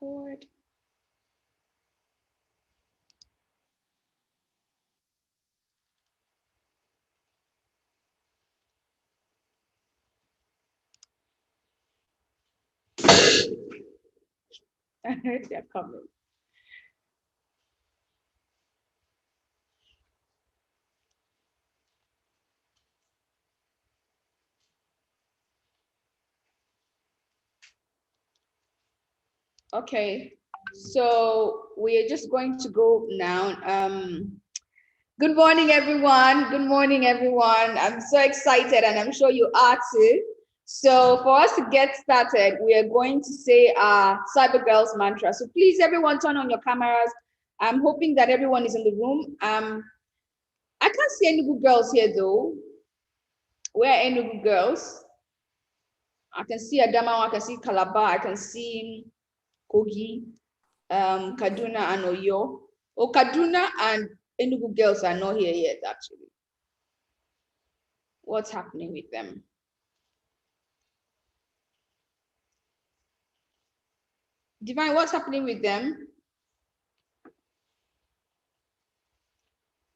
Record. I heard they're coming. Okay, so we are just going to go now. Good morning, everyone. Good morning, everyone. I'm so excited, and I'm sure you are too. So for us to get started, we are going to say our CyberGirls mantra. So please, everyone, turn on your cameras. I'm hoping that everyone is in the room. I can't see any good girls here though. Where are any good girls? I can see Adama, I can see Calabar, I can see Kogi, Kaduna and Oyo. Oh, Kaduna and Enugu girls are not here yet, actually. What's happening with them? Divine, what's happening with them?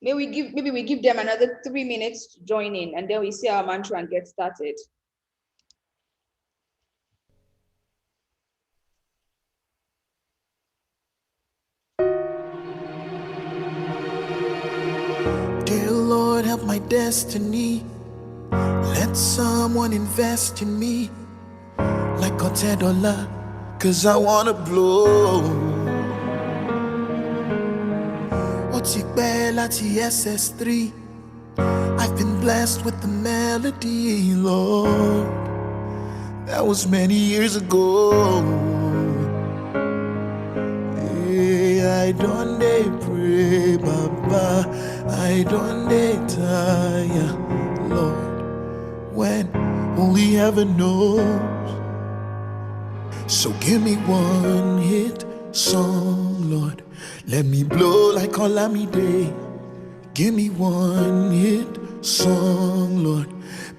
Maybe we give them another 3 minutes to join in, and then we say our mantra and get started. Dear Lord, help my destiny. Let someone invest in me like a $10, cause I wanna blow. Otibela SS3. I've been blessed with the melody, Lord. That was many years ago. I don't pray, Baba. I don't tire, Lord, when only heaven knows. So give me one hit song, Lord. Let me blow like Olamide. Give me one hit song, Lord.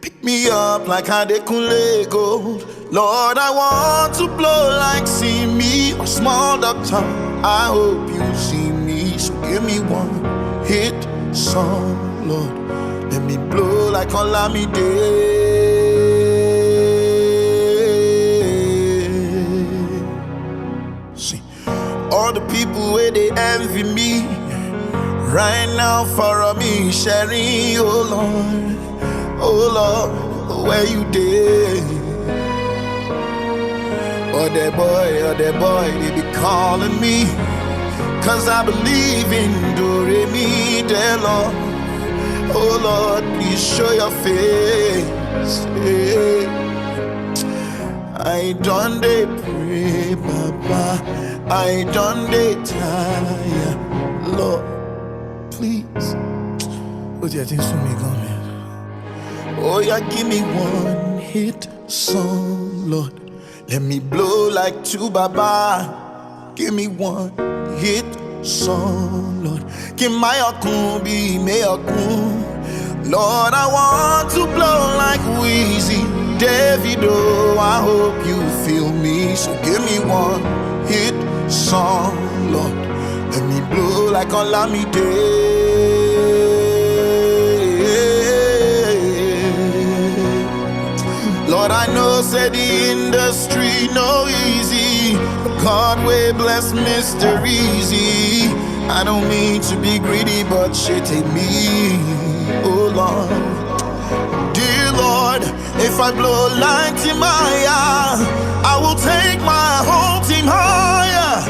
Pick me up like Adekunle Gold. Lord, I want to blow like See Me or Small Doctor. I hope you see me. So give me one hit song, Lord. Let me blow like Olamide. See, all the people where they envy me right now follow me, sharing, oh Lord, where you did? Oh, that boy, they be calling me, cause I believe in Do-Re-Mi, dear Lord. Oh Lord, please show your face. I done they pray, Baba. I done they tire, Lord. Please. Oh, yeah, things for me coming. Oh, yeah, give me one hit song, Lord. Let me blow like two, Baba. Give me one hit song, Lord. Give my akun be me akun. Lord, I want to blow like Weezy, Davido. I hope you feel me. So give me one hit song, Lord. Let me blow like Olamide. Lord, I know, said the industry no easy. God will bless Mr. Easy. I don't mean to be greedy, but shit take me, oh Lord. Dear Lord, if I blow like Timaya, I will take my whole team higher.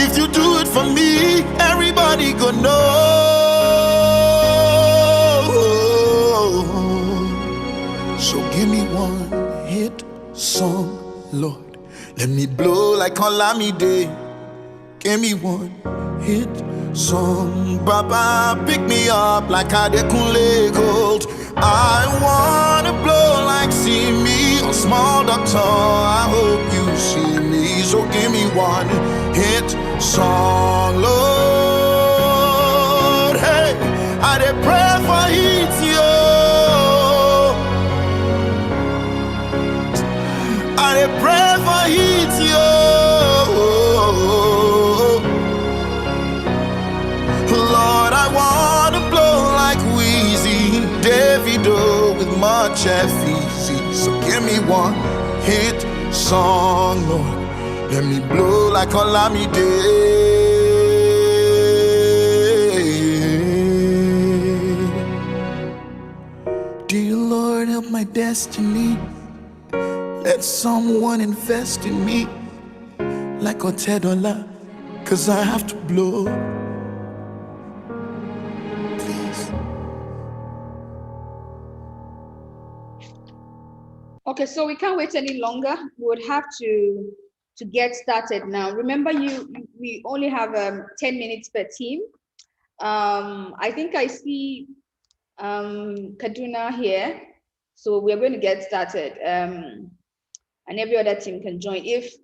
If you do it for me, everybody gonna know. So give me one hit song, Lord. Let me blow like Olamide. Give me one hit song, Baba. Pick me up like Adekunle Gold. I wanna blow like See Me or Small Doctor. I hope you see me. So give me one hit song, Lord. Hey, I dey pray for it, yo. I dey pray for it, yo. Let me blow like Olamide. Dear Lord, help my destiny. Let someone invest in me like Otedola, cause I have to blow. Please. Okay, so we can't wait any longer. We would have to get started now. Remember, we only have 10 minutes per team. I think I see Kaduna here, so we're going to get started. And every other team can join. If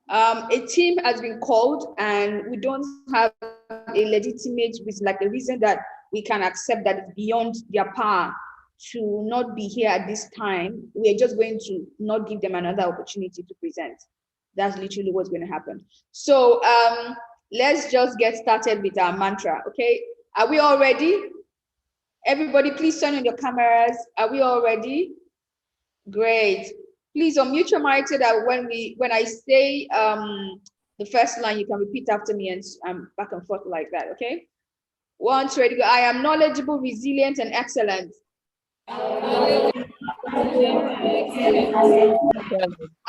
a team has been called and we don't have a legitimate reason, like a reason that we can accept that it's beyond their power to not be here at this time, we're just going to not give them another opportunity to present. That's literally what's going to happen. So let's just get started with our mantra, okay? Are we all ready? Everybody, please turn on your cameras. Are we all ready? Great. Please unmute your mic so that when I say the first line, you can repeat after me and back and forth like that, okay? 1, 2, ready, go. I am knowledgeable, resilient, and excellent. I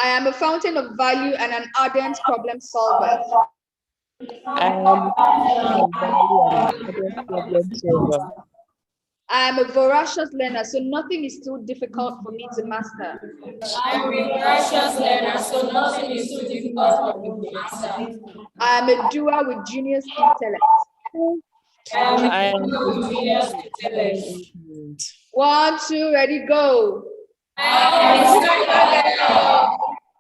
am a fountain of value and an ardent problem solver. I am a fountain of value and an ardent problem solver. I am a voracious learner, so nothing is too difficult for me to master. I am a voracious learner, so nothing is too difficult for me to master. I am a doer with genius intellect. I am a doer with genius intellect. 1, 2, ready, go.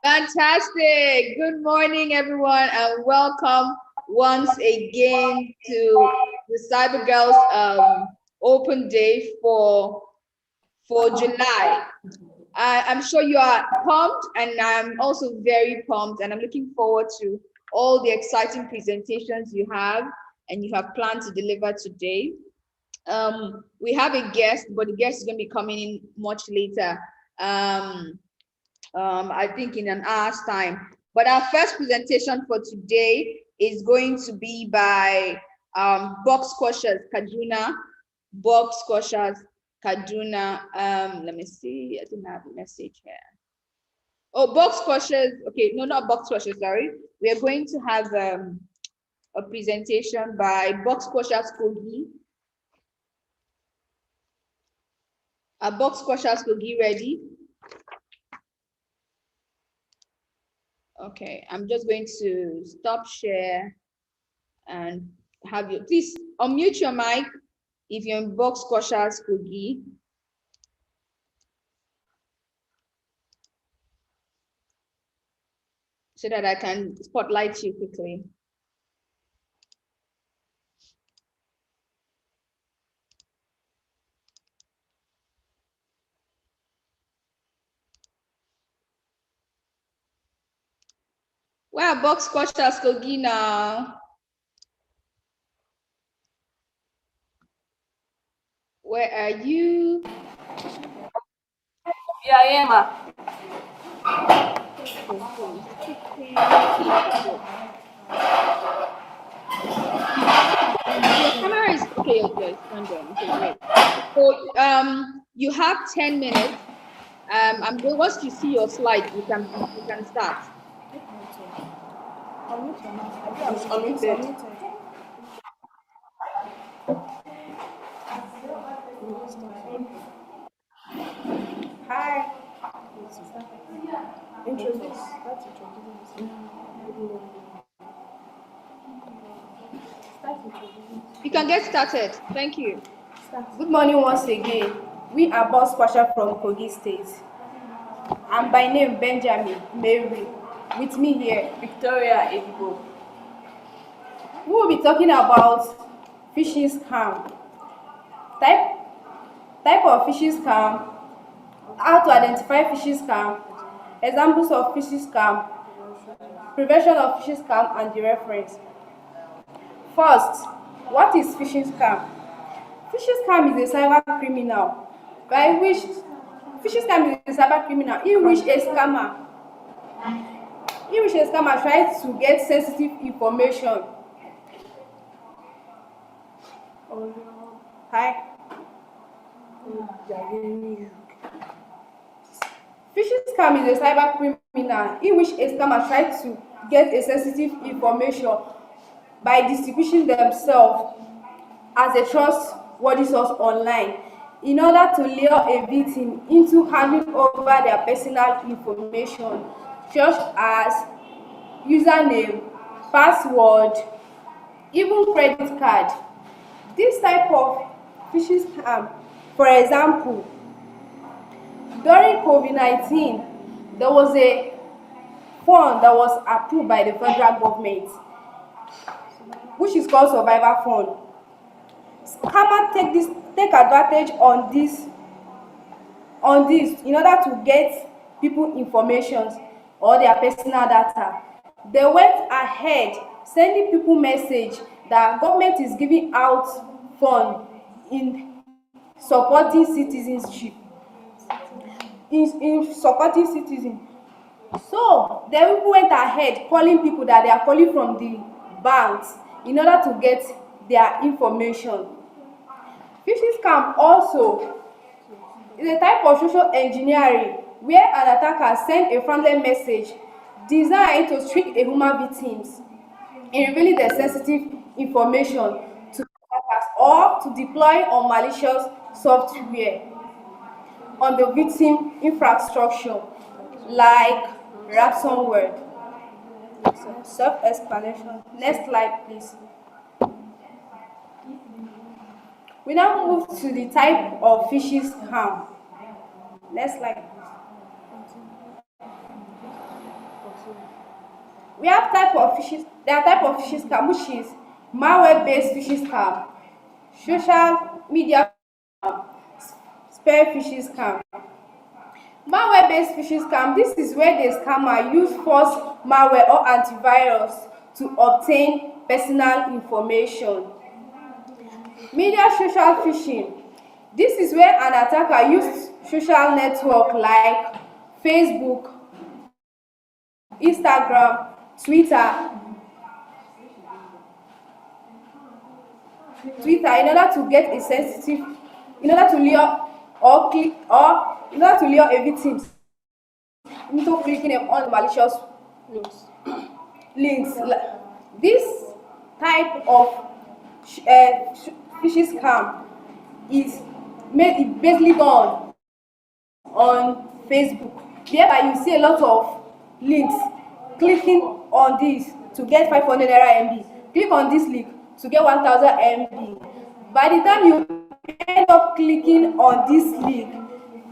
Fantastic. Good morning, everyone, and welcome once again to the CyberGirls open day for July. I'm sure you are pumped, and I'm also very pumped, and I'm looking forward to all the exciting presentations you have and you have planned to deliver today. We have a guest, but the guest is going to be coming in much later. I think in an hour's time. But our first presentation for today is going to be by Box Squashers Kaduna. Box Squashers Kaduna. Let me see. I didn't have a message here. Oh, Box Squashers. Okay, no, not Box Squashers. Sorry. We are going to have a presentation by Box Squashers Kogi. Box Squashers Kogi ready? Okay, I'm just going to stop share and have you, please unmute your mic if you're in Box Squashers Kogi. So that I can spotlight you quickly. Where are Box Squashers Kogi now? Where are you? Yeah, I am. Your camera is okay. Yes, okay, great. So you have 10 minutes. I'm going, once you see your slide, you can start. Hi. Introduce. You can get started. Thank you. Good morning once again. We are Boss Pasha from Kogi State. I'm by name Benjamin Mary. With me here, Victoria Edibo. We will be talking about phishing scam. Type of phishing scam, how to identify phishing scam, examples of phishing scam, prevention of phishing scam, and the reference. First, what is phishing scam? Phishing scam is a cyber criminal in which a in which a scammer tries to get sensitive information. Hi. Phishing scam is a cyber criminal in which a scammer tries to get a sensitive information by distinguishing themselves as a trustworthy source online in order to lure a victim into handing over their personal information such as username, password, even credit card. This type of phishing scam, for example, during COVID-19, there was a fund that was approved by the federal government, which is called Survivor Fund. Scammers take advantage on this in order to get people information or their personal data. They went ahead sending people message that government is giving out fund in supporting citizenship, in supporting citizens. So the people went ahead calling people that they are calling from the banks in order to get their information. Phishing scam also is a type of social engineering where an attacker sends a friendly message designed to trick a human victims in revealing their sensitive information to attackers or to deploy on malicious software on the victim infrastructure like ransomware. Self-explanation. Next slide, please. We now move to the type of phishing scam. Next slide, please. We have type of phishing. There are type of phishing scam, which is malware-based phishing scam, social media scam, spear phishing scam. Malware-based phishing scam. This is where the scammer use false malware or antivirus to obtain personal information. Media social phishing. This is where an attacker uses social network like Facebook, Instagram, Twitter in order to get a sensitive, in order to lure or click or in order to lure a victim into clicking on malicious links. This type of phishing scam is basically done on Facebook, whereby you see a lot of links. Clicking on this to get 500 naira MB. Click on this link to get 1000 MB. By the time you end up clicking on this link,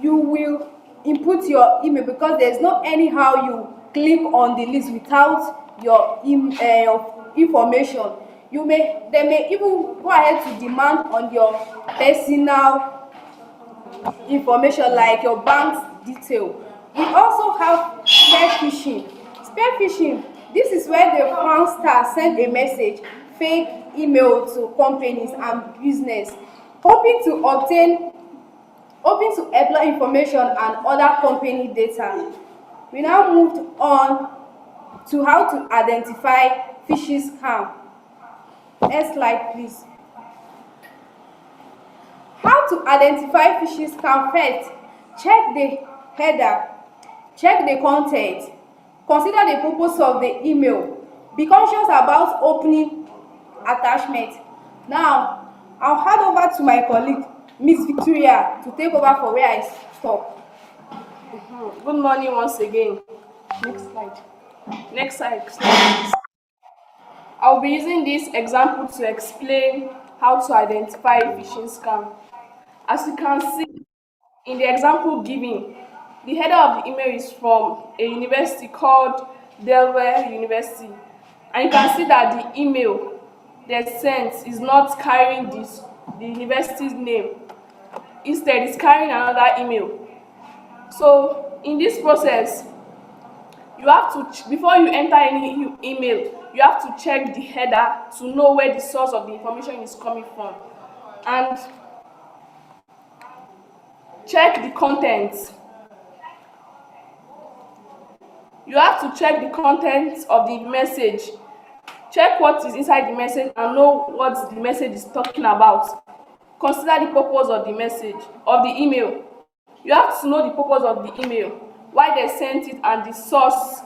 you will input your email because there's no anyhow you click on the list without your information. They may even go ahead to demand on your personal information like your bank's detail. We also have spear phishing. Spear phishing, this is where the fraudster send a message, fake email to companies and business, hoping to employ information and other company data. We now moved on to how to identify phishing scam. Next slide, please. How to identify phishing scam? First, check the header, check the content, consider the purpose of the email, be conscious about opening attachment. Now, I'll hand over to my colleague, Miss Victoria, to take over for where I stop. Good morning once again. Next slide. Next slide, please. I'll be using this example to explain how to identify a phishing scam. As you can see in the example given, the header of the email is from a university called Delaware University. And you can see that the email they sent is not carrying the university's name. Instead, it's carrying another email. So in this process, you have to, before you enter any email, you have to check the header to know where the source of the information is coming from. And check the contents. You have to check the contents of the message. Check what is inside the message and know what the message is talking about. Consider the purpose of the message, of the email. You have to know the purpose of the email, why they sent it, and the source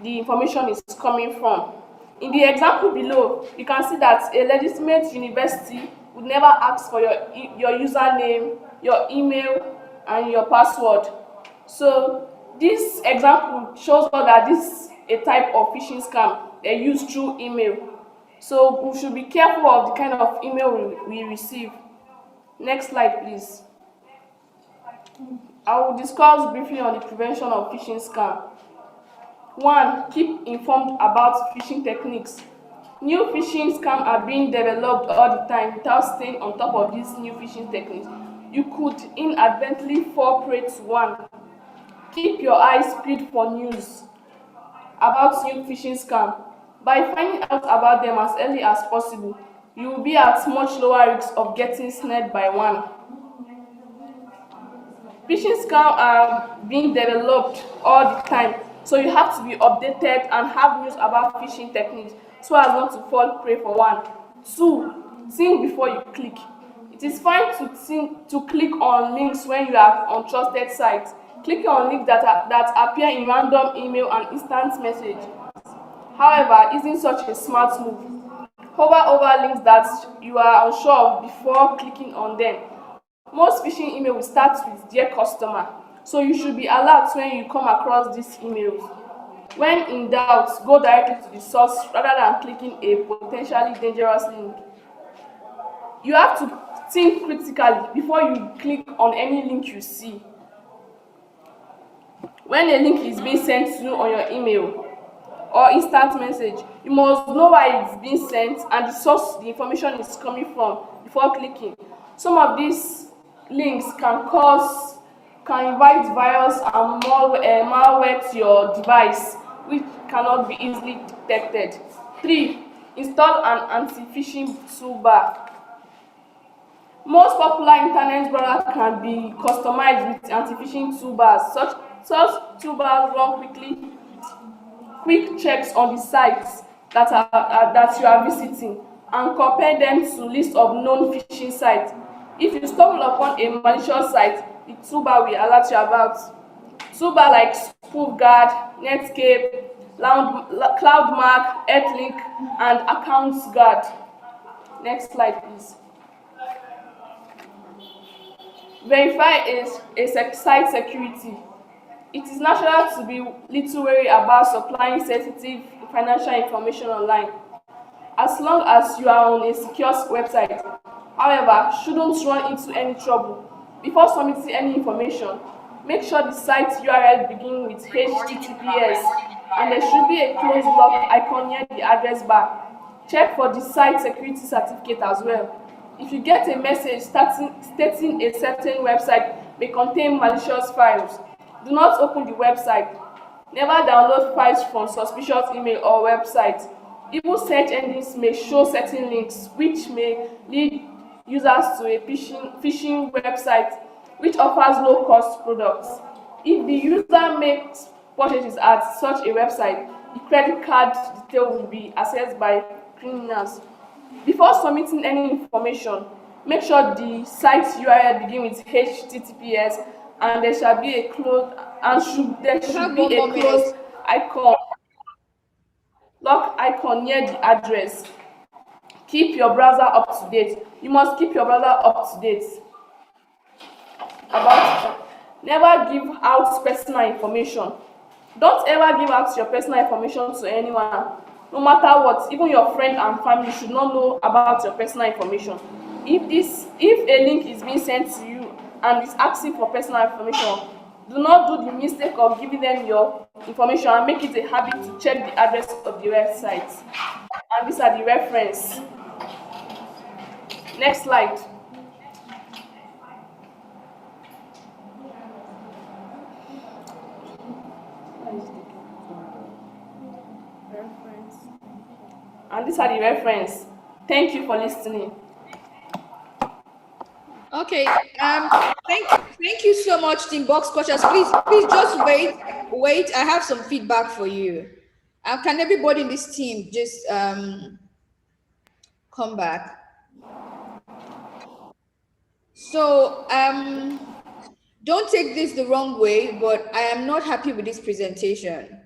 the information is coming from. In the example below, you can see that a legitimate university would never ask for your username, your email, and your password. So this example shows us that this is a type of phishing scam they use through email. So we should be careful of the kind of email we receive. Next slide, please. I will discuss briefly on the prevention of phishing scam. 1. Keep informed about phishing techniques. New phishing scams are being developed all the time. Without staying on top of these new phishing techniques, you could inadvertently fall prey to one. Keep your eyes peeled for news about new phishing scams. By finding out about them as early as possible, you will be at much lower risk of getting snared by one. Phishing scams are being developed all the time, so you have to be updated and have news about phishing techniques so as not to fall prey for one. 2. Think before you click. It is fine to click on links when you are on trusted sites. Clicking on links that appear in random email and instant message, however, isn't such a smart move. Hover over links that you are unsure of before clicking on them. Most phishing email will start with "Dear customer," so you should be alert when you come across these emails. When in doubt, go directly to the source rather than clicking a potentially dangerous link. You have to think critically before you click on any link you see. When a link is being sent to you on your email or instant message, you must know why it's being sent and the source the information is coming from before clicking. Some of these links can invite virus and malware to your device, which cannot be easily detected. 3. Install an anti-phishing toolbar. Most popular internet browsers can be customized with anti-phishing toolbars. Such toolbars run quick checks on the sites that you are visiting and compare them to list of known phishing sites. If you stumble upon a malicious site, the toolbar will alert you about. Toolbar like SpoofGuard, Netscape, CloudMark, Earthlink, and AccountGuard. Next slide, please. Verify a site security. It is natural to be little wary about supplying sensitive financial information online, as long as you are on a secure website. However, shouldn't run into any trouble. Before submitting any information, make sure the site URL begins with HTTPS and there should be a closed lock icon near the address bar. Check for the site security certificate as well. If you get a message stating a certain website may contain malicious files, do not open the website. Never download files from suspicious email or websites. Evil search engines may show certain links which may lead users to a phishing website which offers low-cost products. If the user makes purchases at such a website, the credit card detail will be accessed by criminals. Before submitting any information, make sure the site URL begins with HTTPS and there shall be a closed lock icon near the address. Keep your browser up to date. You must keep your browser up to date. Never give out personal information. Don't ever give out your personal information to anyone. No matter what, even your friend and family should not know about your personal information. If a link is being sent to you and is asking for personal information, do not do the mistake of giving them your information and make it a habit to check the address of the website. And these are the reference. Next slide. And these are the reference. Thank you for listening. Okay. Thank you so much, Team Box Coaches. Please just wait. wait, I have some feedback for you. Can everybody in this team just come back? So don't take this the wrong way, but I am not happy with this presentation.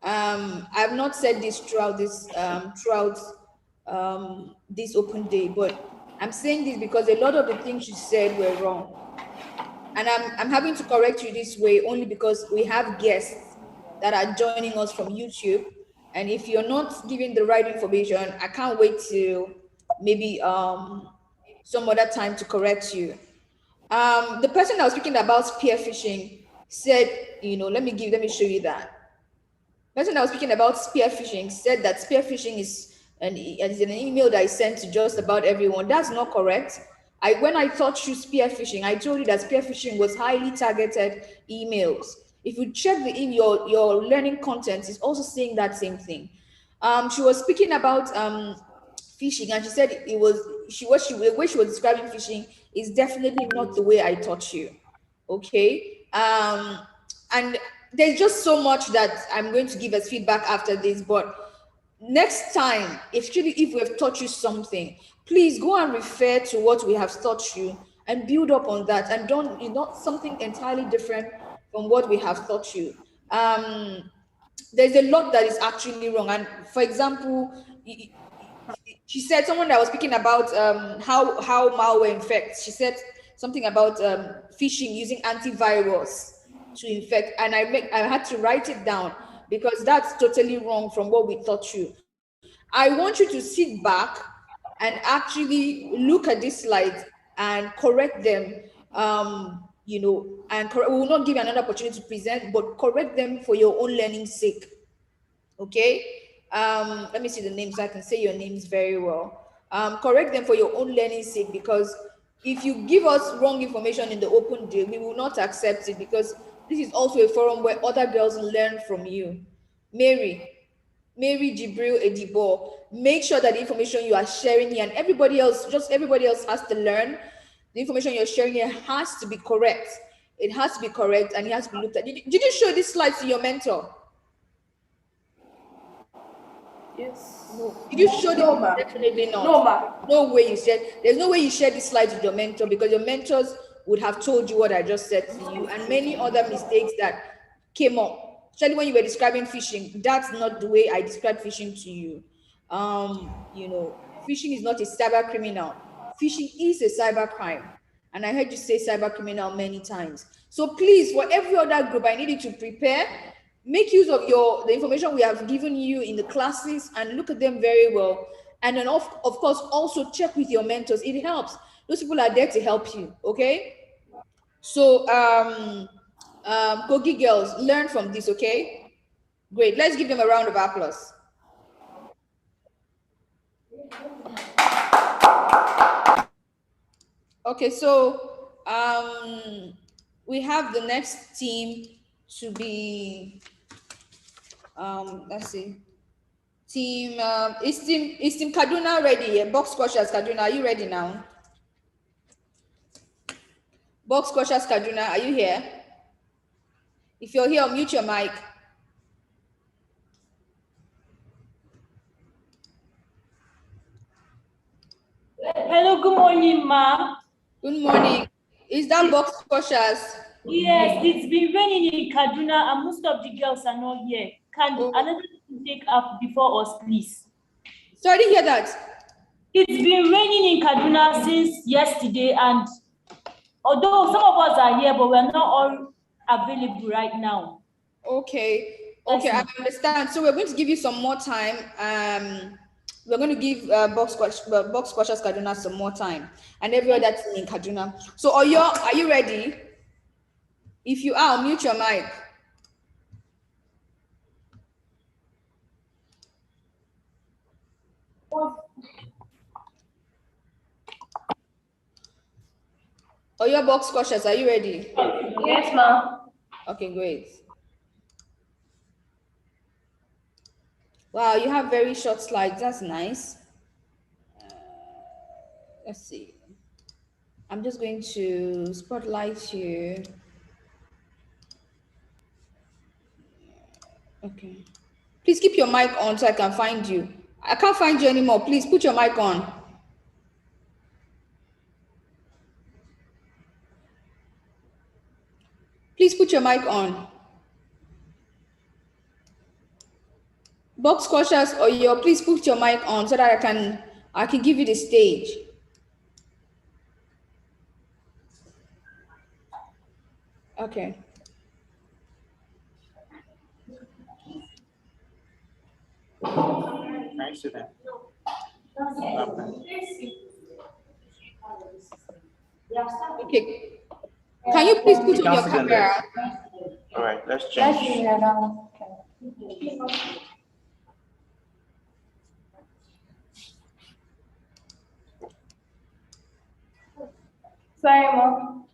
I've not said this throughout this open day, but I'm saying this because a lot of the things you said were wrong. And I'm having to correct you this way only because we have guests that are joining us from YouTube. And if you're not giving the right information, I can't wait till maybe some other time to correct you. The person that was speaking about spear phishing said, let me show you that. The person that was speaking about spear phishing said that spear phishing is an email that is sent to just about everyone. That's not correct. When I taught you spear phishing, I told you that spear phishing was highly targeted emails. If you check your learning content, is also saying that same thing. She was speaking about phishing, and she said the way she was describing phishing is definitely not the way I taught you. Okay. And there's just so much that I'm going to give as feedback after this, but next time, if we have taught you something, please go and refer to what we have taught you and build up on that, and don't not something entirely different from what we have taught you. There's a lot that is actually wrong. And for example, she said, someone that was speaking about how malware infects, she said something about phishing using antivirus to infect, and I had to write it down because that's totally wrong from what we taught you. I want you to sit back and actually look at these slides and correct them. We will not give you another opportunity to present, but correct them for your own learning sake. Okay. Let me see the names so I can say your names very well. Correct them for your own learning sake, because if you give us wrong information in the open day, we will not accept it, because this is also a forum where other girls learn from you. Mary Jibril Edibo, make sure that the information you are sharing here, and everybody else has to learn. The information you're sharing here has to be correct. It has to be correct, and it has to be looked at. Did you show this slide to your mentor? Yes. No. Did you show No, this? ma. Definitely not. No, ma. No way you shared. There's no way you shared this slide with your mentor, because your mentors would have told you what I just said to you, and many other mistakes that came up, especially when you were describing phishing. That's not the way I described phishing to you. Phishing is not a cyber criminal. Phishing is a cyber crime. And I heard you say cyber criminal many times. So please, for every other group, I need you to prepare, make use of the information we have given you in the classes, and look at them very well. And then of course, also check with your mentors. It helps. Those people are there to help you. Okay. So Kogi girls, learn from this. Okay. Great. Let's give them a round of applause. Okay, so we have the next team to be let's see. Is team Kaduna ready? Yeah, Box Squashers Kaduna, are you ready now? Box Squashers Kaduna, are you here? If you're here, mute your mic. Hello, good morning, ma. Good morning. Is that Box Squashers? Yes, it's been raining in Kaduna and most of the girls are not here. Can another team take up before us, please? Sorry to hear that. It's been raining in Kaduna since yesterday, and although some of us are here, but we're not all available right now. Okay, Yes, I understand. So we're going to give you some more time. We're going to give Box Squashers Kaduna some more time, and every other team in Kaduna. So Oyo, are you ready? If you are, mute your mic. Oyo Box Squashers, are you ready? Yes, ma'am. Okay, great. Wow, you have very short slides. That's nice. Let's see. I'm just going to spotlight you. Okay. Please keep your mic on so I can find you. I can't find you anymore. Please put your mic on. Please put your mic on. Box crushers or your, please put your mic on so that I can give you the stage. Okay. Nice event. Okay. Can you please put You on can't your see them there. camera? All right, let's change. Sorry, Mom.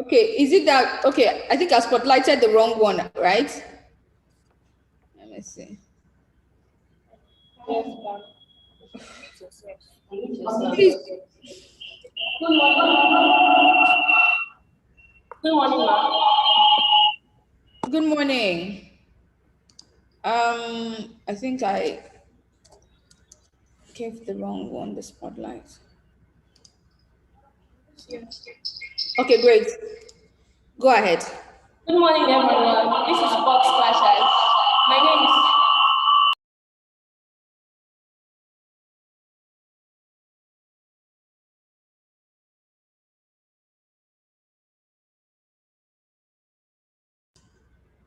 Okay, is it that, okay, I think I spotlighted the wrong one, right? Let me see. Please. Good morning, ma'am. Good morning. I think I gave the wrong one, the spotlight. Okay, great. Go ahead. Good morning, everyone. This is Box Clashers. My name is.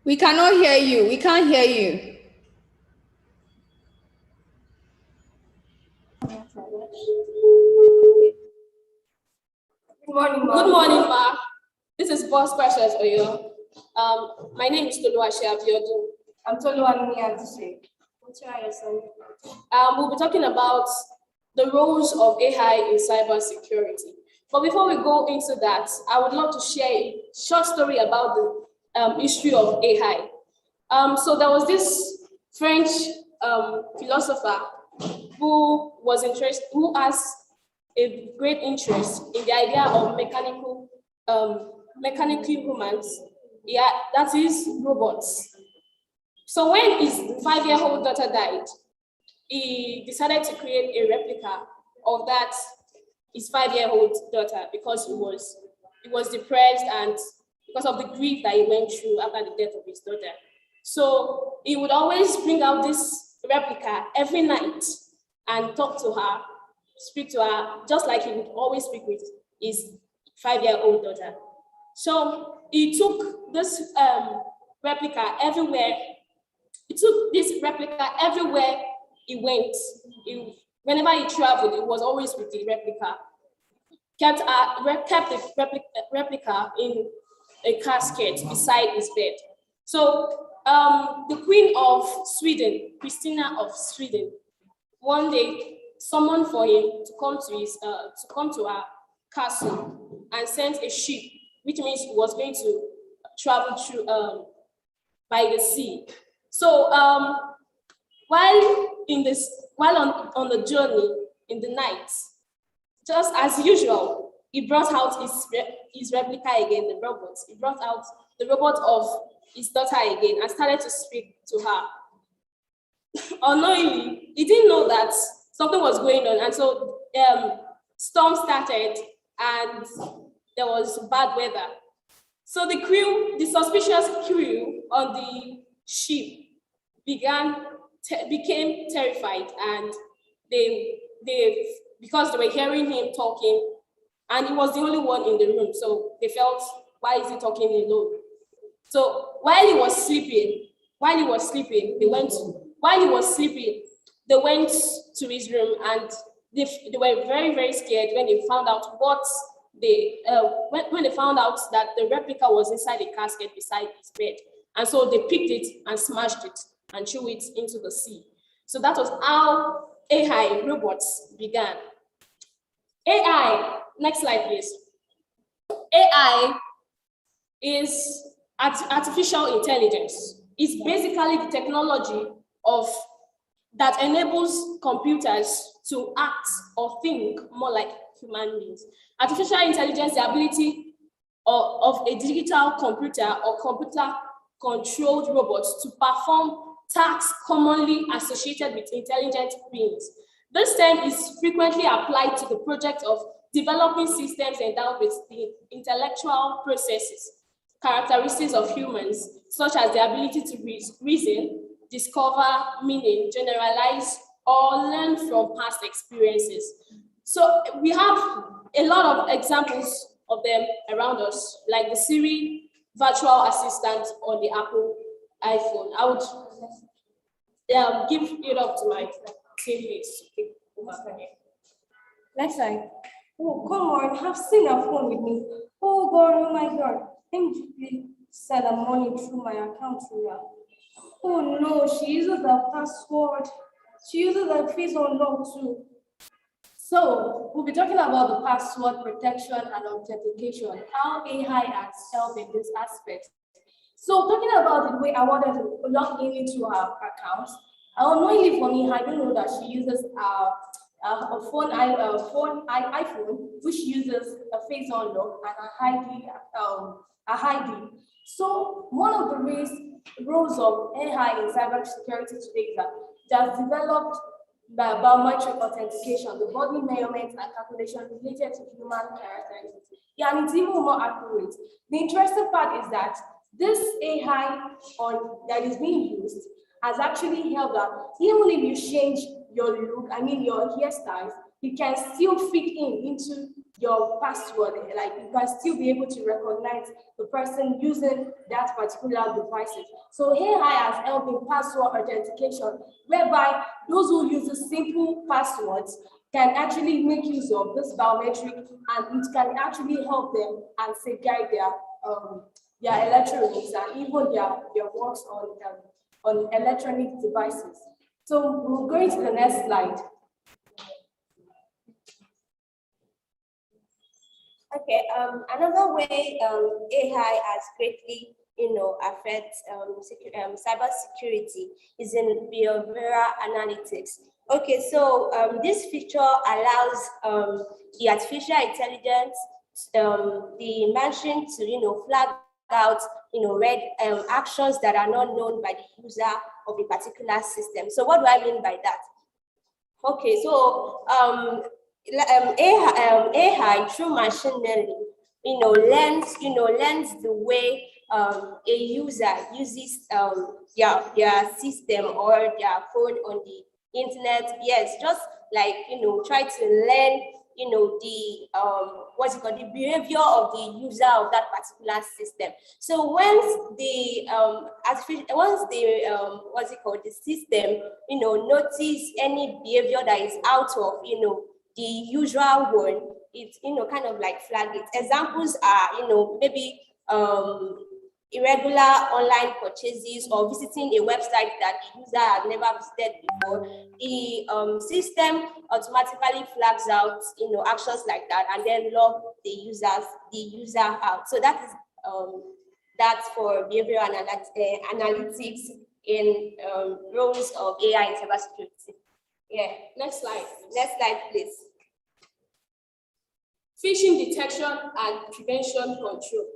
We cannot hear you. We can't hear you. Good morning, ma. This is Boss Precious Oyo. My name is Toluwashi Abiodun. I'm Toluwani Antise. We'll be talking about the roles of AI in cybersecurity. But before we go into that, I would love to share a short story about the history of AI. So there was this French philosopher who has a great interest in the idea of mechanical humans. Yeah, that is robots. So when his 5-year-old daughter died, he decided to create a replica of that his 5-year-old daughter because he was depressed and because of the grief that he went through after the death of his daughter. So he would always bring out this replica every night and talk to her, speak to her, just like he would always speak with his 5-year-old daughter. So he took this replica everywhere. He took this replica everywhere he went. Whenever he traveled, it was always with the replica. Kept the replica in a casket beside his bed. So the Queen of Sweden, Christina of Sweden, one day summoned for him to come to her castle and sent a ship, which means he was going to travel through by the sea. So while on the journey in the night, just as usual, he brought out his replica again, the robot. He brought out the robot of his daughter again and started to speak to her. Unknowingly, he didn't know that something was going on, and so storm started and there was bad weather. So the suspicious crew on the ship became terrified, and they because they were hearing him talking, and he was the only one in the room. So they felt, why is he talking alone? So while he was sleeping, they went to his room, and they were very, very scared when they found out when they found out that the replica was inside a casket beside his bed. And so they picked it and smashed it and threw it into the sea. So that was how AI robots began. AI, next slide, please. AI is artificial intelligence. It's basically the technology that enables computers to act or think more like human beings. Artificial intelligence, the ability of a digital computer or computer-controlled robots to perform tasks commonly associated with intelligent beings. This term is frequently applied to the project of developing systems endowed with the intellectual processes, characteristics of humans, such as the ability to reason, discover meaning, generalize, or learn from past experiences. So we have a lot of examples of them around us, like the Siri virtual assistant on the Apple iPhone. I would give it up to my teammates to pick over here. Next slide. Oh, come on, have seen a phone with me. Oh God, oh my God. MGP send the money through my account to her. Oh no, she uses the password. She uses the face unlock too. So we'll be talking about the password protection and authentication, how AI has helped in this aspect. So talking about the way I wanted to log into her account, unknowingly for me, I don't know that she uses iPhone, which uses a face unlock and a ID. So one of the roles of AI in cybersecurity today is that it has developed the biometric authentication, the body measurements and calculation related to human characteristics. Yeah, and it's even more accurate. The interesting part is that this AI that is being used has actually helped that even if you change your look, your hairstyles, you can still fit into your password. Like you can still be able to recognize the person using that particular devices. So AI has helped in password authentication, whereby those who use the simple passwords can actually make use of this biometric, and it can actually help them and safeguard their electronics and even their works on electronic devices. So we'll go into the next slide. Okay, another way AI has greatly, affect cyber security is in behavioral analytics. Okay, so this feature allows the artificial intelligence, the machine to, flag out, red actions that are not known by the user of a particular system. So what do I mean by that? Okay, so AI through machine learning, learns the way a user uses their system or their phone on the internet. Yes, just like try to learn the behavior of the user of that particular system. So once the the system notice any behavior that is out of the usual one, it's kind of like flag it. Examples are maybe irregular online purchases or visiting a website that the user has never visited before. The system automatically flags out actions like that and then log the user out. So that is that's for behavioral analytics in roles of AI in cybersecurity. Yeah. Next slide. Next slide, please. Phishing detection and prevention control.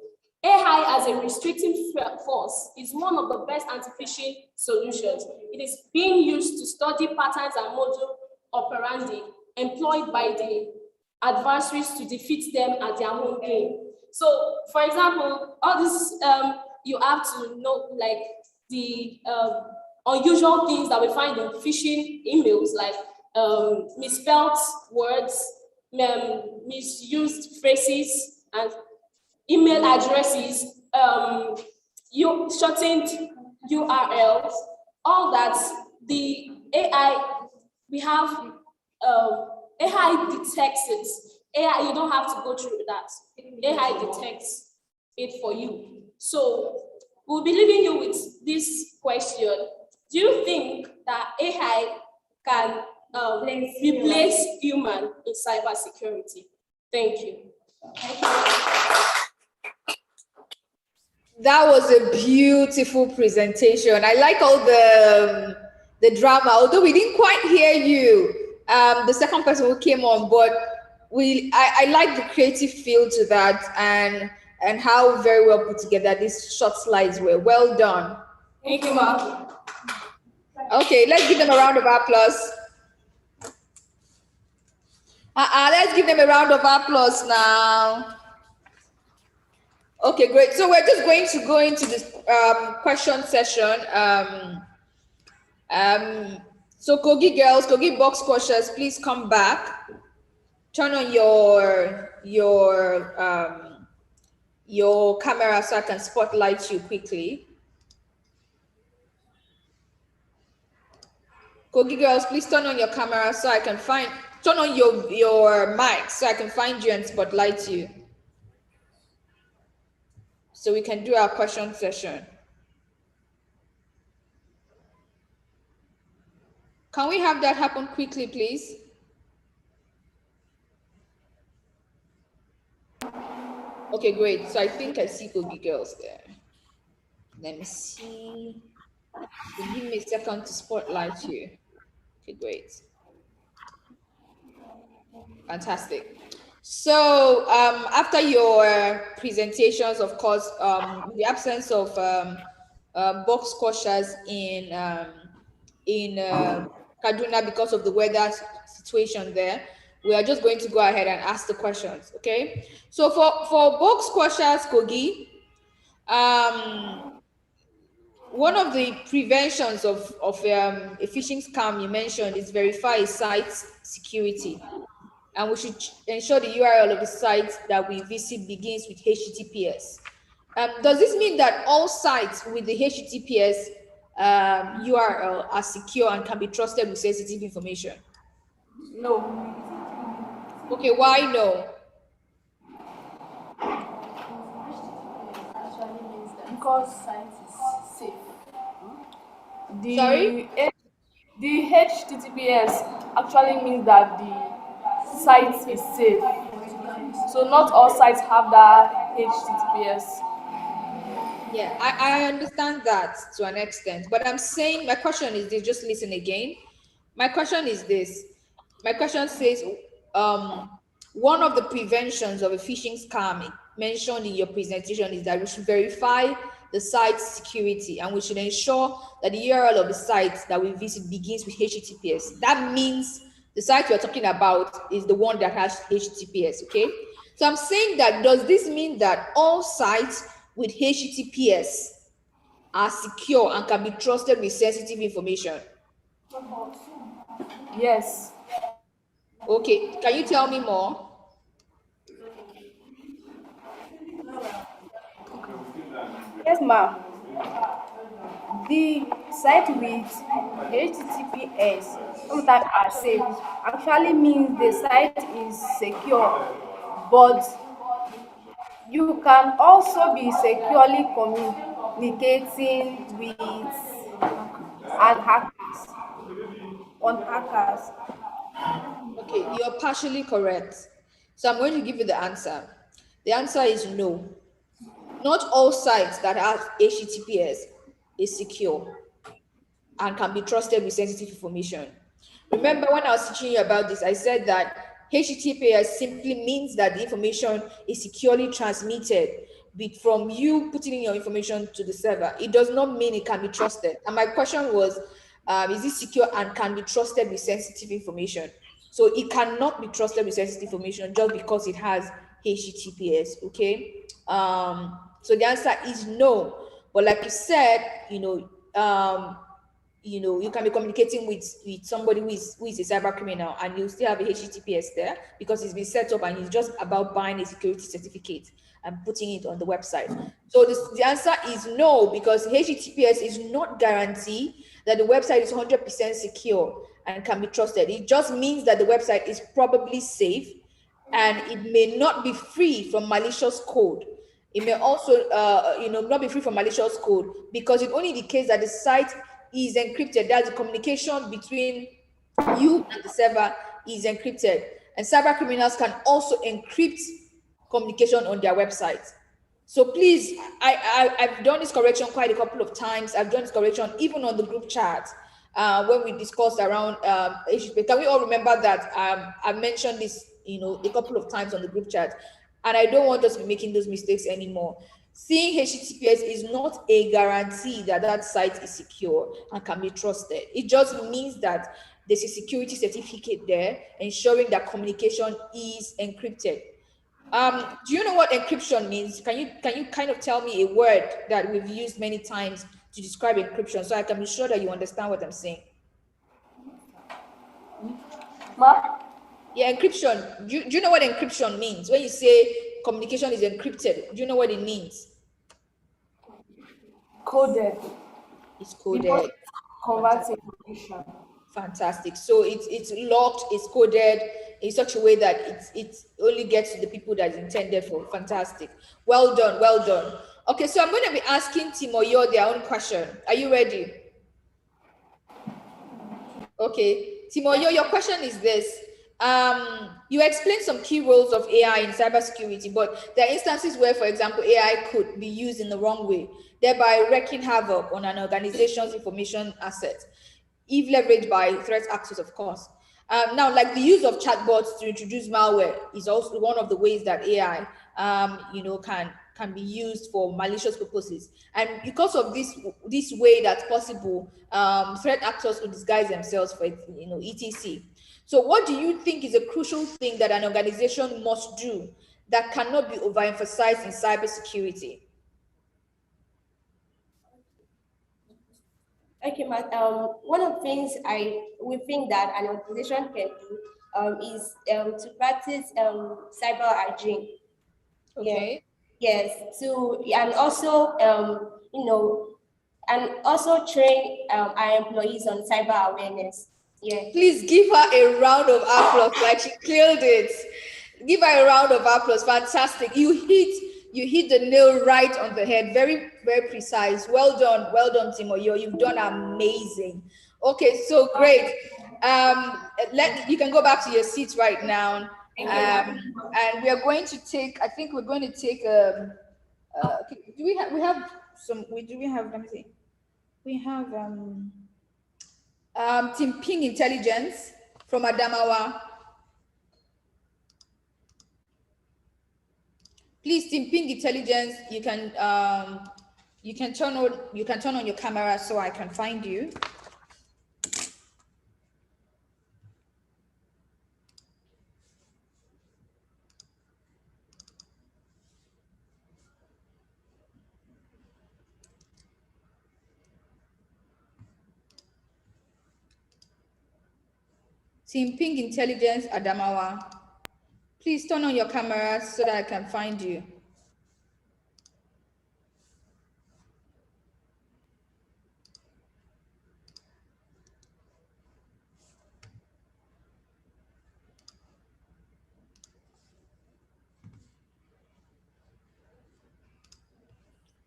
AI as a restricting force is one of the best anti-phishing solutions. It is being used to study patterns and modus operandi employed by the adversaries to defeat them at their own game. So, for example, all this you have to know, like the unusual things that we find in phishing emails, like misspelled words, misused phrases, and email addresses, shortened URLs, all that. The AI, we have AI detects it. AI, you don't have to go through that. AI detects it for you. So we'll be leaving you with this question. Do you think that AI can replace human in cybersecurity? Thank you. That was a beautiful presentation. I like all the drama, although we didn't quite hear you, the second person who came on, but I like the creative feel to that and how very well put together these short slides were. Well done. Thank you, ma'am. Okay, let's give them a round of applause. Let's give them a round of applause now. Okay, great. So we're just going to go into this question session. So Kogi girls, Kogi box questions, please come back. Turn on your camera so I can spotlight you quickly. Kogi girls, please turn on your camera so I can turn on your mic so I can find you and spotlight you. So we can do our question session. Can we have that happen quickly, please? Okay, great. So I think I see Kogi girls there. Let me see. Give me a second to spotlight you. Okay, great. Fantastic. So after your presentations, of course, the absence of box squashers in Kaduna because of the weather situation there, we are just going to go ahead and ask the questions. Okay. So for box squashers, Kogi, one of the preventions of a phishing scam you mentioned is verify site security. And we should ensure the URL of the site that we visit begins with HTTPS. Does this mean that all sites with the HTTPS URL are secure and can be trusted with sensitive information? No. Okay, why no? Because site is safe. Sorry? The HTTPS actually means that the site is safe. So not all sites have that HTTPS. Yeah, I understand that to an extent, but I'm saying my question is this, just listen again. My question is this. My question says, one of the preventions of a phishing scam mentioned in your presentation is that we should verify the site's security and we should ensure that the URL of the site that we visit begins with HTTPS. That means the site you're talking about is the one that has HTTPS, okay? So I'm saying that, does this mean that all sites with HTTPS are secure and can be trusted with sensitive information? Yes. Okay, can you tell me more? Yes, ma'am. The site with HTTPS sometimes are safe actually means the site is secure, but you can also be securely communicating with hackers. Okay, you're partially correct. So I'm going to give you the answer. The answer is no. Not all sites that have HTTPS is secure and can be trusted with sensitive information. Remember when I was teaching you about this, I said that HTTPS simply means that the information is securely transmitted from you putting in your information to the server. It does not mean it can be trusted. And my question was, is it secure and can be trusted with sensitive information? So it cannot be trusted with sensitive information just because it has HTTPS, okay? So the answer is no. But like you said, you can be communicating with somebody who is a cyber criminal and you still have a HTTPS there because it's been set up and it's just about buying a security certificate and putting it on the website. So the answer is no, because HTTPS is not guarantee that the website is 100% secure and can be trusted. It just means that the website is probably safe and it may not be free from malicious code. It may also, not be free from malicious code because it only indicates that the site is encrypted. That's the communication between you and the server is encrypted. And cyber criminals can also encrypt communication on their website. So please, I've done this correction quite a couple of times. I've done this correction even on the group chat when we discussed around HTTP. Can we all remember that I mentioned this, a couple of times on the group chat, and I don't want us to be making those mistakes anymore. Seeing HTTPS is not a guarantee that that site is secure and can be trusted. It just means that there's a security certificate there ensuring that communication is encrypted. Do you know what encryption means? Can you kind of tell me a word that we've used many times to describe encryption so I can be sure that you understand what I'm saying? Ma? Yeah, encryption. Do you know what encryption means? When you say communication is encrypted, do you know what it means? Coded. It's The coded. process converts information. Fantastic. So it's locked, it's coded in such a way that it only gets to the people that it's intended for. Fantastic. Well done, well done. Okay, so I'm going to be asking Timoyo their own question. Are you ready? Okay, Timoyo, your question is this. You explained some key roles of AI in cybersecurity, but there are instances where, for example, AI could be used in the wrong way, thereby wreaking havoc on an organization's information assets, if leveraged by threat actors, of course. Now, like the use of chatbots to introduce malware is also one of the ways that AI, can be used for malicious purposes. And because of this way that's possible, threat actors will disguise themselves for etc. So, what do you think is a crucial thing that an organization must do that cannot be overemphasized in cybersecurity? Okay, one of the things we think that an organization can do is to practice cyber hygiene. Okay. Yeah. Yes. And also and also train our employees on cyber awareness. Yeah. Please give her a round of applause, like she killed it. Give her a round of applause. Fantastic. You hit the nail right on the head. Very, very precise. Well done, Timo. You've done amazing. Okay, so great. You can go back to your seats right now. And we are going to take, I think we're going to take do we have some, let me see. We have Team Ping Intelligence from Adamawa. Please, Team Ping Intelligence, you can turn on your camera so I can find you. Team Ping Intelligence Adamawa. Please turn on your camera so that I can find you.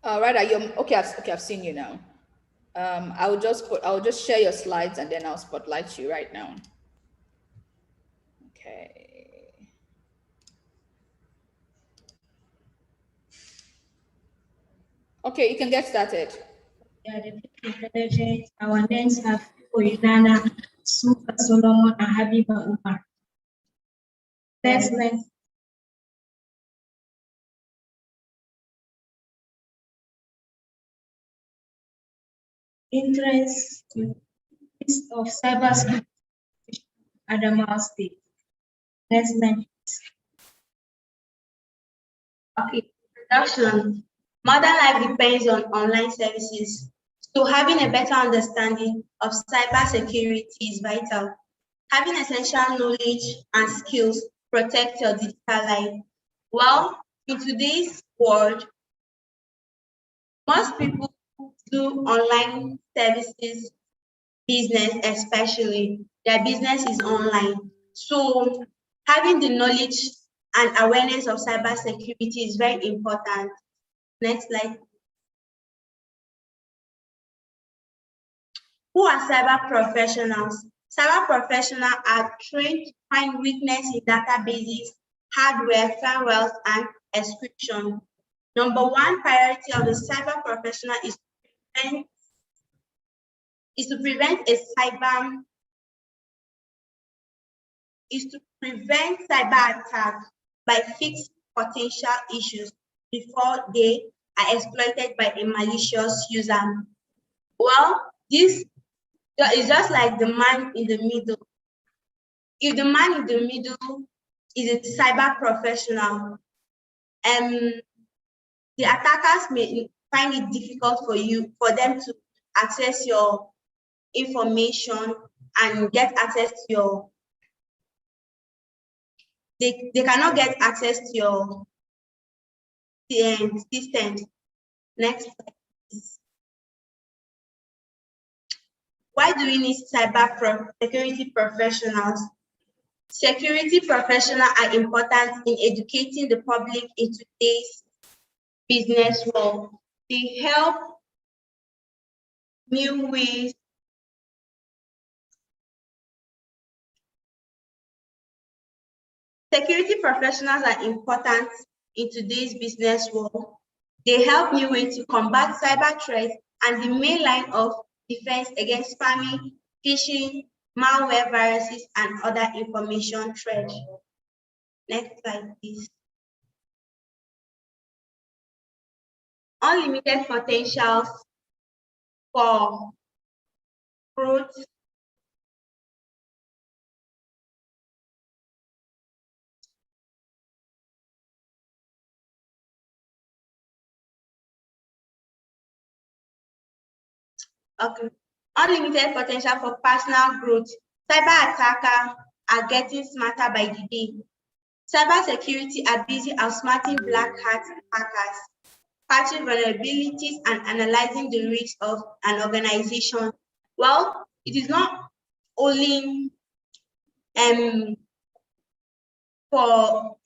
Right, okay. I've seen you now. I'll just share your slides and then I'll spotlight you right now. Okay. Okay, you can get started. Yeah, the intelligence. Our names are Oinana, Suka Solomon, and Habiba Umar. Next. Interest of cybersecurity Adamawa State. Next line. Okay, introduction. Modern life depends on online services, so having a better understanding of cybersecurity is vital. Having essential knowledge and skills protect your digital life. Well, in today's world, most people do online services business, especially their business is online. So having the knowledge and awareness of cybersecurity is very important. Next slide. Who are cyber professionals? Cyber professionals are trained to find weakness in databases, hardware, firewalls, and encryption. Number one priority of the cyber professional is to prevent cyber attack by fixing potential issues before they are exploited by a malicious user. Well, this is just like the man in the middle. If the man in the middle is a cyber professional, the attackers may find it difficult for them to access your information and get access to your, they cannot get access to your systems. Next slide, please. Why do we need security professionals? Security professionals are important in educating the public in today's business world. They help new ways Security professionals are important in today's business world. They help new ways to combat cyber threats and the main line of defense against spamming, phishing, malware, viruses, and other information threats. Next slide, please. Unlimited potentials for growth. Okay. Unlimited potential for personal growth. Cyber attackers are getting smarter by the day. Cybersecurity are busy outsmarting black hat hackers, patching vulnerabilities and analyzing the risks of an organization. Well, it is not only for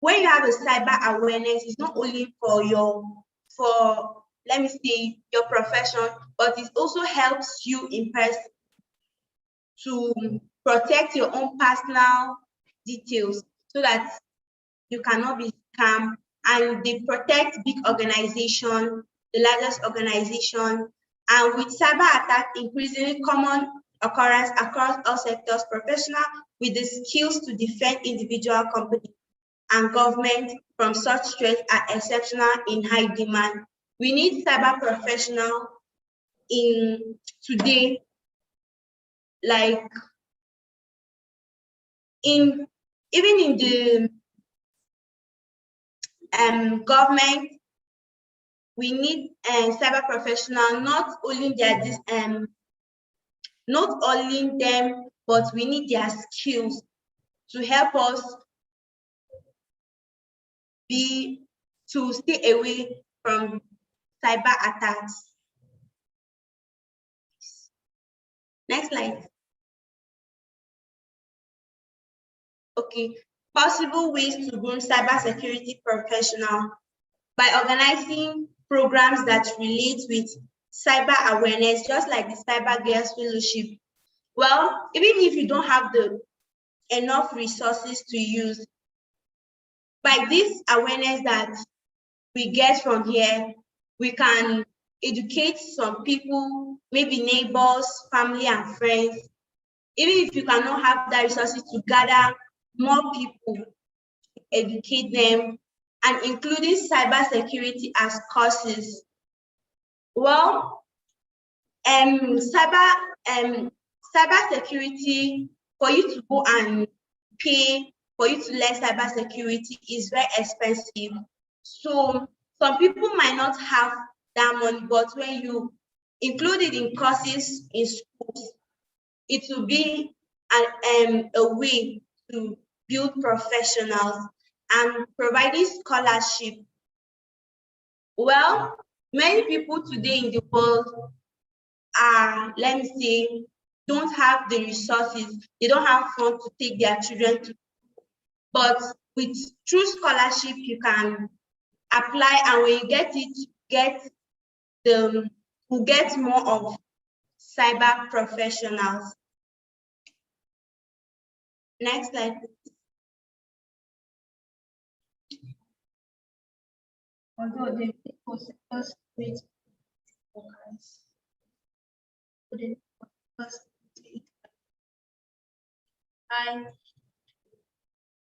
when you have a cyber awareness, it's not only for let me say your profession, but it also helps you in person to protect your own personal details so that you cannot be scammed. And they protect big organization, the largest organization. And with cyber attack increasingly common occurrence across all sectors, professionals with the skills to defend individual companies and government from such threats are exceptional in high demand. We need cyber professionals in today, like even in the government, we need cyber professional, not only them, but we need their skills to help us to stay away from cyber attacks. Next slide. Okay, possible ways to groom cybersecurity professional by organizing programs that relate with cyber awareness, just like the CyberGirls Fellowship. Well, even if you don't have enough resources to use, by this awareness that we get from here, we can educate some people, maybe neighbors, family, and friends. Even if you cannot have the resources to gather more people, educate them, and including cybersecurity as courses. Well, cybersecurity, for you to go and pay for you to learn cybersecurity is very expensive. So some people might not have that money, but when you include it in courses in schools, it will be a way to build professionals and providing scholarship. Well, many people today in the world are, let me say, don't have the resources. They don't have funds to take their children to, but with true scholarship, you can apply, and when you get it, we'll get more of cyber professionals. Next slide. Although the sectors with workers couldn't I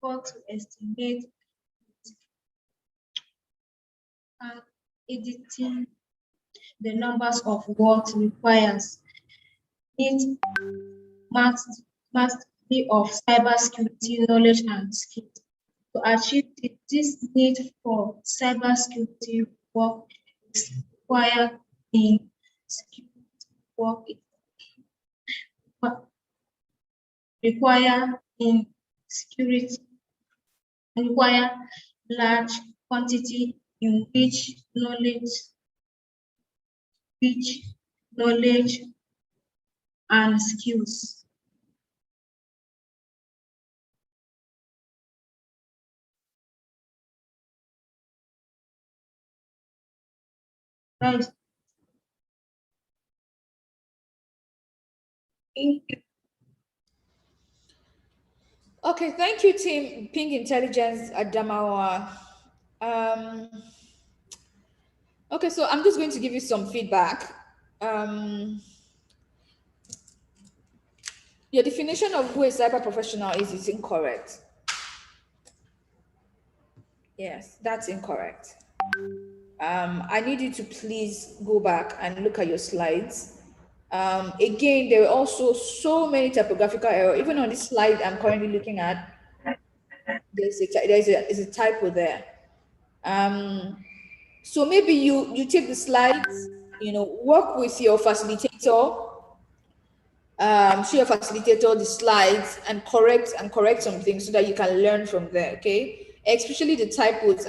got to estimate editing the numbers of work requires need mastery of cybersecurity knowledge and skills. To achieve this need for cybersecurity work is required in security work require in security require large quantity in which knowledge and skills. Right. Thank you. Okay, thank you, Team Pink Intelligence Adamawa. Okay, so I'm just going to give you some feedback. Your definition of who a cyber professional is incorrect. Yes, that's incorrect. I need you to please go back and look at your slides. Again, there are also so many typographical errors. Even on this slide I'm currently looking at, there's a typo there. So maybe you take the slides, work with your facilitator, show your facilitator the slides and correct some things so that you can learn from there. Okay, especially the typos.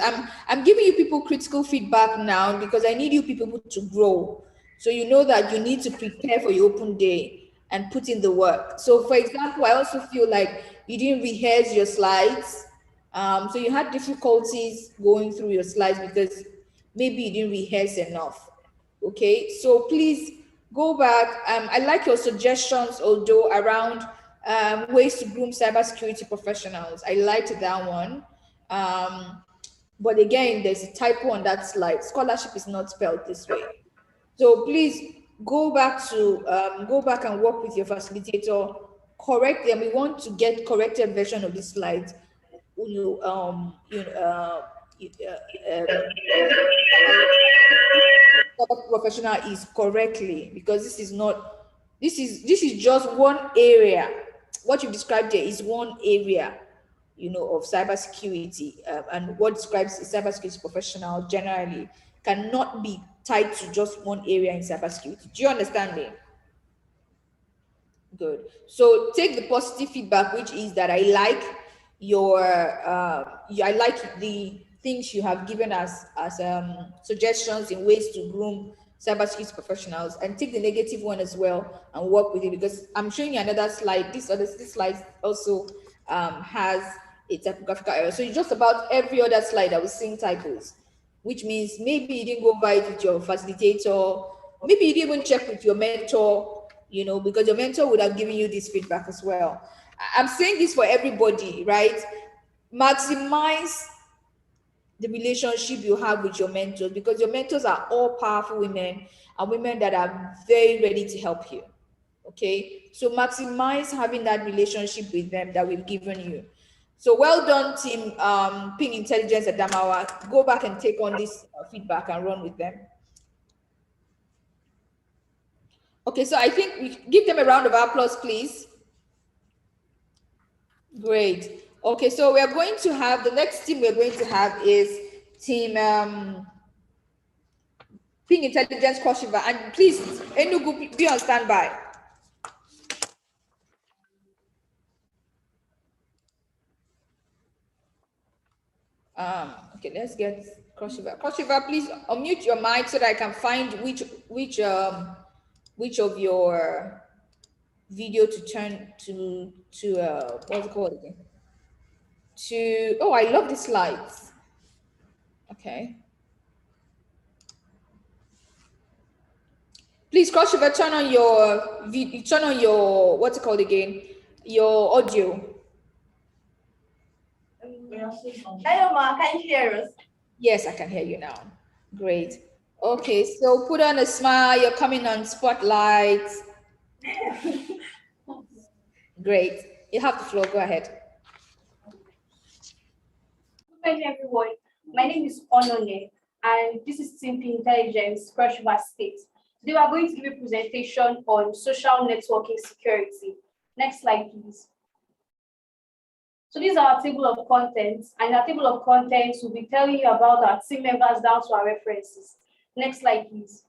I'm giving you people critical feedback now because I need you people to grow. So you know that you need to prepare for your open day and put in the work. So for example, I also feel like you didn't rehearse your slides. So you had difficulties going through your slides because maybe you didn't rehearse enough. Okay, so please go back. I like your suggestions, although around ways to groom cybersecurity professionals. I liked that one. But again, there's a typo on that slide. Scholarship is not spelled this way. So please go back and work with your facilitator, correct them. We want to get corrected version of this slide. Professional is correctly, because this is just one area. What you described here is one area, of cybersecurity, and what describes a cybersecurity professional generally cannot be tied to just one area in cybersecurity. Do you understand me? Good. So take the positive feedback, which is that I like I like the things you have given us as suggestions in ways to groom cybersecurity professionals, and take the negative one as well and work with it, because I'm showing you another slide. This slide also has a typographical error. So it's just about every other slide I was seeing typos, which means maybe you didn't go by it with your facilitator, maybe you didn't even check with your mentor, because your mentor would have given you this feedback as well. I'm saying this for everybody, right? Maximize the relationship you have with your mentors, because your mentors are all powerful women, and women that are very ready to help you. Okay, so maximize having that relationship with them that we've given you. So well done, Team Ping Intelligence at Damawa. Go back and take on this feedback and run with them. Okay, so I think we give them a round of applause, please. Great. Okay, so we are going to have, the next team we're going to have is Team Ping Intelligence Cross River. And please, Enugu, be on standby. Okay, let's get Cross River. Cross River, please unmute your mic so that I can find which of your video to turn to what's it called again? Oh, I love the slides. Okay. Please, Cross River, turn on your what's it called again? Your audio. Hello, Ma, can you hear us? Yes, I can hear you now. Great. Okay, so put on a smile. You're coming on Spotlight. Great. You have the floor. Go ahead. Good morning, everyone. My name is Onone, and this is Simply Intelligence Crush Over State. Today we are going to give a presentation on social networking security. Next slide, please. So these are our table of contents, and our table of contents will be telling you about our team members down to our references. Next slide, please.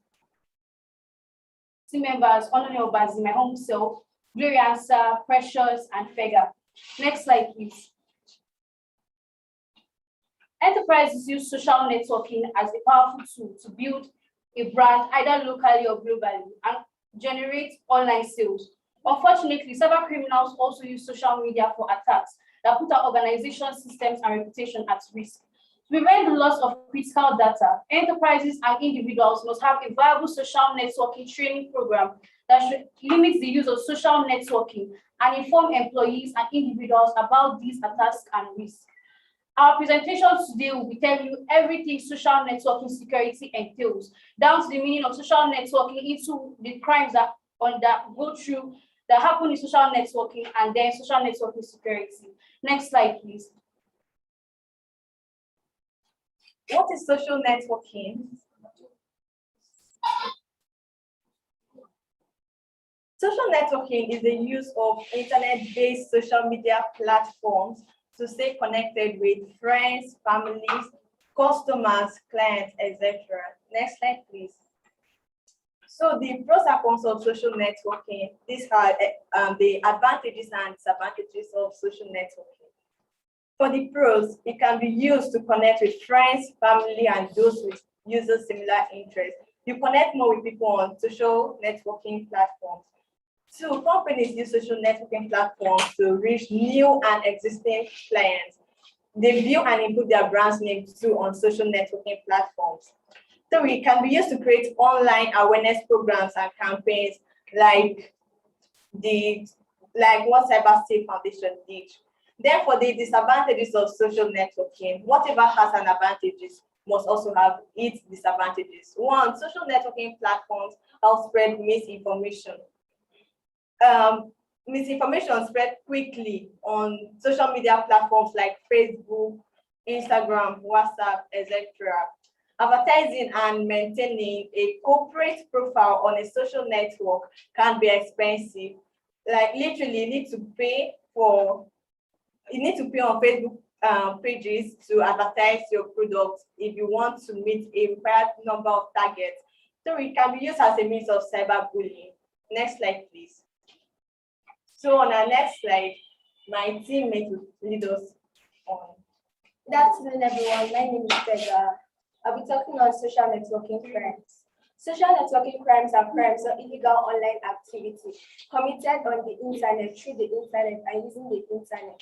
Team members, Onone Obazi, my home self, Gloria Ansa, Precious, and Fega. Next slide, please. Enterprises use social networking as a powerful tool to build a brand either locally or globally and generate online sales. Unfortunately, cyber criminals also use social media for attacks that put our organization systems and reputation at risk. To prevent the loss of critical data, enterprises and individuals must have a viable social networking training program that should limit the use of social networking and inform employees and individuals about these attacks and risks. Our presentation today will be telling you everything social networking security entails, down to the meaning of social networking into the crimes that go through that happen in social networking and then social networking security. Next slide, please. What is social networking? Social networking is the use of internet-based social media platforms to stay connected with friends, families, customers, clients, etc. Next slide, please. So the pros and cons of social networking, these are the advantages and disadvantages of social networking. For the pros, it can be used to connect with friends, family, and those with users similar interests. You connect more with people on social networking platforms. Two, companies use social networking platforms to reach new and existing clients. They view and input their brand's name too on social networking platforms. Three, it can be used to create online awareness programs and campaigns like what Cyber State Foundation did. Therefore, the disadvantages of social networking, whatever has an advantages must also have its disadvantages. One, social networking platforms help spread misinformation. Misinformation spread quickly on social media platforms like Facebook, Instagram, WhatsApp, etc. Advertising and maintaining a corporate profile on a social network can be expensive. Like literally, you need to pay on Facebook pages to advertise your products if you want to meet a required number of targets. So it can be used as a means of cyberbullying. Next slide, please. So on our next slide, my teammate will lead us on. Good afternoon, everyone. My name is Fega. I'll be talking on social networking crimes. Social networking crimes are crimes or illegal online activity committed on the internet, through the internet, and using the internet.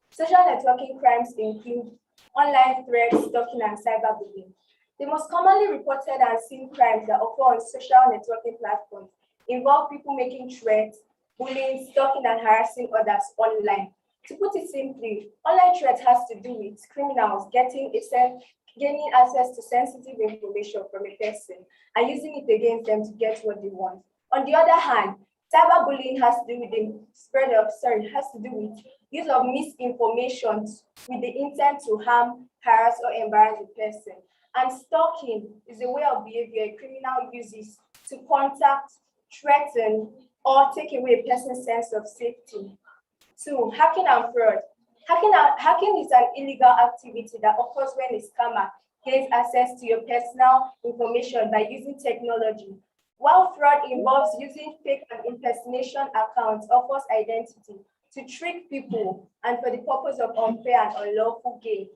Social networking crimes include online threats, stalking, and cyberbullying. The most commonly reported and seen crimes that occur on social networking platforms involve people making threats, bullying, stalking, and harassing others online. To put it simply, online threats has to do with criminals gaining access to sensitive information from a person and using it against them to get what they want. On the other hand, cyberbullying has to do with use of misinformation with the intent to harm, harass, or embarrass the person. And stalking is a way of behavior a criminal uses to contact, threaten, or take away a person's sense of safety. Two, hacking and fraud. Hacking is an illegal activity that occurs when a scammer gains access to your personal information by using technology, while fraud involves using fake and impersonation accounts or false identity to trick people and for the purpose of unfair and unlawful gain.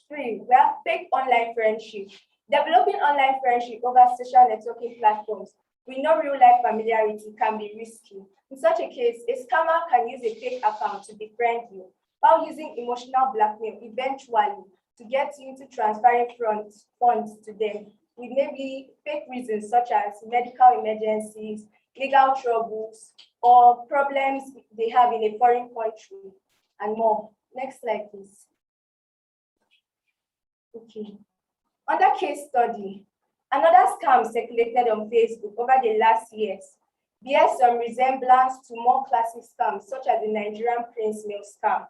Three, we have fake online friendship. Developing online friendship over social networking platforms with no real-life familiarity can be risky. In such a case, a scammer can use a fake account to befriend you while using emotional blackmail eventually to get you into transferring funds to them with maybe fake reasons such as medical emergencies, legal troubles, or problems they have in a foreign country, and more. Next slide, please. Okay. Under case study, another scam circulated on Facebook over the last years bears some resemblance to more classic scams such as the Nigerian Prince Mail scam,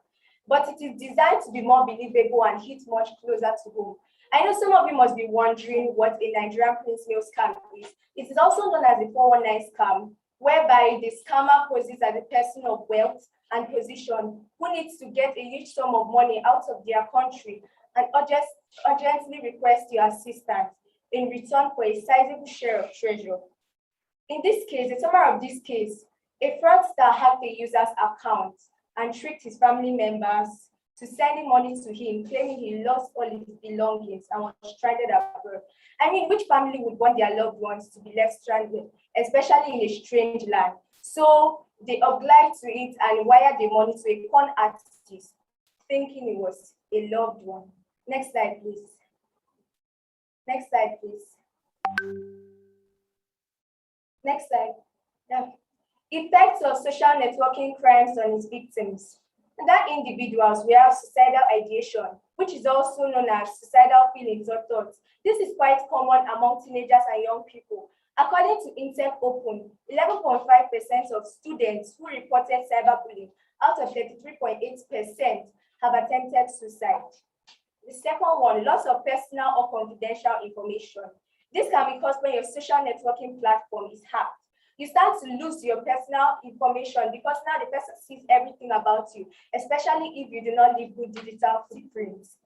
but it is designed to be more believable and hit much closer to home. I know some of you must be wondering what a Nigerian piecemeal scam is. It is also known as a 419 scam, whereby the scammer poses as a person of wealth and position who needs to get a huge sum of money out of their country and urgently request your assistance in return for a sizable share of treasure. In this case, the summary of this case, a fraudster hacked a user's account and tricked his family members to sending money to him, claiming he lost all his belongings and was stranded abroad. I mean, which family would want their loved ones to be left stranded, especially in a strange land? So they obliged to it and wired the money to a con artist, thinking it was a loved one. Next slide, please. Next slide, please. Next slide. Yeah. Effects of social networking crimes on its victims. And that individuals, we have suicidal ideation, which is also known as suicidal feelings or thoughts. This is quite common among teenagers and young people. According to Intech Open, 11.5% of students who reported cyberbullying out of 33.8% have attempted suicide. The second one, loss of personal or confidential information. This can be caused when your social networking platform is hacked. You start to lose your personal information because now the person sees everything about you, especially if you do not leave good digital footprints.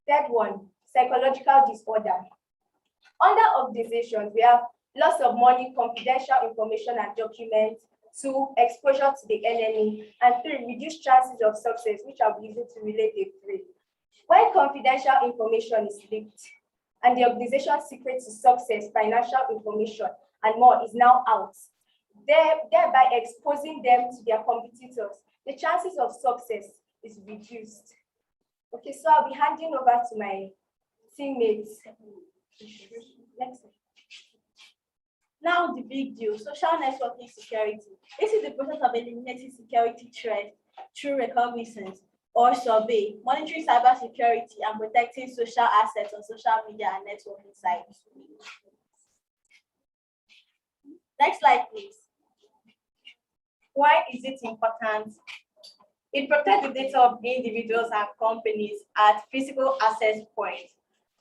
Third one, psychological disorder. Under organizations, we have loss of money, confidential information and documents. 2, exposure to the enemy. And 3, reduced chances of success, which I'll be using to relate the 3. When confidential information is leaked and the organization's secret to success, financial information, and more is now out, thereby exposing them to their competitors, the chances of success is reduced. Okay, so I'll be handing over to my teammates. Next. Now the big deal, social networking security. This is the process of eliminating security threats through reconnaissance or survey, monitoring cybersecurity and protecting social assets on social media and networking sites. Next slide, please. Why is it important? It protects the data of individuals and companies at physical access points.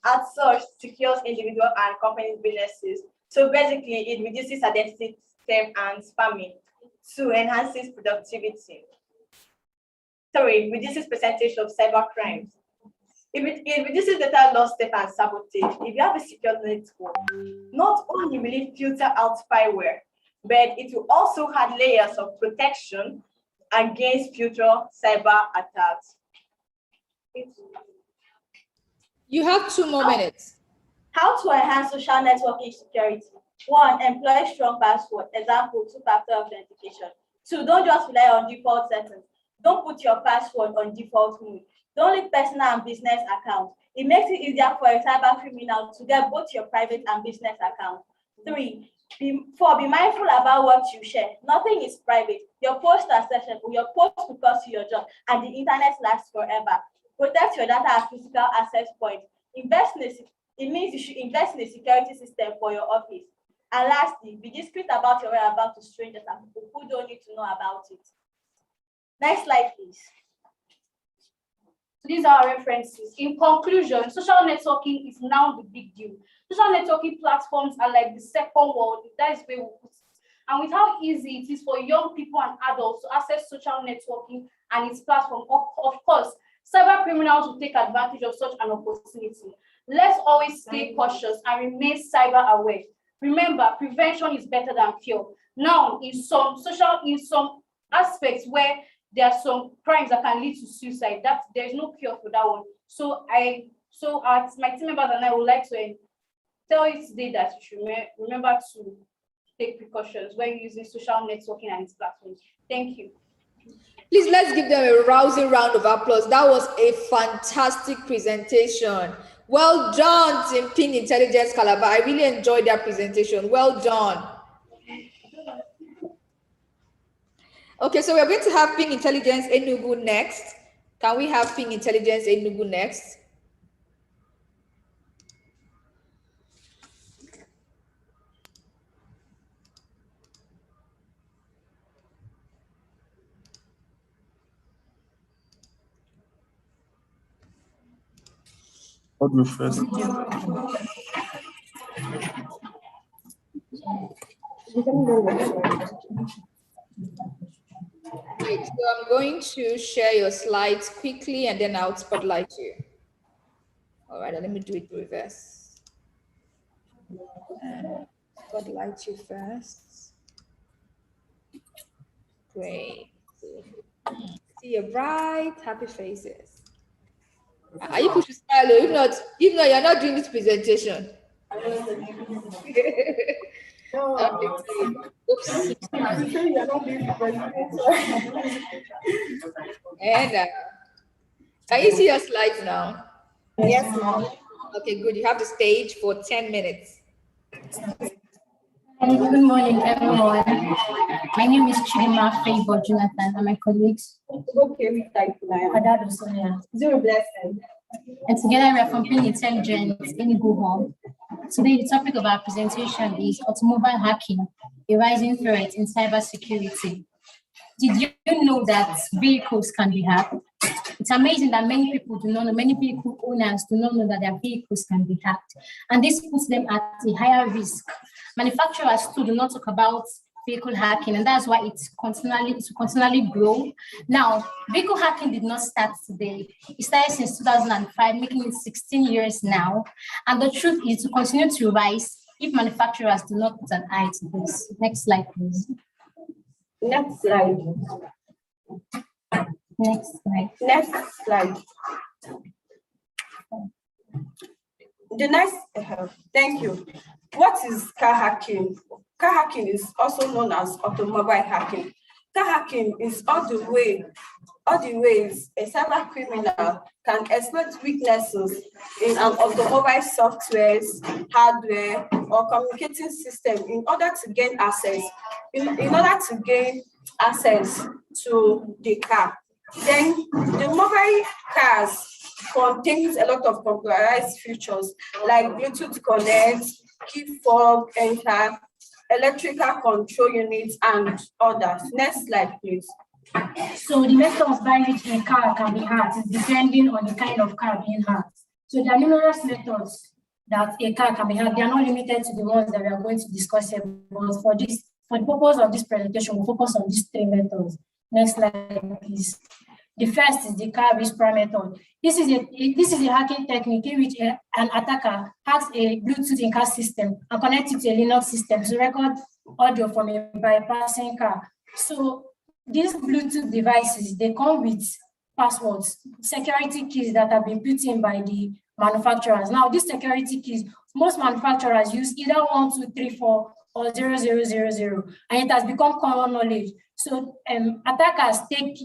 As such, secures individual and company businesses. So basically, it reduces identity theft and spamming. 2, enhances productivity. 3, reduces percentage of cyber crimes. It reduces data loss, theft, and sabotage. If you have a secure network, not only will it filter out spyware, but it will also add layers of protection against future cyber attacks. You have 2 more minutes. How to enhance social networking security? 1, employ strong password, example, 2-factor authentication. 2, don't just rely on default settings. Don't put your password on default mode. Don't leave personal and business accounts. It makes it easier for a cyber criminal to get both your private and business accounts. 3, be mindful about what you share. Nothing is private. Your posts are sessionable. Your posts will cost you your job, and the internet lasts forever. Protect your data as physical access points. It means you should invest in a security system for your office. And lastly, be discreet about your whereabouts to strangers and people who don't need to know about it. Next slide, please. So these are our references. In conclusion, social networking is now the big deal. Social networking platforms are like the second world. That is where we put it. And with how easy it is for young people and adults to access social networking and its platform, of course, cyber criminals will take advantage of such an opportunity. Let's always stay cautious and remain cyber aware. Remember, prevention is better than cure. Now, in some aspects where there are some crimes that can lead to suicide, that there is no cure for that one. So my team members and I would like to tell you today that you should remember to take precautions when using social networking and its platforms. Thank you. Please, let's give them a rousing round of applause. That was a fantastic presentation. Well done, Team Ping Intelligence Calabar. I really enjoyed that presentation. Well done. Okay, so we're going to have Ping Intelligence Enugu next. Can we have Ping Intelligence Enugu next? Audio first. Right, so I'm going to share your slides quickly and then I'll spotlight you. All right, let me do it reverse. Spotlight you first. Great. See your bright, happy faces. Are you pushing smile? If not, you're not doing this presentation. Oops. And can you see your slides now? Yes, ma'am. Okay, good. You have the stage for 10 minutes. Good morning, everyone. My name is Chima Favor Jonathan and my colleagues. And together we are from Pin Intelligence in Google. Today, the topic of our presentation is automobile hacking, a rising threat in cybersecurity. Did you know that vehicles can be hacked? It's amazing that many people do not know, many vehicle owners do not know that their vehicles can be hacked. And this puts them at a higher risk. Manufacturers too do not talk about vehicle hacking, and that's why it's continually grow. Now, vehicle hacking did not start today. It started since 2005, making it 16 years now. And the truth is to continue to rise if manufacturers do not put an eye to this. Next slide, please. Next slide. Next slide. Next slide. The next, thank you. What is car hacking? Car hacking is also known as automobile hacking. Car hacking is all the ways a cyber criminal can exploit weaknesses in an automobile software, hardware, or communicating system in order to gain access, to the car. Then the mobile cars contains a lot of computerized features like Bluetooth connect, key fob enter, electrical control units, and others. Next slide, please. So the method of by which a car can be hacked is depending on the kind of car being hacked. So there are numerous methods that a car can be hacked. They are not limited to the ones that we are going to discuss here, but for the purpose of this presentation, we'll focus on these three methods. Next slide, please. The first is the car whisper method. This is a hacking technique in which an attacker hacks a Bluetooth in-car system and connects it to a Linux system to record audio from a bypassing car. So these Bluetooth devices, they come with passwords, security keys that have been put in by the manufacturers. Now, these security keys, most manufacturers use either 1, 2, 3, 4 or 0, 0, 0, 0, and it has become common knowledge. So attackers take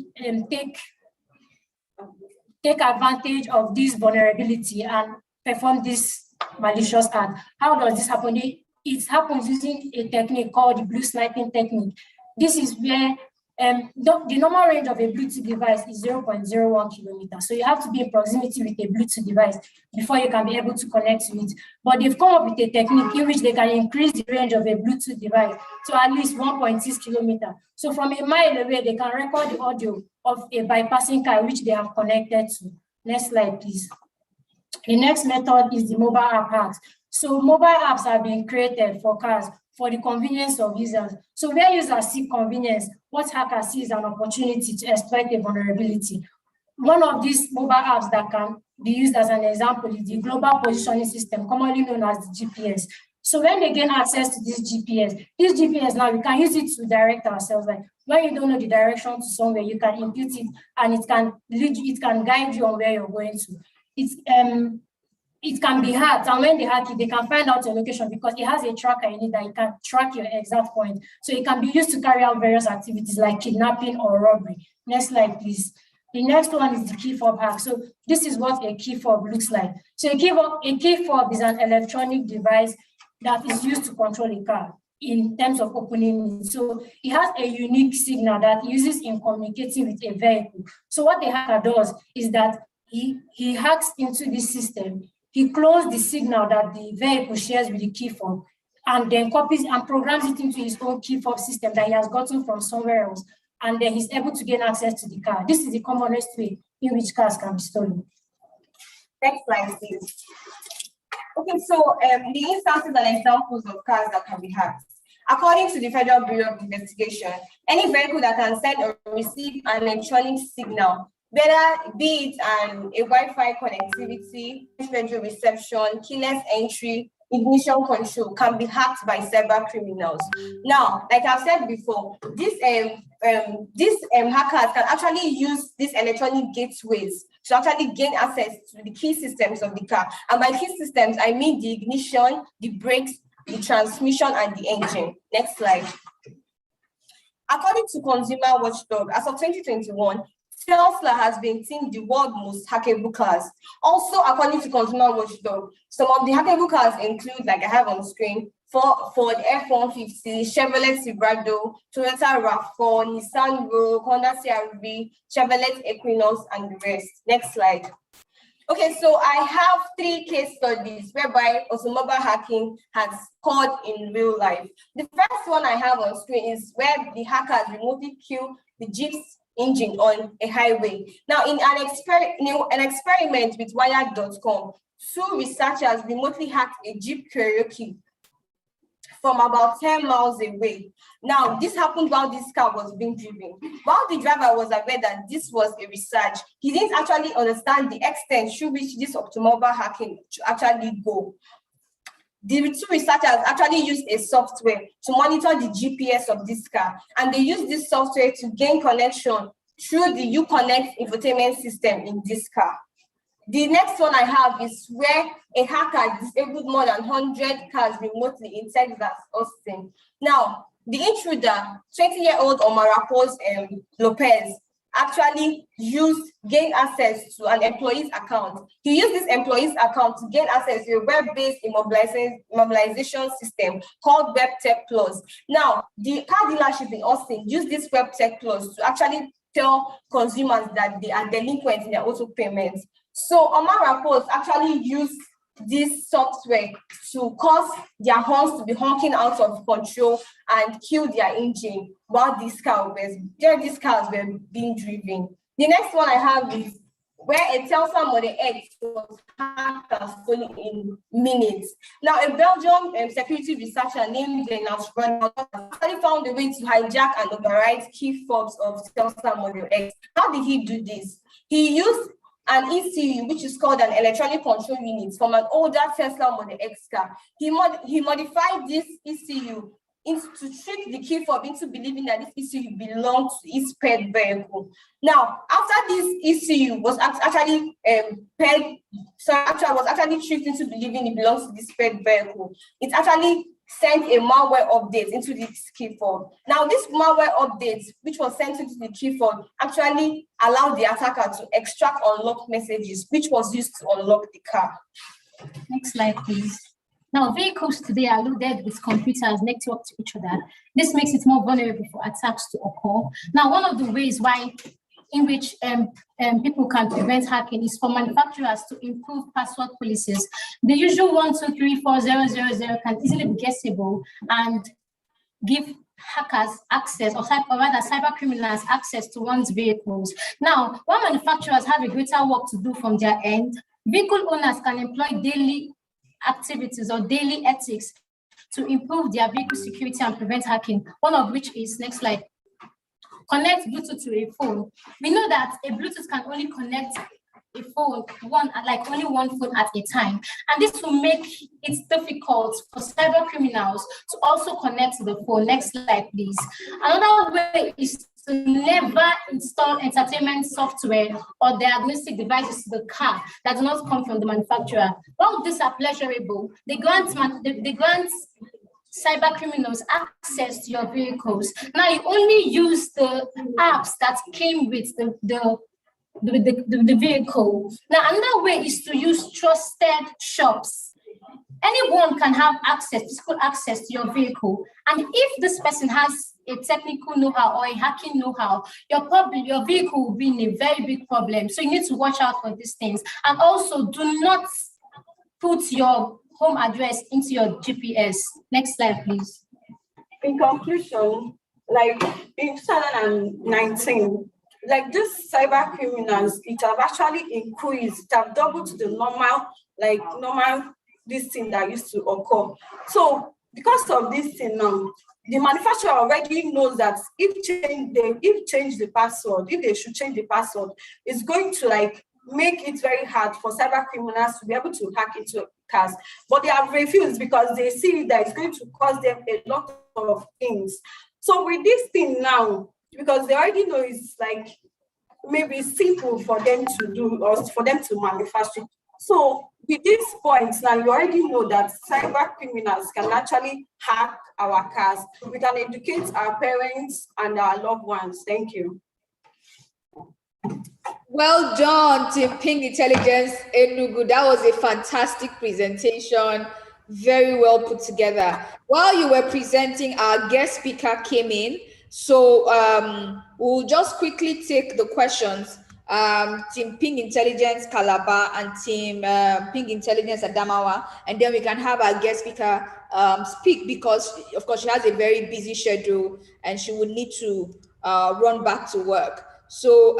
advantage of this vulnerability and perform this malicious act. How does this happen? It happens using a technique called the blue sniping technique. This is where the normal range of a Bluetooth device is 0.01 kilometers. So you have to be in proximity with a Bluetooth device before you can be able to connect to it. But they've come up with a technique in which they can increase the range of a Bluetooth device to at least 1.6 kilometers. So from a mile away, they can record the audio of a bypassing car which they have connected to. Next slide, please. The next method is the mobile app hacks. So mobile apps are being created for cars for the convenience of users. So where users seek convenience, what hackers see is an opportunity to exploit a vulnerability. One of these mobile apps that can be used as an example is the global positioning system, commonly known as the GPS. So when they gain access to this GPS now, we can use it to direct ourselves. Like when you don't know the direction to somewhere, you can input it and it can lead you, it can guide you on where you're going to. It can be hacked, and when they hack it, they can find out your location because it has a tracker in it that it can track your exact point. So it can be used to carry out various activities like kidnapping or robbery. Next slide, please. The next one is the key fob hack. So this is what a key fob looks like. So a key fob is an electronic device that is used to control a car in terms of opening it. So it has a unique signal that it uses in communicating with a vehicle. So what the hacker does is that he hacks into this system. He clones the signal that the vehicle shares with the key fob and then copies and programs it into his own key fob system that he has gotten from somewhere else. And then he's able to gain access to the car. This is the commonest way in which cars can be stolen. Next slide, please. Okay, so the instances and examples of cars that can be hacked. According to the Federal Bureau of Investigation, any vehicle that can send or receive an electronic signal, whether be it a Wi-Fi connectivity, radio reception, keyless entry, ignition control, can be hacked by cyber criminals. Now, like I've said before, these hackers can actually use these electronic gateways to actually gain access to the key systems of the car. And by key systems, I mean the ignition, the brakes, the transmission, and the engine. Next slide. According to Consumer Watchdog, as of 2021, Tesla has been deemed the world's most hackable cars. Also, according to Consumer Watchdog, some of the hackable cars include, like I have on screen, Ford F-150, Chevrolet Silverado, Toyota RAV4, Nissan Rogue, Honda CR-V, Chevrolet Equinox, and the rest. Next slide. Okay, so I have 3 case studies whereby automobile hacking has occurred in real life. The first one I have on screen is where the hackers remotely kill the Jeep's engine on a highway. Now, in an experiment with Wired.com, 2 researchers remotely hacked a Jeep Cherokee from about 10 miles away. Now, this happened while this car was being driven. While the driver was aware that this was a research, he didn't actually understand the extent through which this automobile hacking should actually go. The 2 researchers actually used a software to monitor the GPS of this car, and they used this software to gain connection through the Uconnect infotainment system in this car. The next one I have is where a hacker disabled more than 100 cars remotely in Texas, Austin. Now, the intruder, 20-year-old Omarapos Lopez, actually gained access to an employee's account. He used this employee's account to gain access to a web-based immobilization system called WebTech Plus. Now, the car dealership in Austin used this WebTech Plus to actually tell consumers that they are delinquent in their auto payments. So Omar Rapos actually used this software to cause their horns to be honking out of control and kill their engine while these cars were being driven. The next one I have is where a Tesla Model X was hacked and stolen in minutes. Now, a Belgian security researcher named Dennis Ronald actually found a way to hijack and override key fobs of Tesla Model X. How did he do this? He used an ECU, which is called an electronic control unit, from an older Tesla Model X car. He modified this ECU to trick the key fob into believing that this ECU belonged to his pet vehicle. Now, after this ECU was actually tricked into believing it belongs to this pet vehicle, it actually sent a malware update into this key fob. Now, this malware update, which was sent into the key fob, actually allowed the attacker to extract unlocked messages, which was used to unlock the car. Next slide, please. Now, vehicles today are loaded with computers networked to each other. This makes it more vulnerable for attacks to occur. Now, one of the ways in which people can prevent hacking is for manufacturers to improve password policies. The usual 1234000 can easily be guessable and give hackers access, or rather cyber criminals access to one's vehicles. Now, while manufacturers have a greater work to do from their end, vehicle owners can employ daily activities or daily ethics to improve their vehicle security and prevent hacking. One of which is, next slide, connect Bluetooth to a phone. We know that a Bluetooth can only connect a phone, only one phone at a time. And this will make it difficult for cyber criminals to also connect to the phone. Next slide, please. Another way is to never install entertainment software or diagnostic devices to the car that do not come from the manufacturer. While these are pleasurable, they grant cyber criminals access to your vehicles. Now, you only use the apps that came with the vehicle. Now, another way is to use trusted shops. Anyone can have physical access to your vehicle. And if this person has a technical know-how or a hacking know-how, your vehicle will be in a very big problem. So you need to watch out for these things. And also, do not put your home address into your GPS. Next slide, please. In conclusion, like in 2019, like these cyber criminals, it have actually increased, it have doubled to the normal, this thing that used to occur. So because of this thing now, the manufacturer already knows that if change the password, if they should change the password, it's going to like make it very hard for cyber criminals to be able to hack into cars. But they have refused because they see that it's going to cost them a lot of things. So with this thing now, because they already know it's like maybe simple for them to do or for them to manufacture. So with these points now, you already know that cyber criminals can actually hack our cars. We can educate our parents and our loved ones. Thank you. Well done, Team Ping Intelligence Enugu. That was a fantastic presentation. Very well put together. While you were presenting, our guest speaker came in. So we'll just quickly take the questions. Team Ping Intelligence Calabar and Team Ping Intelligence Adamawa. And then we can have our guest speaker speak because, of course, she has a very busy schedule and she would need to run back to work. So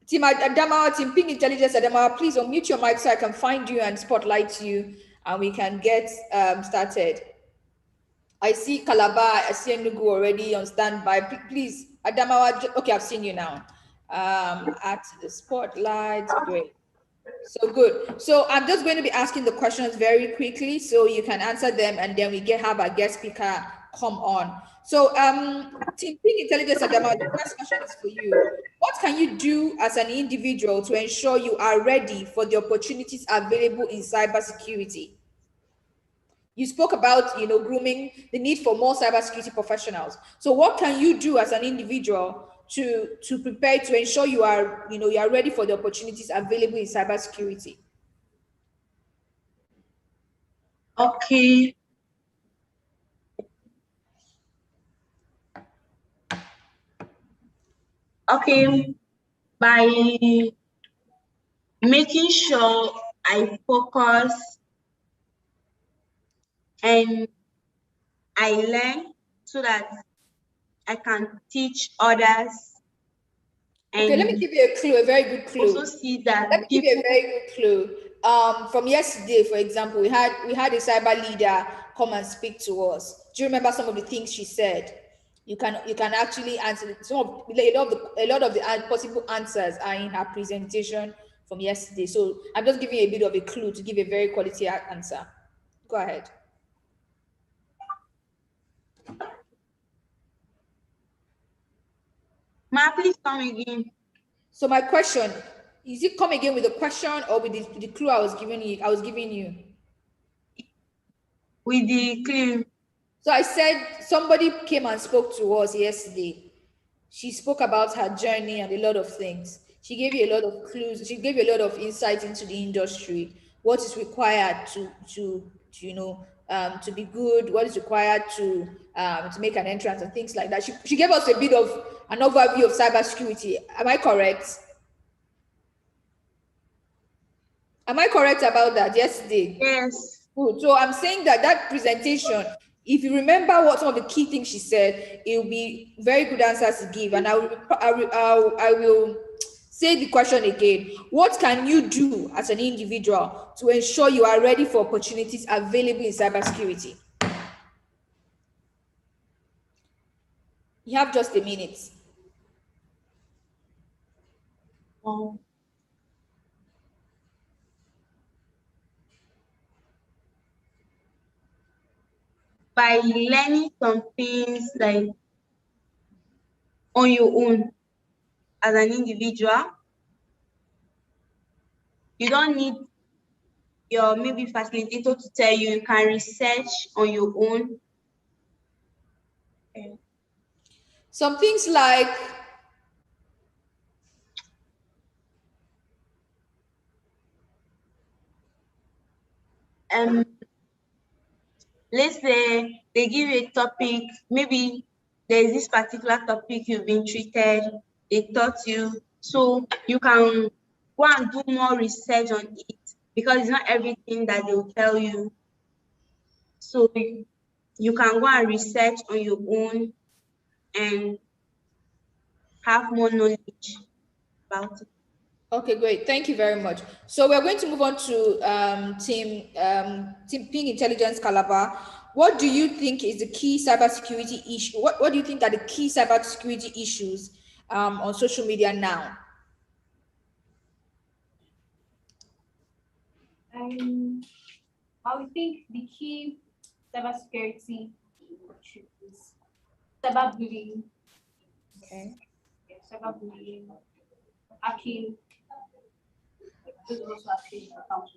Team Adamawa, Team Ping Intelligence Adamawa, please unmute your mic so I can find you and spotlight you and we can get started. I see Calabar, I see Enugu already on standby. Please, Adamawa, okay, I've seen you now. At the spotlight, great. So good. So I'm just going to be asking the questions very quickly so you can answer them and then we have our guest speaker come on. So Team Ping Intelligence Adamawa, the first question is for you. What can you do as an individual to ensure you are ready for the opportunities available in cybersecurity? You spoke about, grooming, the need for more cybersecurity professionals. So what can you do as an individual to prepare to ensure you are ready for the opportunities available in cybersecurity? Okay. Okay, by making sure I focus and I learn so that I can teach others. Okay, let me give you a clue, a very good clue. Also see that let me give you a very good clue. From yesterday, for example, we had a cyber leader come and speak to us. Do you remember some of the things she said? You can actually answer a lot of the possible answers are in her presentation from yesterday. So I'm just giving you a bit of a clue to give a very quality answer. Go ahead. Ma, please come again. So my question, is it come again with a question or with the clue I was giving you? With the clue. So I said somebody came and spoke to us yesterday. She spoke about her journey and a lot of things. She gave you a lot of clues. She gave you a lot of insight into the industry. What is required to be good? What is required to make an entrance and things like that. She gave us a bit of an overview of cybersecurity. Am I correct? Am I correct about that yesterday? Yes. Good. So I'm saying that presentation, if you remember what some of the key things she said, it will be very good answers to give. And I will say the question again. What can you do as an individual to ensure you are ready for opportunities available in cybersecurity? You have just a minute. By learning some things like on your own as an individual. You don't need your maybe facilitator to tell you. You can research on your own. Some things like let's say they give you a topic, maybe there's this particular topic you've been treated, they taught you, so you can go and do more research on it because it's not everything that they'll tell you. So you can go and research on your own and have more knowledge about it. Okay, great. Thank you very much. So we're going to move on to Team Ping Intelligence Calabar. What do you think is the key cybersecurity issue? What do you think are the key cybersecurity issues on social media now? I would think the key cybersecurity issues, cyberbullying. Okay. Yeah, cyberbullying, hacking. Those also hacking accounts.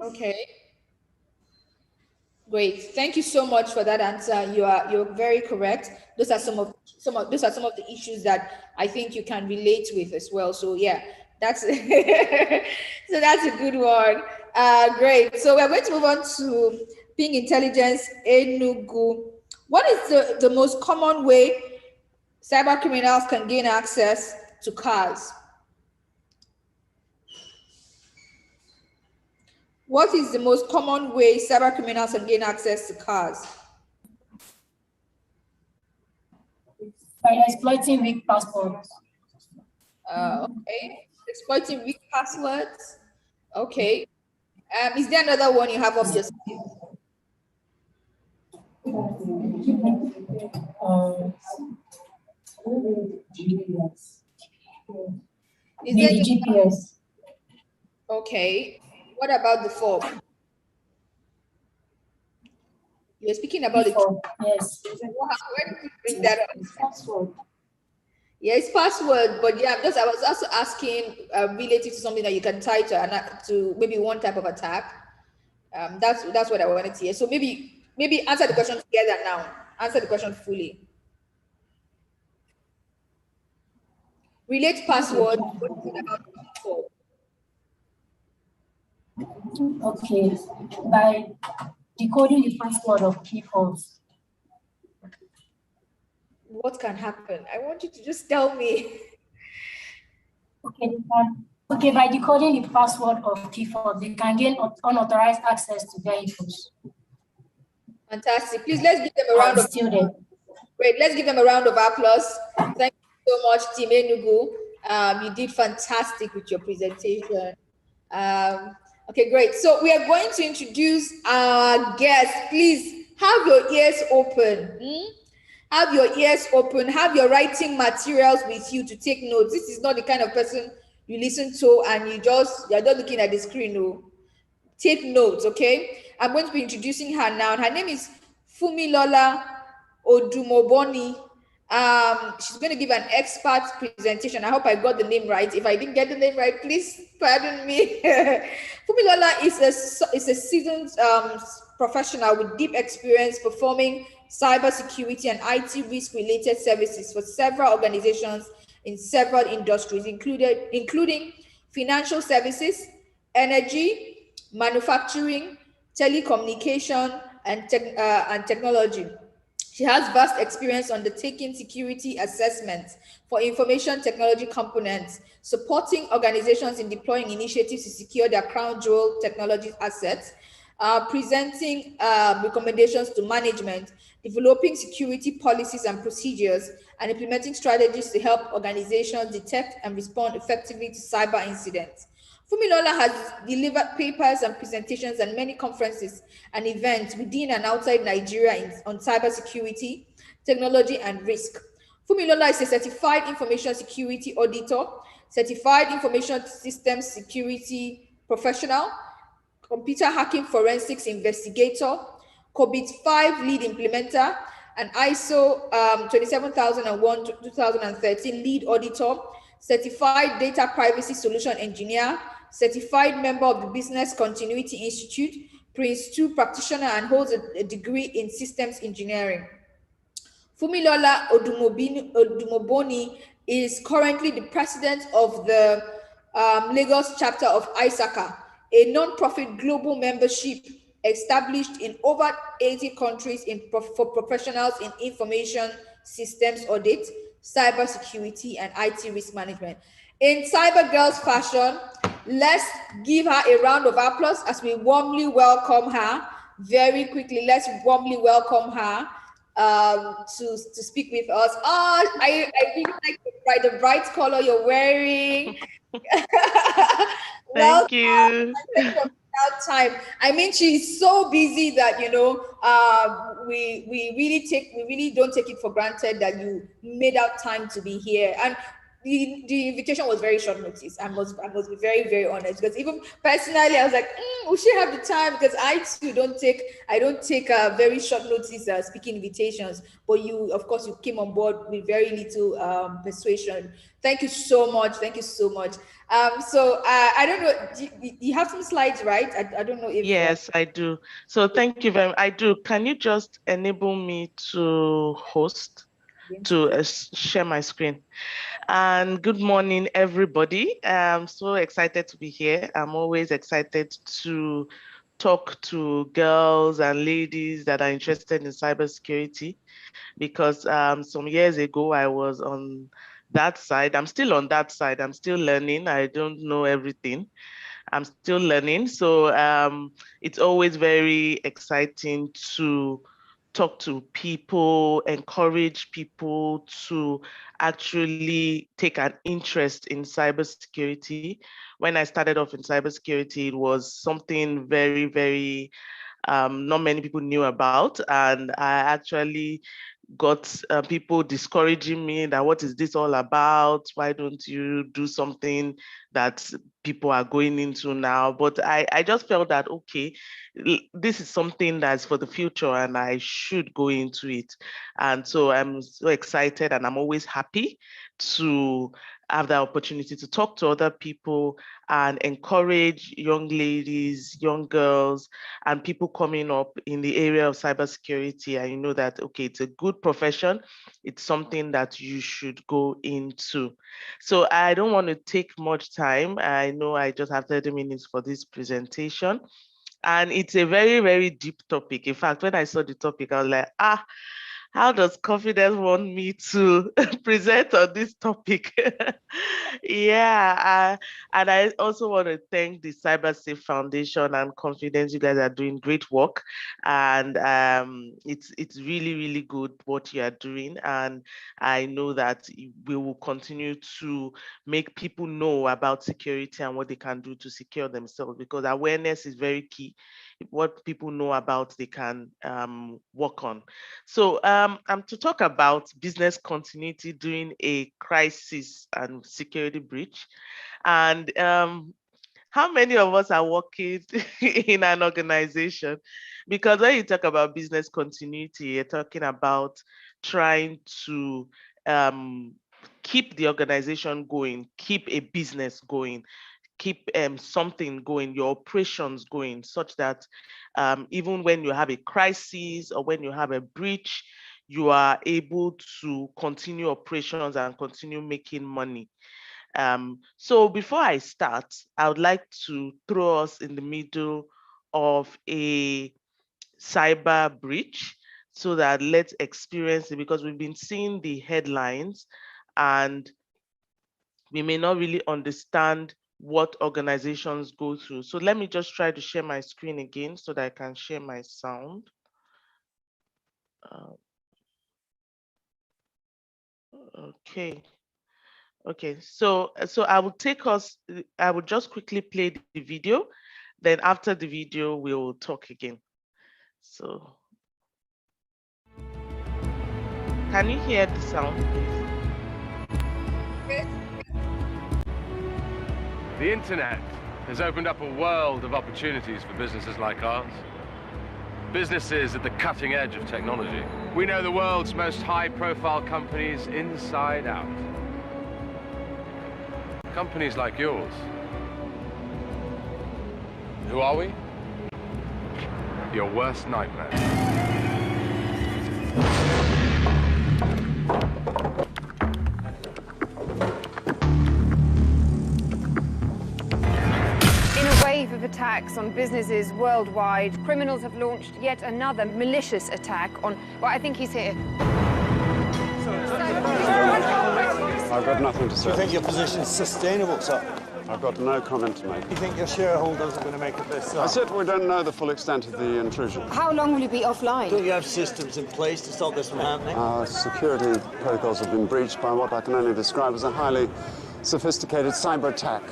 Okay. Great. Thank you so much for that answer. You're very correct. Those are some of the issues that I think you can relate with as well. So yeah, that's so that's a good one. Great. So we're going to move on to Ping Intelligence Enugu. What is the most common way cyber criminals can gain access to cars? What is the most common way cyber criminals can gain access to cars? By exploiting weak passwords. Okay. Exploiting weak passwords. Okay. Is there another one you have up your sleeve? Is there The GPS. Okay. What about the fob? You're speaking about the yes. Where did you bring that up? Password. Yeah, it's password, but yeah, because I was also asking related to something that you can tie to maybe one type of attack. That's what I wanted to hear. So maybe answer the question together now. Answer the question fully. Relate password. What is it about the fob? Okay, by decoding the password of people. What can happen? I want you to just tell me. Okay, by decoding the password of people, they can gain unauthorized access to vehicles. Fantastic. Please let's give them a round of applause. Great. Let's give them a round of applause. Thank you so much, Team Enugu. You did fantastic with your presentation. Okay, great. So we are going to introduce our guests. Please have your ears open. Have your ears open. Have your writing materials with you to take notes. This is not the kind of person you listen to and you're just looking at the screen. No. Take notes, okay? I'm going to be introducing her now. Her name is Fumilola Odumoboni. She's going to give an expert presentation. I hope I got the name right. If I didn't get the name right, please pardon me. Fumilola is a seasoned professional with deep experience performing cybersecurity and IT risk-related services for several organizations in several industries, including financial services, energy, manufacturing, telecommunication, and technology. She has vast experience undertaking security assessments for information technology components, supporting organizations in deploying initiatives to secure their crown jewel technology assets, presenting recommendations to management, developing security policies and procedures, and implementing strategies to help organizations detect and respond effectively to cyber incidents. Fumilola has delivered papers and presentations at many conferences and events within and outside Nigeria on cybersecurity, technology, and risk. Fumilola is a certified information security auditor, certified information systems security professional, computer hacking forensics investigator, COVID-5 lead implementer, and ISO 27001 2013 lead auditor, certified data privacy solution engineer, certified member of the Business Continuity Institute, Prince 2 practitioner, and holds a degree in systems engineering. Fumilola Odumoboni is currently the president of the Lagos chapter of ISACA, a non-profit global membership established in over 80 countries for professionals in information systems audit, cybersecurity, and IT risk management. In CyberGirls fashion, let's give her a round of applause as we warmly welcome her. Very quickly, let's warmly welcome her. to speak with us. Oh, I really like the bright color you're wearing. Thank you. Thank you for out time. I mean, she's so busy that we really don't take it for granted that you made out time to be here. And the invitation was very short notice. I must be very, very honest, because even personally I was like, will she have the time? Because I too don't take very short notice speaking invitations. But you, of course, you came on board with very little persuasion. Thank you so much. Thank you so much. So I don't know. You have some slides, right? I don't know if. Yes, I do. So thank you very much. I do. Can you just enable me to host, to share my screen? And good morning, everybody. I'm so excited to be here. I'm always excited to talk to girls and ladies that are interested in cybersecurity, because some years ago I was on that side. I'm still on that side. I'm still learning. I don't know everything. I'm still learning. So it's always very exciting to talk to people, encourage people to actually take an interest in cybersecurity. When I started off in cybersecurity, it was something very, very not many people knew about. And I actually got people discouraging me that what is this all about? Why don't you do something that people are going into now? But I just felt that, okay, this is something that's for the future and I should go into it. And so I'm so excited and I'm always happy to have the opportunity to talk to other people and encourage young ladies, young girls, and people coming up in the area of cybersecurity. And you know that, okay, it's a good profession. It's something that you should go into. So I don't want to take much time. I know I just have 30 minutes for this presentation. And it's a very, very deep topic. In fact, when I saw the topic, I was like, how does Confidence want me to present on this topic? Yeah, and I also want to thank the CyberSafe Foundation and Confidence. You guys are doing great work, and it's really, really good what you are doing. And I know that we will continue to make people know about security and what they can do to secure themselves, because awareness is very key. What people know about, they can work on. So I'm to talk about business continuity during a crisis and security breach. And how many of us are working in an organization? Because when you talk about business continuity, you're talking about trying to keep the organization going, keep a business going, keep something going, your operations going, such that even when you have a crisis or when you have a breach, you are able to continue operations and continue making money. So before I start, I would like to throw us in the middle of a cyber breach so that let's experience it, because we've been seeing the headlines and we may not really understand what organizations go through. So let me just try to share my screen again so that I can share my sound. Okay, so I will I will just quickly play the video, then after the video we will talk again. So can you hear the sound, please? The internet has opened up a world of opportunities for businesses like ours. Businesses at the cutting edge of technology. We know the world's most high-profile companies inside out. Companies like yours. Who are we? Your worst nightmare. Of attacks on businesses worldwide, criminals have launched yet another malicious attack on, well, I think he's here. I've got nothing to say. Do you think your position is sustainable, sir? I've got no comment to make. You think your shareholders are going to make of this? I said we don't know the full extent of the intrusion. How long will you be offline? Do you have systems in place to stop this from happening? Our security protocols have been breached by what I can only describe as a highly sophisticated cyber attack.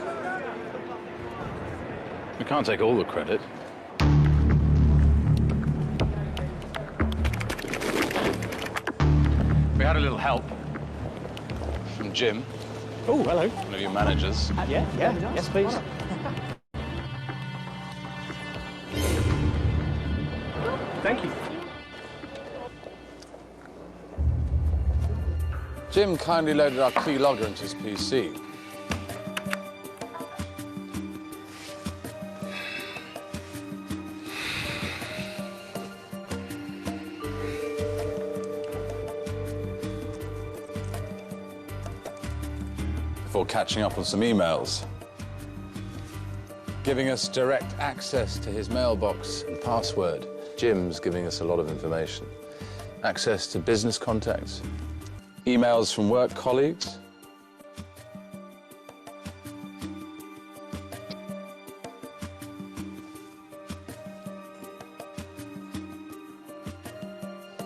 We can't take all the credit. We had a little help from Jim. Oh, hello. One of your managers. Yeah, yes, please. Thank you. Jim kindly loaded our keylogger into his PC. Before catching up on some emails, giving us direct access to his mailbox and password. Jim's giving us a lot of information. Access to business contacts, emails from work colleagues.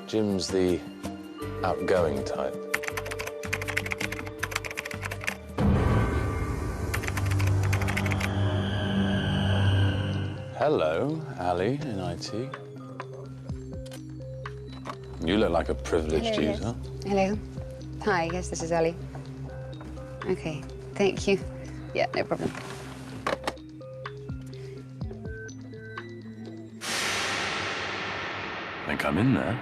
Jim's the outgoing type. Hello, Ali in IT. You look like a privileged Hello, user. Hello. Hi, yes, this is Ali. Okay, thank you. Yeah, no problem. I think I'm in there.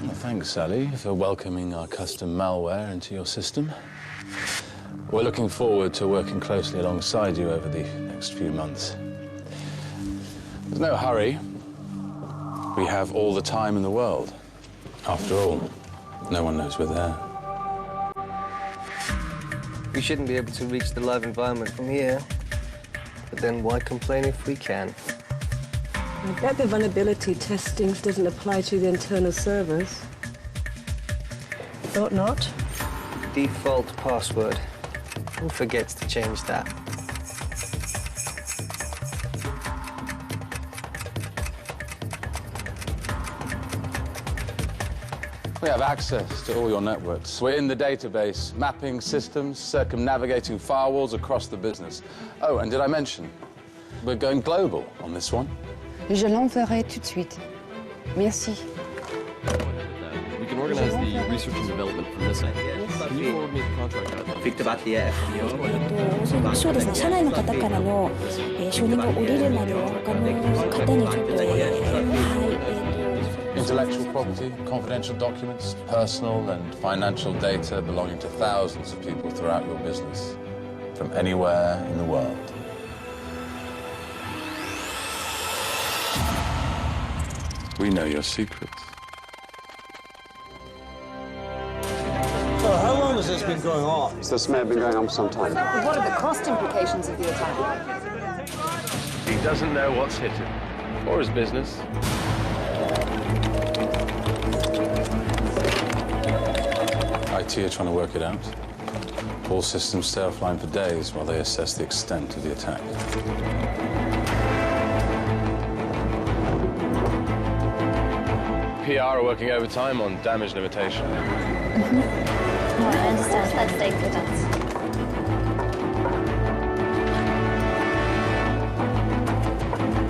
Well, thanks, Sally, for welcoming our custom malware into your system. We're looking forward to working closely alongside you over the next few months. There's no hurry. We have all the time in the world. After all, no one knows we're there. We shouldn't be able to reach the live environment from here. But then why complain if we can? I bet the vulnerability testing doesn't apply to the internal servers. Thought not. Default password. Who forgets to change that? We have access to all your networks. We're in the database, mapping systems, circumnavigating firewalls across the business. Oh, and did I mention, we're going global on this one. Je l'enverrai tout de suite. Merci. We can organize the research and development from this end. Can you forward me the contract out? そうですね、社内の方からの、承認が下りるまでは他の方にちょっと、Intellectual property, confidential documents, personal and financial data belonging to thousands of people throughout your business, from anywhere in the world. We know your secrets. So how long has this been going on? This may have been going on for some time. What are the cost implications of the attack? He doesn't know what's hit him, or his business. IT are trying to work it out. All systems stay offline for days while they assess the extent of the attack. PR are working overtime on damage limitation. No, I understand. Let's take the chance.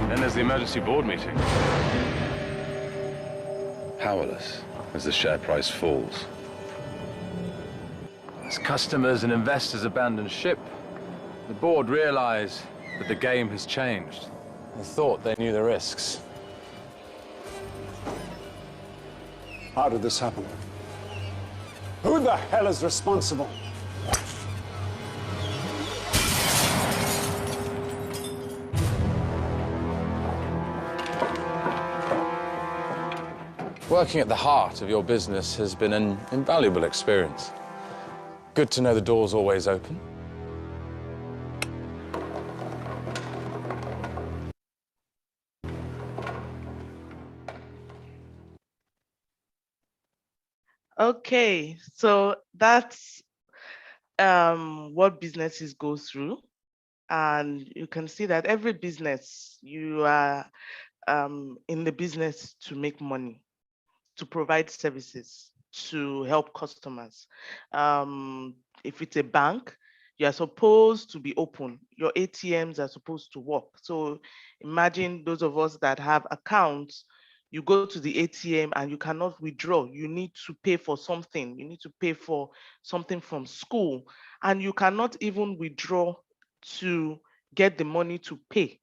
Then there's the emergency board meeting. Powerless as the share price falls. As customers and investors abandon ship, the board realize that the game has changed. They thought they knew the risks. How did this happen? Who the hell is responsible? Working at the heart of your business has been an invaluable experience. Good to know the door's always open. Okay, so that's what businesses go through. And you can see that every business, you are in the business to make money, to provide services, to help customers. If it's a bank, you are supposed to be open. Your ATMs are supposed to work. So imagine those of us that have accounts, you go to the ATM and you cannot withdraw. You need to pay for something. You need to pay for something from school, and you cannot even withdraw to get the money to pay,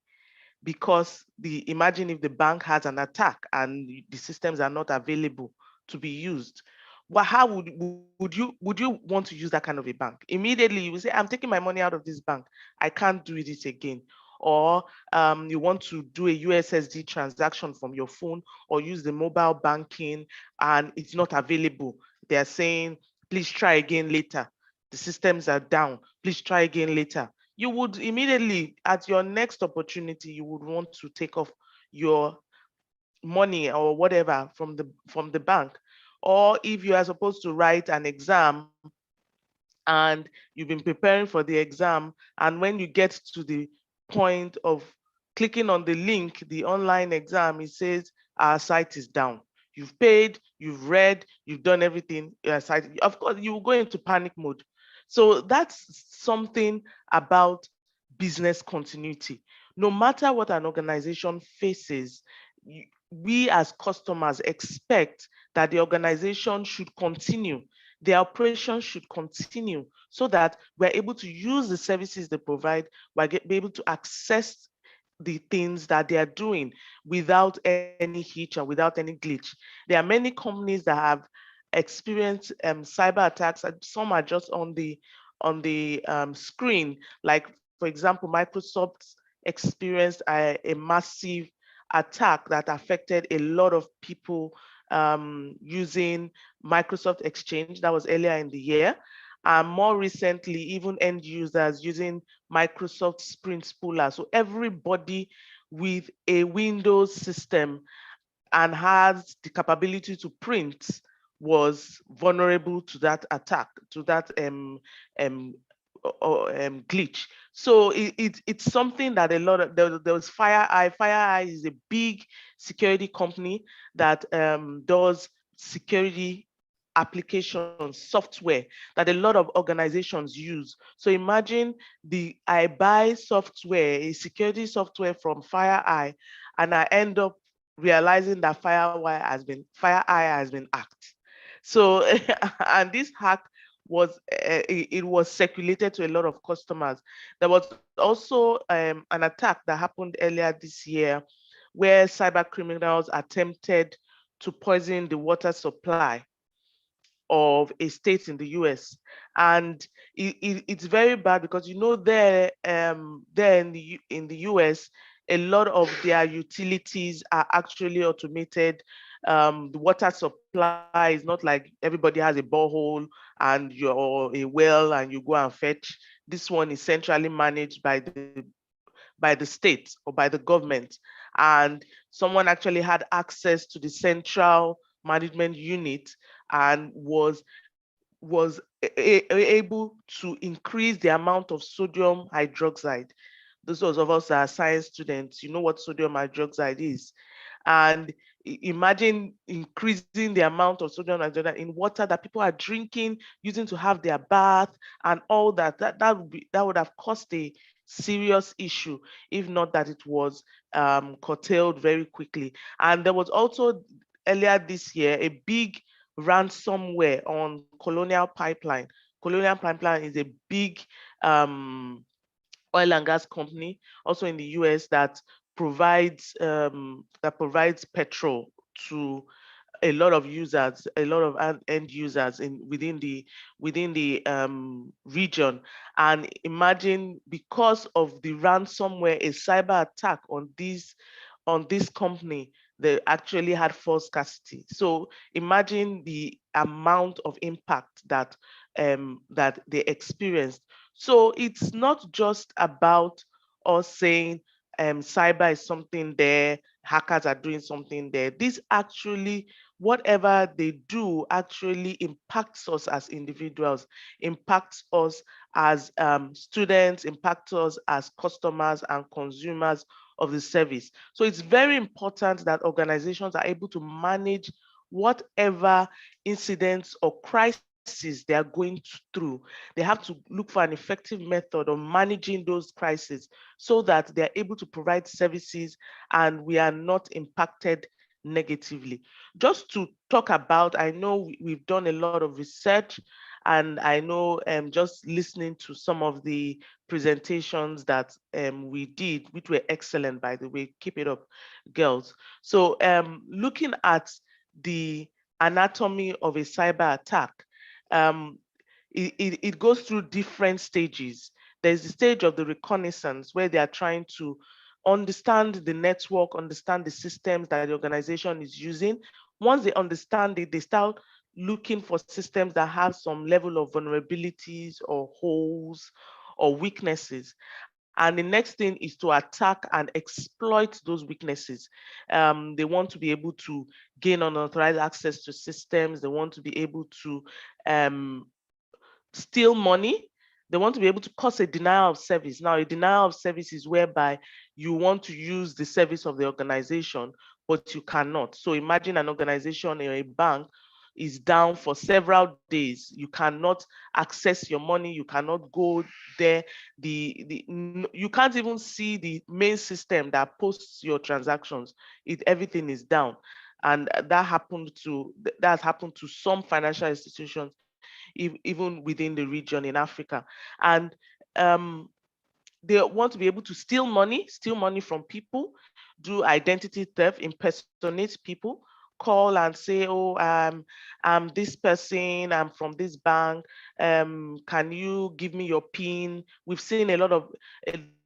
because imagine if the bank has an attack and the systems are not available to be used. Well, how would you want to use that kind of a bank? Immediately you will say, I'm taking my money out of this bank, I can't do it again. Or you want to do a USSD transaction from your phone or use the mobile banking and it's not available. They're saying, please try again later. The systems are down. Please try again later. You would immediately, at your next opportunity, you would want to take off your money or whatever from the bank. Or if you are supposed to write an exam and you've been preparing for the exam, and when you get to the point of clicking on the link, the online exam, it says our site is down. You've paid, you've read, you've done everything. Your site, of course, you will go into panic mode. So that's something about business continuity. No matter what an organization faces, we as customers expect that the organization should continue, the operation should continue, so that we're able to use the services they provide, be able to access the things that they are doing without any hitch or without any glitch. There are many companies that have experienced cyber attacks, and some are just on the screen. Like, for example, Microsoft experienced a massive attack that affected a lot of people using Microsoft Exchange. That was earlier in the year. And more recently, even end users using Microsoft Sprint Spooler. So everybody with a Windows system and has the capability to print was vulnerable to that attack, to that um, glitch. So it's something that a lot of, there was FireEye. FireEye is a big security company that does security application software that a lot of organizations use. So imagine I buy software, a security software from FireEye, and I end up realizing that FireEye has been hacked. So and this hack was it was circulated to a lot of customers. There was also an attack that happened earlier this year where cyber criminals attempted to poison the water supply of a state in the US. And it's very bad because, there in the US, a lot of their utilities are actually automated. The water supply is not like everybody has a borehole and you're a well and you go and fetch. This one is centrally managed by the state or by the government. And someone actually had access to the central management unit and was able to increase the amount of sodium hydroxide. Those of us that are science students, you know what sodium hydroxide is. And imagine increasing the amount of sodium hydroxide in water that people are drinking, using to have their bath and all that. That would have caused a serious issue, if not that it was curtailed very quickly. And there was also earlier this year a big ransomware on Colonial Pipeline. Colonial Pipeline is a big oil and gas company, also in the US, that provides petrol to a lot of users, a lot of end users within the region. And imagine, because of the ransomware, a cyber attack on this company, they actually had full scarcity. So imagine the amount of impact that they experienced. So it's not just about us saying cyber is something there, hackers are doing something there. This actually, whatever they do actually impacts us as individuals, impacts us as students, impacts us as customers and consumers of the service. So it's very important that organizations are able to manage whatever incidents or crises they are going through. They have to look for an effective method of managing those crises so that they're able to provide services and we are not impacted negatively. Just to talk about, I know we've done a lot of research, and I know just listening to some of the presentations that we did, which were excellent, by the way, keep it up, girls. So looking at the anatomy of a cyber attack, it goes through different stages. There's the stage of the reconnaissance where they are trying to understand the network, understand the systems that the organization is using. Once they understand it, they start looking for systems that have some level of vulnerabilities or holes or weaknesses. And the next thing is to attack and exploit those weaknesses. They want to be able to gain unauthorized access to systems. They want to be able to steal money. They want to be able to cause a denial of service. Now, a denial of service is whereby you want to use the service of the organization, but you cannot. So imagine an organization or a bank is down for several days. You cannot access your money. You cannot go there. You can't even see the main system that posts your transactions. Everything is down. And that has happened to some financial institutions even within the region in Africa. And they want to be able to steal money from people, do identity theft, impersonate people, call and say, oh, I'm this person, I'm from this bank, can you give me your PIN? We've seen there are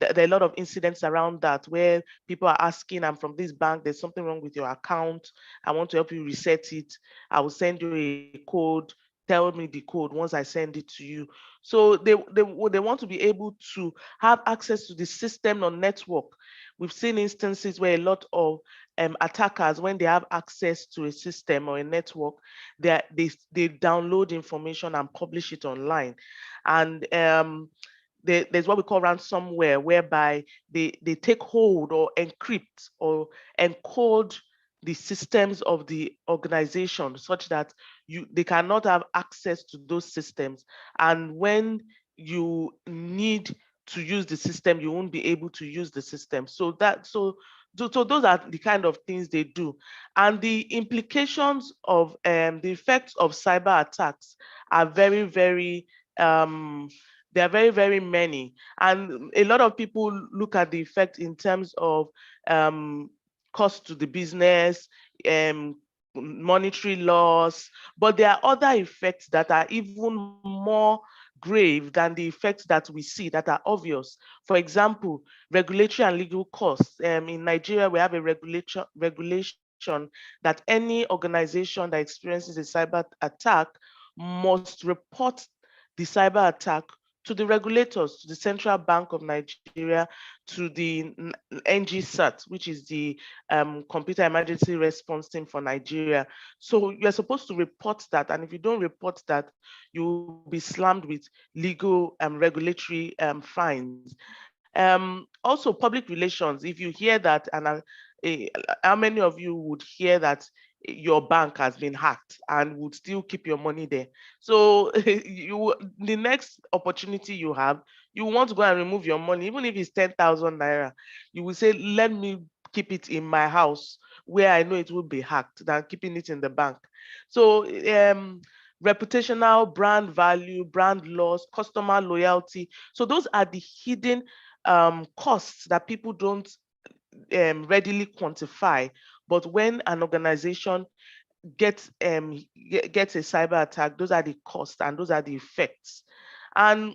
a lot of incidents around that where people are asking, I'm from this bank, there's something wrong with your account, I want to help you reset it, I will send you a code, tell me the code once I send it to you. So they want to be able to have access to the system or network. We've seen instances where a lot of attackers, when they have access to a system or a network, they download information and publish it online. And there's what we call ransomware, whereby they take hold or encrypt or encode the systems of the organization such that they cannot have access to those systems. And when you need to use the system, you won't be able to use the system. So those are the kind of things they do. And the implications of the effects of cyber attacks are very, very there are very, very many. And a lot of people look at the effect in terms of cost to the business, monetary loss, but there are other effects that are even more grave than the effects that we see that are obvious. For example, regulatory and legal costs. In Nigeria, we have a regulation that any organization that experiences a cyber attack must report the cyber attack to the regulators, to the Central Bank of Nigeria, to the NGSAT, which is the Computer Emergency Response Team for Nigeria. So you're supposed to report that, and if you don't report that, you will be slammed with legal and regulatory fines. Also, public relations, if you hear that, and how many of you would hear that your bank has been hacked and would still keep your money there? So the next opportunity you have, you want to go and remove your money, even if it's 10,000 naira, you will say, let me keep it in my house where I know it will be hacked than keeping it in the bank. So reputational, brand value, brand loss, customer loyalty. So those are the hidden costs that people don't readily quantify. But when an organization gets a cyber attack, those are the costs and those are the effects. And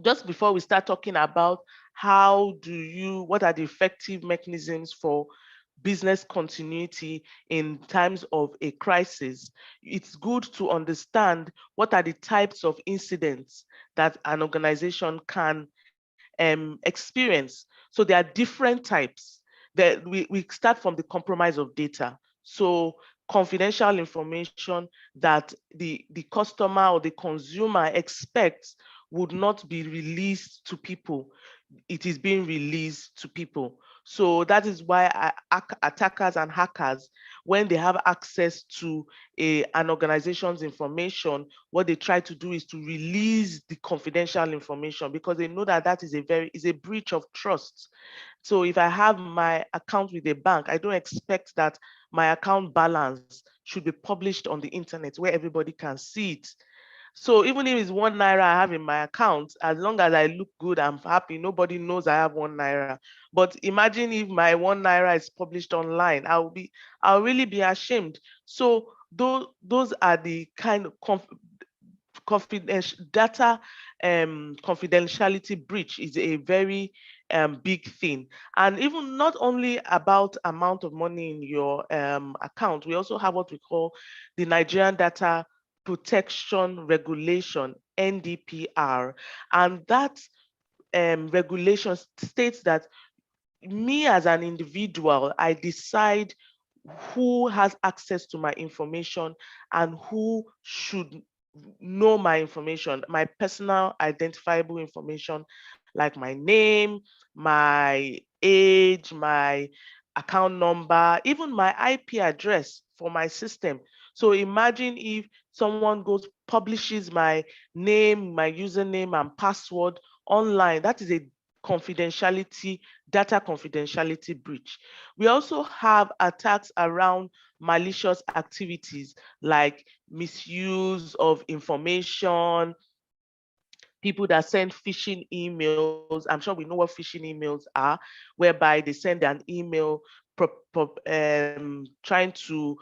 just before we start talking about what are the effective mechanisms for business continuity in times of a crisis, it's good to understand what are the types of incidents that an organization can experience. So there are different types. That we start from the compromise of data. So confidential information that the customer or the consumer expects would not be released to people. It is being released to people. So that is why attackers and hackers, when they have access to an organization's information, what they try to do is to release the confidential information, because they know that that is a breach of trust. So if I have my account with a bank, I don't expect that my account balance should be published on the internet where everybody can see it. So even if it's 1 naira I have in my account, as long as I look good, I'm happy. Nobody knows I have 1 naira. But imagine if my 1 naira is published online, I'll really be ashamed. So those are the kind of confidential data. Confidentiality breach is a very big thing. And even not only about amount of money in your account, we also have what we call the Nigerian Data Protection Regulation, NDPR. And that regulation states that me as an individual, I decide who has access to my information and who should know my information, my personal identifiable information, like my name, my age, my account number, even my IP address for my system. So imagine if someone goes, publishes my name, my username and password online. That is a confidentiality, data confidentiality breach. We also have attacks around malicious activities like misuse of information, people that send phishing emails. I'm sure we know what phishing emails are, whereby they send an email trying to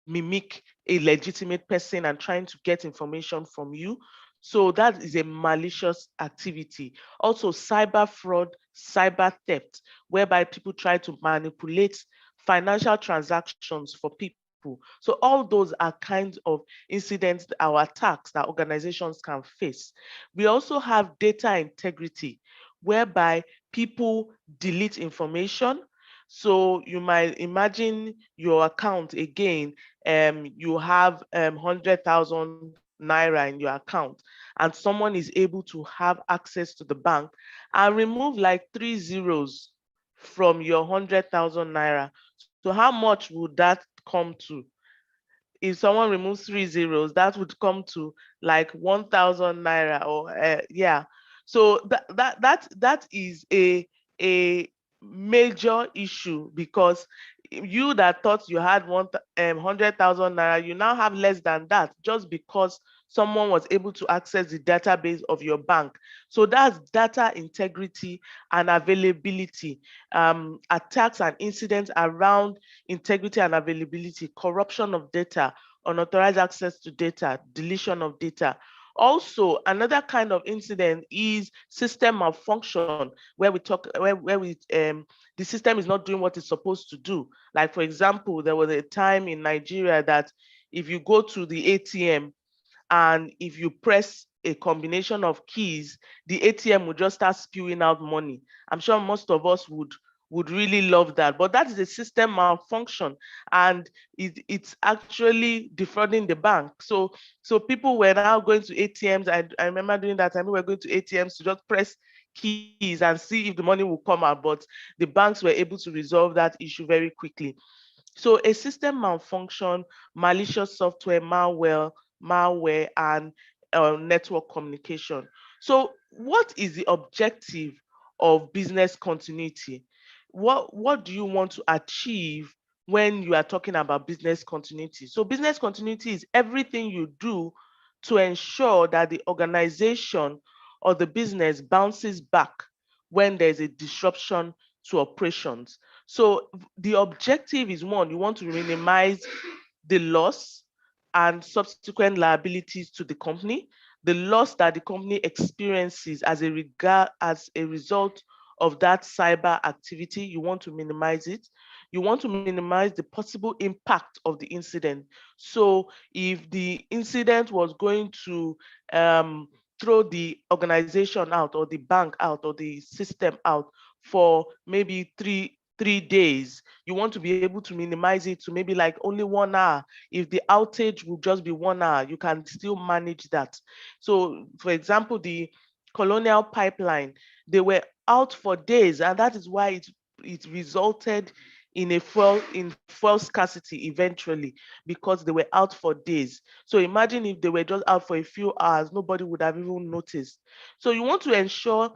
mimic a legitimate person and trying to get information from you. So that is a malicious activity. Also, cyber fraud, cyber theft, whereby people try to manipulate financial transactions for people. So all those are kinds of incidents or attacks that organizations can face. We also have data integrity, whereby people delete information. So you might imagine your account again, you have 100,000 naira in your account, and someone is able to have access to the bank and remove like 3 zeros from your 100,000 naira. So how much would that come to? If someone removes 3 zeros, that would come to like 1,000 naira, or yeah. So that is a major issue, because you that thought you had 100,000 naira, you now have less than that, just because someone was able to access the database of your bank. So that's data integrity and availability. Attacks and incidents around integrity and availability, corruption of data, unauthorized access to data, deletion of data. Also, another kind of incident is system malfunction, where we talk, where we the system is not doing what it's supposed to do. Like, for example, there was a time in Nigeria that if you go to the ATM and if you press a combination of keys, the ATM would just start spewing out money. I'm sure most of us would really love that, but that is a system malfunction, and it's actually defrauding the bank. So people were now going to ATMs. I remember doing that time. We were going to ATMs to just press keys and see if the money will come out, but the banks were able to resolve that issue very quickly. So a system malfunction, malicious software, malware, and network communication. So what is the objective of business continuity? What do you want to achieve when you are talking about business continuity? So business continuity is everything you do to ensure that the organization or the business bounces back when there's a disruption to operations. So the objective is, one, you want to minimize the loss and subsequent liabilities to the company, the loss that the company experiences as a result of that cyber activity. You want to minimize it. You want to minimize the possible impact of the incident. So if the incident was going to throw the organization out, or the bank out, or the system out for maybe three days, you want to be able to minimize it to maybe like only 1 hour. If the outage will just be 1 hour, you can still manage that. So for example, the Colonial Pipeline, they were out for days, and that is why it resulted in fuel scarcity eventually, because they were out for days. So imagine if they were just out for a few hours, nobody would have even noticed. So you want to ensure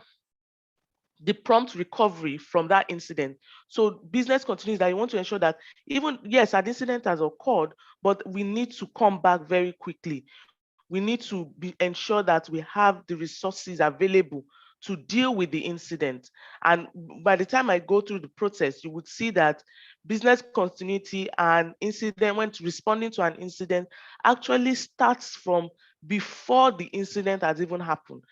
the prompt recovery from that incident. So business continues that you want to ensure that even, yes, an incident has occurred, but we need to come back very quickly. We need to ensure that we have the resources available to deal with the incident. And by the time I go through the process, you would see that business continuity and incident, when responding to an incident, actually starts from before the incident has even happened.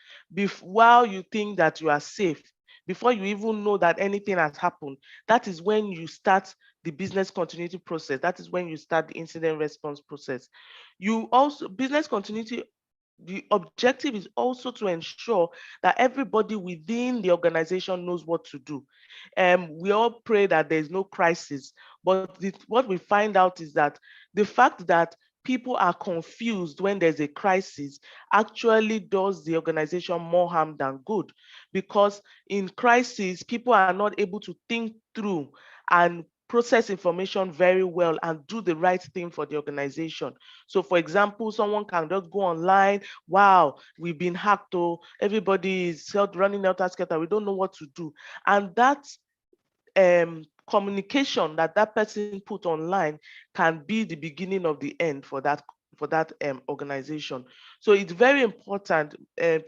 While you think that you are safe, before you even know that anything has happened, that is when you start the business continuity process. That is when you start the incident response process. You also, business continuity, the objective is also to ensure that everybody within the organization knows what to do. We all pray that there's no crisis, but what we find out is that the fact that people are confused when there's a crisis actually does the organization more harm than good, because in crisis, people are not able to think through and process information very well and do the right thing for the organization. So for example, someone can just go online, wow, we've been hacked, oh, everybody is running out of scatter, we don't know what to do. And that communication that person put online can be the beginning of the end for that organization. So it's very important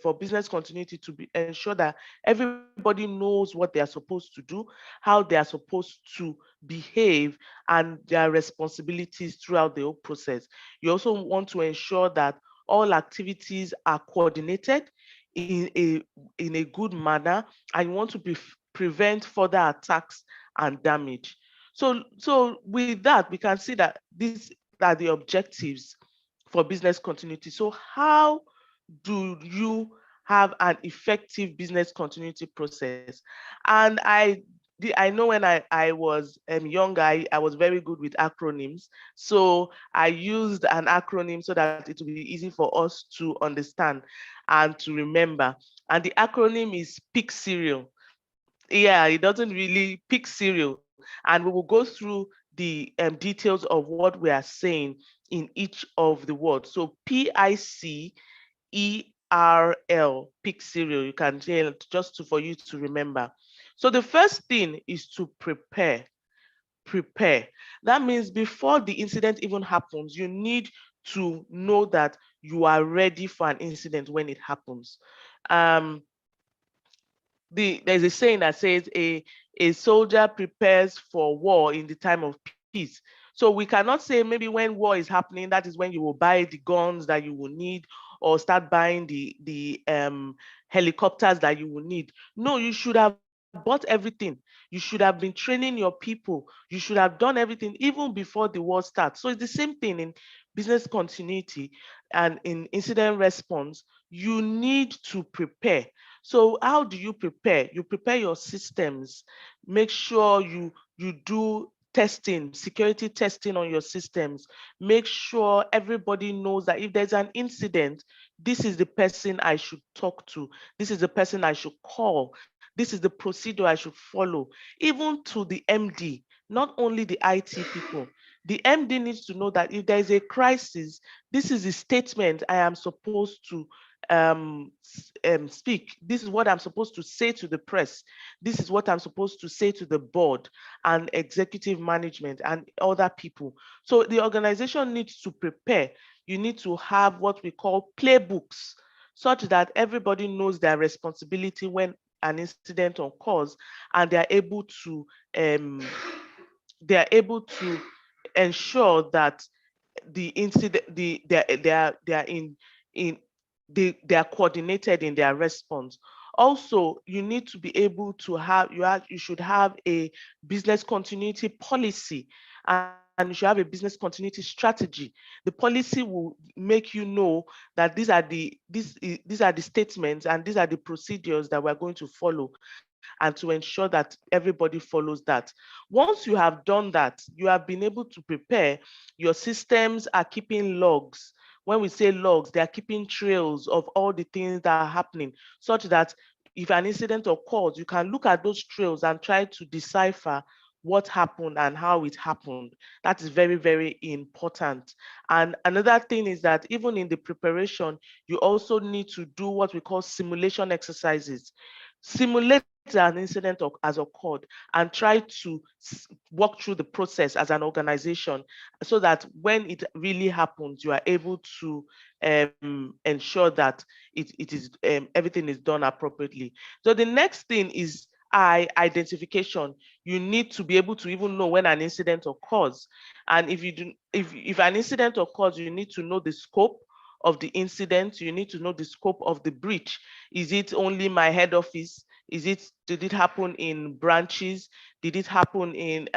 for business continuity to ensure that everybody knows what they are supposed to do, how they are supposed to behave, and their responsibilities throughout the whole process. You also want to ensure that all activities are coordinated in a good manner, and you want to prevent further attacks and damage. So with that, we can see that these are the objectives for business continuity. So how do you have an effective business continuity process? And I know when I was younger, I was very good with acronyms. So I used an acronym so that it will be easy for us to understand and to remember. And the acronym is PIC serial. Yeah, it doesn't really pick serial. And we will go through the details of what we are saying in each of the words. So PICERL, pick serial. You can tell just for you to remember. So the first thing is to prepare. Prepare. That means before the incident even happens, you need to know that you are ready for an incident when it happens. There's a saying that says a soldier prepares for war in the time of peace. So we cannot say maybe when war is happening, that is when you will buy the guns that you will need, or start buying the helicopters that you will need. No, you should have bought everything. You should have been training your people. You should have done everything even before the war starts. So it's the same thing in business continuity and in incident response. You need to prepare. So how do you prepare? You prepare your systems. Make sure you do testing, security testing on your systems. Make sure everybody knows that if there's an incident, this is the person I should talk to. This is the person I should call. This is the procedure I should follow. Even to the MD, not only the IT people. The MD needs to know that if there is a crisis, this is the statement I am supposed to speak. This is what I'm supposed to say to the press. This is what I'm supposed to say to the board and executive management and other people. So the organization needs to prepare. You need to have what we call playbooks, such that everybody knows their responsibility when an incident occurs, and they are able to ensure that the incident they are they are coordinated in their response. Also, you need to be able to you should have a business continuity policy, and you should have a business continuity strategy. The policy will make you know that these are the statements and these are the procedures that we're going to follow. and to ensure that everybody follows that. Once you have done that, you have been able to prepare, your systems are keeping logs. When we say logs, they are keeping trails of all the things that are happening, such that if an incident occurs, you can look at those trails and try to decipher what happened and how it happened. That is very, very important. And another thing is that even in the preparation, you also need to do what we call simulation exercises. Simulate an incident has occurred and try to walk through the process as an organization, so that when it really happens, you are able to ensure that it is everything is done appropriately. So the next thing is identification. You need to be able to even know when an incident occurs. And if an incident occurs, you need to know the scope of the incident. You need to know the scope of the breach. Is it only my head office? Did it happen in branches? Did it happen in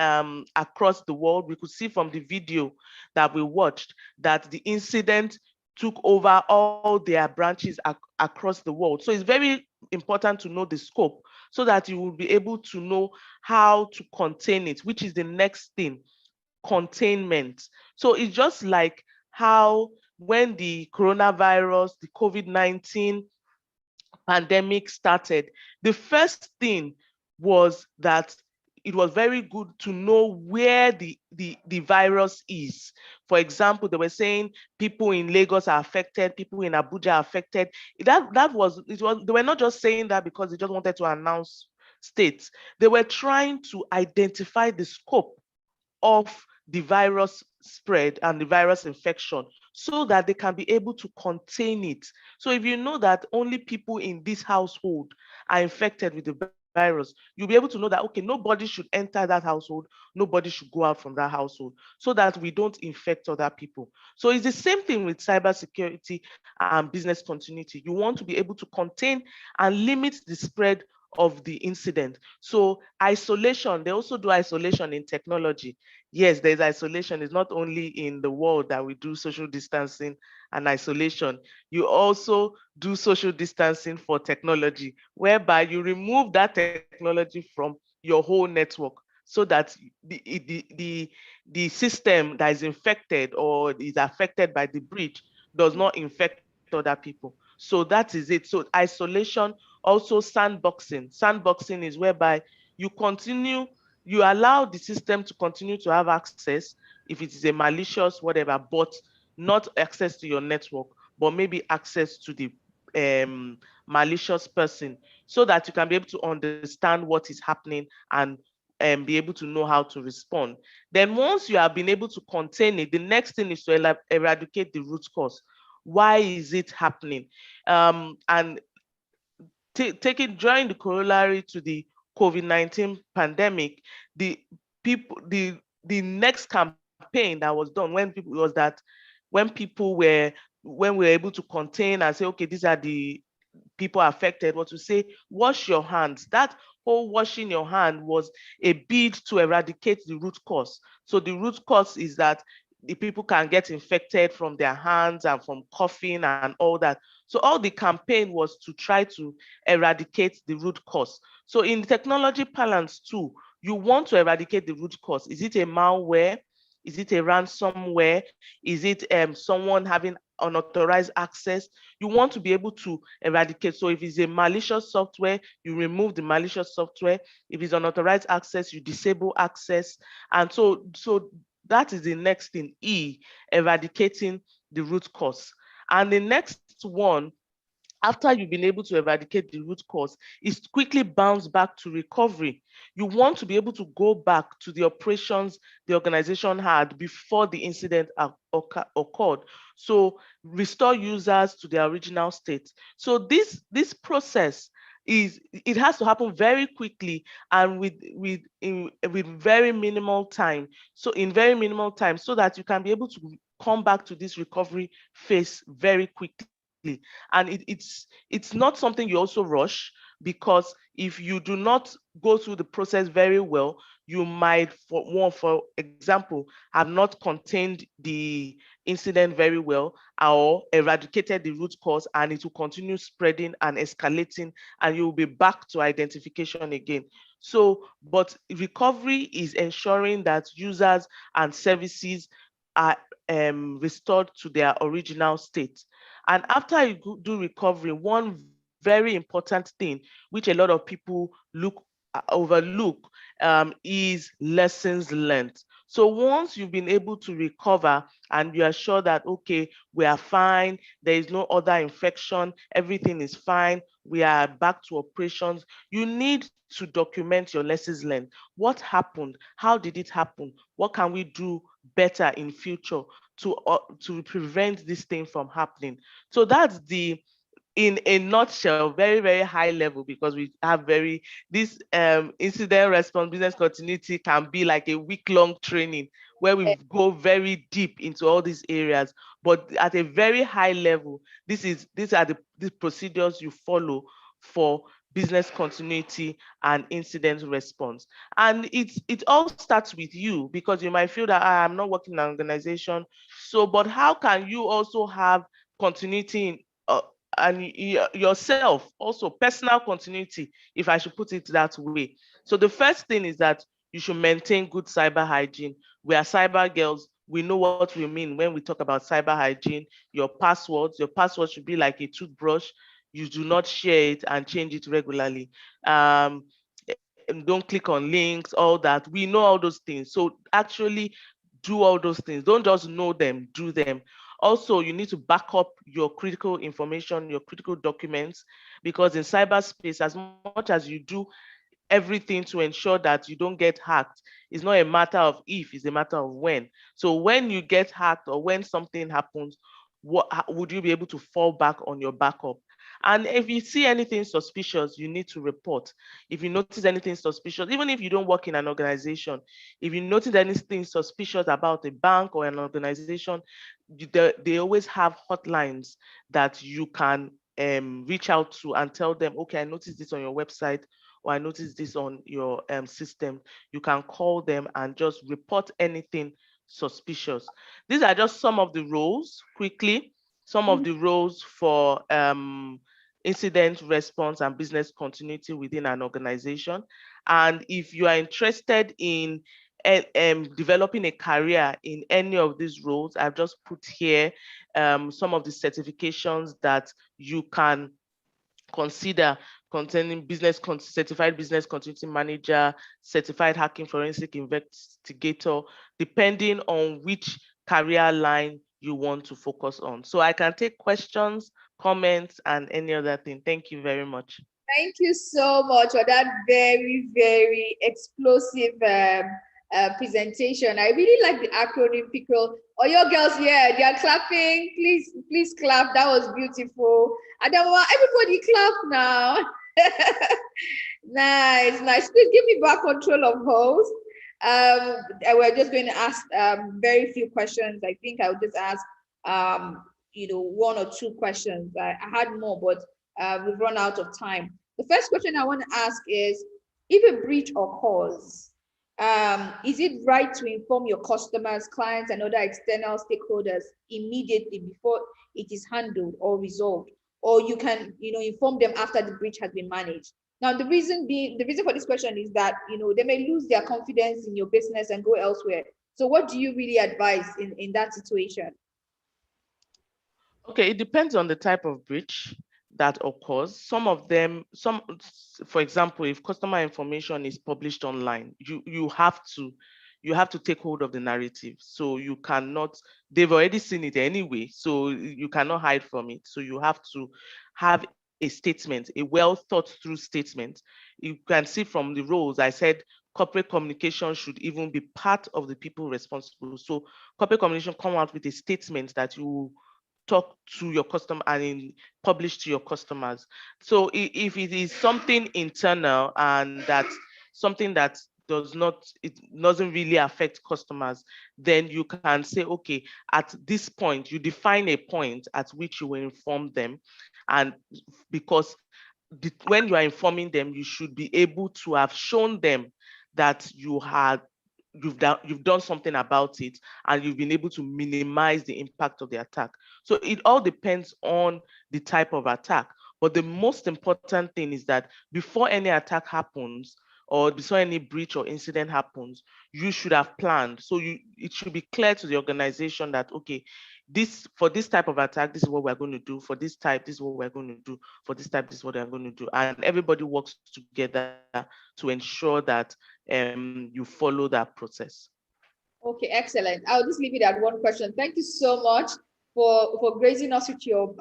across the world? We could see from the video that we watched that the incident took over all their branches across the world. So it's very important to know the scope, so that you will be able to know how to contain it, which is the next thing, containment. So it's just like how when the coronavirus, the COVID-19 pandemic started, the first thing was that it was very good to know where the virus is. For example, they were saying people in Lagos are affected, people in Abuja are affected. They were not just saying that because they just wanted to announce states. They were trying to identify the scope of the virus spread and the virus infection, so that they can be able to contain it. So if you know that only people in this household are infected with the virus, you'll be able to know that, okay, nobody should enter that household, nobody should go out from that household, so that we don't infect other people. So it's the same thing with cybersecurity and business continuity. You want to be able to contain and limit the spread of the incident. So isolation, they also do isolation in technology. Yes, there's isolation. It's not only in the world that we do social distancing and isolation. You also do social distancing for technology, whereby you remove that technology from your whole network, so that the system that is infected or is affected by the breach does not infect other people. So that is it. So isolation, also sandboxing. Sandboxing is whereby you allow the system to continue to have access if it is a malicious whatever, but not access to your network, but maybe access to the malicious person, so that you can be able to understand what is happening and be able to know how to respond. Then once you have been able to contain it, the next thing is to eradicate the root cause. Why is it happening? And taking during the corollary to the COVID-19 pandemic, the next campaign that was done when we were able to contain and say, okay, these are the people affected, was to say, wash your hands. That whole washing your hand was a bid to eradicate the root cause. So the root cause is that the people can get infected from their hands and from coughing and all that. So all the campaign was to try to eradicate the root cause. So in technology parlance too, you want to eradicate the root cause. Is it a malware? Is it a ransomware? Is it someone having unauthorized access? You want to be able to eradicate. So if it's a malicious software, you remove the malicious software. If it's unauthorized access, you disable access. And so that is the next thing, E, eradicating the root cause. And the next one, after you've been able to eradicate the root cause, is quickly bounce back to recovery. You want to be able to go back to the operations the organization had before the incident occurred. So restore users to their original state. So this process it has to happen very quickly and with very minimal time. So in very minimal time, so that you can be able to come back to this recovery phase very quickly. And it's not something you also rush. because if you do not go through the process very well, you might, for example, have not contained the incident very well or eradicated the root cause, and it will continue spreading and escalating, and you will be back to identification again. So, but recovery is ensuring that users and services are restored to their original state. And after you do recovery, one very important thing which a lot of people overlook is lessons learned. So once you've been able to recover and you are sure that, okay, we are fine, there is no other infection, everything is fine, we are back to operations, you need to document your lessons learned. What happened? How did it happen? What can we do better in future to prevent this thing from happening? So that's the, in a nutshell, very, very high level, because we have this incident response business continuity can be like a week-long training where we go very deep into all these areas. But at a very high level, these are the procedures you follow for business continuity and incident response. And it all starts with you, because you might feel that I'm not working in an organization. So, but how can you also have continuity in and yourself, also personal continuity, if I should put it that way? So the first thing is that you should maintain good cyber hygiene. We are cyber girls. We know what we mean when we talk about cyber hygiene. Your password should be like a toothbrush. You do not share it and change it regularly. And don't click on links, all that. We know all those things. So actually do all those things. Don't just know them, do them. Also, you need to back up your critical information, your critical documents, because in cyberspace, as much as you do everything to ensure that you don't get hacked, it's not a matter of if, it's a matter of when. So when you get hacked or when something happens, would you be able to fall back on your backup? And if you see anything suspicious, you need to report. If you notice anything suspicious, even if you don't work in an organization, if you notice anything suspicious about a bank or an organization, they always have hotlines that you can reach out to and tell them, okay, I noticed this on your website, or I noticed this on your system. You can call them and just report anything suspicious. These are just some of the roles, quickly, some of the roles for incident response and business continuity within an organization. And if you are interested in developing a career in any of these roles, I've just put here some of the certifications that you can consider, containing certified business continuity manager, certified hacking forensic investigator, depending on which career line you want to focus on. So I can take questions, comments, and any other thing. Thank you very much. Thank you so much for that very, very explosive presentation. I really like the acronym PICRO. Oh, your girls, yeah, they are clapping. Please clap. That was beautiful. And then everybody clap now. Nice. Please give me back control of host. We're just going to ask very few questions. I think I'll just ask one or two questions. I had more, but we've run out of time. The first question I want to ask is, if a breach occurs, is it right to inform your customers, clients, and other external stakeholders immediately before it is handled or resolved? Or you can, inform them after the breach has been managed? Now, the reason for this question is that, they may lose their confidence in your business and go elsewhere. So what do you really advise in that situation? Okay, it depends on the type of breach that occurs. Some of them, for example, if customer information is published online, you have to take hold of the narrative. So you cannot, they've already seen it anyway, so you cannot hide from it. So you have to have a statement, a well thought through statement. You can see from the roles, I said corporate communication should even be part of the people responsible. So corporate communication come out with a statement that you talk to your customer and publish to your customers. So if it is something internal and that's something that it doesn't really affect customers, then you can say, okay, at this point, you define a point at which you will inform them. And because when you are informing them, you should be able to have shown them that you've done something about it, and you've been able to minimize the impact of the attack. So it all depends on the type of attack. But the most important thing is that before any attack happens, or before any breach or incident happens, you should have planned. So it should be clear to the organization that, okay, for this type of attack, this is what we're going to do. For this type, this is what we're going to do. For this type, this is what we're going to do. And everybody works together to ensure that you follow that process. Okay, excellent. I'll just leave it at one question. Thank you so much for gracing us with your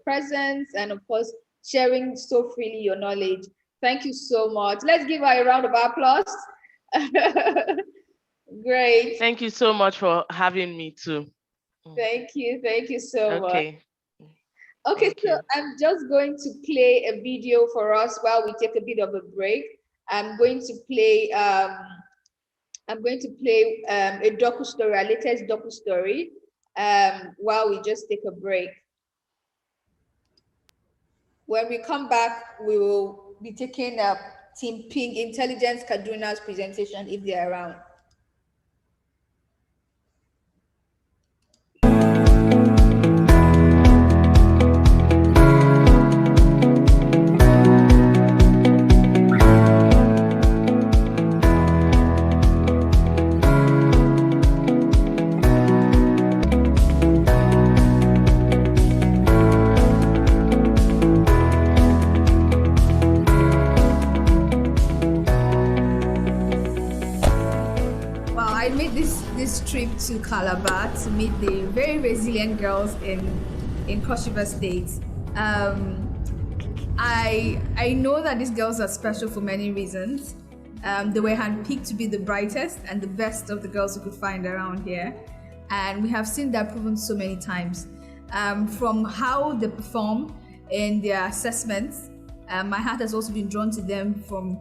presence, and of course sharing so freely your knowledge. Thank you so much. Let's give her a round of applause. Great. Thank you so much for having me too. Thank you so much. Okay. Okay, so I'm just going to play a video for us while we take a bit of a break. I'm going to play a docustory, our latest docustory, while we just take a break. When we come back, we will be taking up Team Pink Intelligence Kaduna's presentation if they're around. Trip to Calabar to meet the very resilient girls in Cross River State. I know that these girls are special for many reasons. They were handpicked to be the brightest and the best of the girls we could find around here, and we have seen that proven so many times. From how they perform in their assessments, my heart has also been drawn to them from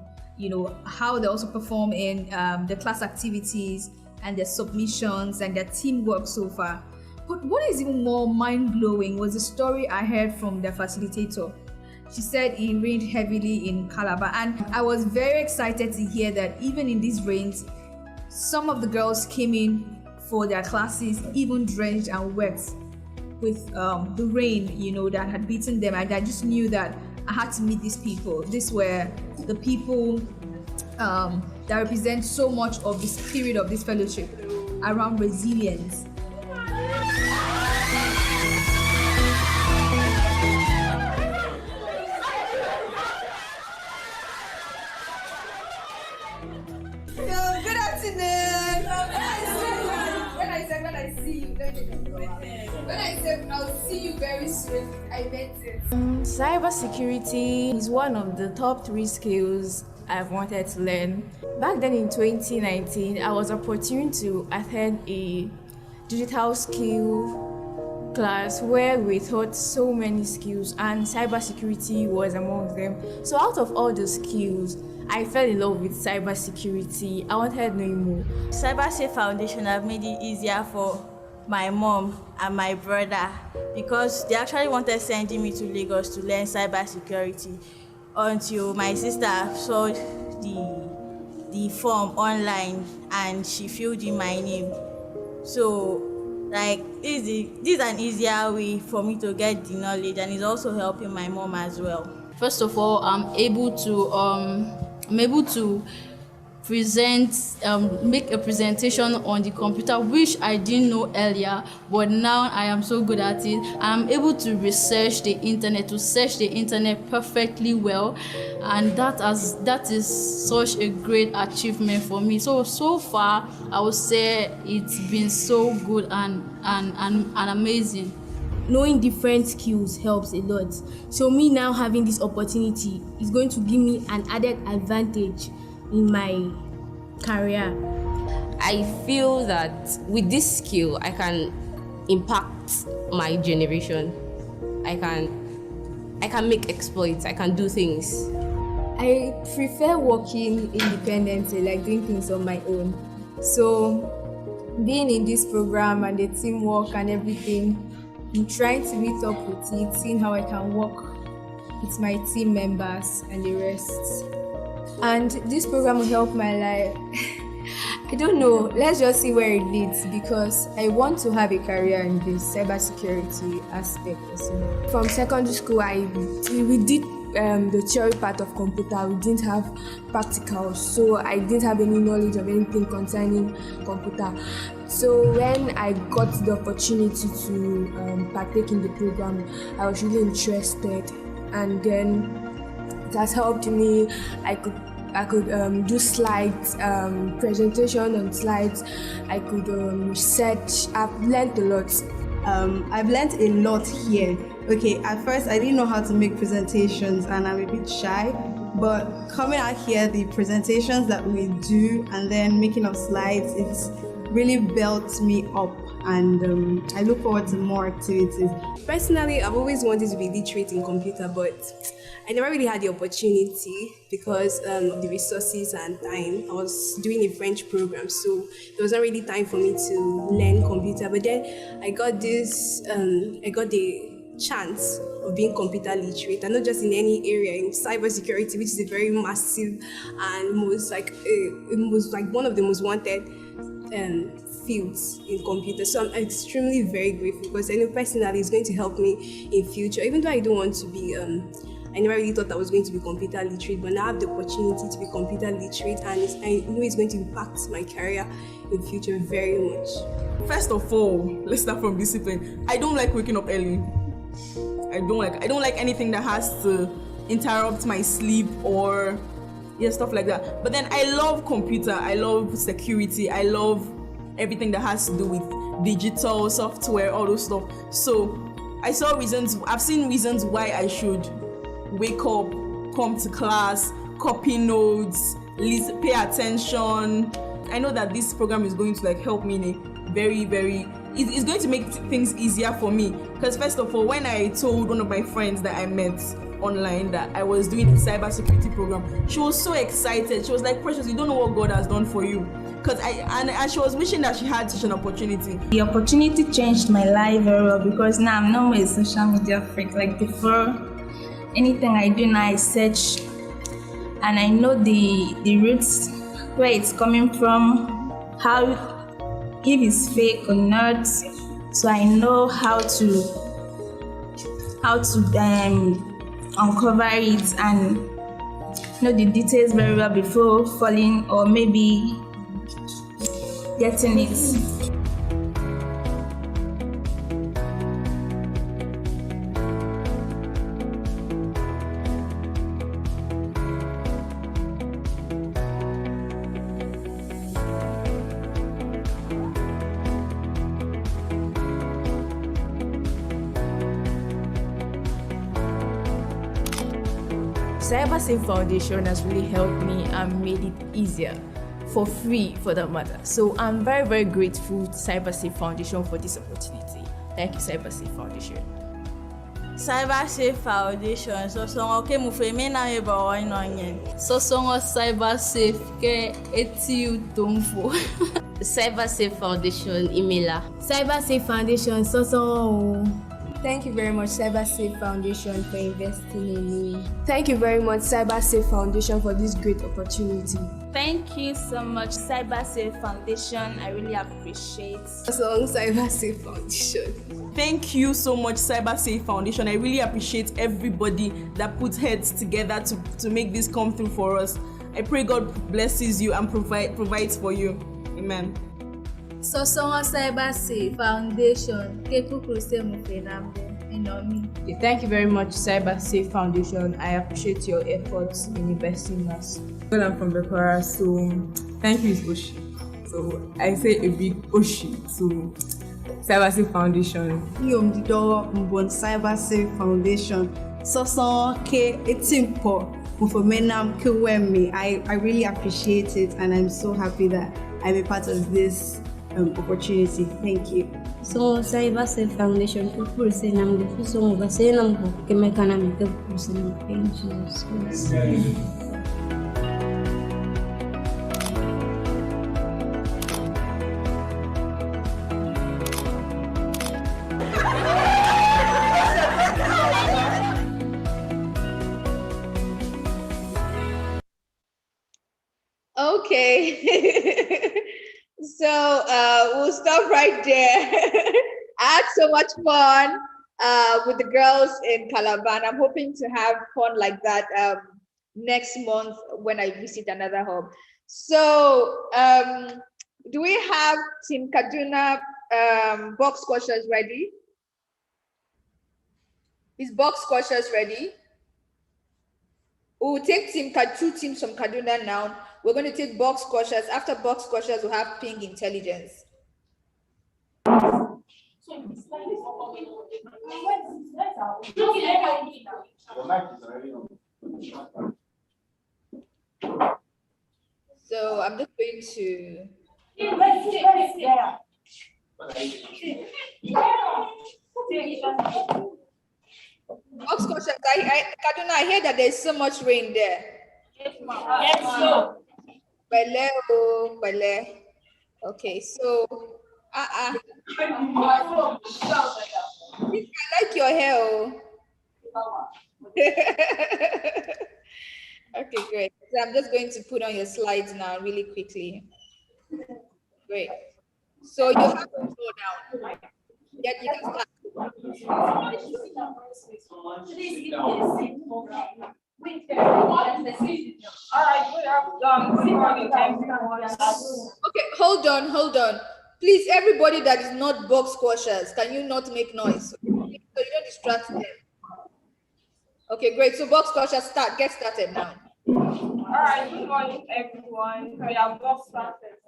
how they also perform in the class activities and their submissions and their teamwork so far. But what is even more mind-blowing was the story I heard from their facilitator. She said it rained heavily in Calabar, and I was very excited to hear that even in these rains, some of the girls came in for their classes even drenched and wet with the rain, that had beaten them. And I just knew that I had to meet these people. These were the people that represent so much of the spirit of this fellowship around resilience. Good afternoon. When I said I'll see you very soon, I meant it. Cybersecurity is one of the top 3 skills I've wanted to learn. Back then in 2019, I was opportune to attend a digital skill class where we taught so many skills, and cybersecurity was among them. So out of all the skills, I fell in love with cybersecurity. I wanted to know more. CyberSafe Foundation have made it easier for my mom and my brother because they actually wanted sending me to Lagos to learn cybersecurity until my sister saw the form online and she filled in my name. So this is an easier way for me to get the knowledge, and it's also helping my mom as well. First of all, I'm able to make a presentation on the computer, which I didn't know earlier, but now I am so good at it. I'm able to search the internet perfectly well, and that is such a great achievement for me. So far, I would say it's been so good and amazing. Knowing different skills helps a lot. So me now having this opportunity is going to give me an added advantage in my career. I feel that with this skill, I can impact my generation. I can make exploits. I can do things. I prefer working independently, like doing things on my own. So being in this program and the teamwork and everything, I'm trying to meet up with it, seeing how I can work with my team members and the rest. And this program will help my life. I don't know, let's just see where it leads, because I want to have a career in this cybersecurity aspect. From secondary school, we did the theory part of computer. We didn't have practicals, so I didn't have any knowledge of anything concerning computer. So when I got the opportunity to partake in the program, I was really interested, and then it has helped me. I could do slides, presentation on slides. I could research. I've learned a lot. I've learned a lot here. Okay, at first I didn't know how to make presentations and I'm a bit shy, but coming out here, the presentations that we do and then making of slides, it's really built me up, and I look forward to more activities. Personally, I've always wanted to be literate in computer, but I never really had the opportunity because of the resources and time. I was doing a French program, so there was not really time for me to learn computer. But then I got the chance of being computer literate, and not just in any area, in cybersecurity, which is a very massive and most like one of the most wanted fields in computer. So I'm extremely very grateful, because I know personally it's going to help me in future. Even though I don't want to be I never really thought I was going to be computer literate, but now I have the opportunity to be computer literate, and I know it's going to impact my career in future very much. First of all, let's start from discipline. I don't like waking up early. I don't like anything that has to interrupt my sleep or stuff like that. But then I love computer, I love security, I love everything that has to do with digital software, all those stuff. So I've seen reasons why I should wake up, come to class, copy notes, pay attention. I know that this program is going to help me in a very, it's going to make things easier for me. Because first of all, when I told one of my friends that I met online that I was doing a cybersecurity program, she was so excited. She was like, Precious, you don't know what God has done for you. And she was wishing that she had such an opportunity. The opportunity changed my life very well, because now I'm not a social media freak. Like before, anything I do now, I search and I know the roots, where it's coming from, if it's fake or not. So I know how to uncover it and know the details very well before falling or maybe getting it. CyberSafe Foundation has really helped me and made it easier, for free for that matter. So I'm very, very grateful to CyberSafe Foundation for this opportunity. Thank you, CyberSafe Foundation. CyberSafe Foundation, CyberSafe ke eti utomfo. CyberSafe Foundation, Imela. CyberSafe Foundation, Thank you very much, CyberSafe Foundation, for investing in me. Thank you very much, CyberSafe Foundation, for this great opportunity. Thank you so much, CyberSafe Foundation. I really appreciate. CyberSafe Foundation. Thank you so much, CyberSafe Foundation. I really appreciate everybody that put heads together to make this come through for us. I pray God blesses you and provides for you. Amen. CyberSafe Foundation. Thank you very much, CyberSafe Foundation. I appreciate your efforts in investing in us. Well, I'm from Bekwara, so thank you, Oshi. So I say a big Oshi to CyberSafe Foundation. CyberSafe Foundation. I really appreciate it, and I'm so happy that I'm a part of this opportunity. Thank you. So CyberSafe Foundation people say nam the so ngo say nam ko kemekana make person Jesus. we'll stop right there. I had so much fun with the girls in Calabar. I'm hoping to have fun like that next month when I visit another hub. So do we have Team Kaduna box squashers ready? Is box squashers ready? We'll take two teams from Kaduna now. We're going to take box squashers. After box squashers, we'll have ping intelligence. So I'm just going to. Box squashers, Kaduna, I hear that there's so much rain there. Yes, ma'am. Bale. Okay, so I like your hair. Okay, great. So I'm just going to put on your slides now really quickly. Great. So you have to slow down. Yeah, you can start. Okay, hold on. Please, everybody that is not box squashers, can you not make noise? So you don't distract them. Okay, great. So box squashers, get started now. All right, good morning, everyone. We are box squashers.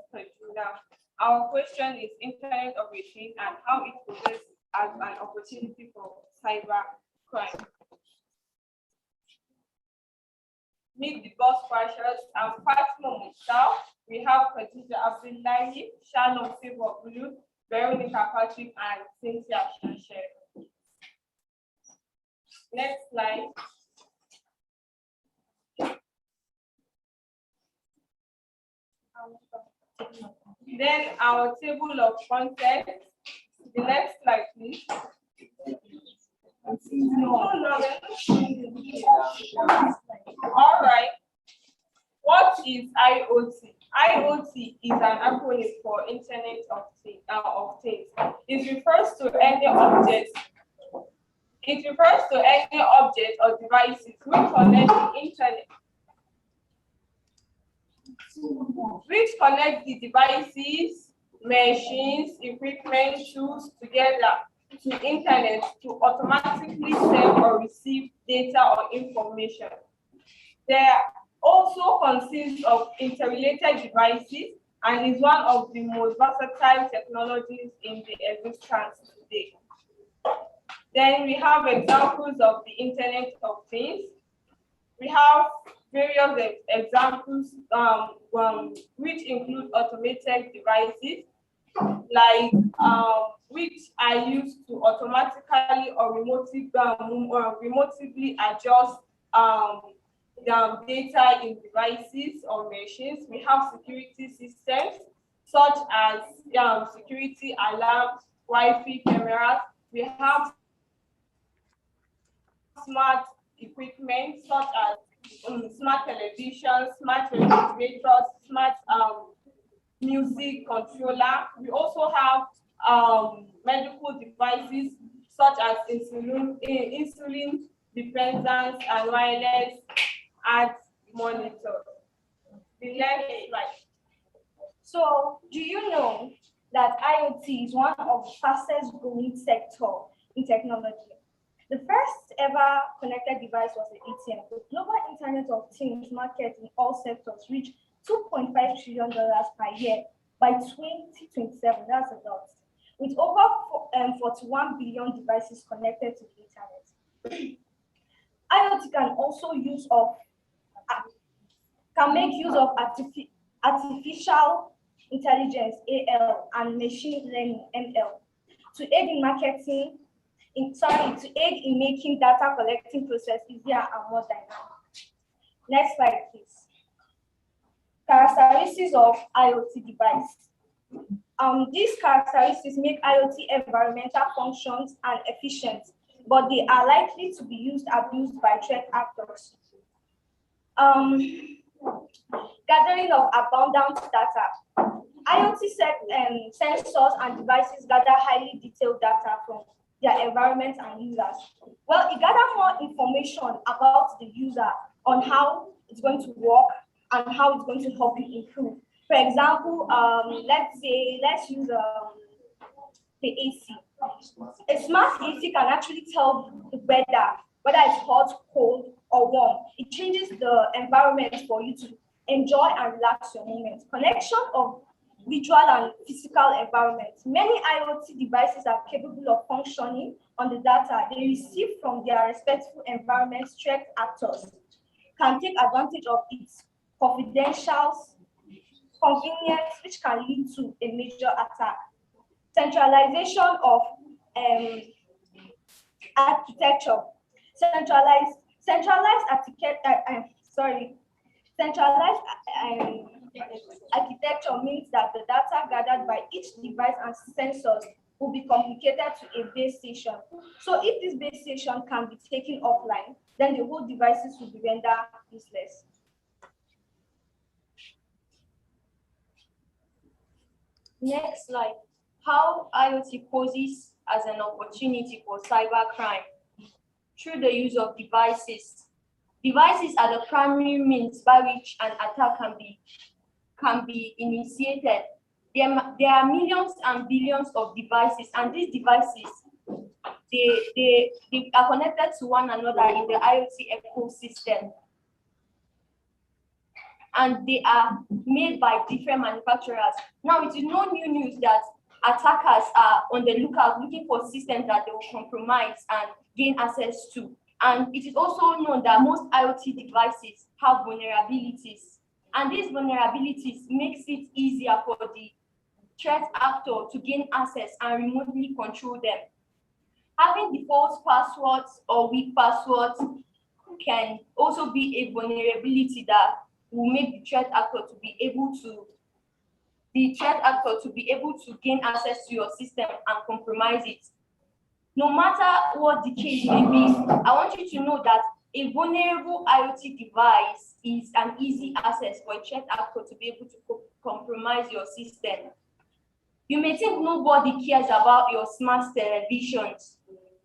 Our question is Internet of Machines and how it poses as an opportunity for cyber crime. Meet the box squashers and Fatima Mustal. We have Khadija Abdullahi, Shannon Silver, Veronica Patrick, and Cynthia Shansher. Next slide. Then our table of contents. The next slide, please. All right. What is IoT? IoT is an acronym for Internet of Things. It refers to any object. It refers to any object or devices which connect the internet. Which connect the devices, machines, equipment, tools together to internet to automatically send or receive data or information. They also consists of interrelated devices and is one of the most versatile technologies in the existence today. Then we have examples of the Internet of Things. We have various examples which include automated devices, like which are used to automatically or remotely adjust the data in devices or machines. We have security systems such as security alarms, Wi-Fi cameras. We have smart equipment such as smart television, smart refrigerators, smart music controller. We also have medical devices such as insulin dispensers and wireless heart monitors. The next slide. So, do you know that IoT is one of the fastest growing sector in technology? The first ever connected device was the ATM. The global Internet of Things market in all sectors reached $2.5 trillion per year by 2027. That's a lot. With over 41 billion devices connected to the internet. IoT can also make use of artificial intelligence (AL) and machine learning (ML) to aid in marketing. To aid in making data collecting process easier and more dynamic. Next slide, please. Characteristics of IoT device. These characteristics make IoT environmental functions and efficient, but they are likely to be abused by threat actors. Gathering of abundant data. IoT sensors and devices gather highly detailed data from their environment and users. Well, it gathers more information about the user on how it's going to work and how it's going to help you improve. For example, let's use the AC. A smart AC can actually tell the weather, whether it's hot, cold, or warm. It changes the environment for you to enjoy and relax your moment. Connection of virtual and physical environments. Many IoT devices are capable of functioning on the data they receive from their respective environments. Threat actors can take advantage of its confidential convenience, which can lead to a major attack. Centralization of architecture. Centralized architecture means that the data gathered by each device and sensors will be communicated to a base station. So if this base station can be taken offline, then the whole devices will be rendered useless. Next slide. How IoT poses as an opportunity for cybercrime through the use of devices. Devices are the primary means by which an attack can be initiated. There are millions and billions of devices, and these devices they are connected to one another in the IoT ecosystem. And they are made by different manufacturers. Now, it is no new news that attackers are on the lookout looking for systems that they will compromise and gain access to. And it is also known that most IoT devices have vulnerabilities. And these vulnerabilities makes it easier for the threat actor to gain access and remotely control them. Having default passwords or weak passwords can also be a vulnerability that will make the threat actor to be able to gain access to your system and compromise it. No matter what the case may be, I want you to know that a vulnerable IoT device is an easy access for a threat actor to be able to compromise your system. You may think nobody cares about your smart televisions,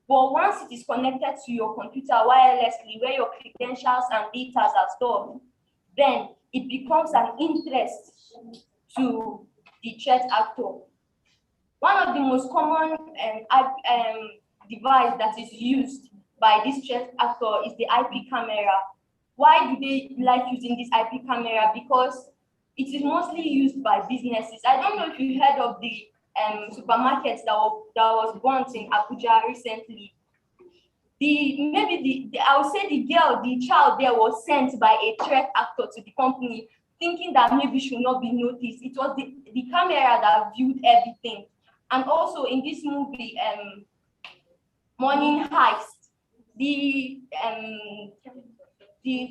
but once it is connected to your computer wirelessly, where your credentials and data are stored, then it becomes an interest to the threat actor. One of the most common device that is used by this threat actor is the IP camera. Why do they like using this IP camera? Because it is mostly used by businesses. I don't know if you heard of the supermarkets that was burnt in Abuja recently. I would say the child there was sent by a threat actor to the company, thinking that maybe should not be noticed. It was the camera that viewed everything. And also in this movie, Morning Heist, the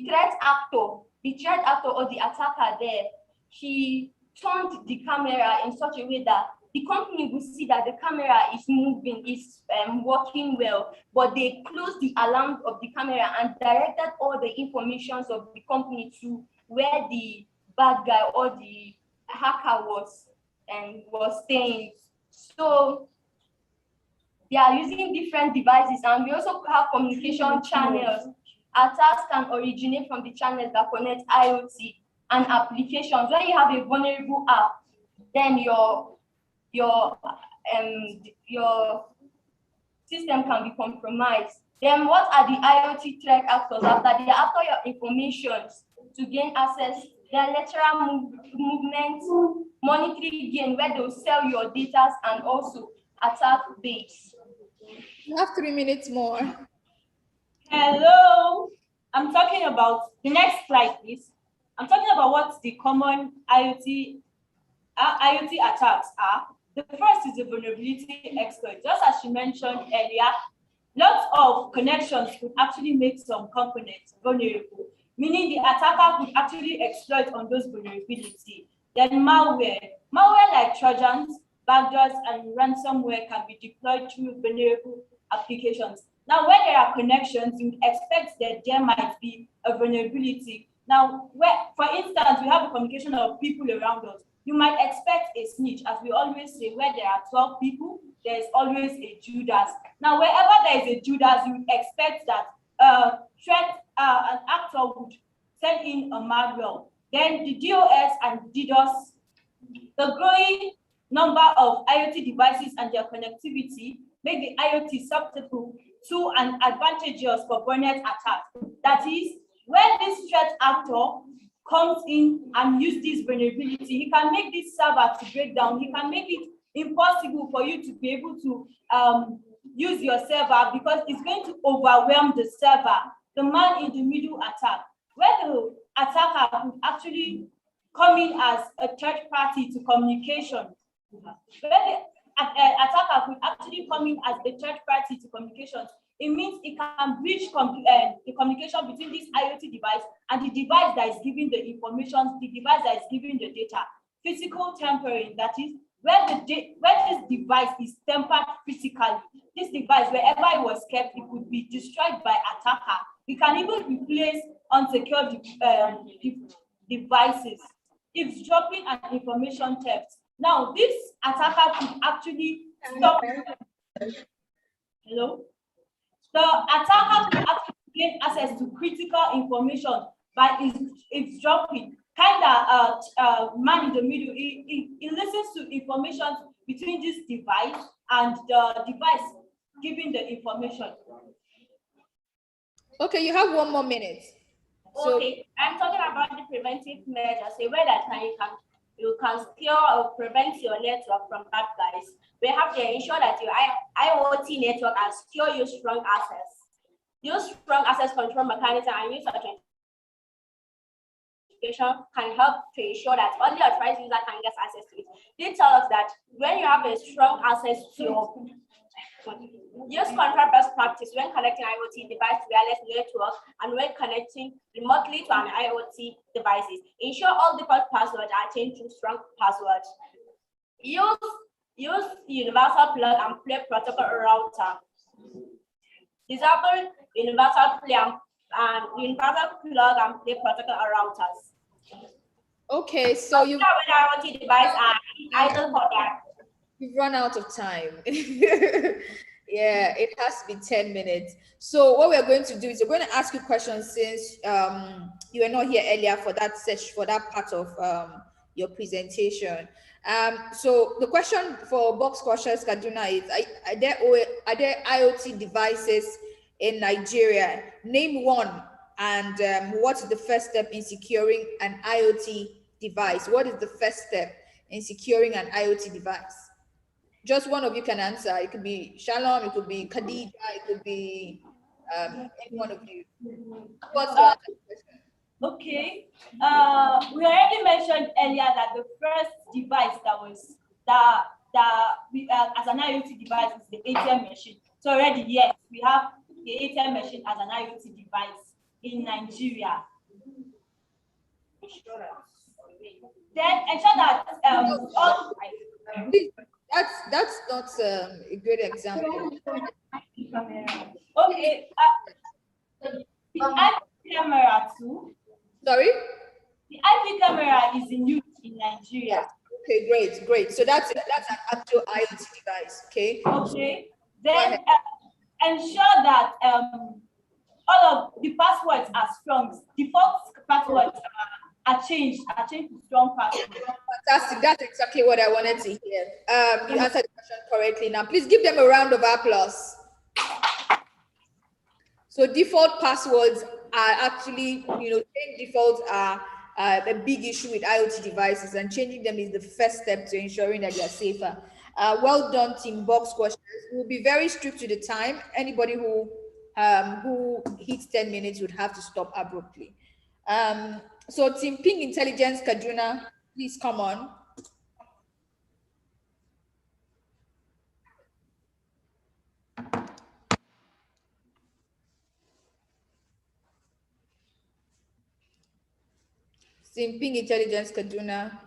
threat actor or the attacker there, he turned the camera in such a way that the company will see that the camera is moving, is working well, but they closed the alarm of the camera and directed all the information of the company to where the bad guy or the hacker was staying. So they are using different devices, and we also have communication channels. Attacks can originate from the channels that connect IoT and applications. When you have a vulnerable app, then your system can be compromised. Then what are the IoT threat actors? After they are after your information to gain access, then lateral movement, monetary gain, where they'll sell your data and also attack base. You have 3 minutes more. Hello, I'm talking about the next slide, please. I'm talking about what the common IoT attacks are. The first is the vulnerability exploit. Just as she mentioned earlier, lots of connections could actually make some components vulnerable, meaning the attacker could actually exploit on those vulnerabilities. Then malware like Trojans, backdoors, and ransomware can be deployed through vulnerable applications. Now, where there are connections, you would expect that there might be a vulnerability. Now, for instance, we have a communication of people around us. you might expect a snitch. As we always say, where there are 12 people, there's always a Judas. Now, wherever there is a Judas, you expect that an actor would send in a malware. Then the DOS and DDoS, the growing number of IoT devices and their connectivity make the IoT susceptible to an advantageous for bonnet attack. That is, when this threat actor comes in and use this vulnerability, he can make this server to break down. He can make it impossible for you to be able to use your server, because it's going to overwhelm the server, the man in the middle attack, where the attacker would actually come in as a third party to communication. Where the attacker could actually come in as a third party to communications, it means it can breach the communication between this IoT device and the device that is giving the information, the device that is giving the data. Physical tampering, that is, where this device is tempered physically. This device, wherever it was kept, it could be destroyed by attacker. It can even replace unsecured devices. Eavesdropping and information theft. Now, this attacker could actually stop. Hello? The attacker could actually gain access to critical information by eavesdropping. Man in the middle, he listens to information between this device and the device giving the information. Okay, you have 1 more minute. Okay, I'm talking about the preventive measures, a way that you can secure or prevent your network from bad guys. We have to ensure that your IoT network has secure use strong access. Use strong access control mechanism and use authentication can help to ensure that only authorized user can get access to it. They tell us that when you have a strong access to your use control best practice when connecting IoT device to wireless network and when connecting remotely to an IoT devices. Ensure all default passwords are changed to strong passwords. Use universal plug and play protocol router. Disable universal plug and play protocol routers. Okay, so you IoT device are idle for that. We've run out of time. Yeah, it has to be 10 minutes. So what we're going to do is we're going to ask you questions since you were not here earlier for that session, for that part of your presentation. So the question for Box Questions Kaduna is, are there IoT devices in Nigeria? Name one, and what's the first step in securing an IoT device? What is the first step in securing an IoT device? Just one of you can answer. It could be Shalom, it could be Khadija, it could be any one of you. What's the question? Okay. We already mentioned earlier that the first device as an IoT device is the ATM machine. So already, yes, we have the ATM machine as an IoT device in Nigeria. Then ensure that all. That's not a good example. Okay. The IP camera too. Sorry? The IP camera is in use in Nigeria. Okay, great. So that's an actual IoT device. Okay. Okay. Then ensure that all of the passwords are strong. Default passwords are changed to strong passwords. Fantastic. That's exactly what I wanted to hear. You answered the question correctly. Now, please give them a round of applause. So default passwords are actually, change defaults are a big issue with IoT devices, and changing them is the first step to ensuring that they are safer. Well done, Team Box Questions. We'll be very strict to the time. Anybody who hits 10 minutes would have to stop abruptly. So Team Ping Intelligence Kaduna, please come on. Team Ping Intelligence Kaduna.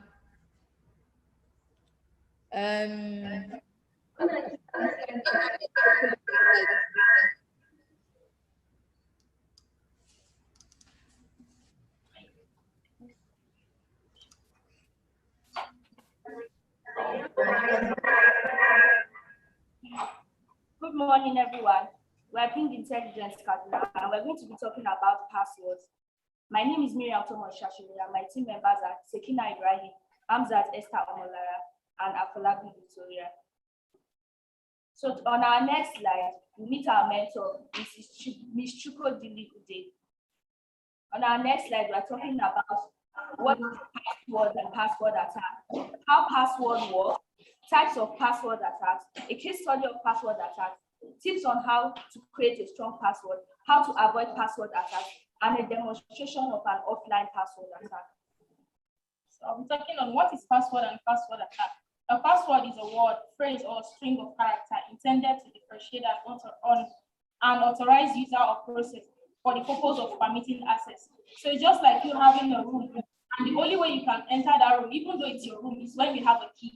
Good morning, everyone. We're Ping Intelligence Kaduna, and we're going to be talking about passwords. My name is Miriam Thomas Shashiri, and my team members are Sekina Ibrahim, Hamzat Esther Omolara, and Afolabi Victoria. So on our next slide, we meet our mentor, Ms. Chuko Dilikude. On our next slide, we're talking about what is password and password attack, how password works, types of password attacks, a case study of password attacks, tips on how to create a strong password, how to avoid password attacks, and a demonstration of an offline password attack. So I'll be talking on what is password and password attack. A password is a word, phrase, or string of character intended to differentiate an unauthorized user or process for the purpose of permitting access. So it's just like you having a room, and the only way you can enter that room, even though it's your room, is when you have a key.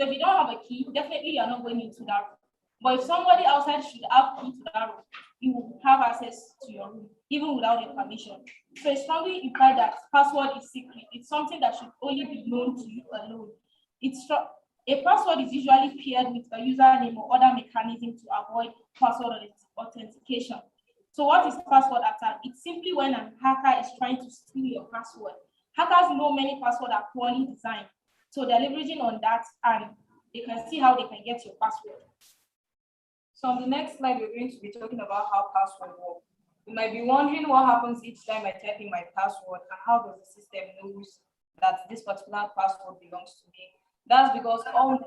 So if you don't have a key, definitely you're not going into that room. But if somebody outside should have key to that room, you will have access to your room, even without your permission. So it's strongly implied that password is secret. It's something that should only be known to you alone. A password is usually paired with a username or other mechanism to avoid password authentication. So what is password attack? It's simply when a hacker is trying to steal your password. Hackers know many passwords are poorly designed, so they're leveraging on that, and they can see how they can get your password. So on the next slide, we're going to be talking about how password works. You might be wondering what happens each time I type in my password and how does the system knows that this particular password belongs to me. That's because all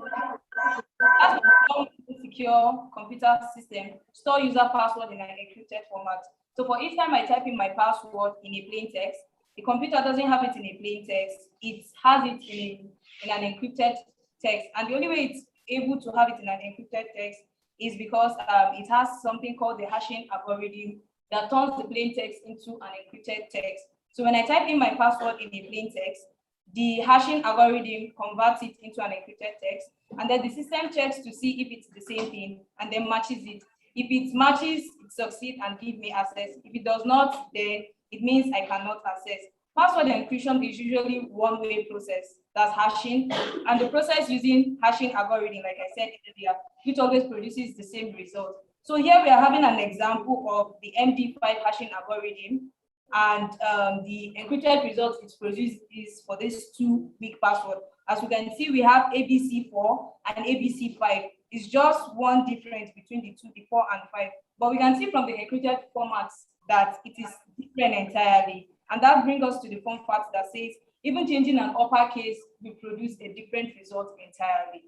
secure computer system store user password in an encrypted format. So for each time I type in my password in a plain text, the computer doesn't have it in a plain text. It has it in an encrypted text. And the only way it's able to have it in an encrypted text is because it has something called the hashing algorithm that turns the plain text into an encrypted text. So when I type in my password in a plain text, the hashing algorithm converts it into an encrypted text, and then the system checks to see if it's the same thing and then matches it. If it matches, it succeeds and gives me access. If it does not, then it means I cannot access. Password encryption is usually one-way process, that's hashing, and the process using hashing algorithm, like I said earlier, which always produces the same result. So here we are having an example of the MD5 hashing algorithm, and the encrypted result it's produced is for these two big passwords. As you can see, we have ABC4 and ABC5. It's just one difference between the two, the 4 and 5. But we can see from the encrypted formats that it is different entirely. And that brings us to the fun fact that says, even changing an uppercase will produce a different result entirely.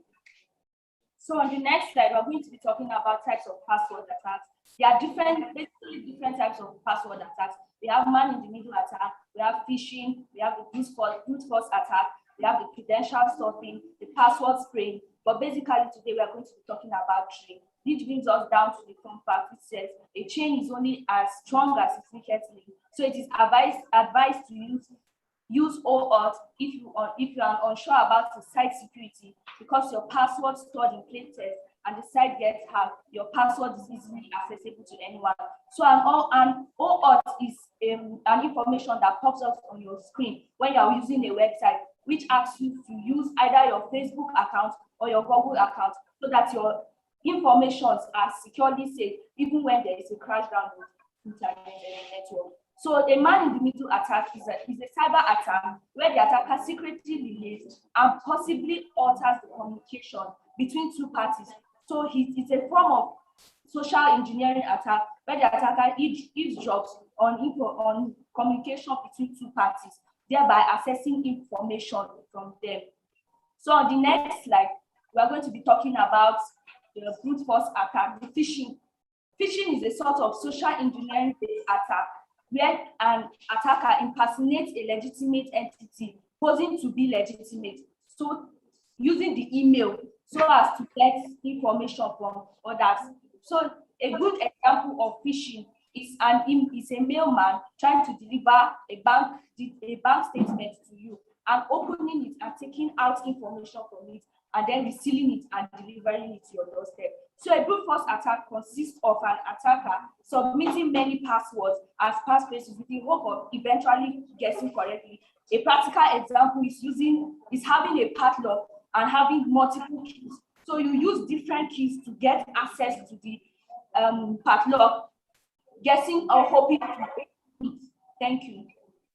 So on the next slide, we're going to be talking about types of password attacks. There are basically different types of password attacks. We have man-in-the-middle attack, we have phishing, we have the brute force attack, we have the credential stuffing, the password spraying. But basically today we are going to be talking about chain, which brings us down to the fun fact. It says a chain is only as strong as its weakest link. So it is advised to use OAuth if you are unsure about the site security, because your password stored in plain text and the site gets hacked, your password is easily accessible to anyone. So an OAuth is an information that pops up on your screen when you are using a website, which asks you to use either your Facebook account or your Google account so that your informations are securely saved, even when there is a crash down on the internet network. So a man-in-the-middle attack is a cyber attack where the attacker secretly relays and possibly alters the communication between two parties. So it's a form of social engineering attack where the attacker eavesdrops on communication between two parties, thereby accessing information from them. So on the next slide, we are going to be talking about the brute force attack, the phishing. Phishing is a sort of social engineering-based attack where an attacker impersonates a legitimate entity, posing to be legitimate. So using the email so as to get information from others. So a good example of phishing is a mailman trying to deliver a bank statement to you and opening it and taking out information from it and then resealing it and delivering it to your doorstep. So a brute force attack consists of an attacker submitting many passwords as passphrases with the hope of eventually guessing correctly. A practical example is having a padlock and having multiple keys. So you use different keys to get access to the padlock, guessing or hoping to break it. Thank you.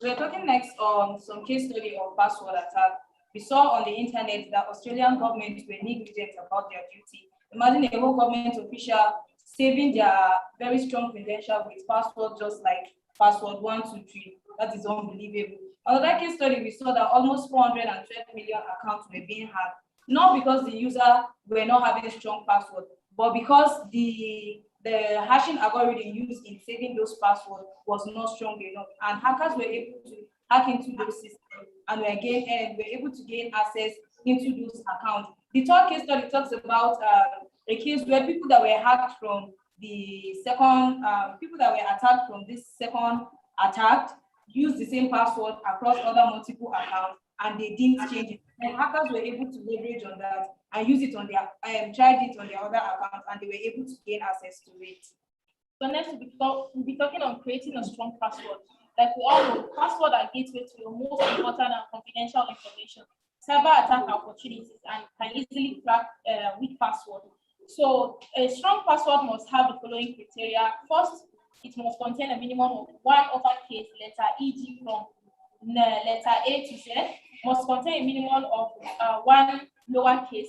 We're talking next on some case study of password attack. We saw on the internet that Australian government were negligent about their duty. Imagine a whole government official saving their very strong credential with password just like password 123. That is unbelievable. Another case study, we saw that almost 412 million accounts were being hacked, not because the user were not having a strong password, but because the hashing algorithm used in saving those passwords was not strong enough, and hackers were able to hack into those systems and were able to gain access into those accounts. The third case study talks about a case where people that were hacked from the second, people that were attacked from this second attack used the same password across other multiple accounts, and they didn't change it. And hackers were able to leverage on that and use it on their, tried it on their other accounts, and they were able to gain access to it. So next we'll be talking on creating a strong password. Like we all know, password are gateway to your most important and confidential information, cyber attack opportunities, and can easily crack weak password. So a strong password must have the following criteria. First, it must contain a minimum of one uppercase letter, e.g. from letter A to Z, must contain a minimum of one lowercase,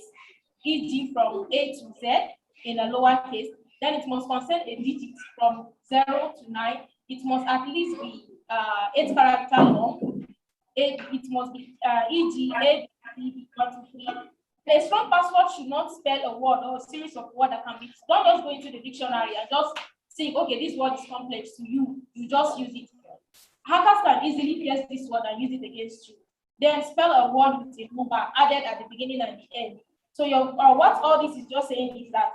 e.g. from A to Z in a lowercase. Then it must contain a digit from 0 to 9. It must at least be 8 character long. It must be e.g. A, B, C, 1, 2, 3. A strong password should not spell a word or a series of words that can be. Don't just go into the dictionary and just think, okay, this word is complex to you. You just use it. Hackers can easily guess this word and use it against you. Then spell a word with a number added at the beginning and the end. So what all this is just saying is that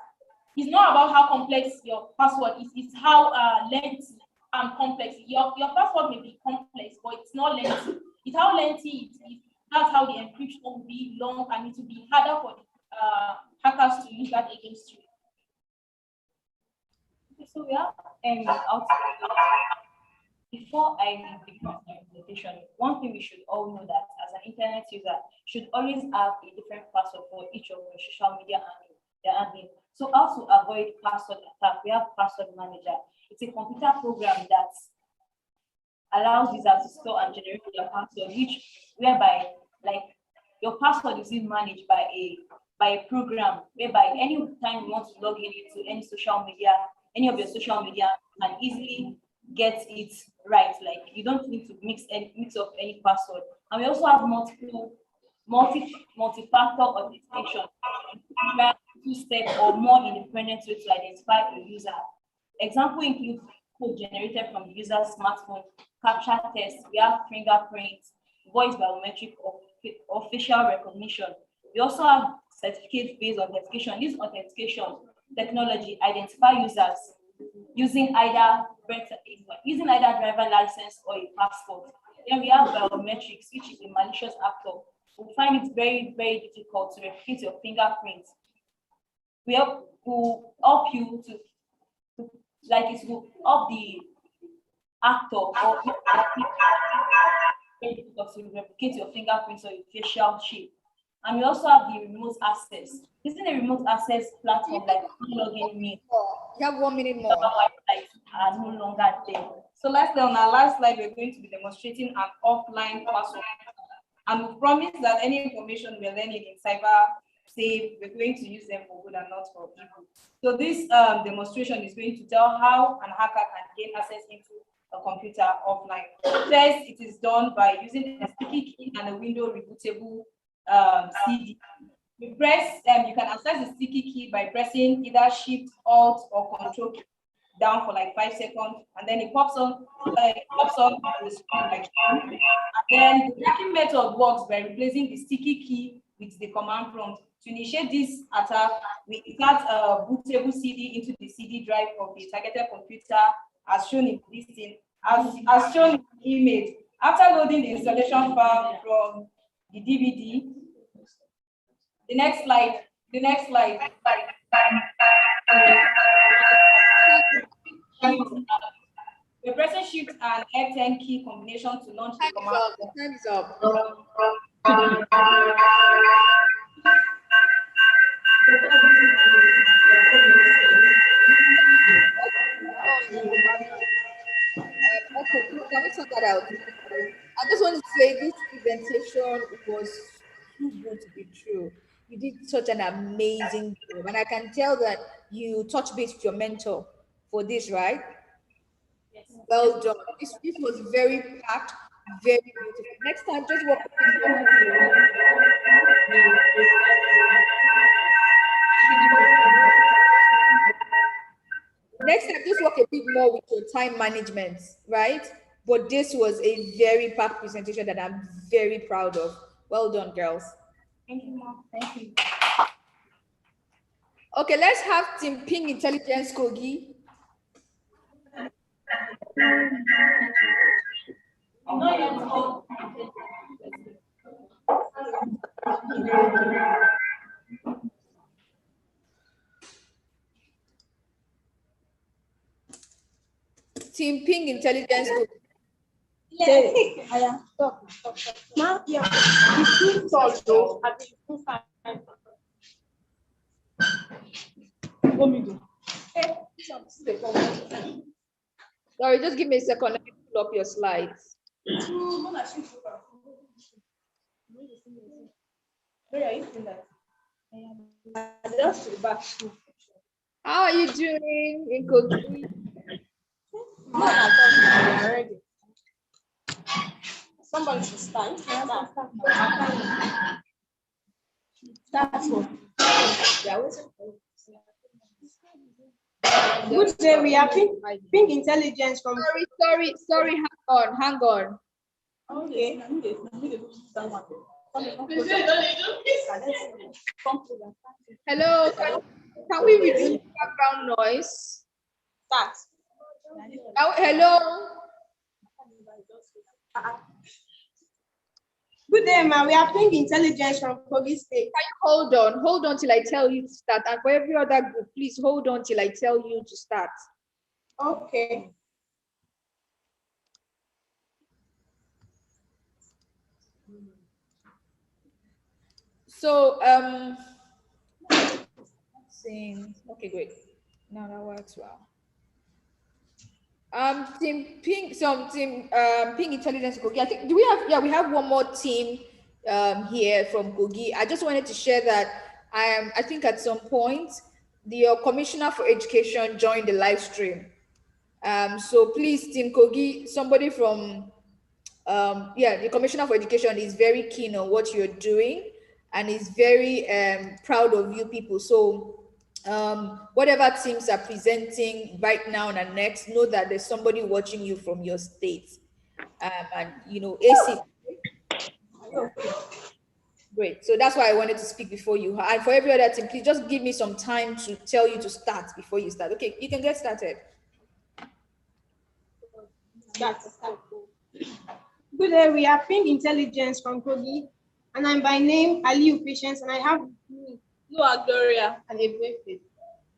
it's not about how complex your password is, it's how lengthy and complex. Your password may be complex, but it's not lengthy. It's how lengthy it is. That's how the encryption will be long, and it will be harder for the hackers to use that against you. Okay, so we have before I begin my presentation, one thing we should all know that as an internet user should always have a different password for each of your social media admin. So how to avoid password attack? We have password manager. It's a computer program that allows users to store and generate their password, whereby like your password is being managed by a program whereby any time you want to log in into any social media, any of your social media, you can easily get it right. Like you don't need to mix up any password. And we also have multi-factor authentication, where two-step or more independent way to identify a user. Example includes code generated from the user's smartphone, captcha test, we have fingerprints, voice biometric or facial recognition. We also have certificate-based authentication. This authentication technology identify users using either driver license or a passport. Then we have biometrics, which is a malicious actor who find it very, very difficult to replicate your fingerprints. We help you to help the actor or to replicate your fingerprints or your facial shape. And we also have the remote access. Using a remote access platform like login me. You have 1 minute more. Are no longer there. So lastly, on our last slide, we're going to be demonstrating an offline password. And we promise that any information we're learning in cyber safe, we're going to use them for good and not for evil. So this demonstration is going to tell how an hacker can gain access into a computer offline. First, it is done by using a sticky key and a window rebootable CD. You can access the sticky key by pressing either Shift, Alt, or Control key down for like 5 seconds, and then it pops on the screen. And then the hacking method works by replacing the sticky key with the command prompt. To initiate this attack, we insert a bootable CD into the CD drive of the targeted computer, as shown in this thing, as shown in the image. After loading the installation file from the DVD, the next slide. We're pressing Shift and F10 key combination to launch the command. Time is up. that out. I just want to say this presentation was too good to be true. You did such an amazing job, and I can tell that you touched base with your mentor for this, right? Yes. Well done. This was very packed, very beautiful. Next time, just walk. Next time, just work a bit more with your time management, right? But this was a very packed presentation that I'm very proud of. Well done, girls. Thank you, Mom. Thank you. Okay, let's have Team Ping Intelligence Kogi. Team Ping Intelligence Kogi. Yes. I am. Stop. Now, yeah. You too tall, though. Sorry, just give me a second. Let me pull up your slides. Where are you doing that? Just back. How are you doing in Kogi? No, I'm already. Somebody should stand. That's what. Good day, we are Ping Intelligence from. Sorry, hang on. Okay. Hello, can we reduce background noise? Start. Hello. Good day, ma. We are Ping Intelligence from Kogi State. Can you hold on till I tell you to start? And for every other group, please hold on till I tell you to start. Okay. So, okay, great. Now that works well. Team Ping Intelligence Kogi. I think we have one more team here from Kogi. I just wanted to share that I think at some point the Commissioner for Education joined the live stream. So please, Team Kogi, somebody from the Commissioner for Education is very keen on what you're doing and is very proud of you people. So whatever teams are presenting right now and next, know that there's somebody watching you from your state. And AC. Great. So that's why I wanted to speak before you. And for every other team, please just give me some time to tell you to start before you start. Okay, you can get started. Good day, we are Ping Intelligence from Kogi, and I'm by name Aliu Patience, and I have me, Lua Gloria, and Ebrefe.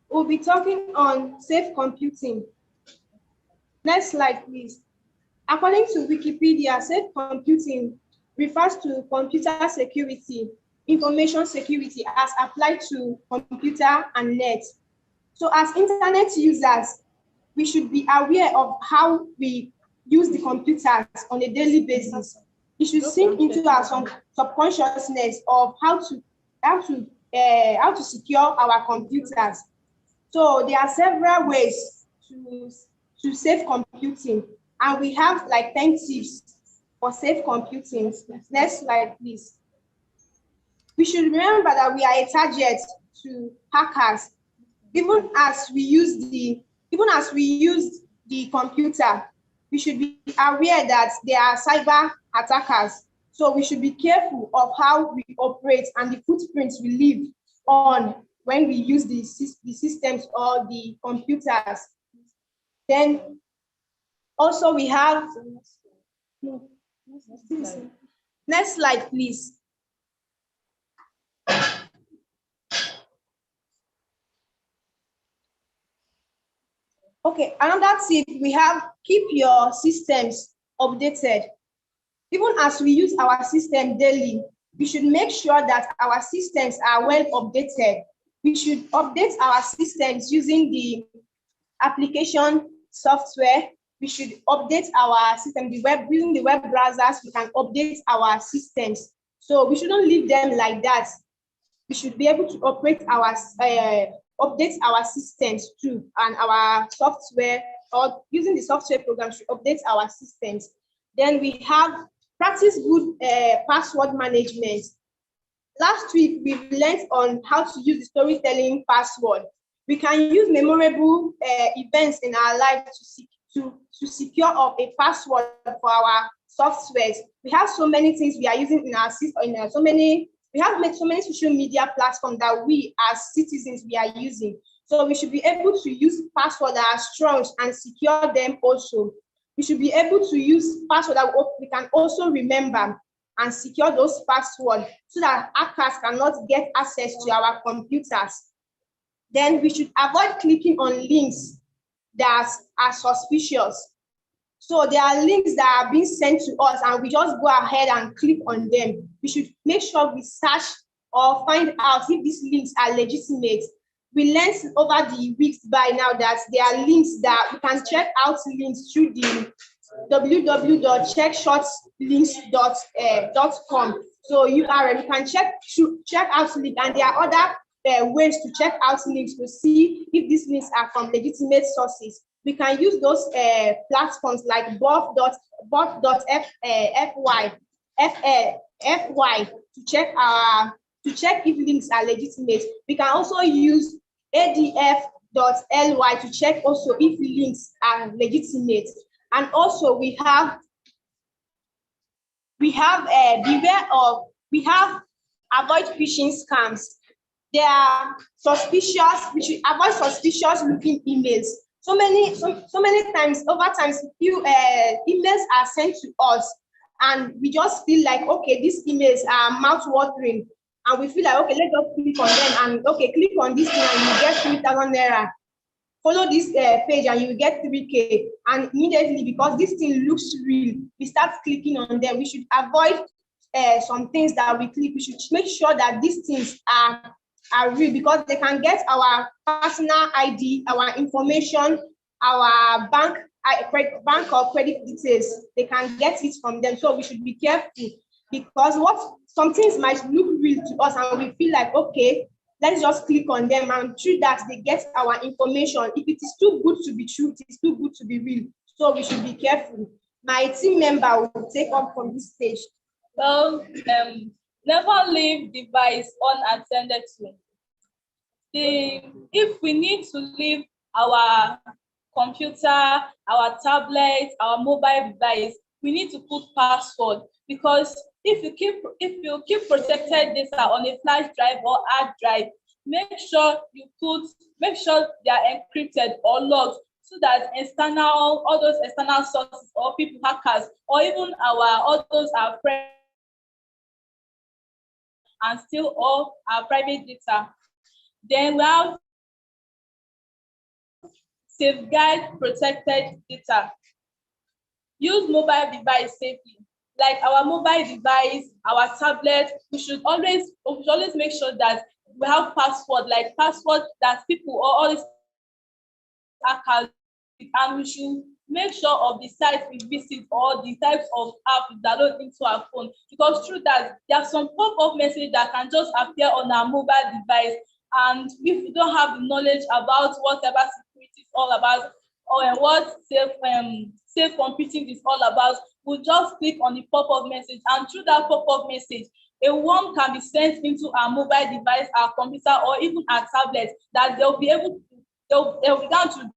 We'll be talking on safe computing. Next slide, please. According to Wikipedia, safe computing refers to computer security, information security as applied to computer and net. So as internet users, we should be aware of how we use the computers on a daily basis. It should sink into our subconsciousness of how to secure our computers. So there are several ways to safe computing, and we have like 10 tips for safe computing. Next slide, please. We should remember that we are a target to hackers, even as we use the computer. We should be aware that there are cyber attackers. So we should be careful of how we operate and the footprints we leave on when we use the systems or the computers. Then also we have, next slide, please. Okay, another tip, we have keep your systems updated. Even as we use our system daily, we should make sure that our systems are well updated. We should update our systems using the application software we should update our system. Using the web browsers, we can update our systems. So we shouldn't leave them like that. We should be able to operate our update our systems too, and our software, or using the software program to update our systems. Then we have practice good password management. Last week, we learned on how to use the storytelling password. We can use memorable events in our life to secure up a password for our softwares. We have so many things we are using in our system, we have made so many social media platforms that we as citizens we are using. So we should be able to use passwords that are strong and secure them also. We should be able to use passwords that we can also remember and secure those passwords so that hackers cannot get access to our computers. Then we should avoid clicking on links that are suspicious. So there are links that are being sent to us and we just go ahead and click on them. We should make sure we search or find out if these links are legitimate. We learned over the weeks by now that there are links that we can check out links through the www.checkshortlinks.com. So URL, you can check out links, and there are other ways to check out links to see if these links are from legitimate sources. We can use those platforms like buff.fy to check if links are legitimate. We can also use adf.ly to check also if links are legitimate. And also we have avoid phishing scams. They are suspicious. We should avoid suspicious looking emails. So many times, over time, few emails are sent to us, and we just feel like, okay, these emails are mouth-watering, and we feel like, okay, let's just click on them, and okay, click on this thing, and you get 3,000 naira. Follow this page, and you will get 3K. And immediately, because this thing looks real, we start clicking on them. We should avoid some things that we click. We should make sure that these things are real, because they can get our personal ID, our information, our bank or credit details. They can get it from them. So we should be careful, because some things might look real to us and we feel like, okay, let's just click on them, and through that they get our information. If it is too good to be true, it is too good to be real. So we should be careful. My team member will take up from this stage. Well, never leave device unattended to. If we need to leave our computer, our tablet, our mobile device, we need to put password, because if you keep protected data on a flash drive or hard drive, make sure they are encrypted or locked, so that all those external sources or people, hackers, or even all those our friends, and steal all our private data. Then we have safeguard protected data. Use mobile device safely. Like our mobile device, our tablet, we should always make sure that we have password that people or all these hackers, and we should make sure of the sites we visit or the types of app we download into our phone, because through that there are some pop-up messages that can just appear on our mobile device, and if we don't have the knowledge about what cybersecurity is all about, or what safe computing is all about, we'll just click on the pop-up message, and through that pop-up message, a worm can be sent into our mobile device, our computer, or even our tablet, that they'll be able to, they'll begin to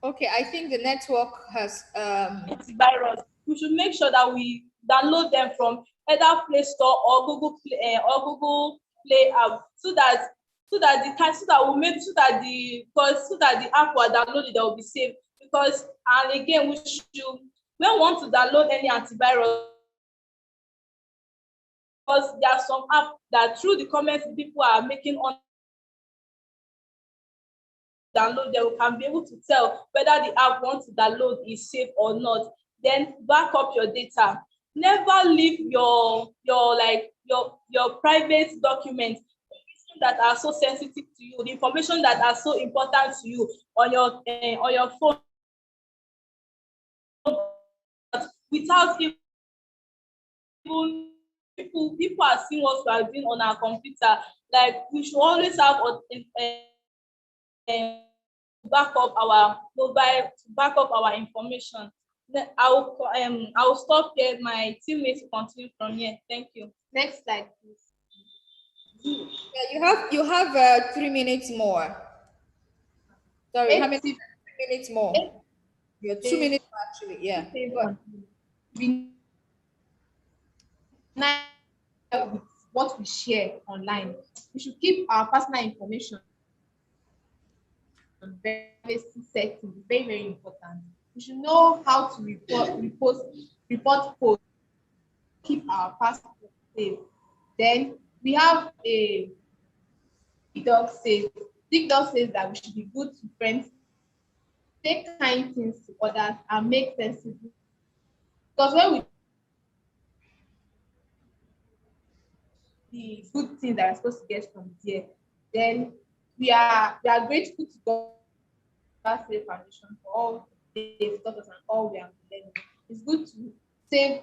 Okay, I think the network has virus. We should make sure that we download them from either Play Store or Google Play app, so that the app was downloaded, that will be safe. Because, and again, when we want to download any antivirus, because there are some apps that through the comments people are making on download, they can be able to tell whether the app wants to download is safe or not. then back up your data. Never leave your private documents that are so sensitive to you, the information that are so important to you on your phone, without even people are seeing what we are doing on our computer. Like, we should always have back up our mobile, to back up our information. Then I'll stop here. My teammates will continue from here. Thank you. Next slide, please. Yeah, you have 3 minutes more. Sorry, how many 3 minutes more? You're 2 minutes actually. Yeah. With what we share online, we should keep our personal information. Privacy settings, very, very important. We should know how to report posts, keep our password safe. Then we have a TikTok says that we should be good to friends, say kind things to others, and make sensible. Because when we the good things that we're supposed to get from there, then we are grateful to God for safe foundation for all they've taught us and all we have learned. It's good to save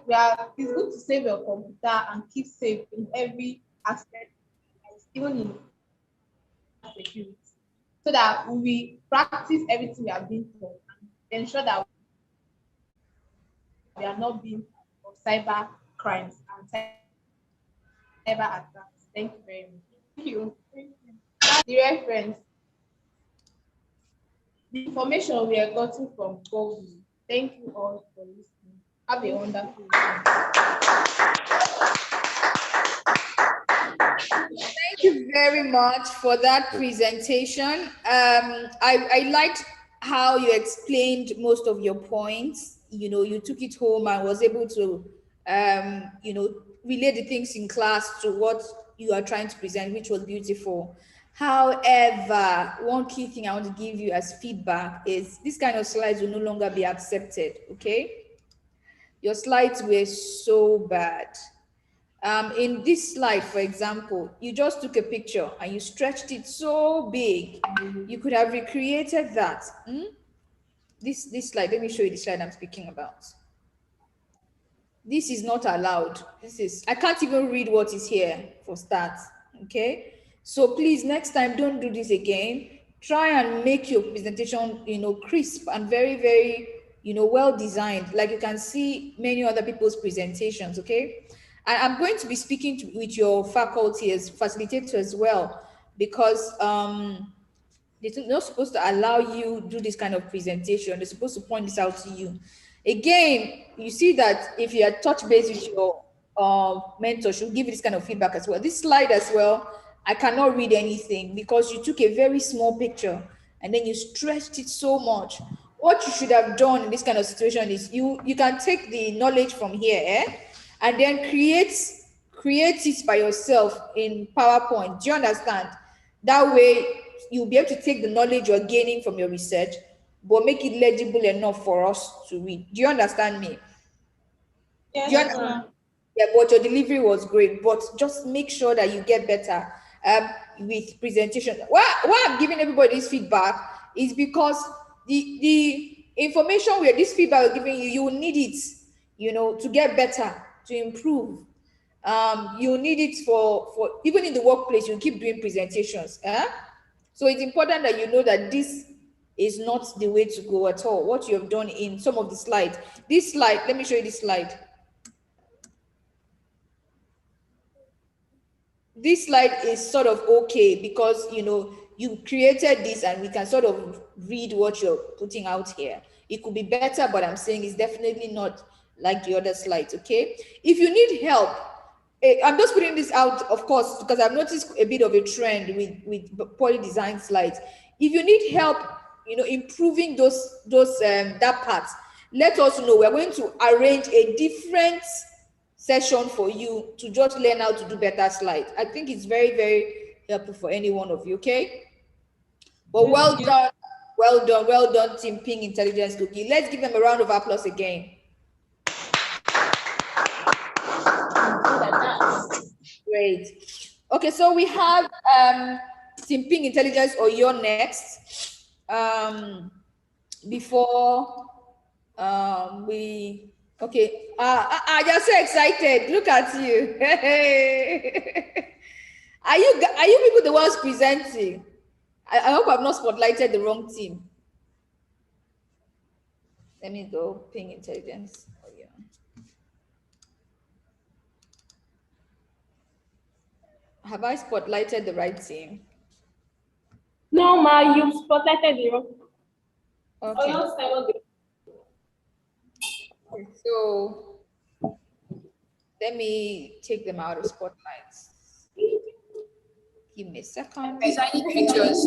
your computer and keep safe in every aspect, even in security, so that we practice everything we have been taught and ensure that we are not being of cyber crimes and cyber attacks. Thank you very much. Thank you. The reference, the information we are getting from Google. Thank you all for listening. Have a wonderful day. Thank you very much for that presentation. I liked how you explained most of your points. You took it home and was able to, relay the things in class to what you are trying to present, which was beautiful. However, one key thing I want to give you as feedback is this kind of slides will no longer be accepted, okay? Your slides were so bad. In this slide, for example, you just took a picture and you stretched it so big. You could have recreated that. This slide, let me show you the slide I'm speaking about. This is not allowed. I can't even read what is here for stats, okay? So please, next time, don't do this again. Try and make your presentation, crisp and very, very, well designed. Like you can see many other people's presentations, okay? And I'm going to be speaking with your faculty as facilitator as well, because they're not supposed to allow you do this kind of presentation. They're supposed to point this out to you. Again, you see that if you are touch base with your mentor, she'll give you this kind of feedback as well. This slide as well, I cannot read anything because you took a very small picture and then you stretched it so much. What you should have done in this kind of situation is you can take the knowledge from here and then create it by yourself in PowerPoint. Do you understand? That way, you'll be able to take the knowledge you're gaining from your research, but make it legible enough for us to read. Do you understand me? Yes, yeah, but your delivery was great, but just make sure that you get better with presentation. Why I'm giving everybody this feedback is because the information where this feedback is giving you, you will need it, to get better, to improve. You need it for even in the workplace, you keep doing presentations. So it's important that you know that this is not the way to go at all. What you have done in some of the slides. This slide, let me show you this slide. This slide is sort of okay because you created this and we can sort of read what you're putting out here. It could be better, but I'm saying it's definitely not like the other slides, okay? If you need help, I'm just putting this out, of course, because I've noticed a bit of a trend with poorly designed slides. If you need help, improving that part, let us know. We're going to arrange a different session for you to just learn how to do better slides. I think it's very, very helpful for any one of you, okay? But well done, Team Ping Intelligence Cookie. Let's give them a round of applause again. Great. Okay, so we have Team Pink Intelligence or you're next. Before okay. You're so excited. Look at you. Are you people the ones presenting? I hope I've not spotlighted the wrong team. Let me go Ping Intelligence. Oh, yeah. Have I spotlighted the right team? No, ma, you've spotlighted the wrong. Okay. So let me take them out of spotlights. Give me a second. Please, I need pictures.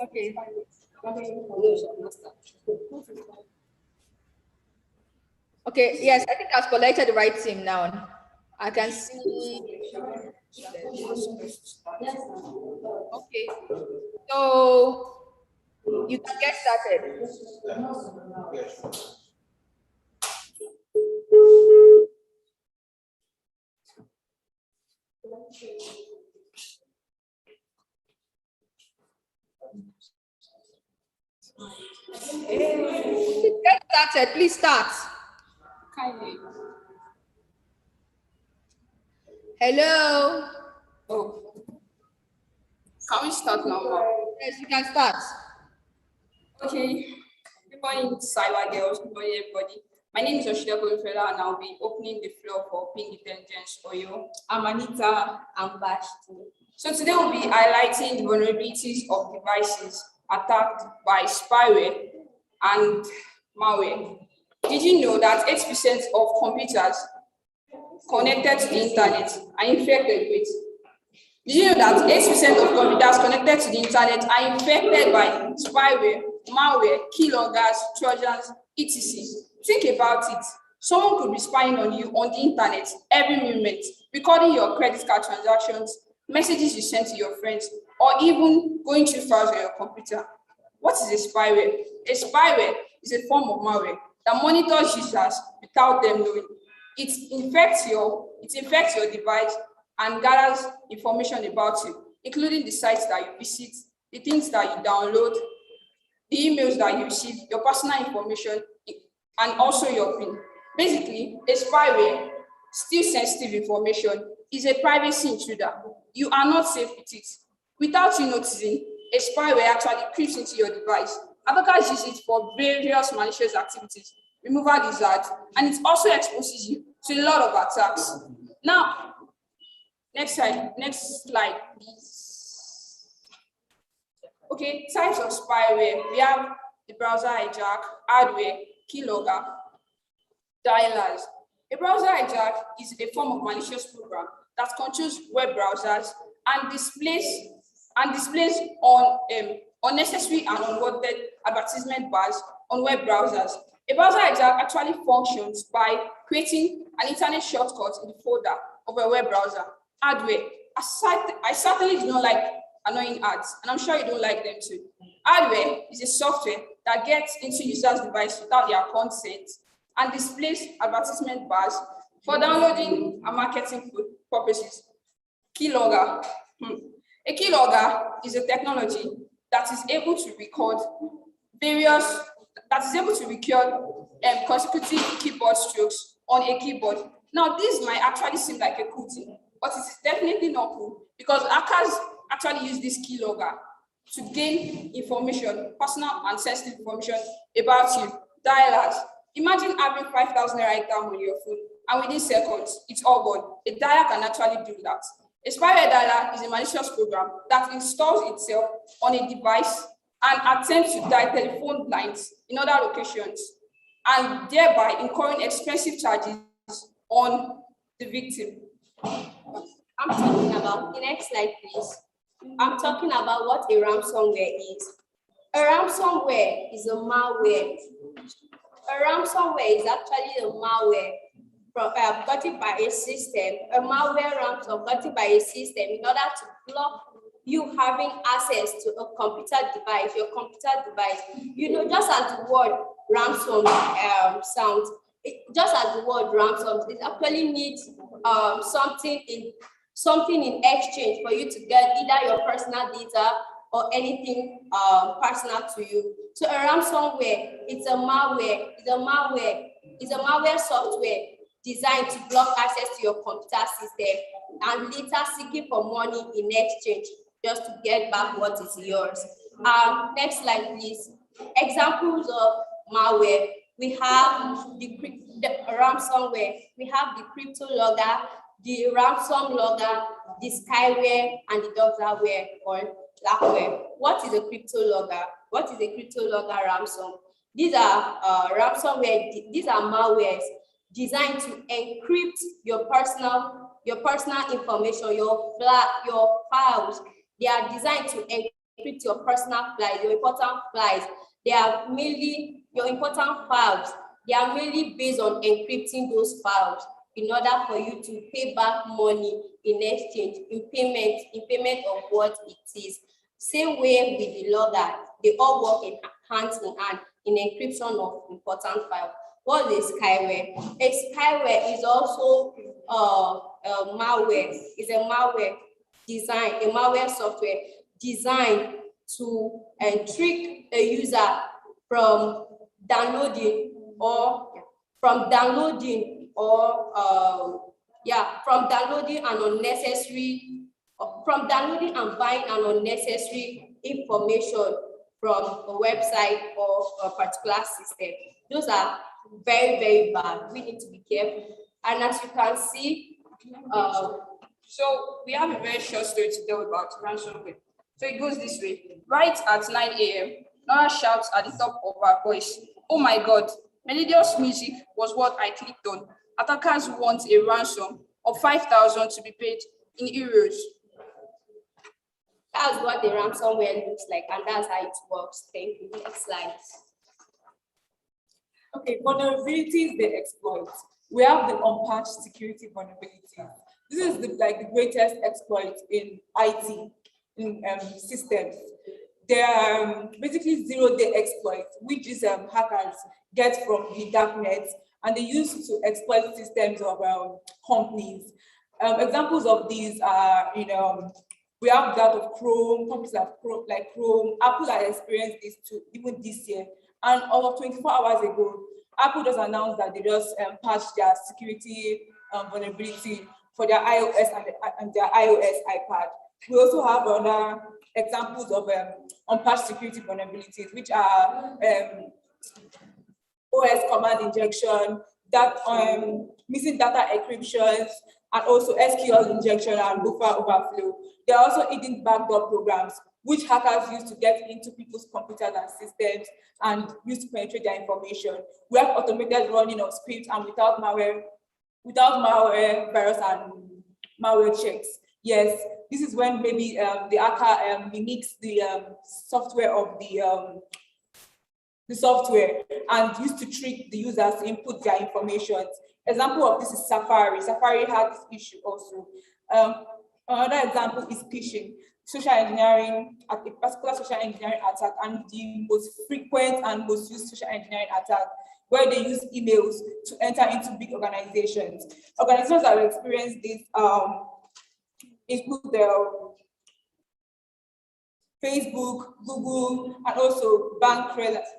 Okay. Okay, yes, I think I've collected the right team now. I can see. Okay, so you can get started. Get started, please start. Hello. Oh. Can we start now? Yes, you can start. Okay. Good morning, CyberGirls. Good morning, everybody. My name is Oshida Golfela, and I'll be opening the floor for Pink Intelligence Oyo. I'm Anita Ambashtu. So today we'll be highlighting the vulnerabilities of devices attacked by spyware and malware. Did you know that 8% of computers connected to the internet are infected with? Did you know that 8% of computers connected to the internet are infected by spyware, malware, keyloggers, trojans, etc.? Think about it. Someone could be spying on you on the internet every moment, recording your credit card transactions, messages you send to your friends, or even going through files on your computer. What is a spyware? A spyware is a form of malware that monitors users without them knowing. It infects your device and gathers information about you, including the sites that you visit, the things that you download, the emails that you receive, your personal information, and also your PIN. Basically, a spyware steals sensitive information, is a privacy intruder. You are not safe with it. Without you noticing, a spyware actually creeps into your device. Attackers use it for various malicious activities, removal lizards, and it also exposes you to a lot of attacks. Now, next slide, please. Okay, types of spyware. We have the browser hijack, hardware, keylogger, dialers. A browser hijack is a form of malicious program that controls web browsers and displays on unnecessary and unwanted advertisement bars on web browsers. A browser hijack actually functions by creating an internet shortcut in the folder of a web browser. Hardware. I certainly do not like annoying ads, and I'm sure you don't like them too. Hardware is a software that gets into users' device without their consent and displays advertisement bars for downloading and marketing purposes. Keylogger. A keylogger is a technology that is able to record consecutive keyboard strokes on a keyboard. Now, this might actually seem like a cool thing, but it is definitely not cool because hackers actually use this keylogger to gain information, personal and sensitive information about you. Dialers. Imagine having 5,000 right down on your phone, and within seconds, it's all gone. A dialer can actually do that. A spyware dialer is a malicious program that installs itself on a device and attempts to dial telephone lines in other locations, and thereby incurring expensive charges on the victim. I'm talking about, the next slide, please. I'm talking about what a ransomware is. A ransomware is a malware. A ransomware is actually a malware gotten by a system, a malware ransom gotten by a system in order to block you having access to a computer device, your computer device. You know, just as the word ransom sounds, just as the word ransom, it actually needs something in exchange for you to get either your personal data or anything personal to you. So a ransomware, it's a malware software designed to block access to your computer system and later seeking for money in exchange just to get back what is yours. Next slide, please. Examples of malware. We have the ransomware, we have the crypto logger, the ransom logger, the spyware, and the doggerware or blackware. What is a crypto logger? What is a crypto logger ransom? These are ransomware, these are malwares designed to encrypt your personal information, your files. They are designed to encrypt your personal files, your important files. They are mainly your important files. They are mainly based on encrypting those files in order for you to pay back money in exchange, in payment of what it is. Same way with the logger, they all work in hand in encryption of important files. What is spyware? A spyware is also malware. It's a malware design, a malware software designed to trick a user from downloading and buying an unnecessary information from a website or a particular system. Those are very, very bad. We need to be careful. And as you can see, so we have a very short story to tell about ransomware. So it goes this way. Right at 9 a.m., Nora shouts at the top of her voice, "Oh my God, melodious music was what I clicked on. Attackers want a ransom of 5,000 to be paid in euros." That's what the ransomware looks like, and that's how it works. Thank you. Next slide. Okay, vulnerabilities they exploit. We have the unpatched security vulnerabilities. This is the greatest exploit in IT, in systems. They are basically zero-day exploits, which is hackers get from the darknet, and they use to exploit systems of companies. Examples of these are, we have that of Chrome, companies like Chrome. Apple has experienced this too, even this year. And over 24 hours ago, Apple just announced that they just patched their security vulnerability for their iOS and their iOS iPad. We also have other examples of unpatched security vulnerabilities, which are OS command injection, missing data encryptions, and also SQL injection and buffer overflow. There are also hidden backdoor programs, which hackers use to get into people's computers and systems and use to penetrate their information. We have automated running of scripts and without malware, virus and malware checks. Yes, this is when maybe the hacker mimics the software of the software and used to trick the users to input their information. Example of this is Safari. Safari had this issue also. Another example is phishing, social engineering, a particular social engineering attack, and the most frequent and most used social engineering attack, where they use emails to enter into big organizations. Organizations that have experienced this include Facebook, Google, and also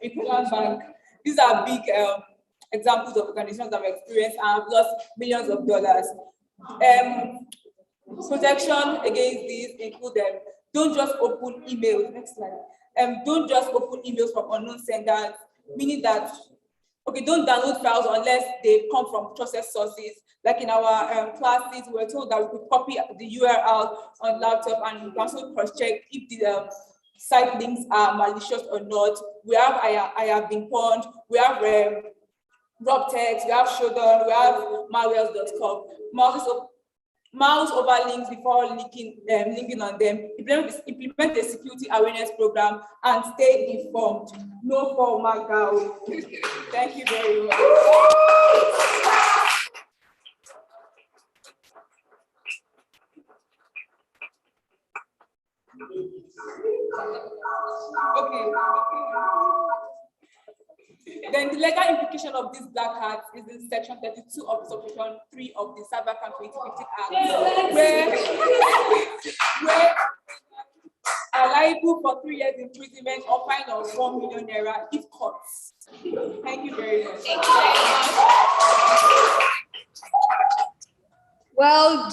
Equivalent Bank. These are big examples of organizations that have experienced and have lost millions of dollars. Protection against these include don't just open emails. Next slide. Don't just open emails from unknown senders, meaning that don't download files unless they come from trusted sources. Like in our classes, we were told that we could copy the URL on laptop and we can also cross-check if the site links are malicious or not. We have I have been pawned. We have RobText. We have Shodan. We have malwares.com. Mouse over links before linking on them. Implement a security awareness program and stay informed. No formal girl. Thank you very much. Okay. Then the legal implication of this black hat is in section 32 of subsection 3 of the Cybercrime 2015 Act, where are liable for 3 years imprisonment or fine of 1 million naira if caught. Thank you very much. Well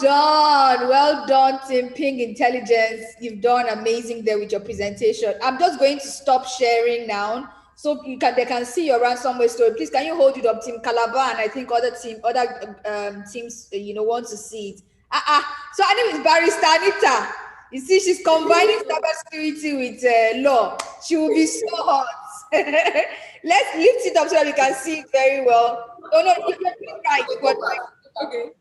done, Team Ping Intelligence. You've done amazing there with your presentation. I'm just going to stop sharing now, so they can see your ransomware story. Please, can you hold it up, Team Calabar, and I think other teams, want to see it. So her name is Barrister Anita. You see, she's combining cybersecurity with law. She will be so hot. Let's lift it up so that we can see it very well. No, you can be right. Okay.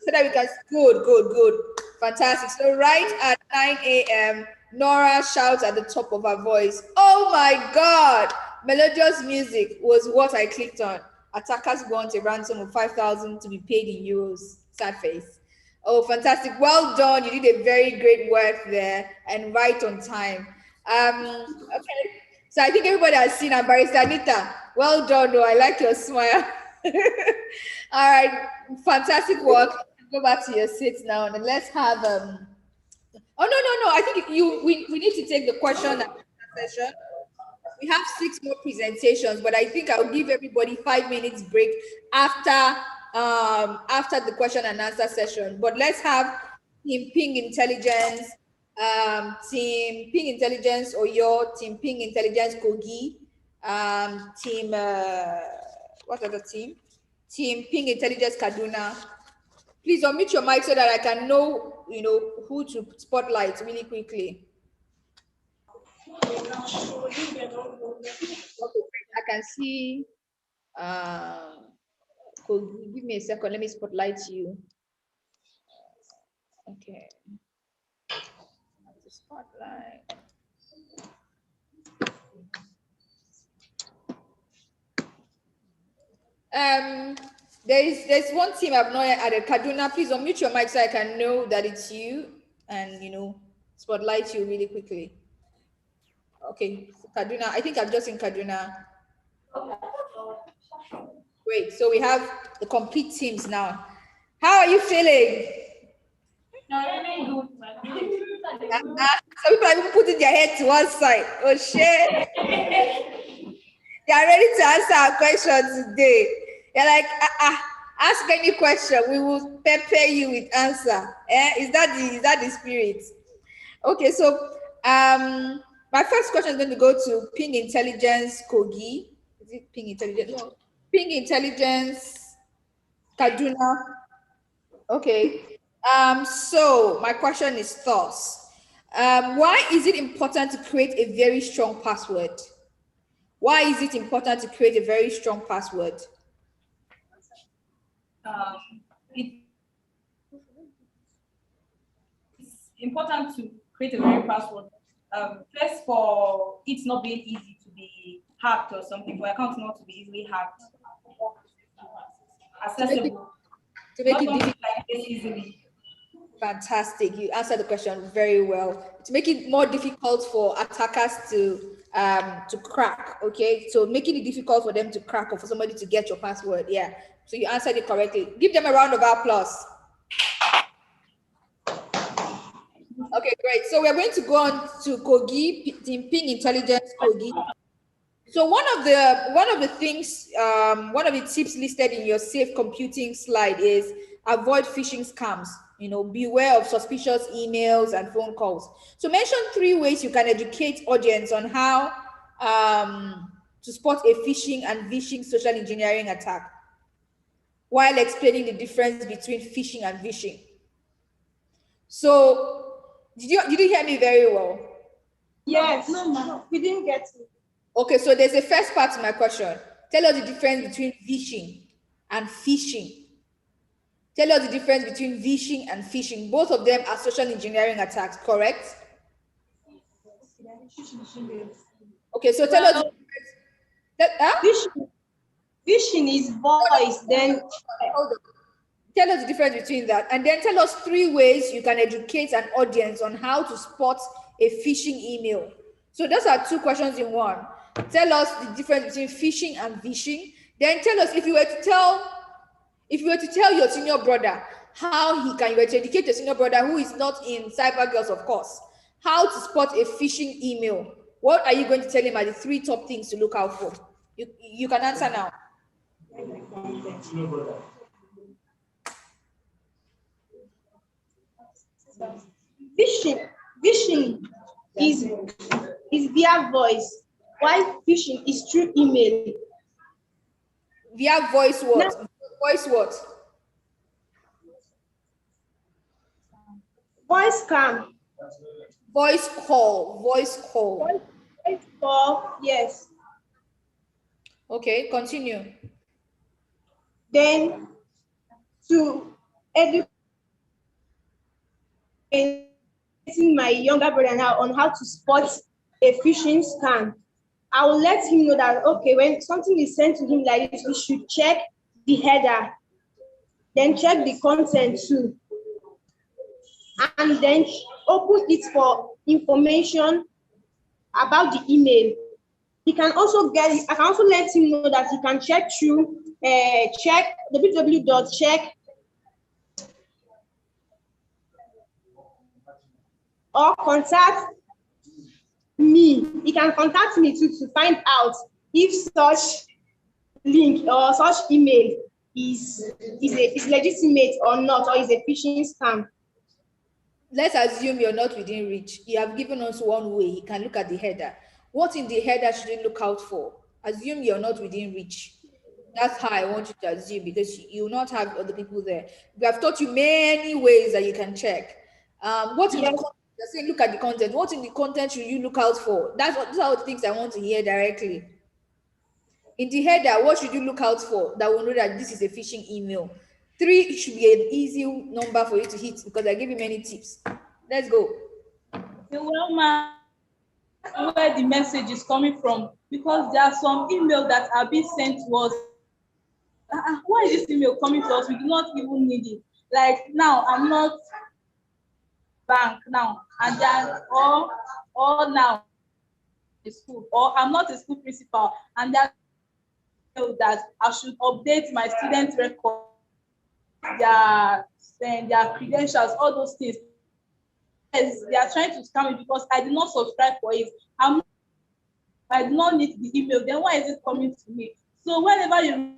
So that we can, good. Fantastic. So right at 9 a.m., Nora shouts at the top of her voice, "Oh my God!" Melodious music was what I clicked on. Attackers want a ransom of 5,000 to be paid in euros. Sad face. Oh, fantastic. Well done. You did a very great work there and right on time. Okay. So I think everybody has seen our Barrister Anita. Well done, though. I like your smile. All right. Fantastic work. Go back to your seats now and let's have oh no, I think we need to take the question and answer session. We have 6 more presentations, but I think I'll give everybody 5 minutes break after the question and answer session. But let's have Team Ping Intelligence, Team Ping Intelligence Oyo, Team Ping Intelligence Kogi, Team what other team? Team Ping Intelligence Kaduna. Please unmute your mic so that I can know, who to spotlight really quickly. Okay, I can see. Give me a second. Let me spotlight you. Okay. Spotlight. There's one team I've not added. Kaduna, please unmute your mic so I can know that it's you and spotlight you really quickly. Okay, Kaduna. I think I'm just in Kaduna. Great. So we have the complete teams now. How are you feeling? Some people are even putting their head to one side. Oh shit. They are ready to answer our question today. They're like, ask any question. We will pepper you with answer. Is that the spirit? Okay, so my first question is going to go to Ping Intelligence Kogi. Is it Ping Intelligence? No. Ping Intelligence Kaduna. Okay. So my question is thus. Why is it important to create a very strong password? Why is it important to create a very strong password? It's important to create a very password. First, for it not being easy to be hacked or something, for accounts not to be easily hacked, accessible, to make it difficult. Easily. Fantastic. You answered the question very well. To make it more difficult for attackers to crack. Okay, so making it difficult for them to crack or for somebody to get your password. Yeah. So you answered it correctly. Give them a round of applause. Okay, great. So we're going to go on to Kogi, Team Ping Intelligence Kogi. So one of the things, one of the tips listed in your safe computing slide is avoid phishing scams. Beware of suspicious emails and phone calls. So mention 3 ways you can educate audience on how to spot a phishing and vishing social engineering attack, while explaining the difference between phishing and vishing. So did you hear me very well? Yes. No, we didn't get it. Okay, so there's a first part to my question. Tell us the difference between vishing and phishing. Tell us the difference between vishing and phishing. Both of them are social engineering attacks, correct? Okay, so tell us the difference. Phishing is voice, then hold on. Tell us the difference between that, and then tell us 3 ways you can educate an audience on how to spot a phishing email? So those are two questions in one. Tell us the difference between phishing and vishing. Then tell us if you were to tell your senior brother how you were to educate your senior brother who is not in CyberGirls, of course, how to spot a phishing email. What are you going to tell him are the 3 top things to look out for? You can answer now. Phishing is via voice, while phishing is through email. Via voice what? Voice what? Voice scam. Voice call. Voice call. Voice call, yes. Okay, continue. Then to educate my younger brother now on how to spot a phishing scam, I will let him know that, okay, when something is sent to him like this, we should check the header, then check the content too, and then open it for information about the email. He can also I can also let him know that he can check through check www.check or contact me. He can contact me too to find out if such link or such email is legitimate or not, or is a phishing scam. Let's assume you're not within reach. You have given us one way. You can look at the header. What in the header should you look out for? Assume you're not within reach. That's how I want you to assume, because you will not have other people there. We have taught you many ways that you can check. What in the content? Say, look at the content. What in the content should you look out for? Those are the things I want to hear directly. In the header, what should you look out for that will know that this is a phishing email? 3 should be an easy number for you to hit because I give you many tips. Let's go. Well, ma'am, where the message is coming from, because there are some emails that are being sent to us. Why is this email coming to us? We do not even need it. Like now, I'm not bank now, and then or now a school, or I'm not a school principal, and that I should update my student record, their credentials, all those things. Yes, they are trying to scam me because I did not subscribe for it. I do not need the email. Then why is it coming to me? So whenever you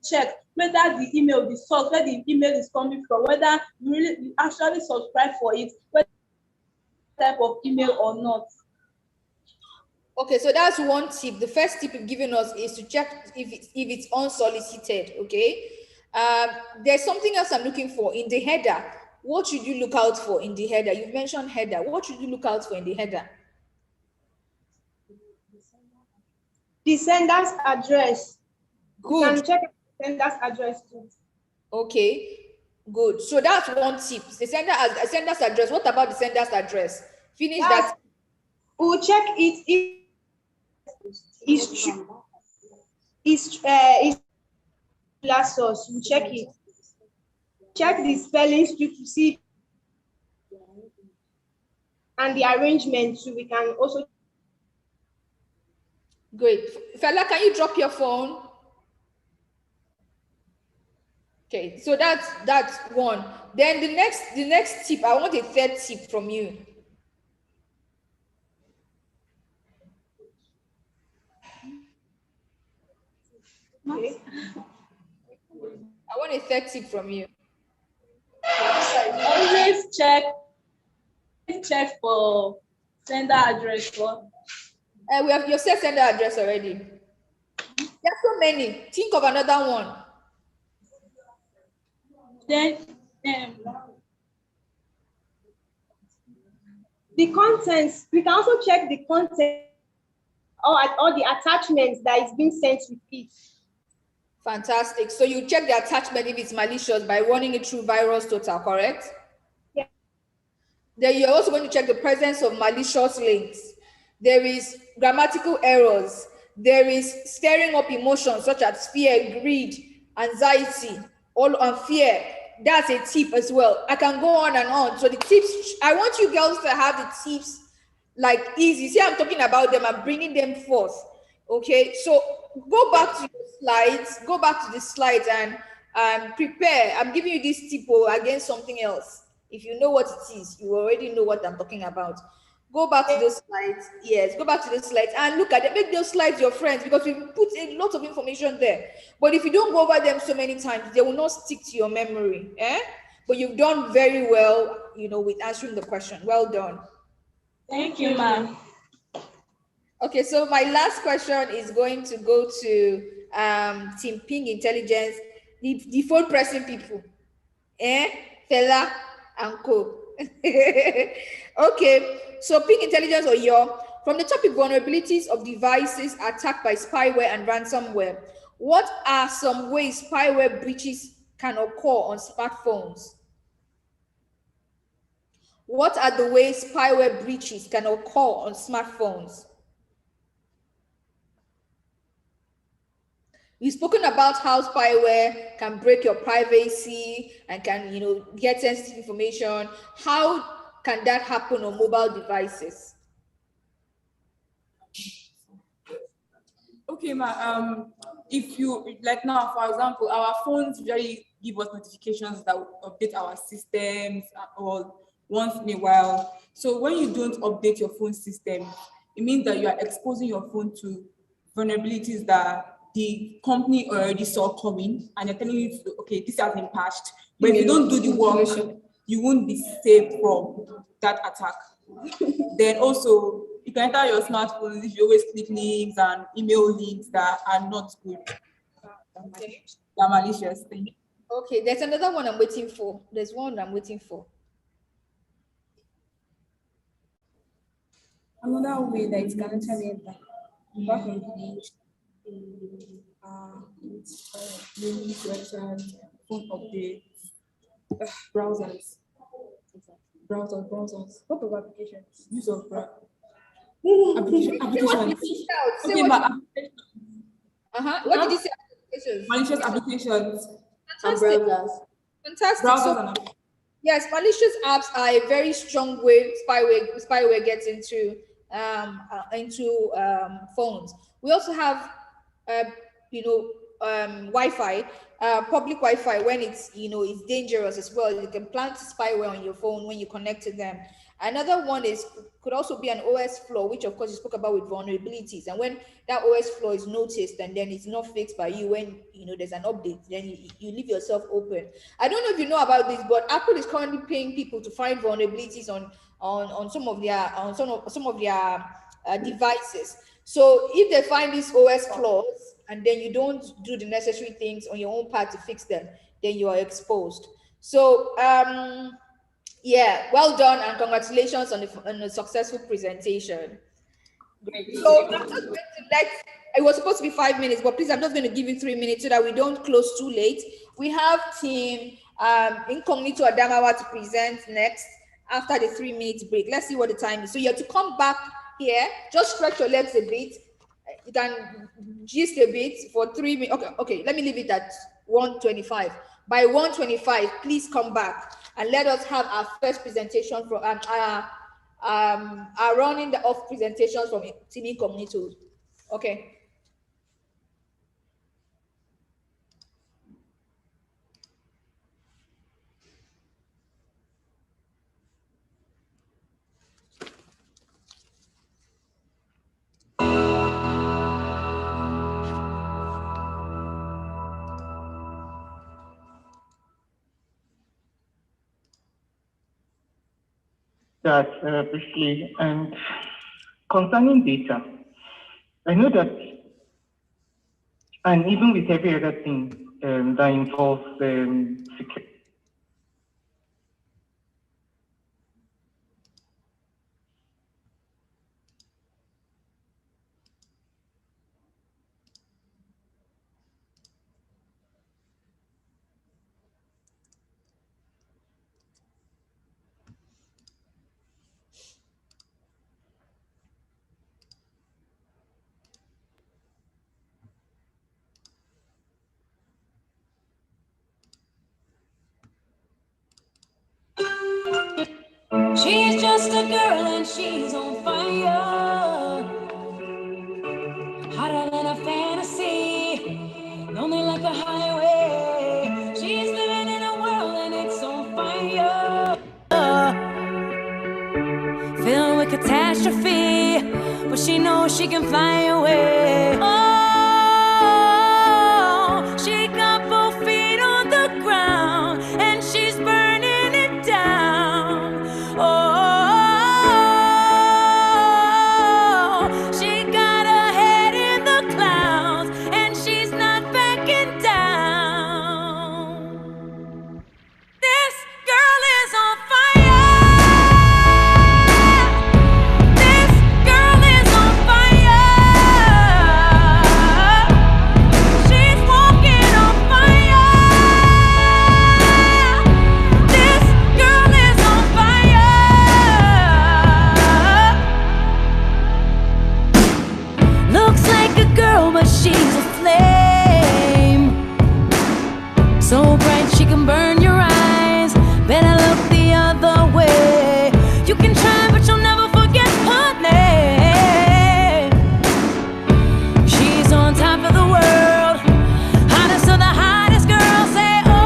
check whether the email, the source, where the email is coming from, whether you actually subscribe for it, whether type of email or not. Okay, so that's one tip. The first tip you've given us is to check if it's unsolicited. Okay. There's something else I'm looking for in the header. What should you look out for in the header? You've mentioned header. What should you look out for in the header? The sender's address. Good. You can check the sender's address too. Okay, good. So that's one tip. The sender's address. What about the sender's address? Finish that. We'll check it if it's true. It's last source. We'll check it. Check the spellings to see, and the arrangement so we can also. Great. Fella, can you drop your phone? Okay, so that's one. Then the next tip, I want a third tip from you. Okay. I want a third tip from you. Always check for sender address. We have your set sender address already. There are so many. Think of another one. Then the contents. We can also check the content or the attachments that is being sent with it. Fantastic. So you check the attachment if it's malicious by running it through Virus Total, correct? Yeah. Then you're also going to check the presence of malicious links. There is grammatical errors. There is stirring up emotions such as fear, greed, anxiety, and fear. that's a tip as well. I can go on and on. So the tips, I want you girls to have the tips like easy. See, I'm talking about them, I'm bringing them forth. Okay, so go back to the slides, and prepare. I'm giving you this tip against something else. If you know what it is, you already know what I'm talking about. Go back to those slides. Yes, go back to those slides and look at them. Make those slides your friends because we put a lot of information there. But if you don't go over them so many times, they will not stick to your memory. But you've done very well, with answering the question. Well done. Thank you, ma'am. Okay, so my last question is going to go to Team Ping Intelligence, the phone pressing people. Fela and Co. Okay, so Ping Intelligence or your from the topic vulnerabilities of devices attacked by spyware and ransomware. What are some ways spyware breaches can occur on smartphones? What are the ways spyware breaches can occur on smartphones? We've spoken about how spyware can break your privacy and can, get sensitive information. How can that happen on mobile devices? Okay, ma. If you like now, for example, our phones usually give us notifications that will update our systems or once in a while. So when you don't update your phone system, it means that you are exposing your phone to vulnerabilities that the company already saw coming, and they're telling you, okay, this has been patched. But if you don't do the work, you won't be safe from that attack. Then also, you can enter your smartphone if you always click links and email links that are not good. They're malicious thing. Okay, there's another one I'm waiting for. There's one I'm waiting for. Another way that it can actually enter back on page, links, websites, phone updates, browsers. Browsers. What of applications? Use of applications. Okay, but What did you say? Malicious applications. Fantastic. And browsers. Fantastic. Browsers So, yes, malicious apps are a very strong way spyware gets into phones. We also have Wi-Fi, public Wi-Fi. When it's it's dangerous as well. You can plant spyware on your phone when you connect to them. Another one could also be an OS flaw, which of course you spoke about with vulnerabilities. And when that OS flaw is noticed and then it's not fixed by you, when there's an update, then you leave yourself open. I don't know if you know about this, but Apple is currently paying people to find vulnerabilities on some of their devices. So if they find these OS flaws and then you don't do the necessary things on your own part to fix them, then you are exposed. So yeah, well done and congratulations on a successful presentation. Great. So I'm just going to it was supposed to be 5 minutes, but please, I'm just going to give you 3 minutes so that we don't close too late. We have team Incognito Adamawa to present next after the 3 minutes break. Let's see what the time is. So you have to come back here, just stretch your legs a bit. You can gist a bit for 3 minutes. Okay, let me leave it at 1:25. By 1:25, please come back and let us have our first presentation from our running the off presentations from Team Incognito. Okay. That briefly, and concerning data, I know that, and even with every other thing that involves security. just a girl and she's on fire. Hotter than a fantasy, lonely like a highway. She's living in a world and it's on fire. Filled with catastrophe, but she knows she can fly away. Oh, she got both feet on the ground and she's burning it down. Oh, she got her head in the clouds and she's not backing down. This girl is on fire. But she's a flame, so bright she can burn your eyes. Better look the other way. You can try, but you'll never forget her name. She's on top of the world, hottest of the hottest girls. Say, oh,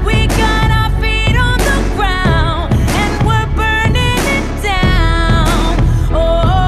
we got our feet on the ground and we're burning it down. Oh,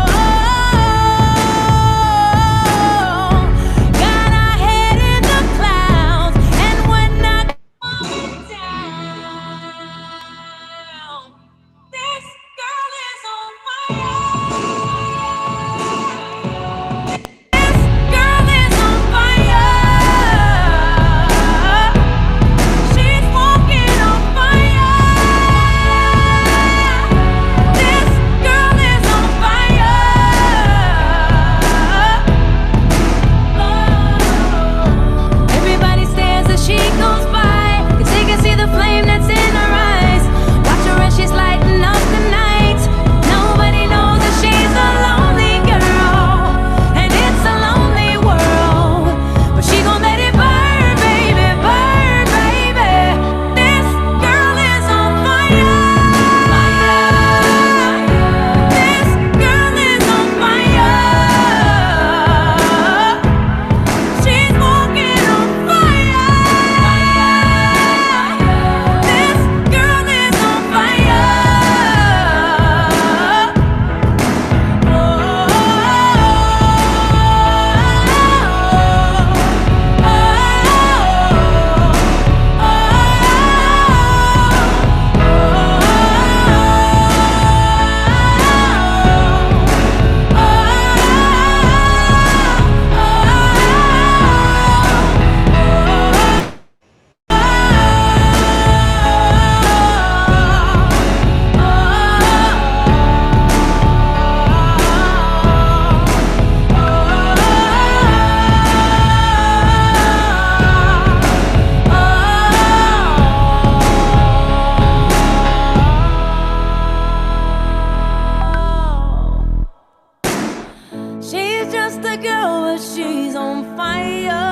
she's just a girl, but she's on fire.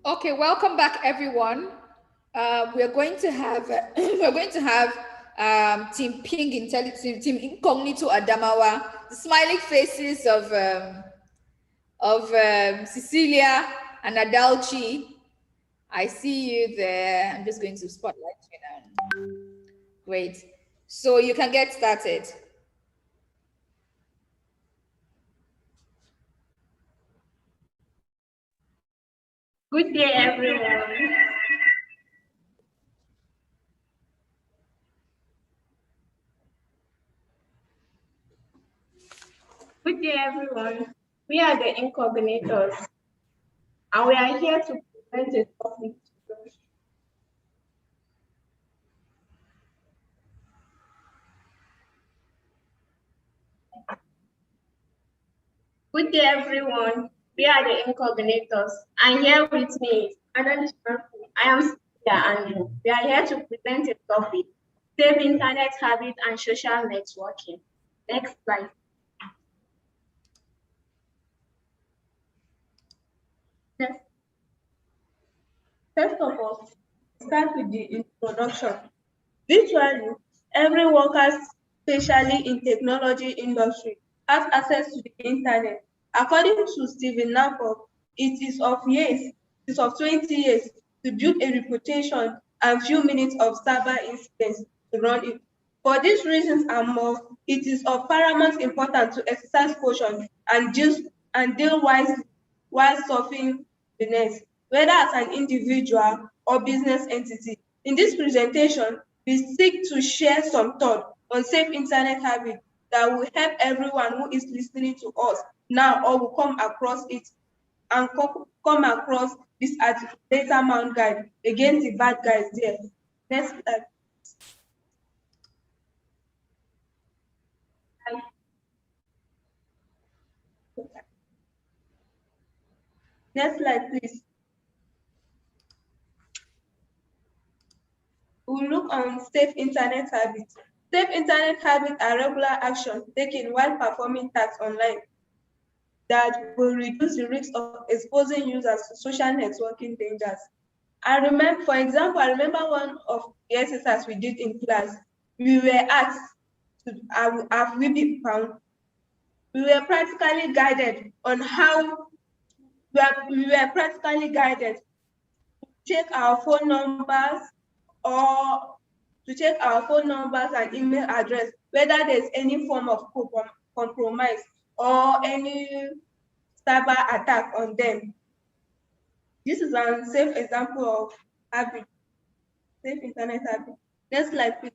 Okay, welcome back, everyone. We're going to have Team Pink Intelligence, Team Incognito Adamawa, the smiling faces of Cecilia and Adalchi. I see you there. I'm just going to spotlight you now. Great. So you can get started. Good day, everyone. Good day, everyone. We are the Incognitors, and we are here to present a topic. Good day, everyone. We are the Incognitors, and here with me is Annalise Murphy. I am Cecilia Andrew. We are here to present a topic: safe internet habits and social networking. Next slide. Yes. start with the introduction. Virtually, every worker, especially in technology industry, has access to the internet. According to Stephen Knapper, it is of 20 years to build a reputation and few minutes of cyber incidents to run it. For these reasons and more, it is of paramount importance to exercise caution and deal wisely while surfing the net, whether as an individual or business entity. In this presentation, we seek to share some thought on safe internet habits that will help everyone who is listening to us now or will come across it and come across this data mount guide against the bad guys there. Next slide. Next slide, please. We'll look on safe internet habits. Safe internet habits are regular actions taken while performing tasks online that will reduce the risk of exposing users to social networking dangers. For example, I remember one of the exercises we did in class. We were asked to have we been found. We were practically guided on how we were practically guided to check our phone numbers or to check our phone numbers and email address, whether there's any form of compromise or any cyber attack on them. This is a safe example of habit, safe internet habit. Next slide, please.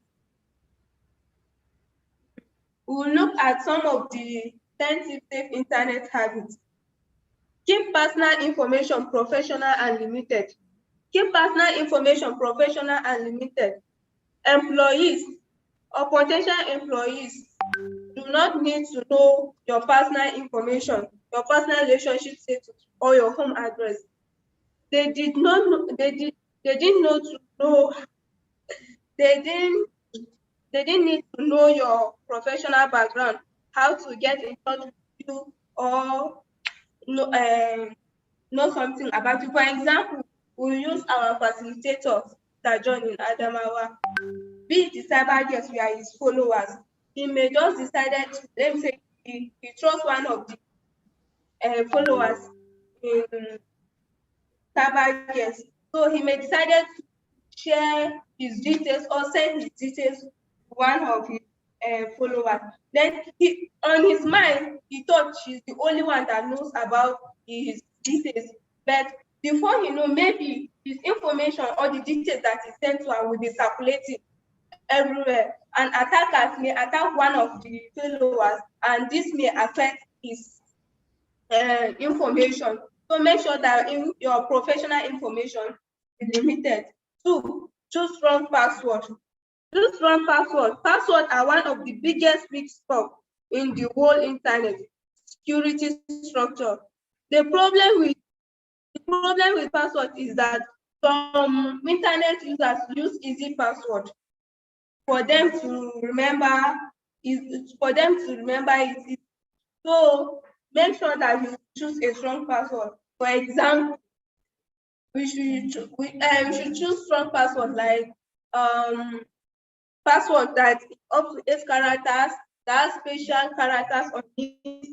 We'll look at some of the 10 safe internet habits. Keep personal information professional and limited. Keep personal information professional and limited. Employees or potential employees do not need to know your personal information, your personal relationship status, or your home address. They didn't need to know your professional background, how to get in touch with you, or know something about you. For example, we'll use our facilitator that joined in Adamawa. Be it the CyberGirls, we are his followers. He may just decided, let me say, he trusts one of the followers in CyberGirls. So he may decided to share his details or send his details to one of his followers. Then on his mind, he thought she's the only one that knows about his details. But before he know, maybe his information or the details that he sent to her will be circulating everywhere. And attackers may attack one of the followers, and this may affect his information. So make sure that your professional information is limited. 2, choose strong password. Choose strong password. Passwords are one of the biggest weak spots in the whole internet security structure. The problem with password is that some internet users use easy password for them to remember. It. So make sure that you choose a strong password. For example, we should choose strong password like password that up to 8 characters, that special characters on it,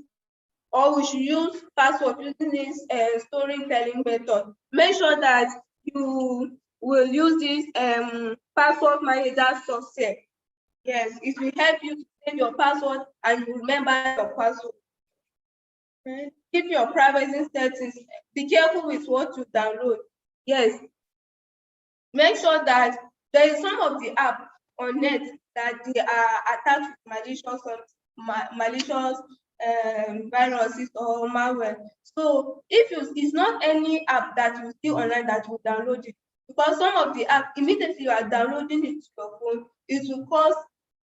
or we should use password using this storytelling method. Make sure that you will use this password manager software. Yes, it will help you to save your password and you remember your password. Keep your privacy settings. Be careful with what you download. Yes. Make sure that there is some of the app on net that they are attached with malicious viruses or malware. So if it's not any app that you see online that you download it, because some of the app immediately you are downloading it to your phone, it will cause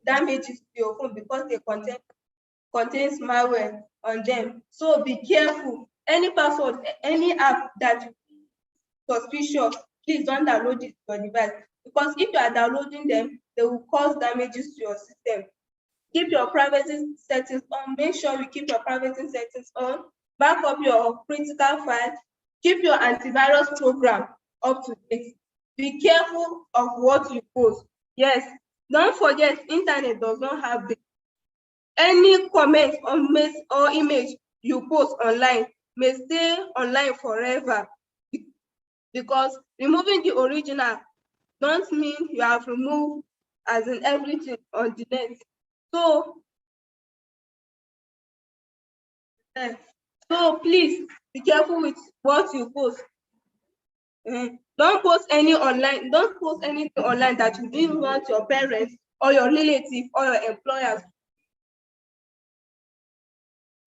damages to your phone because they contains malware on them. So be careful. Any password, any app that you suspicious, please don't download it to your device, because if you are downloading them, they will cause damages to your system. Keep your privacy settings on. Make sure you keep your privacy settings on. Back up your critical files. Keep your antivirus program up to date. Be careful of what you post. Yes, don't forget, internet does not have the any comment or image you post online may stay online forever, because removing the original don't mean you have removed as in everything on the net. So please be careful with what you post. Don't post anything online that you didn't want your parents or your relatives or your employers.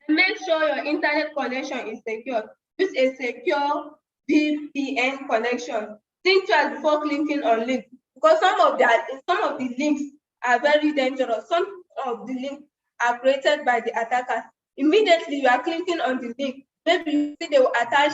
Make sure your internet connection is secure. Use a secure VPN connection. Think twice before clicking on links, because some of the links are very dangerous. Some of the links are created by the attackers. Immediately you are clicking on the link, maybe you see they will attach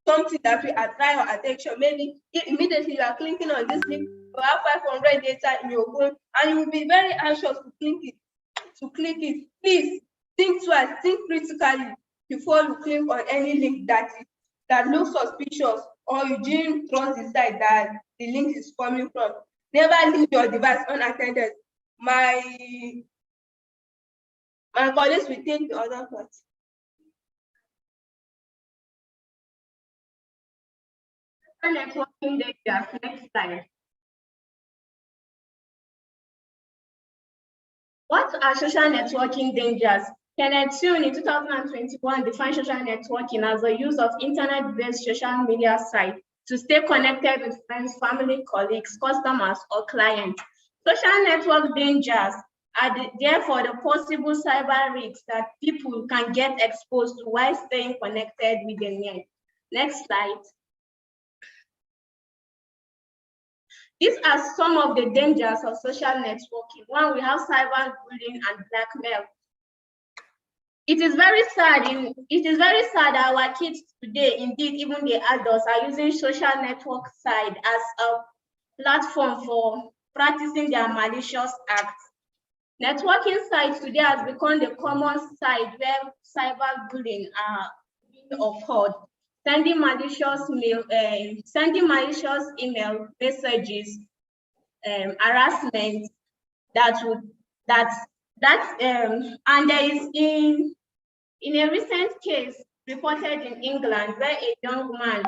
something that will attract your attention. Maybe immediately you are clicking on this link, you have 500 data in your phone, and you will be very anxious to click it. Please think twice, think critically before you click on any link that looks suspicious, or you didn't trust the site that the link is coming from. Never leave your device unattended. My colleagues will take the other part. Networking data. Next slide. What are social networking dangers? Kenneth Soon in 2021 defined social networking as the use of internet-based social media sites to stay connected with friends, family, colleagues, customers, or clients. Social network dangers are therefore the possible cyber risks that people can get exposed to while staying connected with the net. Next slide. These are some of the dangers of social networking. One, we have cyberbullying and blackmail. It is very sad that our kids today, indeed even the adults, are using social network site as a platform for practicing their malicious acts. Networking sites today has become the common site where cyberbullying occurred. Sending malicious email messages, harassment and there is in a recent case reported in England where a young man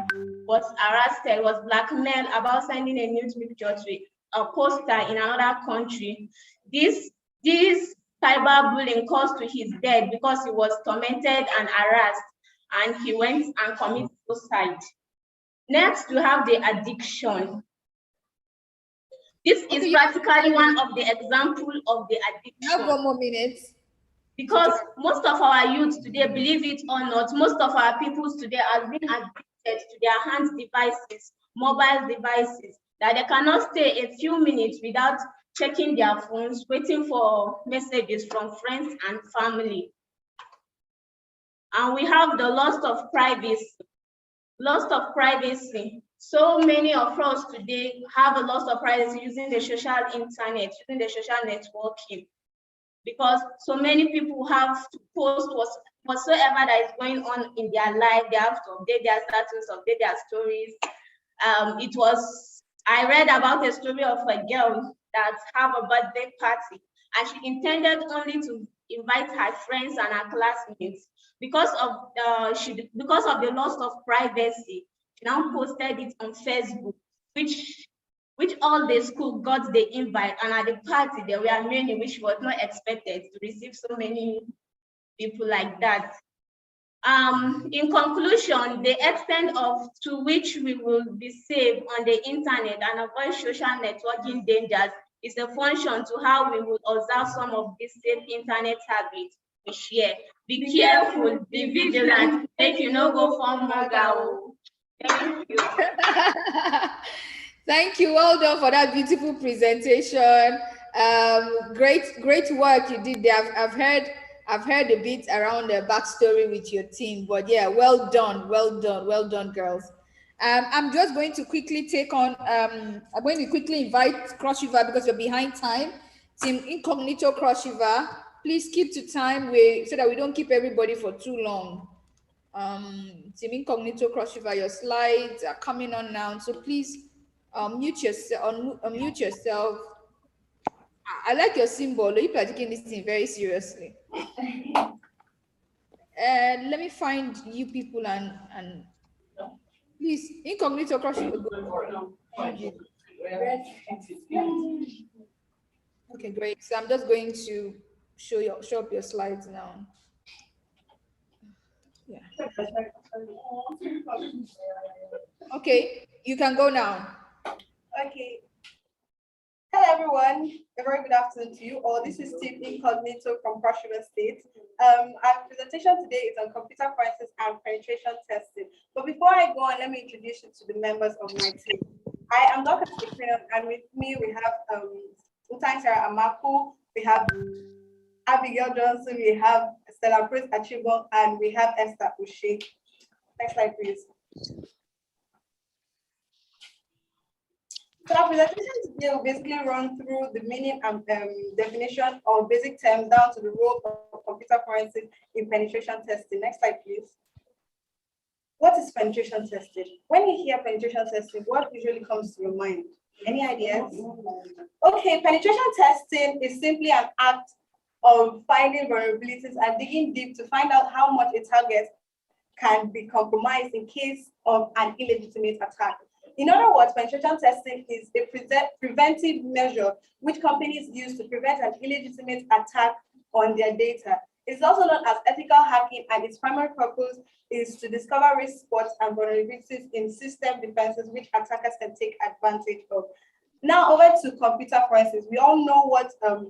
was arrested, was blackmailed about sending a nude picture to a poster in another country. This cyberbullying caused to his death because he was tormented and harassed, and he went and committed suicide. Next, we have the addiction. This is practically one of the examples of the addiction. You have 1 more minute. Because most of our youth today, believe it or not, most of our peoples today have been addicted to their hand devices, mobile devices, that they cannot stay a few minutes without checking their phones, waiting for messages from friends and family. And we have the loss of privacy. Loss of privacy. So many of us today have a loss of privacy using the social internet, using the social networking, because so many people have to post whatsoever that is going on in their life. They have to update their status, update their stories. I read about a story of a girl that have a birthday party, and she intended only to invite her friends and her classmates. Because of the loss of privacy, she now posted it on Facebook, which all the school got the invite, and at the party there were many, which was not expected to receive so many people like that. In conclusion, the extent to which we will be safe on the internet and avoid social networking dangers is a function to how we will observe some of these safe internet habits we share. Be careful, be vigilant, make you no go for more. Thank you. Thank you. Well done for that beautiful presentation. Great work you did there. I've heard a bit around the backstory with your team, but yeah, well done, girls. I'm just going to quickly take on. I'm going to quickly invite Cross River because we're behind time. Team Incognito Cross River, please keep to time so that we don't keep everybody for too long. Team Incognito Cross River, your slides are coming on now, so please Unmute yourself. Unmute yourself. I like your symbol. You're taking this thing very seriously. Let me find you people and please incognito crush. Okay, great. So I'm just going to show up your slides now. Yeah. Okay, you can go now. Okay. Hello, everyone. A very good afternoon to you all. This is Steve Incognito from Cross River State. Our presentation today is on computer forensics and penetration testing. But before I go on, let me introduce you to the members of my team. I am Dr. Stephen, and with me we have Utai Sarah Amaku, we have Abigail Johnson, we have Stella Prince Achibon, and we have Esther Ushi. Next slide, please. So our presentation today will basically run through the meaning and definition of basic terms down to the role of computer forensics in penetration testing. Next slide, please. What is penetration testing? When you hear penetration testing, what usually comes to your mind? Any ideas? Okay, penetration testing is simply an act of finding vulnerabilities and digging deep to find out how much a target can be compromised in case of an illegitimate attack. In other words, penetration testing is a preventive measure which companies use to prevent an illegitimate attack on their data. It's also known as ethical hacking, and its primary purpose is to discover risk spots and vulnerabilities in system defenses which attackers can take advantage of. Now over to computer forensics. We all know what a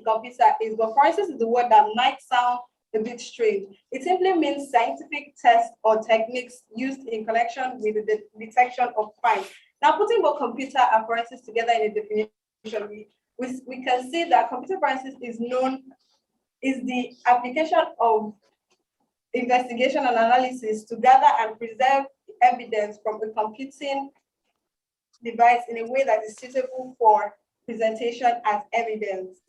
computer is, but forensics is the word that might sound a bit strange. It simply means scientific tests or techniques used in connection with the detection of crime. Now, putting both computer and forensics together in a definition, we can see that computer forensics is the application of investigation and analysis to gather and preserve evidence from a computing device in a way that is suitable for presentation as evidence.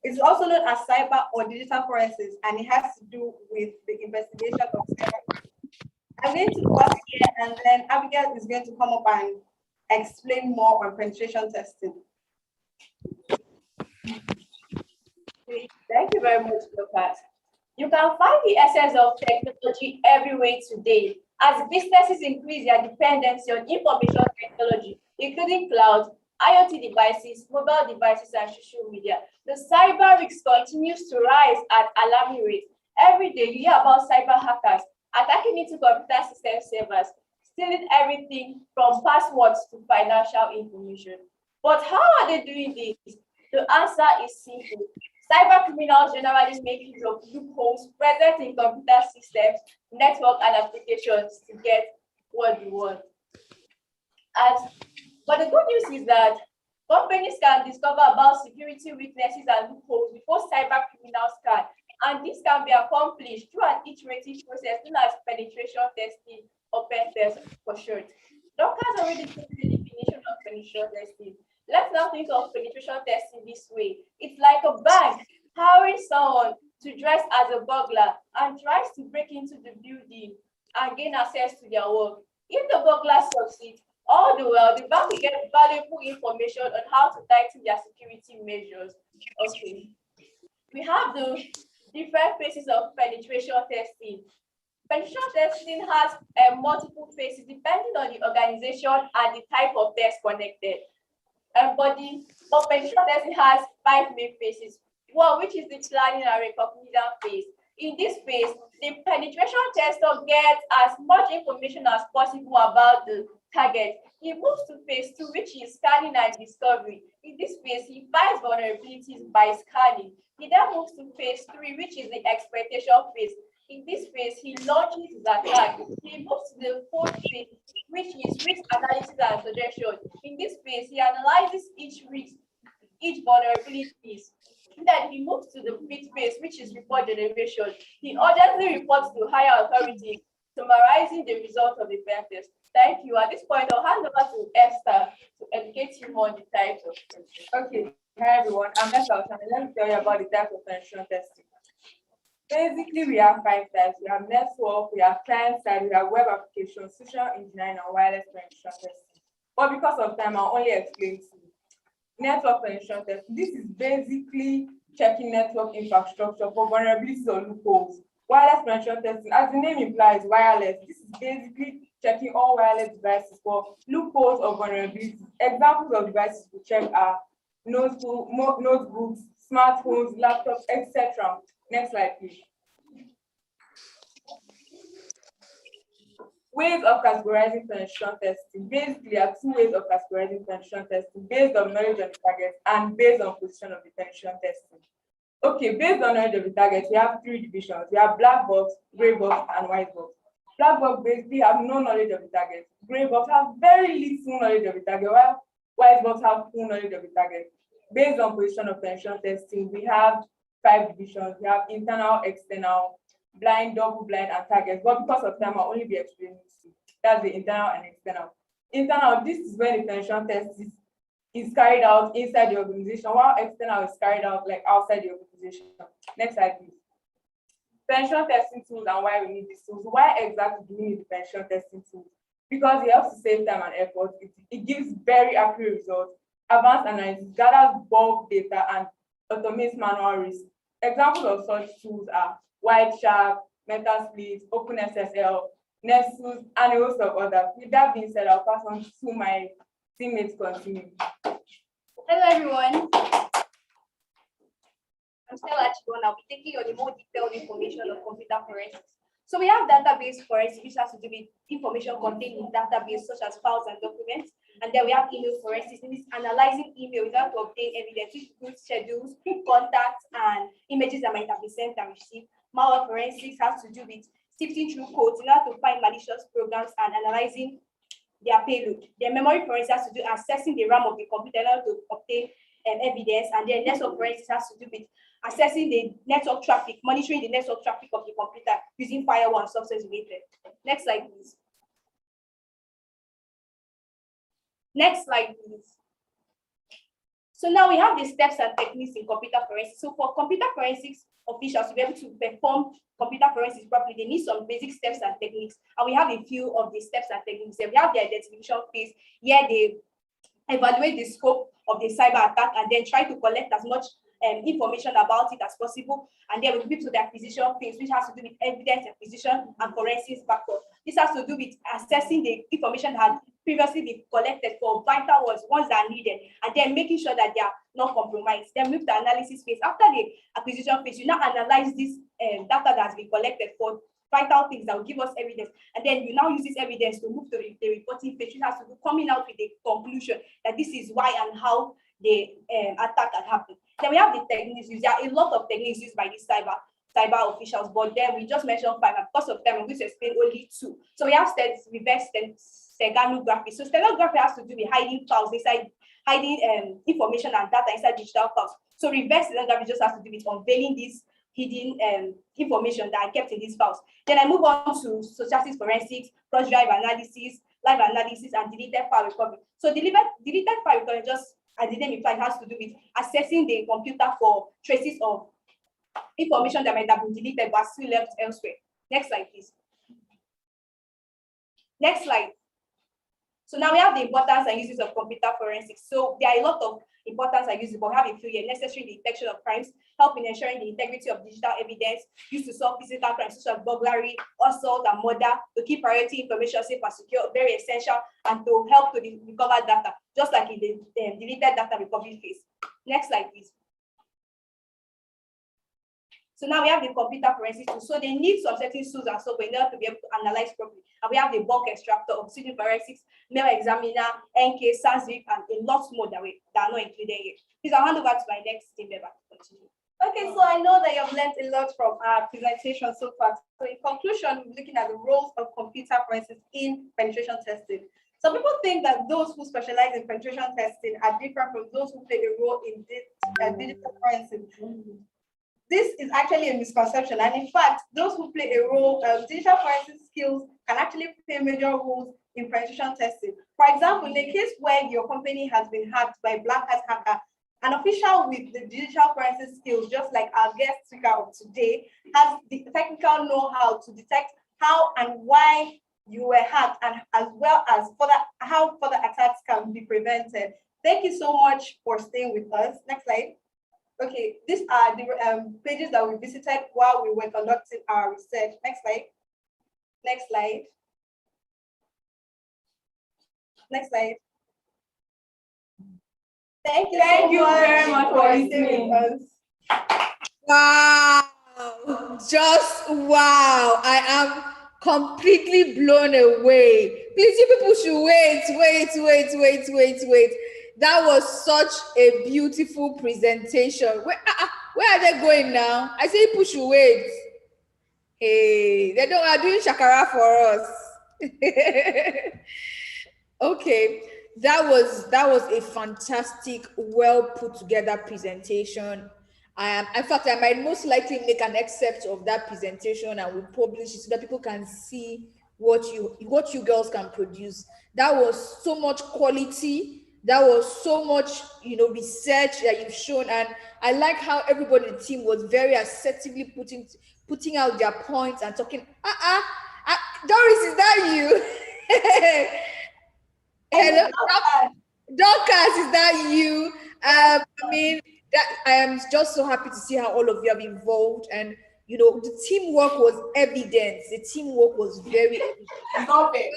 It's also known as cyber or digital forensics, and it has to do with the investigation of cyber. I'm going to pause here, and then Abigail is going to come up and explain more on penetration testing. Thank you very much, Lucas. You can find the essence of technology everywhere today as businesses increase their dependency on information technology, including cloud, IoT devices, mobile devices, and social media. The cyber risk continues to rise at alarming rates. Every day, you hear about cyber hackers attacking into computer system servers, stealing everything from passwords to financial information. But how are they doing this? The answer is simple. Cyber criminals generally make use of loopholes present in computer systems, network, and applications to get what they want. But the good news is that companies can discover about security weaknesses and loopholes before cyber criminals can, and this can be accomplished through an iterative process known as penetration testing or pen test for short. Doctors already gave the definition of penetration testing. Let's now think of penetration testing this way. It's like a bank hiring someone to dress as a burglar and tries to break into the building and gain access to their work. If the burglar succeeds, all the while, the bank will get valuable information on how to tighten their security measures. Okay. We have the different phases of penetration testing. Penetration testing has multiple phases depending on the organization and the type of test connected. But penetration testing has 5 main phases. One, which is the planning and recognition phase. In this phase, the penetration tester gets as much information as possible about the target. He moves to phase 2, which is scanning and discovery. In this phase, he finds vulnerabilities by scanning. He then moves to phase 3, which is the exploitation phase. In this phase, he launches his attack. He moves to the 4th phase, which is risk analysis and suggestion. In this phase, he analyzes each risk, each vulnerabilities. Then he moves to the 5th phase, which is report generation. He urgently reports to higher authorities, summarizing the results of the pen test. Thank you. At this point, I'll hand over to Esther to educate you more on the types of penetration. Okay, hi everyone. I'm Esther. Let me tell you about the types of penetration testing. Basically, we have 5 types. We have network, we have client side, we have web application, social engineering, and wireless penetration testing. but because of time, I'll only explain to you. Network penetration test. This is basically checking network infrastructure for vulnerabilities or loopholes. Wireless penetration testing, as the name implies, wireless. This is basically checking all wireless devices for loopholes or vulnerabilities. Examples of devices to check are notebooks, smartphones, laptops, etc. Next slide, please. Ways of categorizing penetration testing. Basically, there are two ways of categorizing penetration testing, based on knowledge of the target and based on position of the penetration testing. Okay, based on knowledge of the target, we have three divisions. We have black box, gray box, and white box. Black box basically have no knowledge of the target. Gray box have very little knowledge of the target, while white box have full knowledge of the target. Based on position of penetration testing, we have 5 divisions. We have internal, external, blind, double blind, and targets. But because of time, I'll only be explaining two. That's the internal and external. Internal, this is when the penetration test is carried out inside the organization, while external is carried out like outside the organization. Next slide, please. Penetration testing tools and why we need these tools. Why exactly do we need the penetration testing tools? Because it helps to save time and effort. It gives very accurate results. Advanced analysis gathers bulk data and automates manual risk. Examples of such tools are Whiteshark, Metasploit, OpenSSL, Nessus, and a host of others. With that being said, I'll pass on to my teammates to continue. Hello, everyone. I'm Stella Chibon. I'll be taking you on the more detailed information of computer forensics. So we have database forensics, which has to do with information contained in database, such as files and documents. And then we have email forensics, which is analyzing email in order to obtain evidence, which includes schedules, contacts, and images that might have been sent and received. Malware forensics has to do with sifting through codes in order to find malicious programs and analyzing their payload. Then memory forensics has to do assessing the RAM of the computer in order to obtain evidence. And then network forensics has to do with assessing the network traffic, monitoring the network traffic of the computer using firewall and software related. Next slide, please. Next slide, please. So now we have the steps and techniques in computer forensics. So for computer forensics officials to be able to perform computer forensics properly, they need some basic steps and techniques. And we have a few of the steps and techniques. We have the identification phase, where they evaluate the scope of the cyber attack and then try to collect as much information about it as possible. And then we move to the acquisition phase, which has to do with evidence acquisition and forensics backup. This has to do with assessing the information that had previously been collected for vital ones that are needed, and then making sure that they are not compromised. Then move to analysis phase. After the acquisition phase, you now analyze this data that has been collected for vital things that will give us evidence, and then you now use this evidence to move to the reporting phase, which has to do coming out with a conclusion that this is why and how the attack had happened. Then we have the techniques used. There are a lot of techniques used by these cyber officials, but then we just mentioned 5, and because of time, I'm going to explain only 2. So we have reverse steganography. So steganography has to do with hiding files inside, hiding information and data inside digital files. So reverse steganography just has to do with unveiling these hidden information that are kept in these files. Then I move on to stochastic forensics, cross drive analysis, live analysis, and deleted file recovery. So deleted file recovery, just as the name implies, has to do with assessing the computer for traces of information that might have been deleted but still left elsewhere. Next slide, please. Next slide. So now we have the importance and uses of computer forensics. So there are a lot of importance and uses, but we have a few here. Necessary detection of crimes, help in ensuring the integrity of digital evidence, used to solve physical crimes such as burglary, assault, and murder, to keep priority information safe and secure, very essential, and to help to recover data, just like in the deleted data recovery phase. Next slide, please. So now we have the computer forensics tools. So they need some certain tools and software in order to be able to analyze properly. And we have the bulk extractor, obsidian forensics, mail examiner, NK, SASVIP, and a lot more that are not included here. Please, I'll hand over to my next team member to continue. Okay, so I know that you've learned a lot from our presentation so far. So in conclusion, we're looking at the roles of computer forensics in penetration testing. Some people think that those who specialize in penetration testing are different from those who play a role in digital forensics. This is actually a misconception, and in fact, those who play a role, digital forensic skills can actually play major roles in penetration testing. For example, in a case where your company has been hacked by a black hat hacker, an official with the digital forensic skills, just like our guest speaker of today, has the technical know-how to detect how and why you were hacked, and as well as how further attacks can can be prevented. Thank you so much for staying with us. Next slide. Okay, these are the pages that we visited while we were conducting our research. Next slide. Next slide. Next slide. Thank you very much for staying with us. Wow, just wow. I am completely blown away. Please, you people should wait. That was such a beautiful presentation. Where are they going now? I say people should wait. Hey, they are doing shakara for us. Okay, that was a fantastic, well put together presentation. In fact, I might most likely make an excerpt of that presentation and we'll publish it so that people can see what you girls can produce. That was so much quality. That was so much, research that you've shown, and I like how everybody in the team was very assertively putting out their points and talking. Doris, is that you? Hello, Dorcas, is that you? I mean, I am just so happy to see how all of you have involved, and the teamwork was evident. The teamwork was very evident.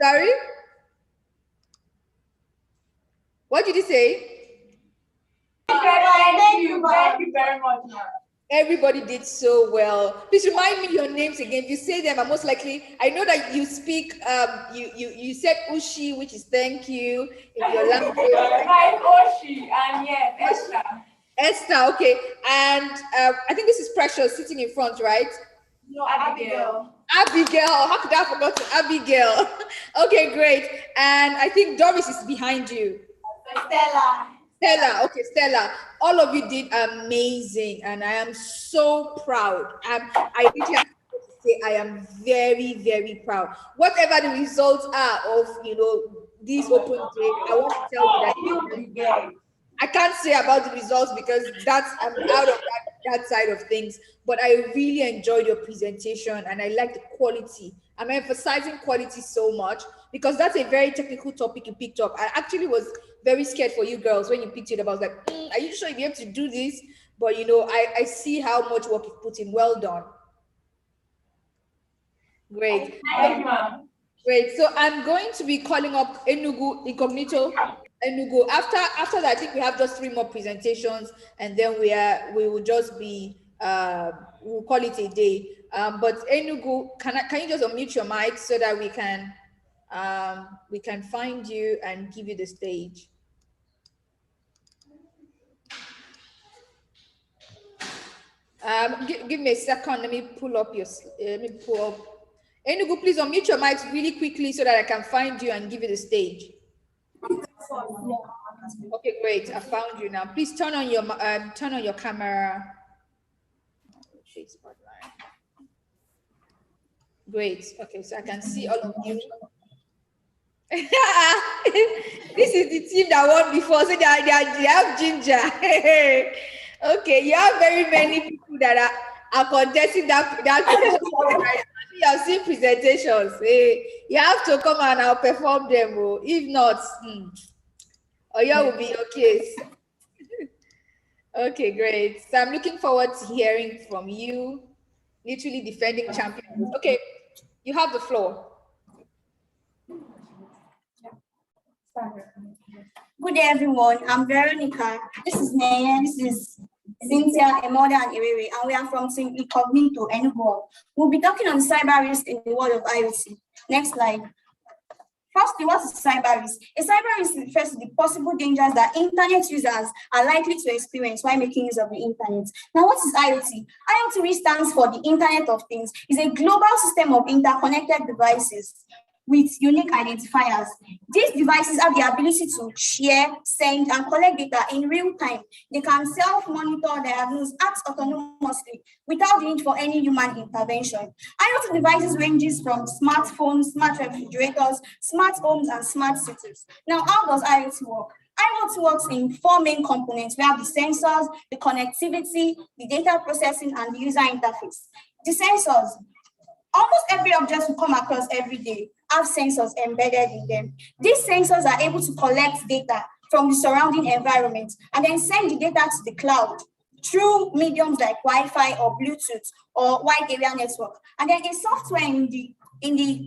Sorry? What did you say? Thank you very much, ma'am. Everybody did so well. Please remind me your names again. If you say them, I'm most likely. I know that you speak. You said Ushi, which is thank you in your language. Hi, Ushi, and yes, Esther. Esther, okay. And I think this is Precious sitting in front, right? No, Abigail. Abigail. How could I have forgotten Abigail? Okay, great. And I think Doris is behind you. Stella, okay, Stella, all of you did amazing, and I am so proud. I really have to say I am very, very proud. Whatever the results are of these open days, I want to tell you that I can't say about the results because I'm out of that side of things. But I really enjoyed your presentation, and I like the quality. I'm emphasizing quality so much because that's a very technical topic you picked up. I actually was very scared for you girls when you picked it up. I was like, are you sure you'll be able to do this? But I see how much work you've put in. Well done. Great. Thank you, ma'am. Great. So I'm going to be calling up Enugu Incognito. Enugu. After that, I think we have just 3 more presentations, and then we will just be we'll call it a day. But Enugu, can you just unmute your mic so that we can find you and give you the stage. Give me a second. Let me pull up Enugu, please unmute your mics really quickly so that I can find you and give you the stage. Okay, great. I found you now. Please turn on your camera. Great. Okay, so I can see all of you. This is the team that won before, so they have ginger. Okay, you have very many people that are contesting that. You have seen presentations. You have to come and I'll perform them. If not, Oya will be your case. Okay, great. So I'm looking forward to hearing from you. Literally defending champions. Okay, you have the floor. Good day, everyone. I'm Veronica. This is Naya. This is Cynthia, Emoda, and Iwewe, and we are from St. Incognito, Enugu. We'll be talking on cyber risk in the world of IoT. Next slide. Firstly, what is cyber risk? A cyber risk refers to the possible dangers that internet users are likely to experience while making use of the internet. Now, what is IoT? IoT, which stands for the Internet of Things, is a global system of interconnected devices with unique identifiers. These devices have the ability to share, send, and collect data in real time. They can self-monitor, diagnose, act autonomously without the need for any human intervention. IoT devices ranges from smartphones, smart refrigerators, smart homes, and smart cities. Now, how does IoT work? IoT works in 4 main components. We have the sensors, the connectivity, the data processing, and the user interface. The sensors. Almost every object we come across every day have sensors embedded in them. These sensors are able to collect data from the surrounding environment and then send the data to the cloud through mediums like Wi-Fi or Bluetooth or wide area network. And then a software in the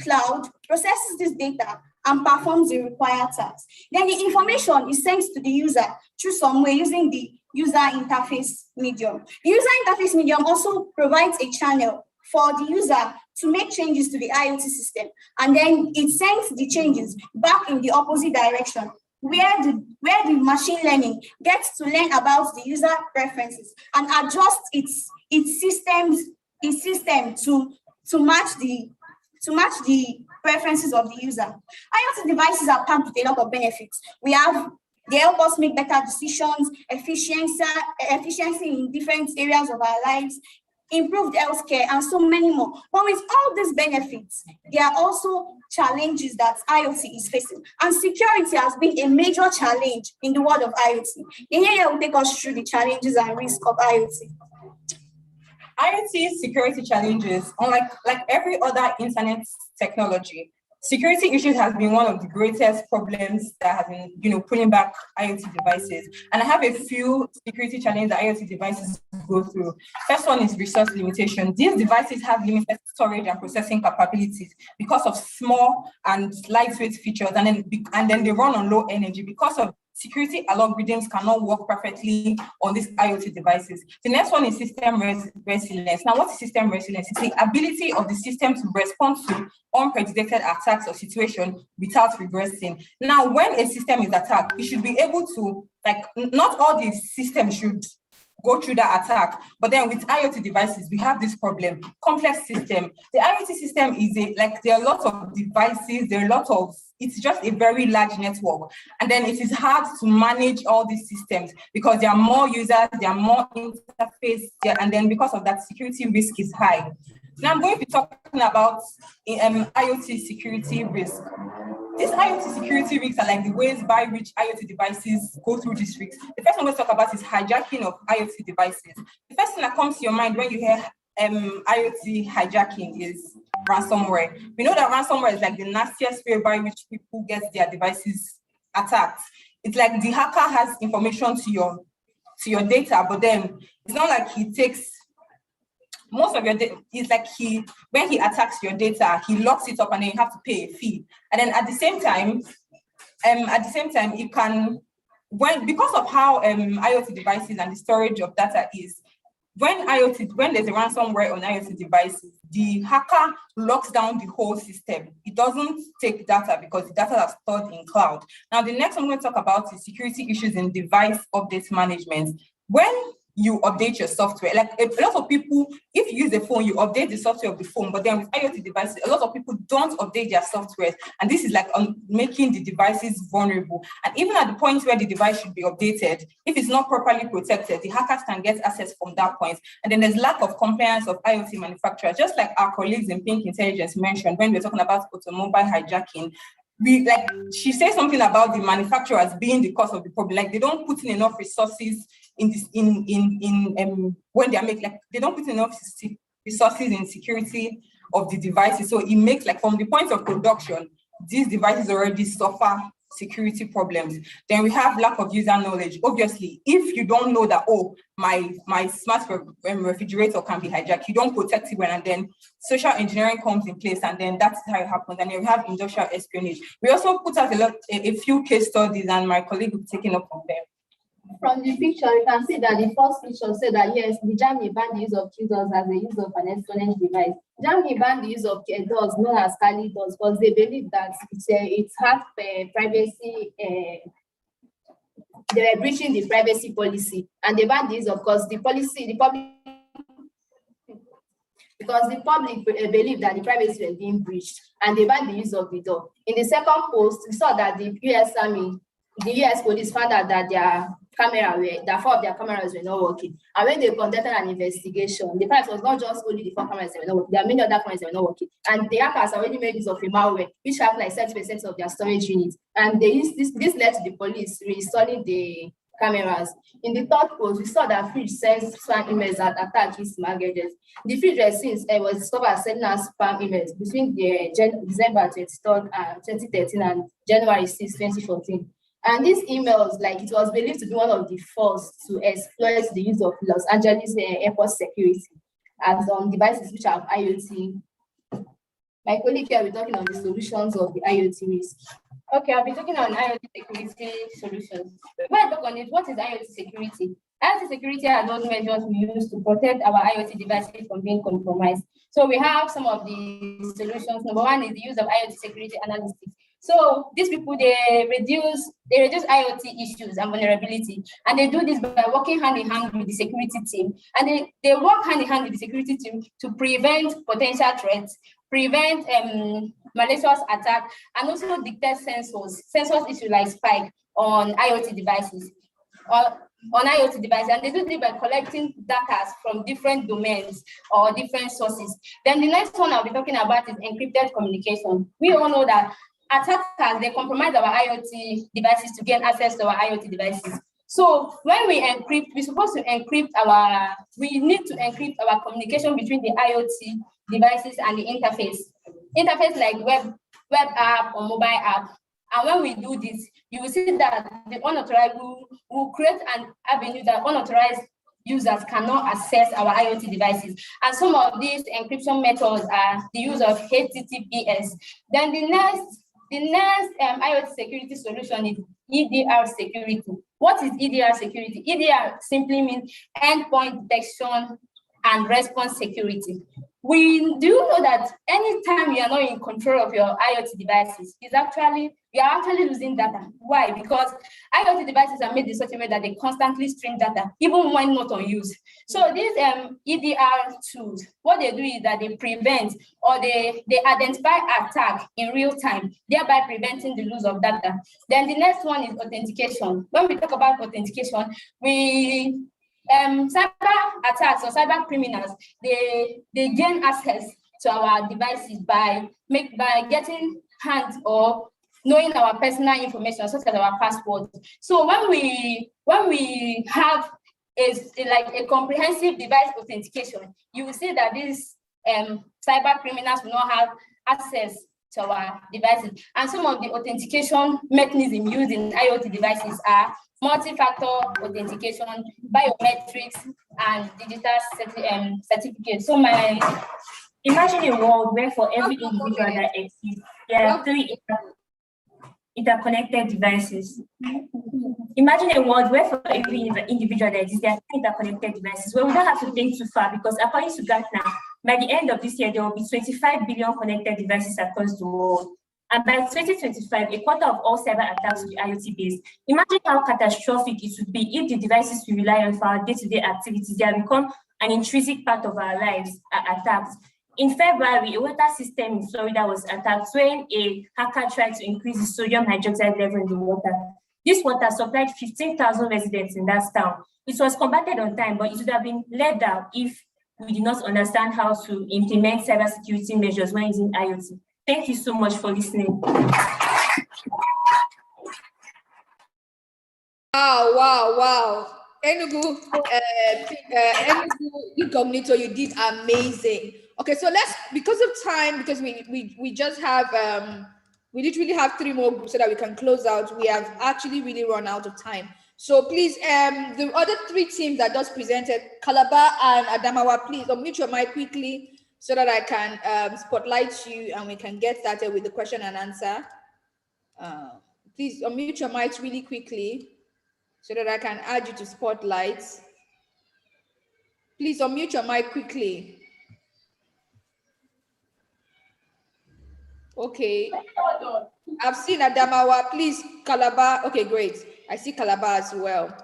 cloud processes this data and performs the required tasks. Then the information is sent to the user through some way using the user interface medium. The user interface medium also provides a channel for the user to make changes to the IoT system, and then it sends the changes back in the opposite direction, where the machine learning gets to learn about the user preferences and adjust its system to match the preferences of the user. IoT devices are packed with a lot of benefits. They help us make better decisions, efficiency in different areas of our lives, improved healthcare, and so many more. But with all these benefits, there are also challenges that IoT is facing. And security has been a major challenge in the world of IoT. Inye will take us through the challenges and risks of IoT. IoT security challenges, unlike every other internet technology, security issues has been one of the greatest problems that has been, pulling back IoT devices. And I have a few security challenges that IoT devices go through. First one is resource limitation. These devices have limited storage and processing capabilities because of small and lightweight features, and then they run on low energy because of security algorithms cannot work perfectly on these IoT devices. The next one is system resilience. Now, what is system resilience? It's the ability of the system to respond to unprecedented attacks or situation without regressing. Now, when a system is attacked, it should be able to, not all the systems should go through that attack. But then with IoT devices, we have this problem, complex system. The IoT system is there are a lot of devices, it's just a very large network. And then it is hard to manage all these systems because there are more users, there are more interface, and then because of that, security risk is high. Now I'm going to be talking about IoT security risk. These IoT security risks are like the ways by which IoT devices go through these risks. The first one we'll talk about is hijacking of IoT devices. The first thing that comes to your mind when you hear IoT hijacking is ransomware. We know that ransomware is like the nastiest way by which people get their devices attacked. It's like the hacker has information to your data, but then it's not like he takes most of your data. It's like when he attacks your data, he locks it up and then you have to pay a fee. And then at the same time, it can, because of how IoT devices and the storage of data is, when there's a ransomware on IoT devices, the hacker locks down the whole system. It doesn't take data because the data is stored in cloud. Now, the next one I'm going to talk about is security issues in device update management. When you update your software, like a lot of people, if you use the phone, you update the software of the phone, but then with IoT devices, a lot of people don't update their software, and this is like making the devices vulnerable. And even at the point where the device should be updated, if it's not properly protected, the hackers can get access from that point. And then there's lack of compliance of IoT manufacturers, just like our colleagues in Pink Intelligence mentioned when we're talking about automobile hijacking. She says something about the manufacturers being the cause of the problem. Like they don't put in enough resources when they don't put enough resources in security of the devices. So it makes from the point of production, these devices already suffer security problems. Then we have lack of user knowledge. Obviously, if you don't know that, my smart refrigerator can be hijacked, you don't protect it well, and then social engineering comes in place, and then that's how it happens. And then we have industrial espionage. We also put out a few case studies, and my colleague will be taking up from them. From the picture, you can see that the first picture said that yes, the Germany banned the use of keydoors as the use of an exponent device. Germany banned the use of doors known as Kali doors because they believe that it's had privacy. They were breaching the privacy policy, and they banned the use of because the public believed that the privacy was being breached, and they banned the use of the door. In the second post, we saw that the US police found out that four of their cameras were not working. And when they conducted an investigation, the fact was not just only the 4 cameras that were not working, there are many other cameras that were not working. And the hackers already made use of a malware, which have like 70% of their storage units. And they used this led to the police reinstalling the cameras. In the third post, we saw that Fridge sends spam emails that attack his smart gadgets. The Fridge was discovered sending out spam emails between December 23rd and 2013 and January 6, 2014. And these emails, like, it was believed to be one of the first to exploit the use of Los Angeles airport security as devices which have IoT. My colleague here will be talking on the solutions of the IoT risk. Okay, I'll be talking on IoT security solutions. Before I talk on it, what is IoT security? IoT security are those measures we use to protect our IoT devices from being compromised. So we have some of the solutions. Number one is the use of IoT security analysis. So these people, they reduce IoT issues and vulnerability, and they do this by working hand in hand with the security team. And they work hand in hand with the security team to prevent potential threats, prevent malicious attack, and also detect sensors issue like spike on IoT devices. And they do this by collecting data from different domains or different sources. Then the next one I'll be talking about is encrypted communication. We all know that attackers, they compromise our IoT devices to gain access to our IoT devices. So when we encrypt, we need to encrypt our communication between the IoT devices and the interface like web app or mobile app. And when we do this, you will see that the unauthorized will create an avenue that unauthorized users cannot access our IoT devices. And some of these encryption methods are the use of HTTPS. Then the next IoT security solution is EDR security. What is EDR security? EDR simply means endpoint detection and response security. We do know that anytime you are not in control of your IoT devices, you are actually losing data. Why? Because IoT devices are made in such a way that they constantly stream data, even when not on use. So these EDR tools, what they do is that they prevent or they identify attack in real time, thereby preventing the loss of data. Then the next one is authentication. When we talk about authentication, cyber attacks or cyber criminals, they gain access to our devices by getting hands or knowing our personal information, such as our password. So when we have a comprehensive device authentication, you will see that these cyber criminals will not have access to our devices. And some of the authentication mechanisms used in IoT devices are multi-factor authentication, biometrics, and digital certificates. So imagine a world where for every individual that exists, there are 3 interconnected devices. Imagine a world where for every individual that exists, there are 3 interconnected devices. Well, we don't have to think too far, because according to Gartner, by the end of this year, there will be 25 billion connected devices across the world. And by 2025, a quarter of all cyber attacks will be IoT-based. Imagine how catastrophic it would be if the devices we rely on for our day-to-day activities, they have become an intrinsic part of our lives, are attacked. In February, a water system in Florida was attacked when a hacker tried to increase the sodium hydroxide level in the water. This water supplied 15,000 residents in that town. It was combated on time, but it would have been let down if we did not understand how to implement cybersecurity measures when using IoT. Thank you so much for listening. Wow. Enugu Incognito, you did amazing. Okay, so because of time, because we just have we literally have 3 more groups so that we can close out. We have actually really run out of time. So please, the other 3 teams that just presented, Calabar and Adamawa, please unmute your mic quickly so that I can spotlight you and we can get started with the question and answer. Please unmute your mics really quickly so that I can add you to spotlight. Please unmute your mic quickly. Okay. I've seen Adamawa. Please, Calabar. Okay, great. I see Calabar as well.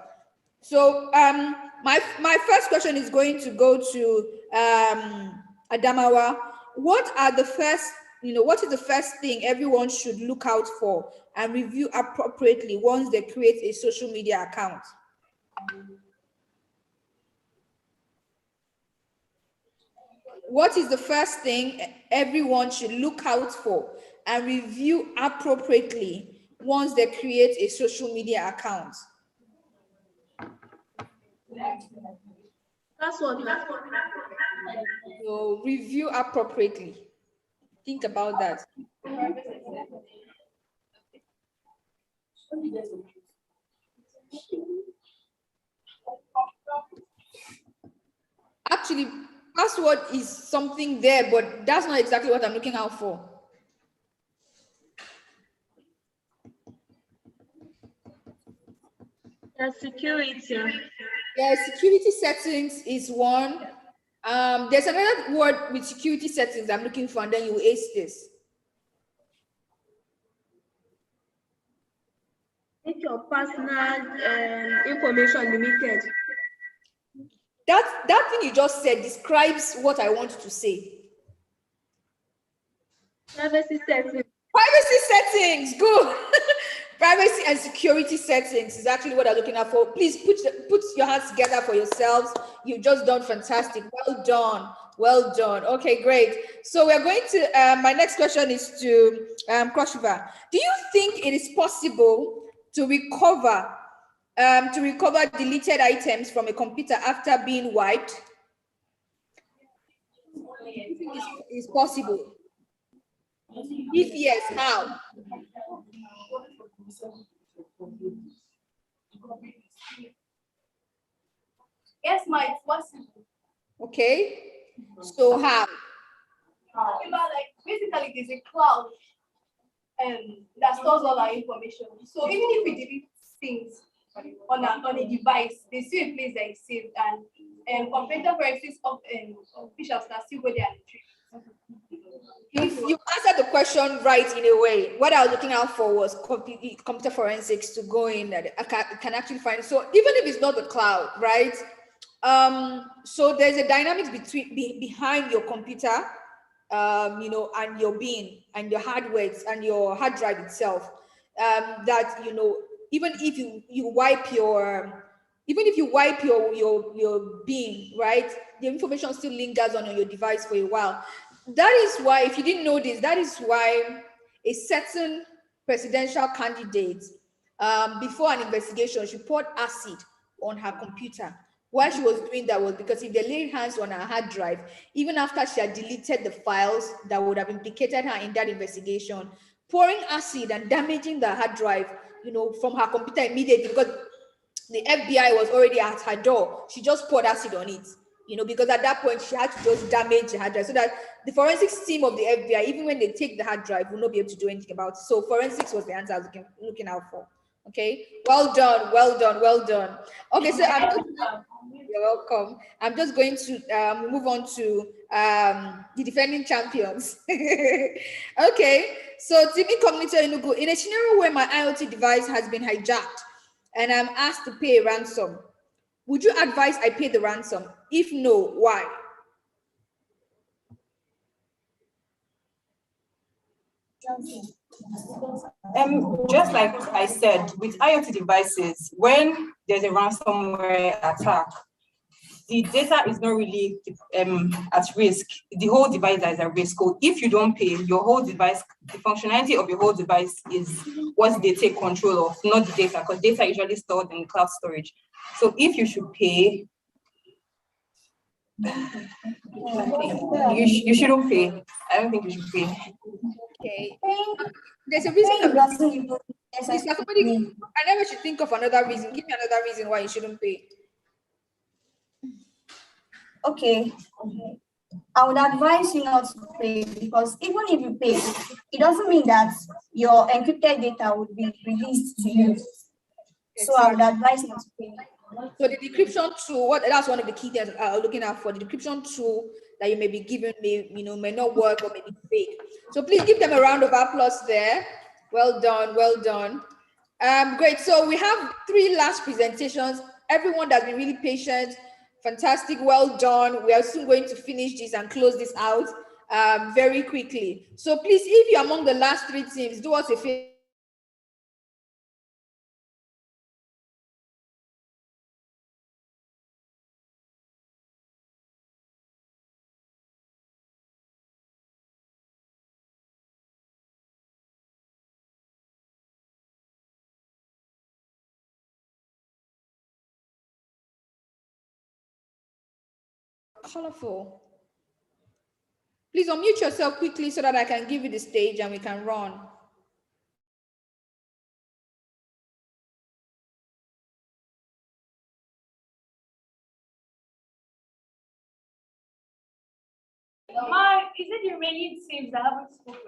So my first question is going to go to Adamawa. What is the first thing everyone should look out for and review appropriately once they create a social media account? What is the first thing everyone should look out for and review appropriately once they create a social media account? Password. So review appropriately. Think about that. Actually, password is something there, but that's not exactly what I'm looking out for. Security. Yeah, security settings is one. There's another word with security settings I'm looking for, and then you ace this. Make your personal information limited. That thing you just said describes what I want to say. Privacy settings. Privacy settings, good. Privacy and security settings is actually what I'm looking at for. Please put your hands together for yourselves. You've just done fantastic. Well done. Well done. Okay, great. So we're going to, my next question is to Kroshiva. Do you think it is possible to recover deleted items from a computer after being wiped? Do you think it's possible? If yes, how? Yes, ma, it's possible. Okay. So how? Like basically there's a cloud that stores all our information. So even if we delete things on a device, there's still a place that is saved, and computer forensics officials can still go there and retrieve. If you answered the question right in a way, what I was looking out for was computer forensics to go in that I can actually find. So even if it's not the cloud, right? So there's a dynamics behind your computer, and your being and your hardware and your hard drive itself. That even if you wipe your being, right, the information still lingers on your device for a while. That is why, if you didn't know this, that is why a certain presidential candidate, before an investigation, she poured acid on her computer. Why she was doing that was because if they laid hands on her hard drive, even after she had deleted the files that would have implicated her in that investigation, pouring acid and damaging the hard drive, from her computer immediately, because the FBI was already at her door. She just poured acid on it, because at that point she had to just damage the hard drive so that the forensics team of the FBI, even when they take the hard drive, will not be able to do anything about it. So forensics was the answer I was looking out for. Okay, well done, well done, well done. Okay, so you're welcome. I'm just going to move on to the defending champions. Okay, so Timmy Cognito Enugu, in a scenario where my IoT device has been hijacked and I'm asked to pay a ransom, would you advise I pay the ransom? If no, why? Just like I said, with IoT devices, when there's a ransomware attack, the data is not really at risk. The whole device is at risk. So if you don't pay, your whole device, the functionality of your whole device is what they take control of, not the data, because data is usually stored in cloud storage. So if you should pay, you shouldn't pay. I don't think you should pay. Okay. There's a reason. I never should think of another reason. Give me another reason why you shouldn't pay. Okay. I would advise you not to pay, because even if you pay, it doesn't mean that your encrypted data would be released to you. So I would advise not to pay. So the decryption tool, that's one of the key things looking out for. The decryption tool that you may be given may not work or may be fake. So please give them a round of applause there. Well done, well done. Great. So we have 3 last presentations. Everyone that's been really patient, fantastic, well done. We are soon going to finish this and close this out very quickly. So please, if you're among the last 3 teams, do us a favor. Colorful. Please unmute yourself quickly so that I can give you the stage and we can run. Is it the remaining teams that haven't spoken?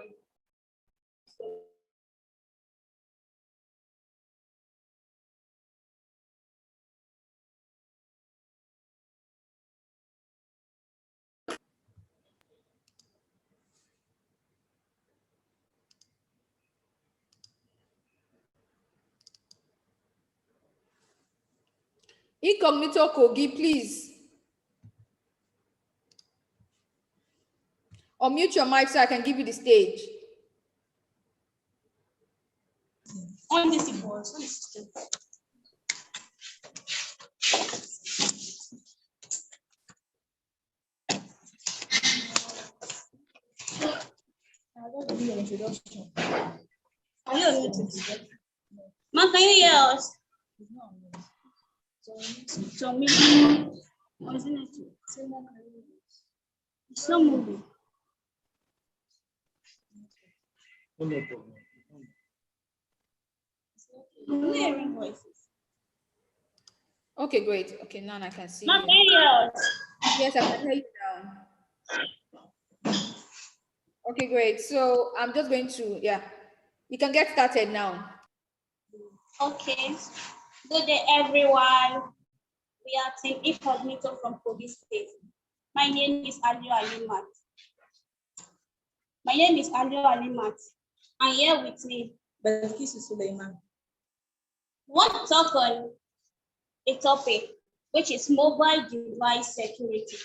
Incognito Kogi, please. Unmute your mic so I can give you the stage. On this board. Ma, can you hear us? So me, wasn't it? It's not moving. I'm hearing voices. Okay, great. Okay, now I can see Ma, you. can you hear us? Yes, I can hear you now. Okay, great. So I'm just going to, you can get started now. Okay. Good day, everyone. We are Team Incognito from Kogi State. My name is Alio Alimat. And here with me, Belkis Suleiman. Want to talk on a topic which is mobile device security.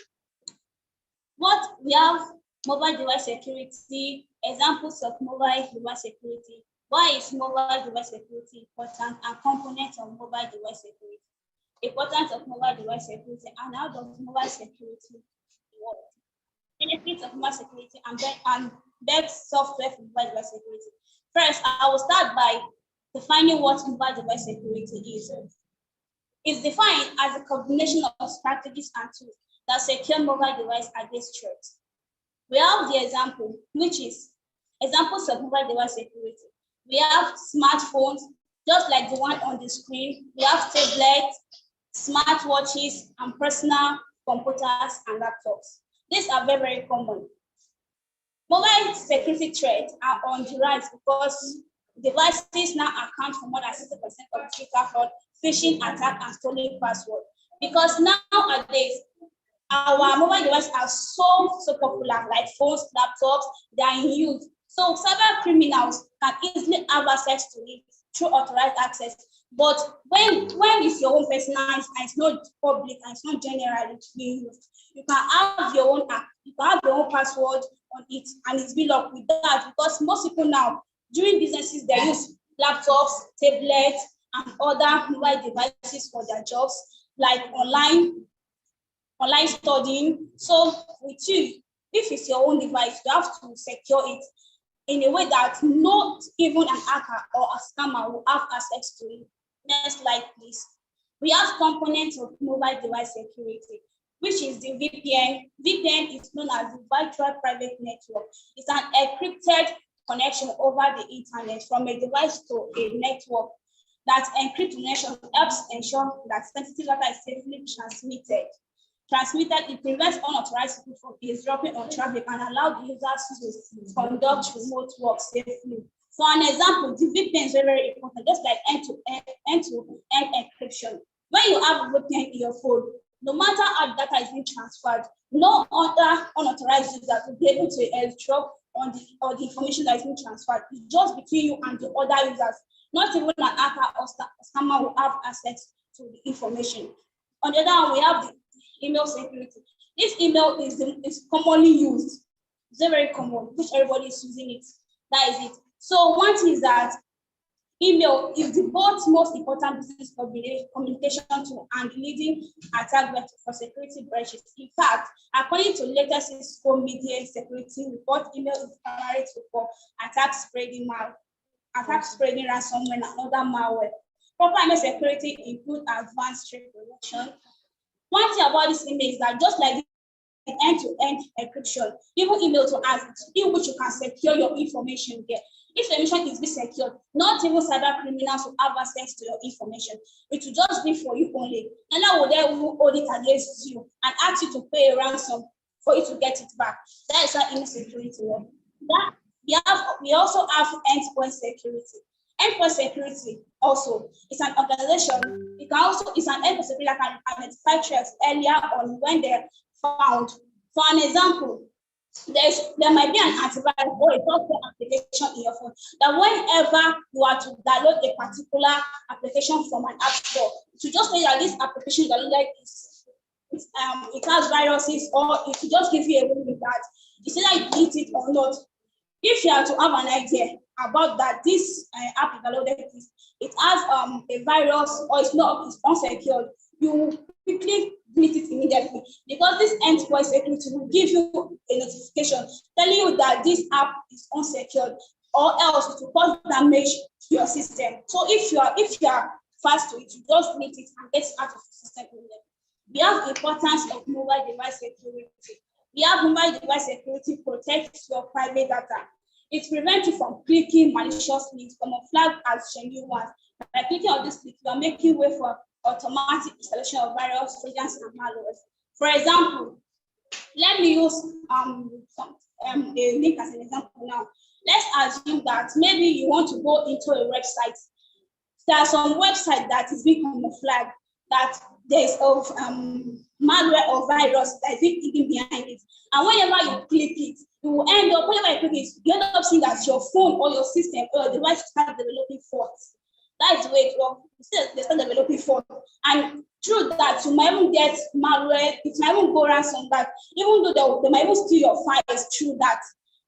What we have mobile device security, examples of mobile device security. Why is mobile device security important and components of mobile device security? Importance of mobile device security and how does mobile security work? Benefits of mobile security and best software for mobile device security. First, I will start by defining what mobile device security is. It's defined as a combination of strategies and tools that secure mobile device against threats. We have the example, which is examples of mobile device security. We have smartphones, just like the one on the screen. We have tablets, smartwatches, and personal computers and laptops. These are very, very common. Mobile security threats are on the rise because devices now account for more than 60% of digital fraud, phishing attack, and stolen password. Because nowadays, our mobile devices are so popular, like phones, laptops, they are in use. So cyber criminals can easily have access to it through authorized access. But when it's your own personal and it's not public and it's not generally being used, you can have your own app, you can have your own password on it, and it's be locked with that because most people now during businesses they use laptops, tablets, and other mobile devices for their jobs, like online studying. So with you, if it's your own device, you have to secure it in a way that not even an hacker or a scammer will have access to it. Next slide, please. We have components of mobile device security, which is the VPN. VPN is known as the virtual private network. It's an encrypted connection over the internet from a device to a network. That encrypted connection helps ensure that sensitive data is safely transmitted. It prevents unauthorized people from eavesdropping on traffic and allows the users to conduct remote work safely. For an example, the VPN is very, very important, just like end-to-end encryption. When you have a VPN in your phone, no matter how data is being transferred, no other unauthorized user will be able to eavesdrop on the information that is being transferred. It's just between you and the other users. Not even an hacker or scammer will have access to the information. On the other hand, we have the email security. This email is commonly used. It's very common, which everybody is using it. That is it. So one thing is that email is the both most important business communication tool and leading attack vector for security breaches. In fact, according to latest Cisco Media Security report, email is primary tool for attack spreading ransomware and other malware. Proper email security includes advanced threat prevention. One thing about this email is that just like end-to-end encryption, even email to ask, in which you can secure your information there. If the information is being secured, not even cyber criminals will have access to your information. It will just be for you only. And I will then hold it against you and ask you to pay a ransom for you to get it back. That is how email security works. We also have endpoint security. Endpoint security also is an organization. It's an endpoint security that can identify threats earlier on when they're found. For an example, there might be an antivirus or a software application in your phone that whenever you are to download a particular application from an app store, to just say that this application downloaded it has viruses, or it will just give you a warning that it's either you delete it or not. If you are to have an idea about that this app downloaded this, it has a virus or it's unsecured, you quickly delete it immediately, because this endpoint security will give you a notification telling you that this app is unsecured, or else it will cause damage to your system. So if you are fast to it, you just delete it and get it out of the system immediately. We have importance of mobile device security. We have mobile device security protects your private data. It prevents you from clicking malicious links, camouflaged as genuine ones. By clicking on this link, you are making way for automatic installation of various trojans and malwares. For example, let me use a link as an example now. Let's assume that maybe you want to go into a website. There are some websites that is being camouflaged, that there's of malware or virus that is hidden behind it. And whenever you click it, you will end up, whenever you click it, you end up seeing that your phone or your system or your device start developing faults. That is the way it works. They start developing faults. And through that, you might even get malware, it might even go ransom that, even though they might even steal your files through that.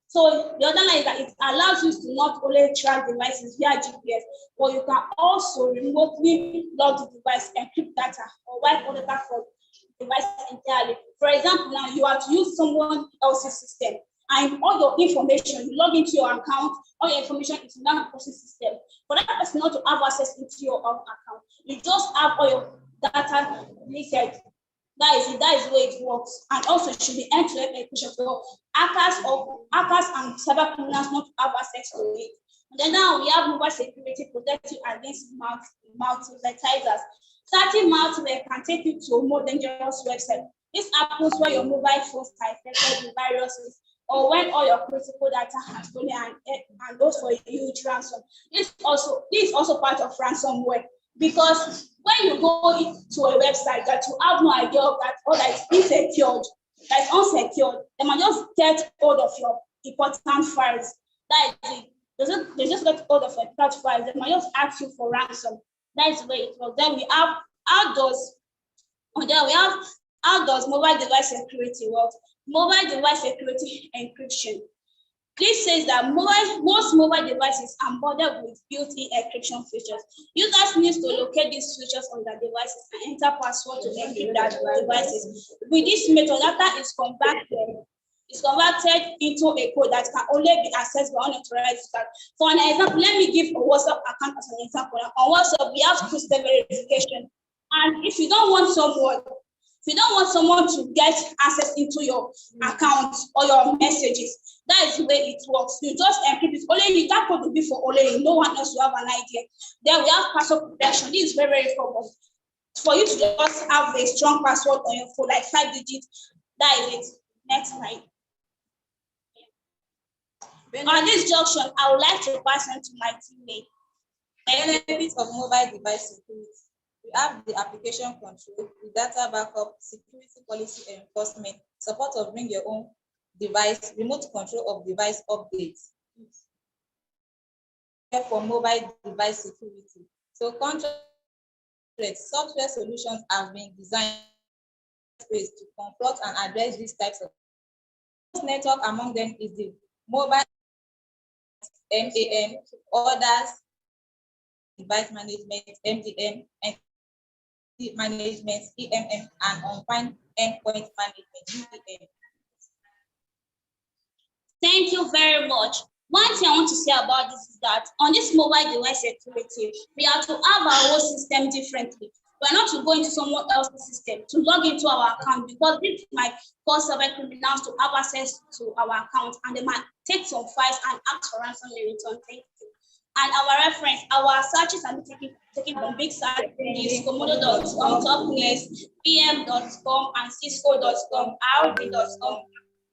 So the other line is that it allows you to not only track devices via GPS, but you can also remotely log the device, encrypt data, or wipe all the data from the device entirely. For example, now you are to use someone else's system, and all your information, you log into your account, all your information is in that person's system. For that person not to have access into your own account, you just have all your data leaked. That is the way it works. And also it should be end-to-end encryption for hackers and cyber criminals not to have access to it. And then now we have mobile security protecting against malvertisers. Certain malware can take you to a more dangerous website. This happens when your mobile phones are infected with viruses, or when all your critical data has stolen and goes for a huge ransom. This is also part of ransomware, because when you go to a website that you have no idea of that, or that is insecure, that is unsecured, they might just get hold of your important files. That is it. They just get hold of your important files. They might just ask you for ransom. That is the way it works. Then we have outdoors. Outdoors mobile device security works. Mobile device security encryption. This says that most mobile devices are boarded with built-in encryption features. Users need to locate these features on their devices and enter password to encrypt their devices. With this method, data is converted into a code that can only be accessed by unauthorized users. For an example, let me give a WhatsApp account as an example. On WhatsApp, we have two-step verification. And if you don't want someone to get access into your account or your messages, that is the way it works. You just encrypt it. Only you, that code will be for only you. No one else will have an idea. Then we have password protection. This is very, very important. For you to just have a strong password on your phone, like 5 digits, that is it. Next slide. On this junction, I would like to pass on to my teammate. Benefits of mobile device security. We have the application control, the data backup, security policy enforcement, support of bring your own device, remote control of device updates. For mobile device security. So software solutions have been designed ways to confront and address these types of network. Among them is the mobile MAN, others device management, MDM, and management, EMM, and on-fine endpoint management, UEM. Thank you very much. One thing I want to say about this is that on this mobile device security, we have to have our whole system differently. We're not to go into someone else's system to log into our account, because this might cause cyber criminals to have access to our account, and they might take some files and ask for ransom in return. Thank you. And our reference, our searches are taken from big sites, Komodo.com, Topnews, PM.com, and Cisco.com, RD.com,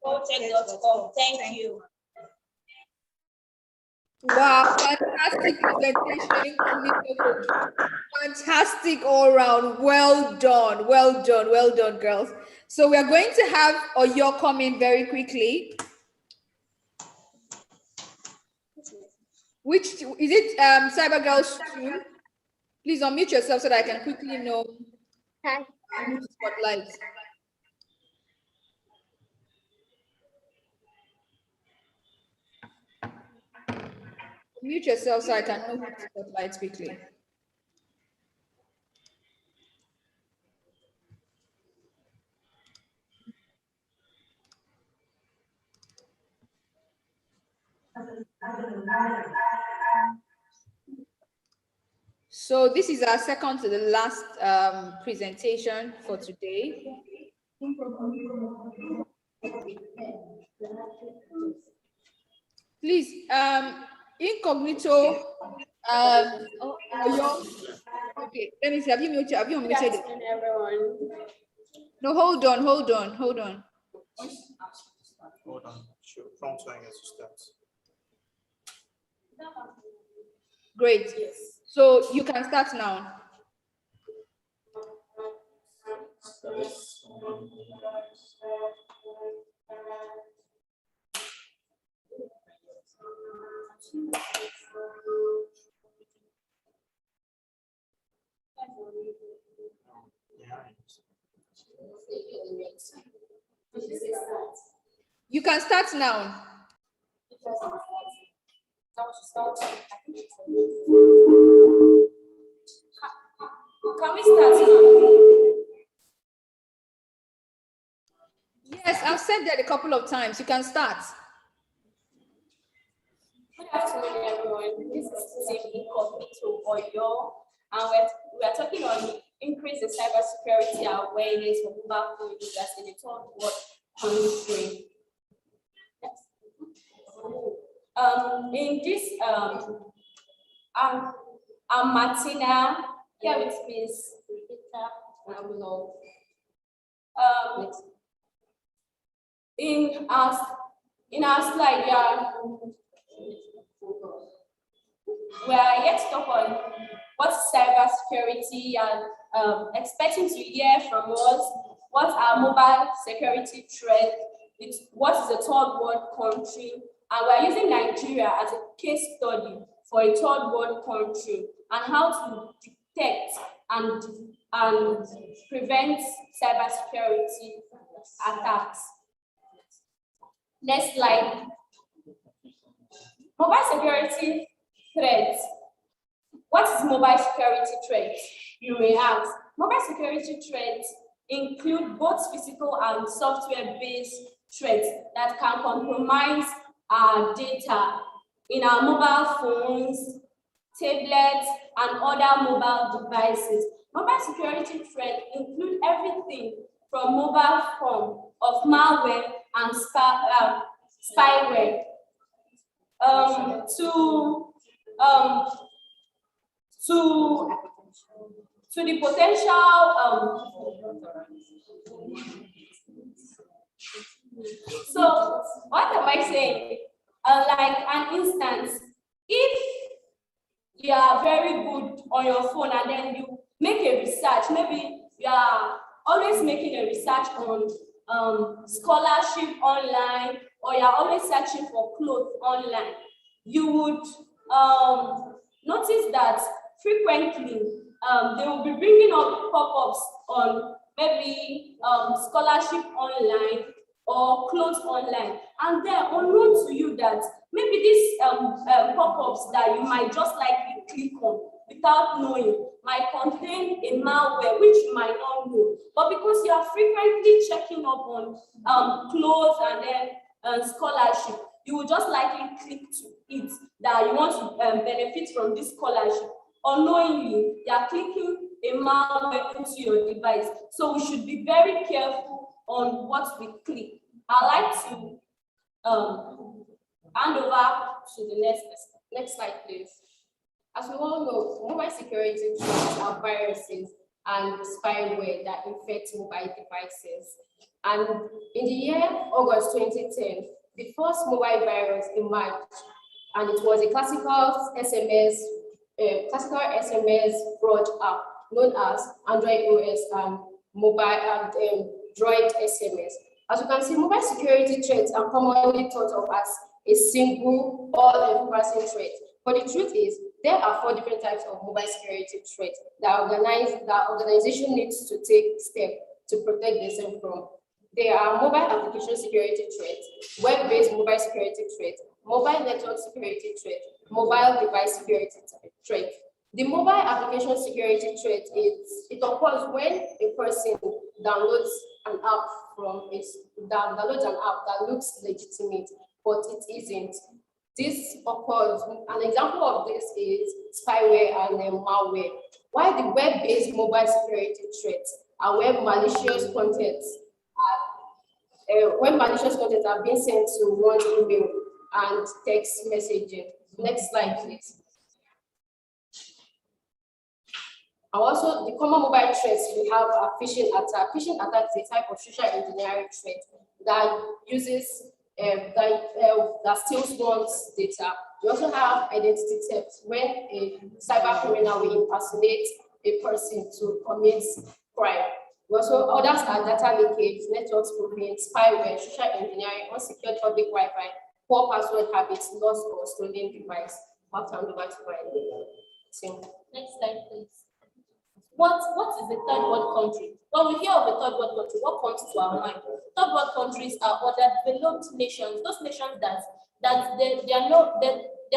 Protect.com. Thank you. Wow, fantastic presentation. Fantastic all round. Well done, well done, well done, girls. So we are going to have Oyo come in very quickly. Which is it? CyberGirls 2. Please unmute yourself so that I can quickly know. Hi. Spotlight. Mute yourself so I can know who to spotlight quickly. So this is our second to the last presentation for today. Please, incognito. Okay, let me see. Have you muted? Have you unmuted it? Everyone. No, hold on. Hold on. Sure. From trying to start. Great. Yes. So you can start now. You can start now. Can we start now? Yes, I've said that a couple of times. You can start. Good afternoon, everyone. This is Incognito Oyo, and we're talking on increase in cybersecurity awareness for mobile phone users in the third world country. In this, I'm Martina, here with Miss in our slide, we are yet to talk on what's cybersecurity and expecting to hear from us what are mobile security threat, what is a third world country, and we're using Nigeria as a case study for a third world country and how to detect and prevent cybersecurity attacks. Next slide. Mobile security threats. What is mobile security threats? You may ask. Mobile security threats include both physical and software-based threats that can compromise our data in our mobile phones, tablets, and other mobile devices. Mobile security threats include everything from mobile form of malware and spyware to the potential so what am I saying? Like an instance, if you are very good on your phone and then you make a research, maybe you are always making a research on scholarship online, or you're always searching for clothes online, you would notice that frequently they will be bringing up pop-ups on maybe scholarship online or clothes online, and they're unknown to you that maybe these pop-ups that you might just likely click on without knowing might contain a malware which you might not know, but because you are frequently checking up on clothes and then scholarship, you will just likely click to it that you want to benefit from this scholarship. Unknowingly, you are clicking a malware into your device. So we should be very careful on what we click. I'd like to hand over to the next slide, please. As we all know, mobile security threats are viruses and spyware that infect mobile devices. And in the year August 2010, the first mobile virus emerged, and it was a classical SMS fraud app known as Android OS and mobile and Droid SMS. As you can see, mobile security threats are commonly thought of as a single all-encompassing threat. But the truth is, there are 4 different types of mobile security threats that organization needs to take steps to protect themselves from. There are mobile application security threats, web-based mobile security threats, mobile network security threat, mobile device security threat. The mobile application security threat it occurs when a person downloads an app that looks legitimate, but it isn't. This occurs, an example of this is spyware and malware. While the web-based mobile security threats are when malicious contents are being sent to one's email and text messaging. Next slide, please. And also, the common mobile threats we have are phishing attack. Phishing attack is a type of social engineering threat that uses that steals one's data. We also have identity theft, when a cyber criminal will impersonate a person to commit crime. We also, others are data leakage, network spoofing, spyware, social engineering, unsecured public Wi-Fi, poor password habits, lost or stolen device. I'll hand over to my team. Next slide, please. What is the third world country? When we hear of a third world country, what comes to our mind? Third world countries are other developed nations, those nations that they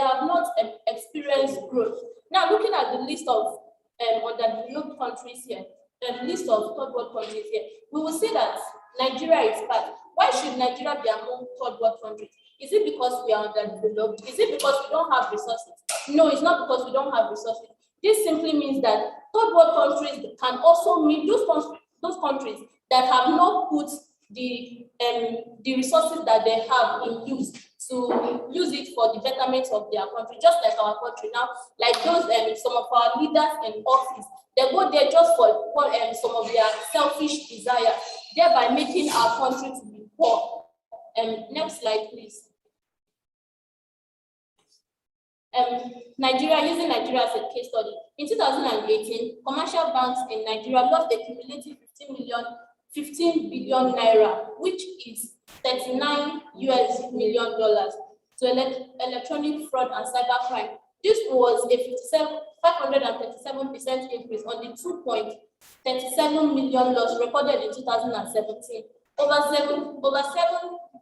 have not experienced growth. Now, looking at the list of underdeveloped countries here, the list of third world countries here, we will see that Nigeria is part. Why should Nigeria be among third world countries? Is it because we are underdeveloped? Is it because we don't have resources? No, it's not because we don't have resources. This simply means that third world countries can also mean those countries that have not put the resources that they have in use to use it for the betterment of their country, just like our country now. Like those some of our leaders in office, they go there just for some of their selfish desires, thereby making our country to be poor. Next slide, please. Using Nigeria as a case study. In 2018, commercial banks in Nigeria lost a cumulative 15 billion naira, which is $39 million to electronic fraud and cybercrime. This was a 537% increase on the 2.37 million loss recorded in 2017. Over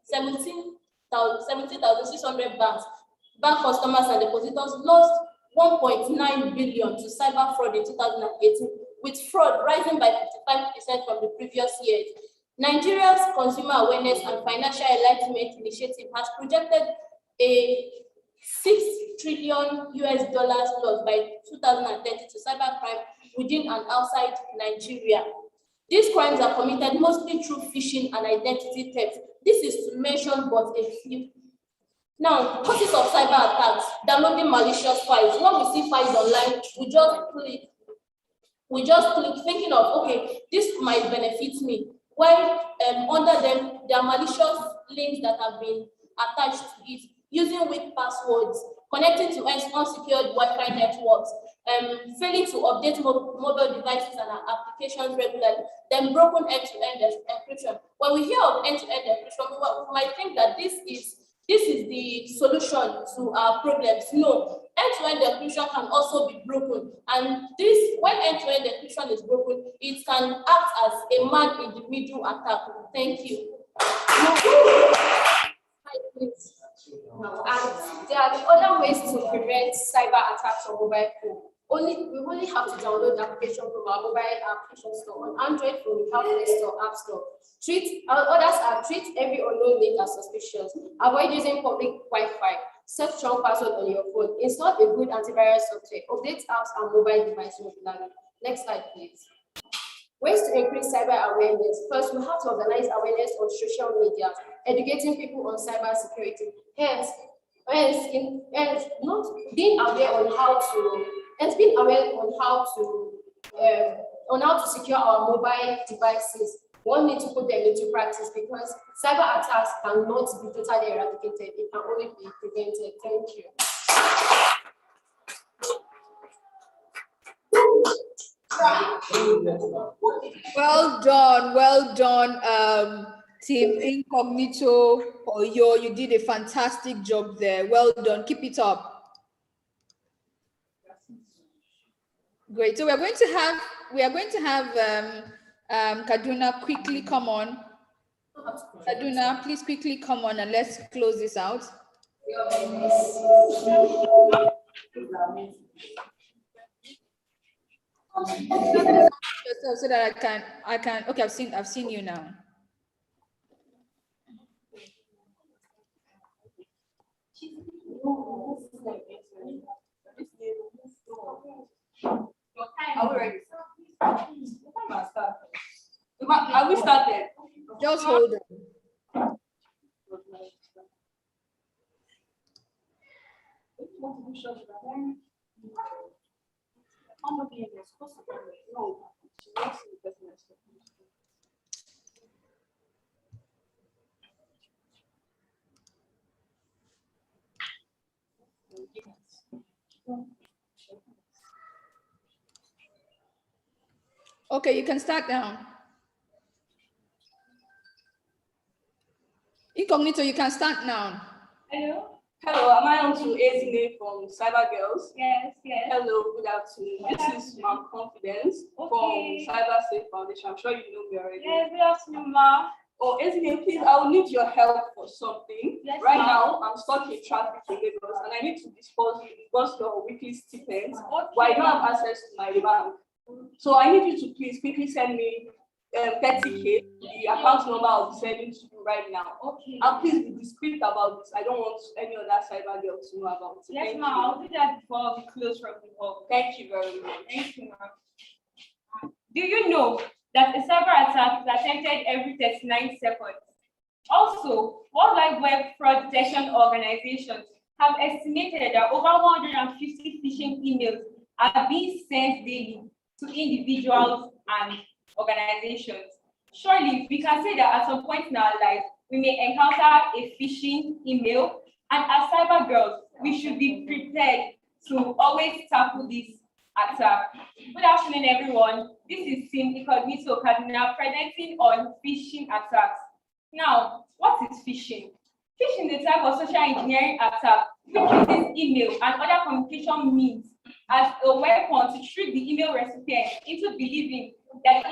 17,600 bank customers and depositors lost 1.9 billion to cyber fraud in 2018, with fraud rising by 55% from the previous years. Nigeria's Consumer Awareness and Financial Enlightenment Initiative has projected a $6 trillion loss by 2030 to cybercrime within and outside Nigeria. These crimes are committed mostly through phishing and identity theft. This is to mention but a few. Now, causes of cyber attacks: downloading malicious files. When we see files online, we just click thinking of, okay, this might benefit me. While under them, there are malicious links that have been attached to it, using weak passwords, connecting to unsecured Wi-Fi networks, failing to update mobile devices and applications regularly, then broken end-to-end encryption. When we hear of end-to-end encryption, we might think that this is the solution to our problems. No, end-to-end encryption can also be broken. And when end-to-end encryption is broken, it can act as a man-in-the-middle attack. Thank you. And there are other ways to prevent cyber attacks on mobile phone. We only have to download the application from our mobile application store. On Android phone, we have Play Store, App Store. Treat every unknown link as suspicious. Avoid using public Wi-Fi. set strong password on your phone, install a good antivirus software, update apps and mobile devices regularly. Next slide, please. Ways to increase cyber awareness. First, we have to organize awareness on social media, educating people on cyber security. Hence, not being aware on how to secure our mobile devices. One need to put them into practice because cyber attacks cannot be totally eradicated. It can only be prevented. Thank you. Well done, Team Incognito. You did a fantastic job there. Well done. Keep it up. Great. So we are going to have Kaduna quickly come on. Kaduna, please quickly come on and let's close this out. So that I can. Okay, I've seen you now. Are we ready? Are we started? Just hold on. Okay, you can start now. Incognito, you can start now. Hello. Hello, am I on to Ezine from CyberGirls? Yes. Hello, good afternoon. This is my Confidence from Cyber Safe Foundation. I'm sure you know me already. Yes, good afternoon, ma. Oh, Ezine, please, I will need your help for something. Yes, right now, I'm stuck in traffic in Lagos and I need to disperse your weekly stipend, but I don't have access to my bank. So I need you to please quickly send me 30K. The account number I'll be sending to you right now. Okay. And please be discreet about this. I don't want any other cyber girl to know about it. Yes, ma'am. I'll do that before we close from the hall. Thank you very much. Thank you, ma'am. Do you know that a cyber attack is attempted every 39 seconds? Also, World Wide Web Fraud Detection Organizations have estimated that over 150 phishing emails are being sent daily to individuals and organizations. Surely, we can say that at some point in our life, we may encounter a phishing email, and as cyber girls, we should be prepared to always tackle this attack. Good afternoon, everyone. This is Team Incognito Kaduna presenting on phishing attacks. Now, what is phishing? Phishing is a type of social engineering attack which uses email and other communication means as a weapon to trick the email recipient into believing that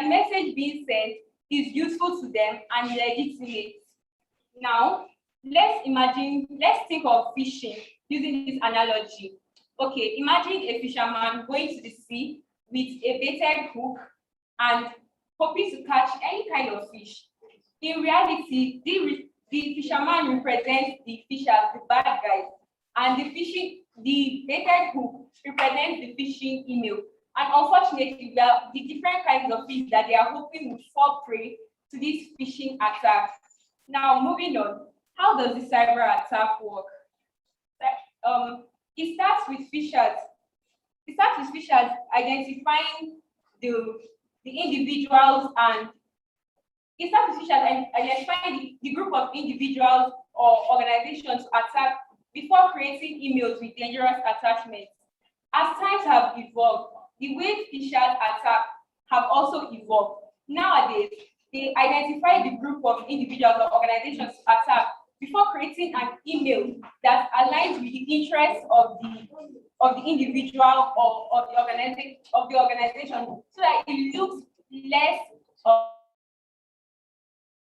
the message being sent is useful to them and legitimate. Now, let's think of fishing using this analogy. Okay, imagine a fisherman going to the sea with a baited hook and hoping to catch any kind of fish. In reality, the fisherman represents the fish as the bad guys, and the baited hook represents the fishing email. And unfortunately, there are the different kinds of fish that they are hoping will fall prey to this phishing attack. Now, moving on, how does the cyber attack work? It starts with fishers. Identifying the individuals and identifying the group of individuals or organizations to attack before creating emails with dangerous attachments. As times have evolved, the way phishers attack have also evolved. Nowadays, they identify the group of individuals or organizations to attack before creating an email that aligns with the interests of the individual or of the organization, so that it looks less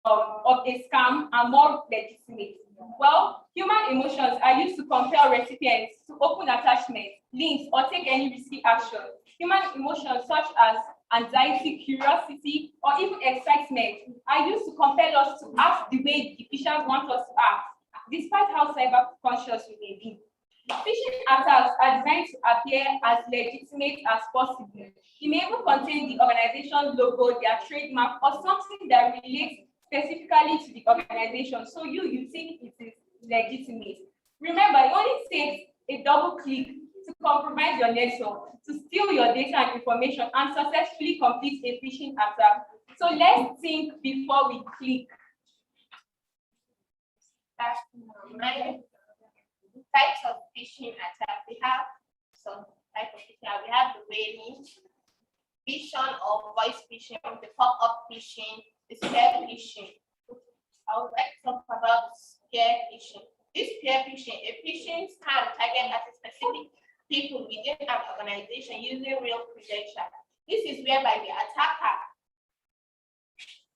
of a scam and more legitimate. Well, human emotions are used to compel recipients to open attachments, links, or take any risky action. Human emotions such as anxiety, curiosity, or even excitement are used to compel us to act the way the fishers want us to act. despite how cyber conscious we may be, phishing attacks are designed to appear as legitimate as possible. It may even contain the organization logo, their trademark, or something that relates specifically to the organization. So you think it is legitimate. Remember, it only takes a double click to compromise your network, to steal your data and information, and successfully complete a phishing attack. So let's think before we click. Types of phishing attack. We have some type of phishing. We have the whaling, phishing or voice phishing, the pop-up phishing, the spear phishing. I would like to talk about spear phishing. This spear phishing, a phishing scam target at a specific people within an organization using real credentials. This is whereby the attacker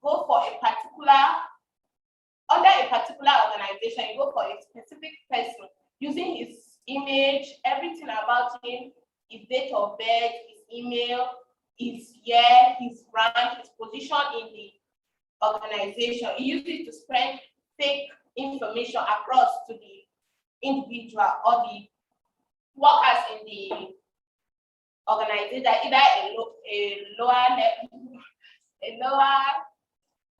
go for a particular, under a particular organization, you go for a specific person using his image, everything about him, his date of birth, his email, his year, his rank, his position in the organization. He uses it to spread fake information across to the individual or the workers in the organization, either a lower level,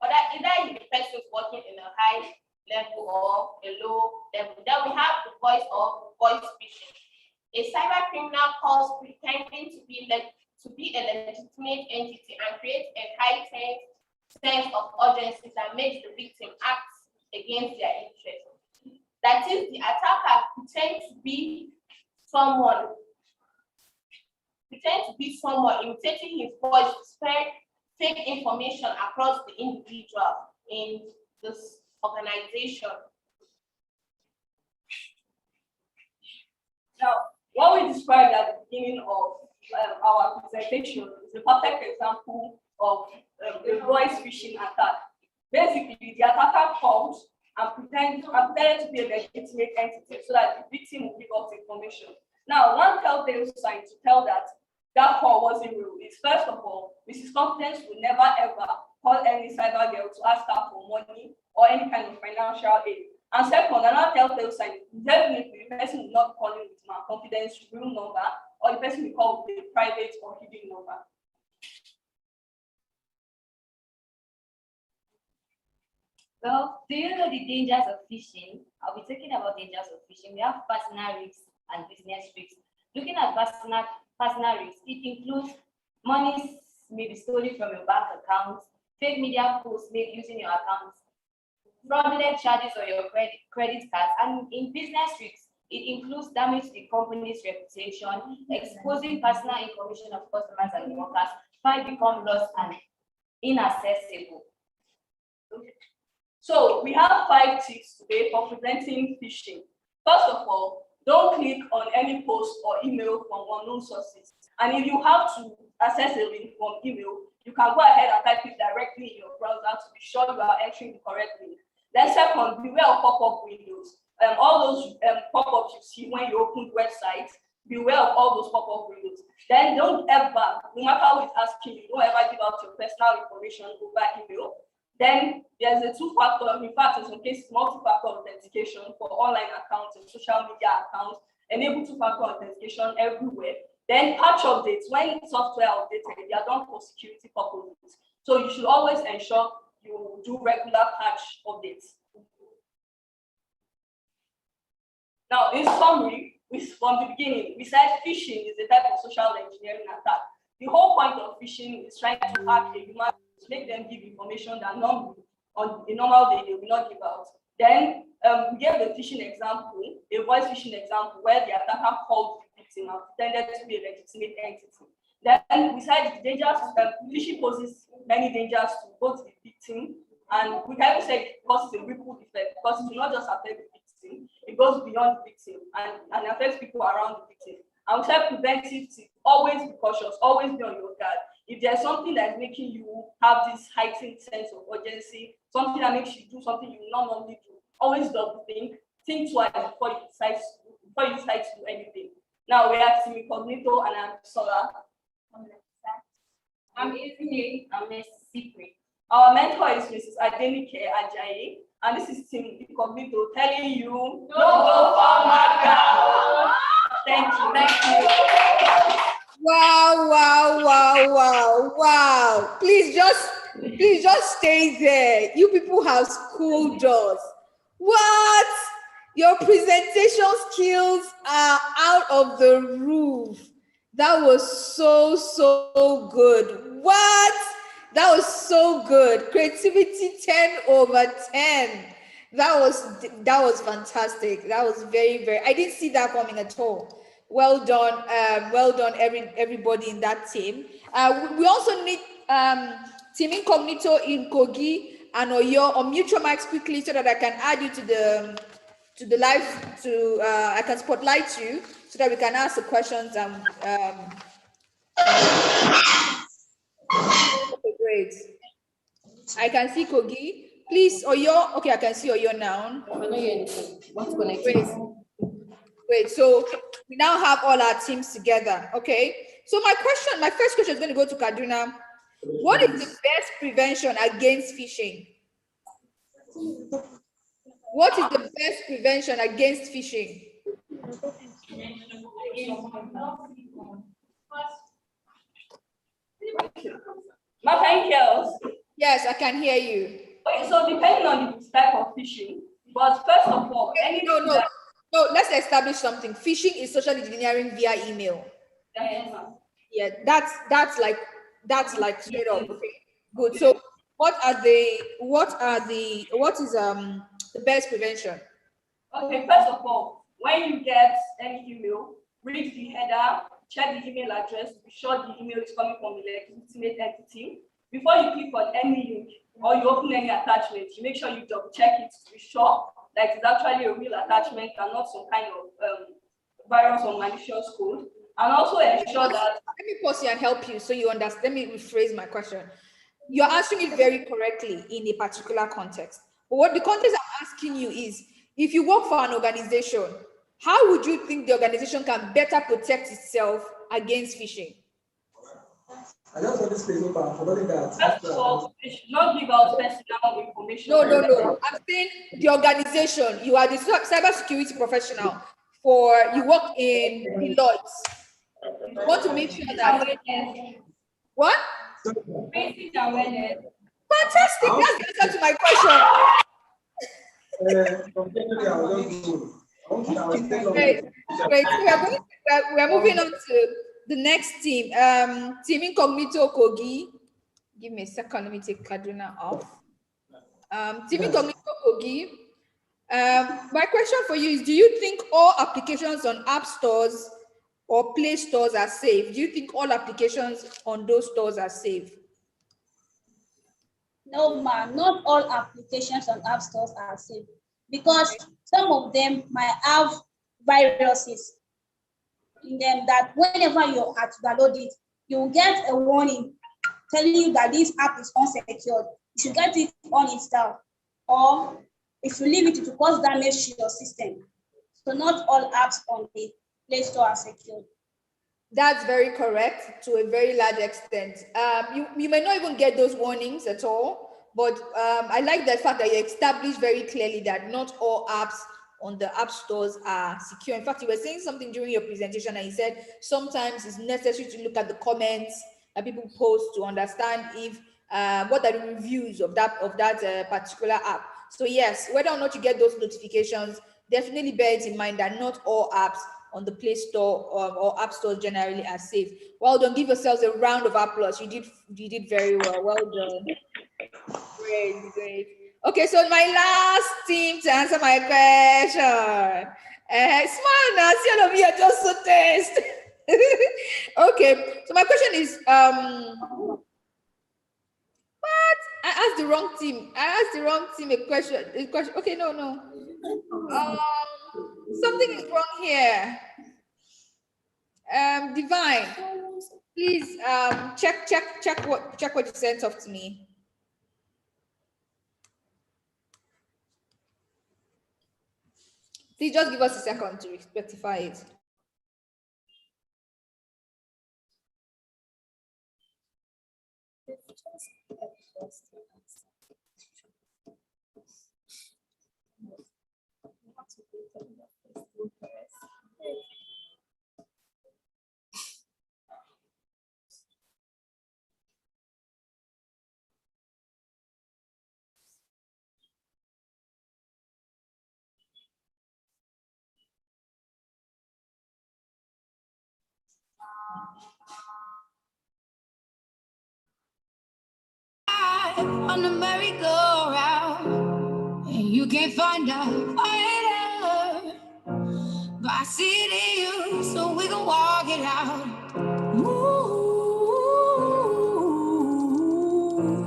either the person working in a high level or a low level. Then we have the voice phishing. A cyber criminal calls pretending to be a legitimate entity and creates a heightened sense of urgency that makes the victim act against their interests. That is, the attacker pretends to be someone, imitating his voice to spread fake information across the individual in this organization. Now, what we described at the beginning of our presentation is a perfect example of a voice phishing attack. Basically, the attacker called and pretended to be a legitimate entity so that the victim will give us information. Now, one telltale sign to tell that call wasn't real is, first of all, Mrs. Confidence will never ever call any cyber girl to ask her for money or any kind of financial aid. And second, another telltale sign, definitely the person will not be calling with my confidence real number, or the person will call with a private or hidden number. Well, do you know the dangers of phishing? I'll be talking about dangers of phishing. We have personal risks and business risks. Looking at personal risks, it includes money may be stolen from your bank account, fake media posts made using your account, fraudulent charges on your credit cards, and in business risks, it includes damage to the company's reputation, exposing personal information of customers and workers, might become lost and inaccessible. So we have 5 tips today for preventing phishing. First of all, don't click on any post or email from unknown sources. And if you have to access a link from email, you can go ahead and type it directly in your browser to be sure you are entering the correct link. Then second, beware of pop-up windows. All those pop-ups you see when you open websites, beware of all those pop-up windows. Then don't ever, no matter who is asking you, don't ever give out your personal information over email. Then there's a 2-factor, in fact, in some cases, multi-factor authentication for online accounts and social media accounts, enable 2-factor authentication everywhere. Then patch updates, when software updated, they are done for security purposes. So you should always ensure you do regular patch updates. Now, in summary, from the beginning, we said phishing is a type of social engineering attack. The whole point of phishing is trying to hack a human to make them give information that normally on a normal day they will not give out. Then we gave the phishing example, a voice phishing example, where the attacker called the victim and pretended to be a legitimate entity. Then we said the dangers, phishing poses many dangers to both the victim, and we can even say it causes a ripple effect because it will not just affect the victim, it goes beyond the victim and affects people around the victim. And we said preventive tips, always be cautious, always be on your guard. If there's something that is making you have this heightened sense of urgency, something that makes you do something you not normally do, always double think twice before you decide to do anything. Now we have Simi Cognito and I'm Sola. I'm Izzy, I'm Miss Secret. Our mentor is Mrs. Adenike Ajayi. And this is Team Incognito telling you, no go for Maga. Thank you. Thank you. Wow, wow, wow, wow, wow. Please just stay there. You people have schooled us. What? Your presentation skills are out of the roof. That was so good. What? That was so good. Creativity 10/10. That was fantastic. That was very. I didn't see that coming at all. Well done, everybody in that team. We also need Team Incognito in Kogi and Oyo. Unmute your mics quickly so that I can add you to the live. I can spotlight you so that we can ask the questions. Okay, great. I can see Kogi. Please, Oyo. Okay, I can see Oyo now. What's connected? Great. So we now have all our teams together. Okay. So my first question is going to go to Kaduna. What is the best prevention against phishing? What is the best prevention against phishing? Yes, I can hear you. Okay, so depending on the type of phishing, but first of all, no, let's establish something. Phishing is social engineering via email. Yeah, that's like straight up. Okay, good. So what is the best prevention? Okay, first of all, when you get any email, read the header, check the email address, be sure the email is coming from the legitimate entity. Before you click on any link or you open any attachment, you make sure you double check it to be sure that it's actually a real attachment and not some kind of virus or malicious code. And also ensure that. Let me pause here and help you so you understand. Let me rephrase my question. You're answering it very correctly in a particular context. But what the context I'm asking you is, if you work for an organization, how would you think the organization can better protect itself against phishing? I just want this place open. I'm forgetting that. First of all, they should not give out personal information. No. I'm saying the organization, you are the cybersecurity professional you work in Deloitte. You want to make sure that. What? Raising awareness. Fantastic. That's the answer to my question. Great. So we are moving on to the next team. Team Incognito Kogi. Give me a second. Let me take Kaduna off. Team Incognito Kogi. My question for you is: do you think all applications on app stores or Play stores are safe? Do you think all applications on those stores are safe? No, ma'am, not all applications on app stores are safe because some of them might have viruses in them that whenever you have to download it, you will get a warning telling you that this app is unsecured. You should get it uninstalled, or if you leave it, it will cause damage to your system. So not all apps on the Play Store are secured. That's very correct to a very large extent. You may not even get those warnings at all, but I like the fact that you established very clearly that not all apps on the app stores are secure. In fact, you were saying something during your presentation and you said sometimes it's necessary to look at the comments that people post to understand if what are the reviews of that particular app. So yes, whether or not you get those notifications, definitely bear it in mind that not all apps on the Play Store or app stores generally are safe. Well done. Give yourselves a round of applause. You did very well. Well done. Great. Okay, so my last team to answer my question. Smile now. See all of you are just so taste. Okay, so my question is what? I asked the wrong team. A question. Okay, no. Something is wrong here. Divine, please check what you sent off to me. Please just give us a second to rectify it. On the merry-go-round, and you can't find out later. But I see it in you, so we can walk it out. Move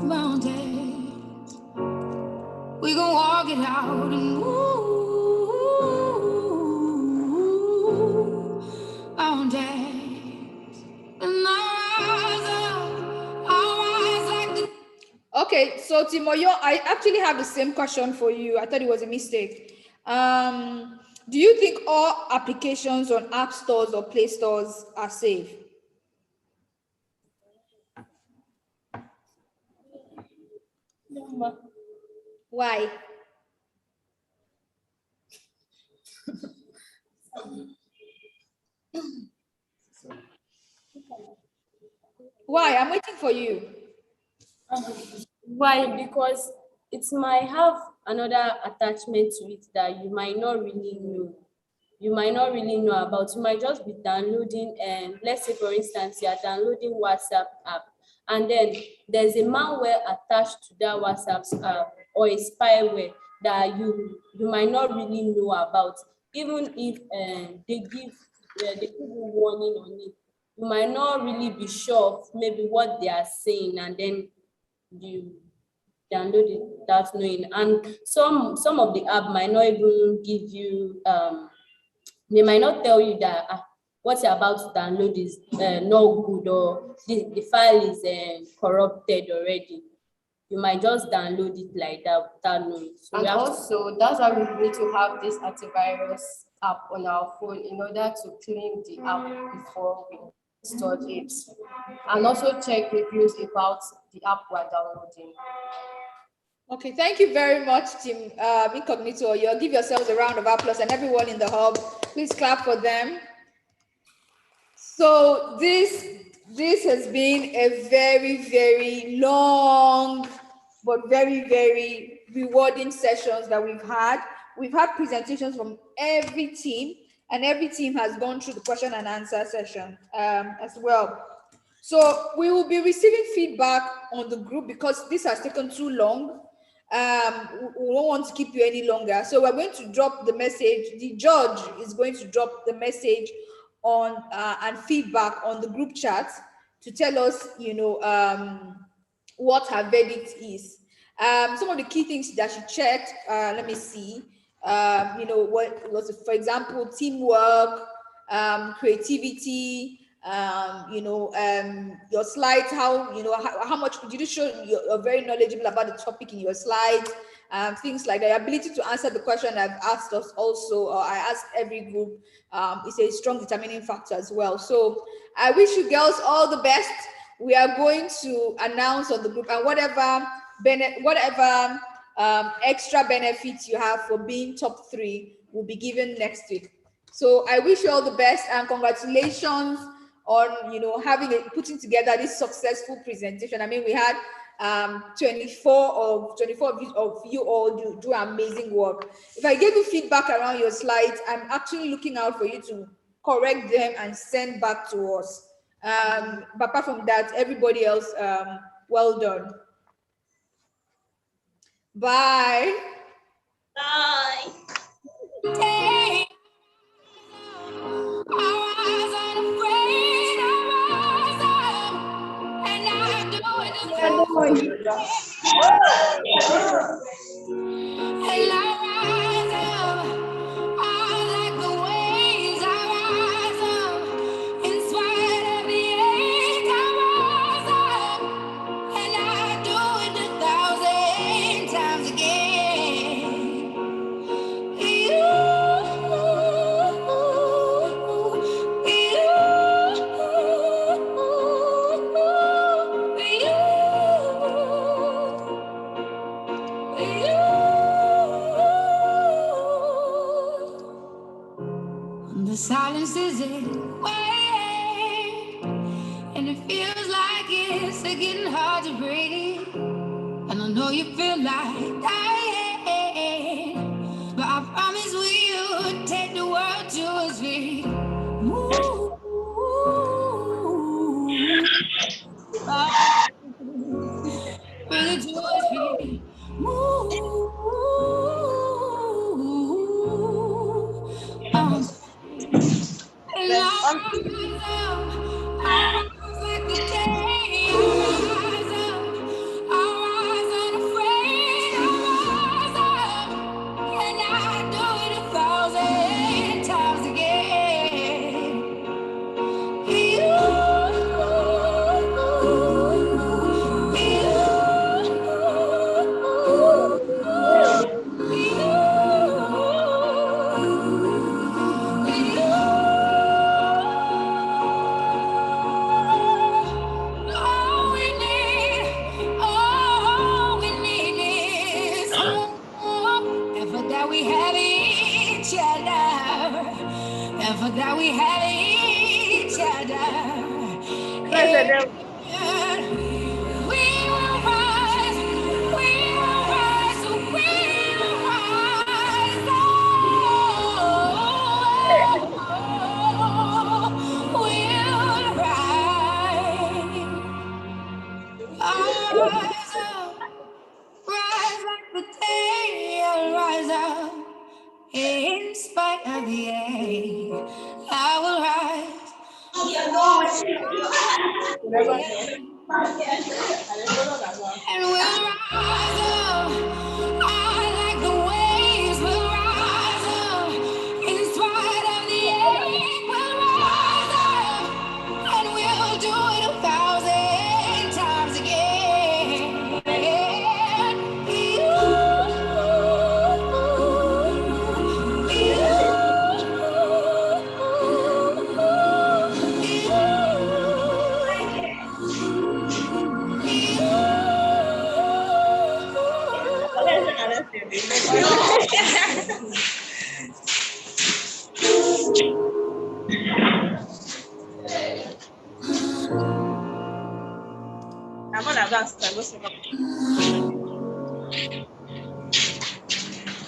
mountains, we can walk it out and move mountains. And I rise like the Okay, so Timoyo, I actually have the same question for you. I thought it was a mistake. Do you think all applications on app stores or play stores are safe? Why? Why? I'm waiting for you. Why? Because it might have another attachment to it that you might not really know. You might not really know about. You might just be downloading, and let's say, for instance, you are downloading WhatsApp app, and then there's a malware attached to that WhatsApp app or a spyware that you might not really know about. Even if they give you warning on it, you might not really be sure of maybe what they are saying, and then you download it without knowing. And some of the app might not even give you they might not tell you that what you're about to download is not good, or the file is corrupted already. You might just download it like that without knowing. So And also, that's why we need to have this antivirus app on our phone in order to clean the app before we install it. And also check reviews about the app we're downloading. Okay, thank you very much, Team Incognito. You'll give yourselves a round of applause, and everyone in the hub, please clap for them. So this has been a very, very long but very, very rewarding sessions that we've had. We've had presentations from every team, and every team has gone through the question and answer session as well. So we will be receiving feedback on the group because this has taken too long. We don't want to keep you any longer. So we're going to drop the message. The judge is going to drop the message on and feedback on the group chat to tell us, what her verdict is. Some of the key things that she checked, let me see, what was, for example, teamwork, creativity, your slides, how much did you show you're very knowledgeable about the topic in your slides, things like that. Ability to answer the question I've asked us also, or I asked every group, is a strong determining factor as well. So I wish you girls all the best. We are going to announce on the group, and whatever extra benefits you have for being top 3 will be given next week. So I wish you all the best, and congratulations on putting together this successful presentation. I mean, we had 24 of you all do amazing work. If I give you feedback around your slides, I'm actually looking out for you to correct them and send back to us. But apart from that, everybody else, well done. Bye. Bye. day. silence is it way, and it feels like it's getting hard to breathe. And I know you feel like dying, but I promise we'll take the world to its feet. Ooh, bring it to its feet. And I rise like the day. I rise unafraid. I rise up, and I do it 1,000 times again. That we have each other, and for that we have each other. And we will rise, we will rise, we will rise. We'll rise. I'll rise up, rise like the day. I'll rise up. In spite of the ache, I will rise. And we'll rise up. I like the waves. We'll rise up. In spite of the ache, we'll rise up. And we'll do it 1,000 times again. I'm on advance.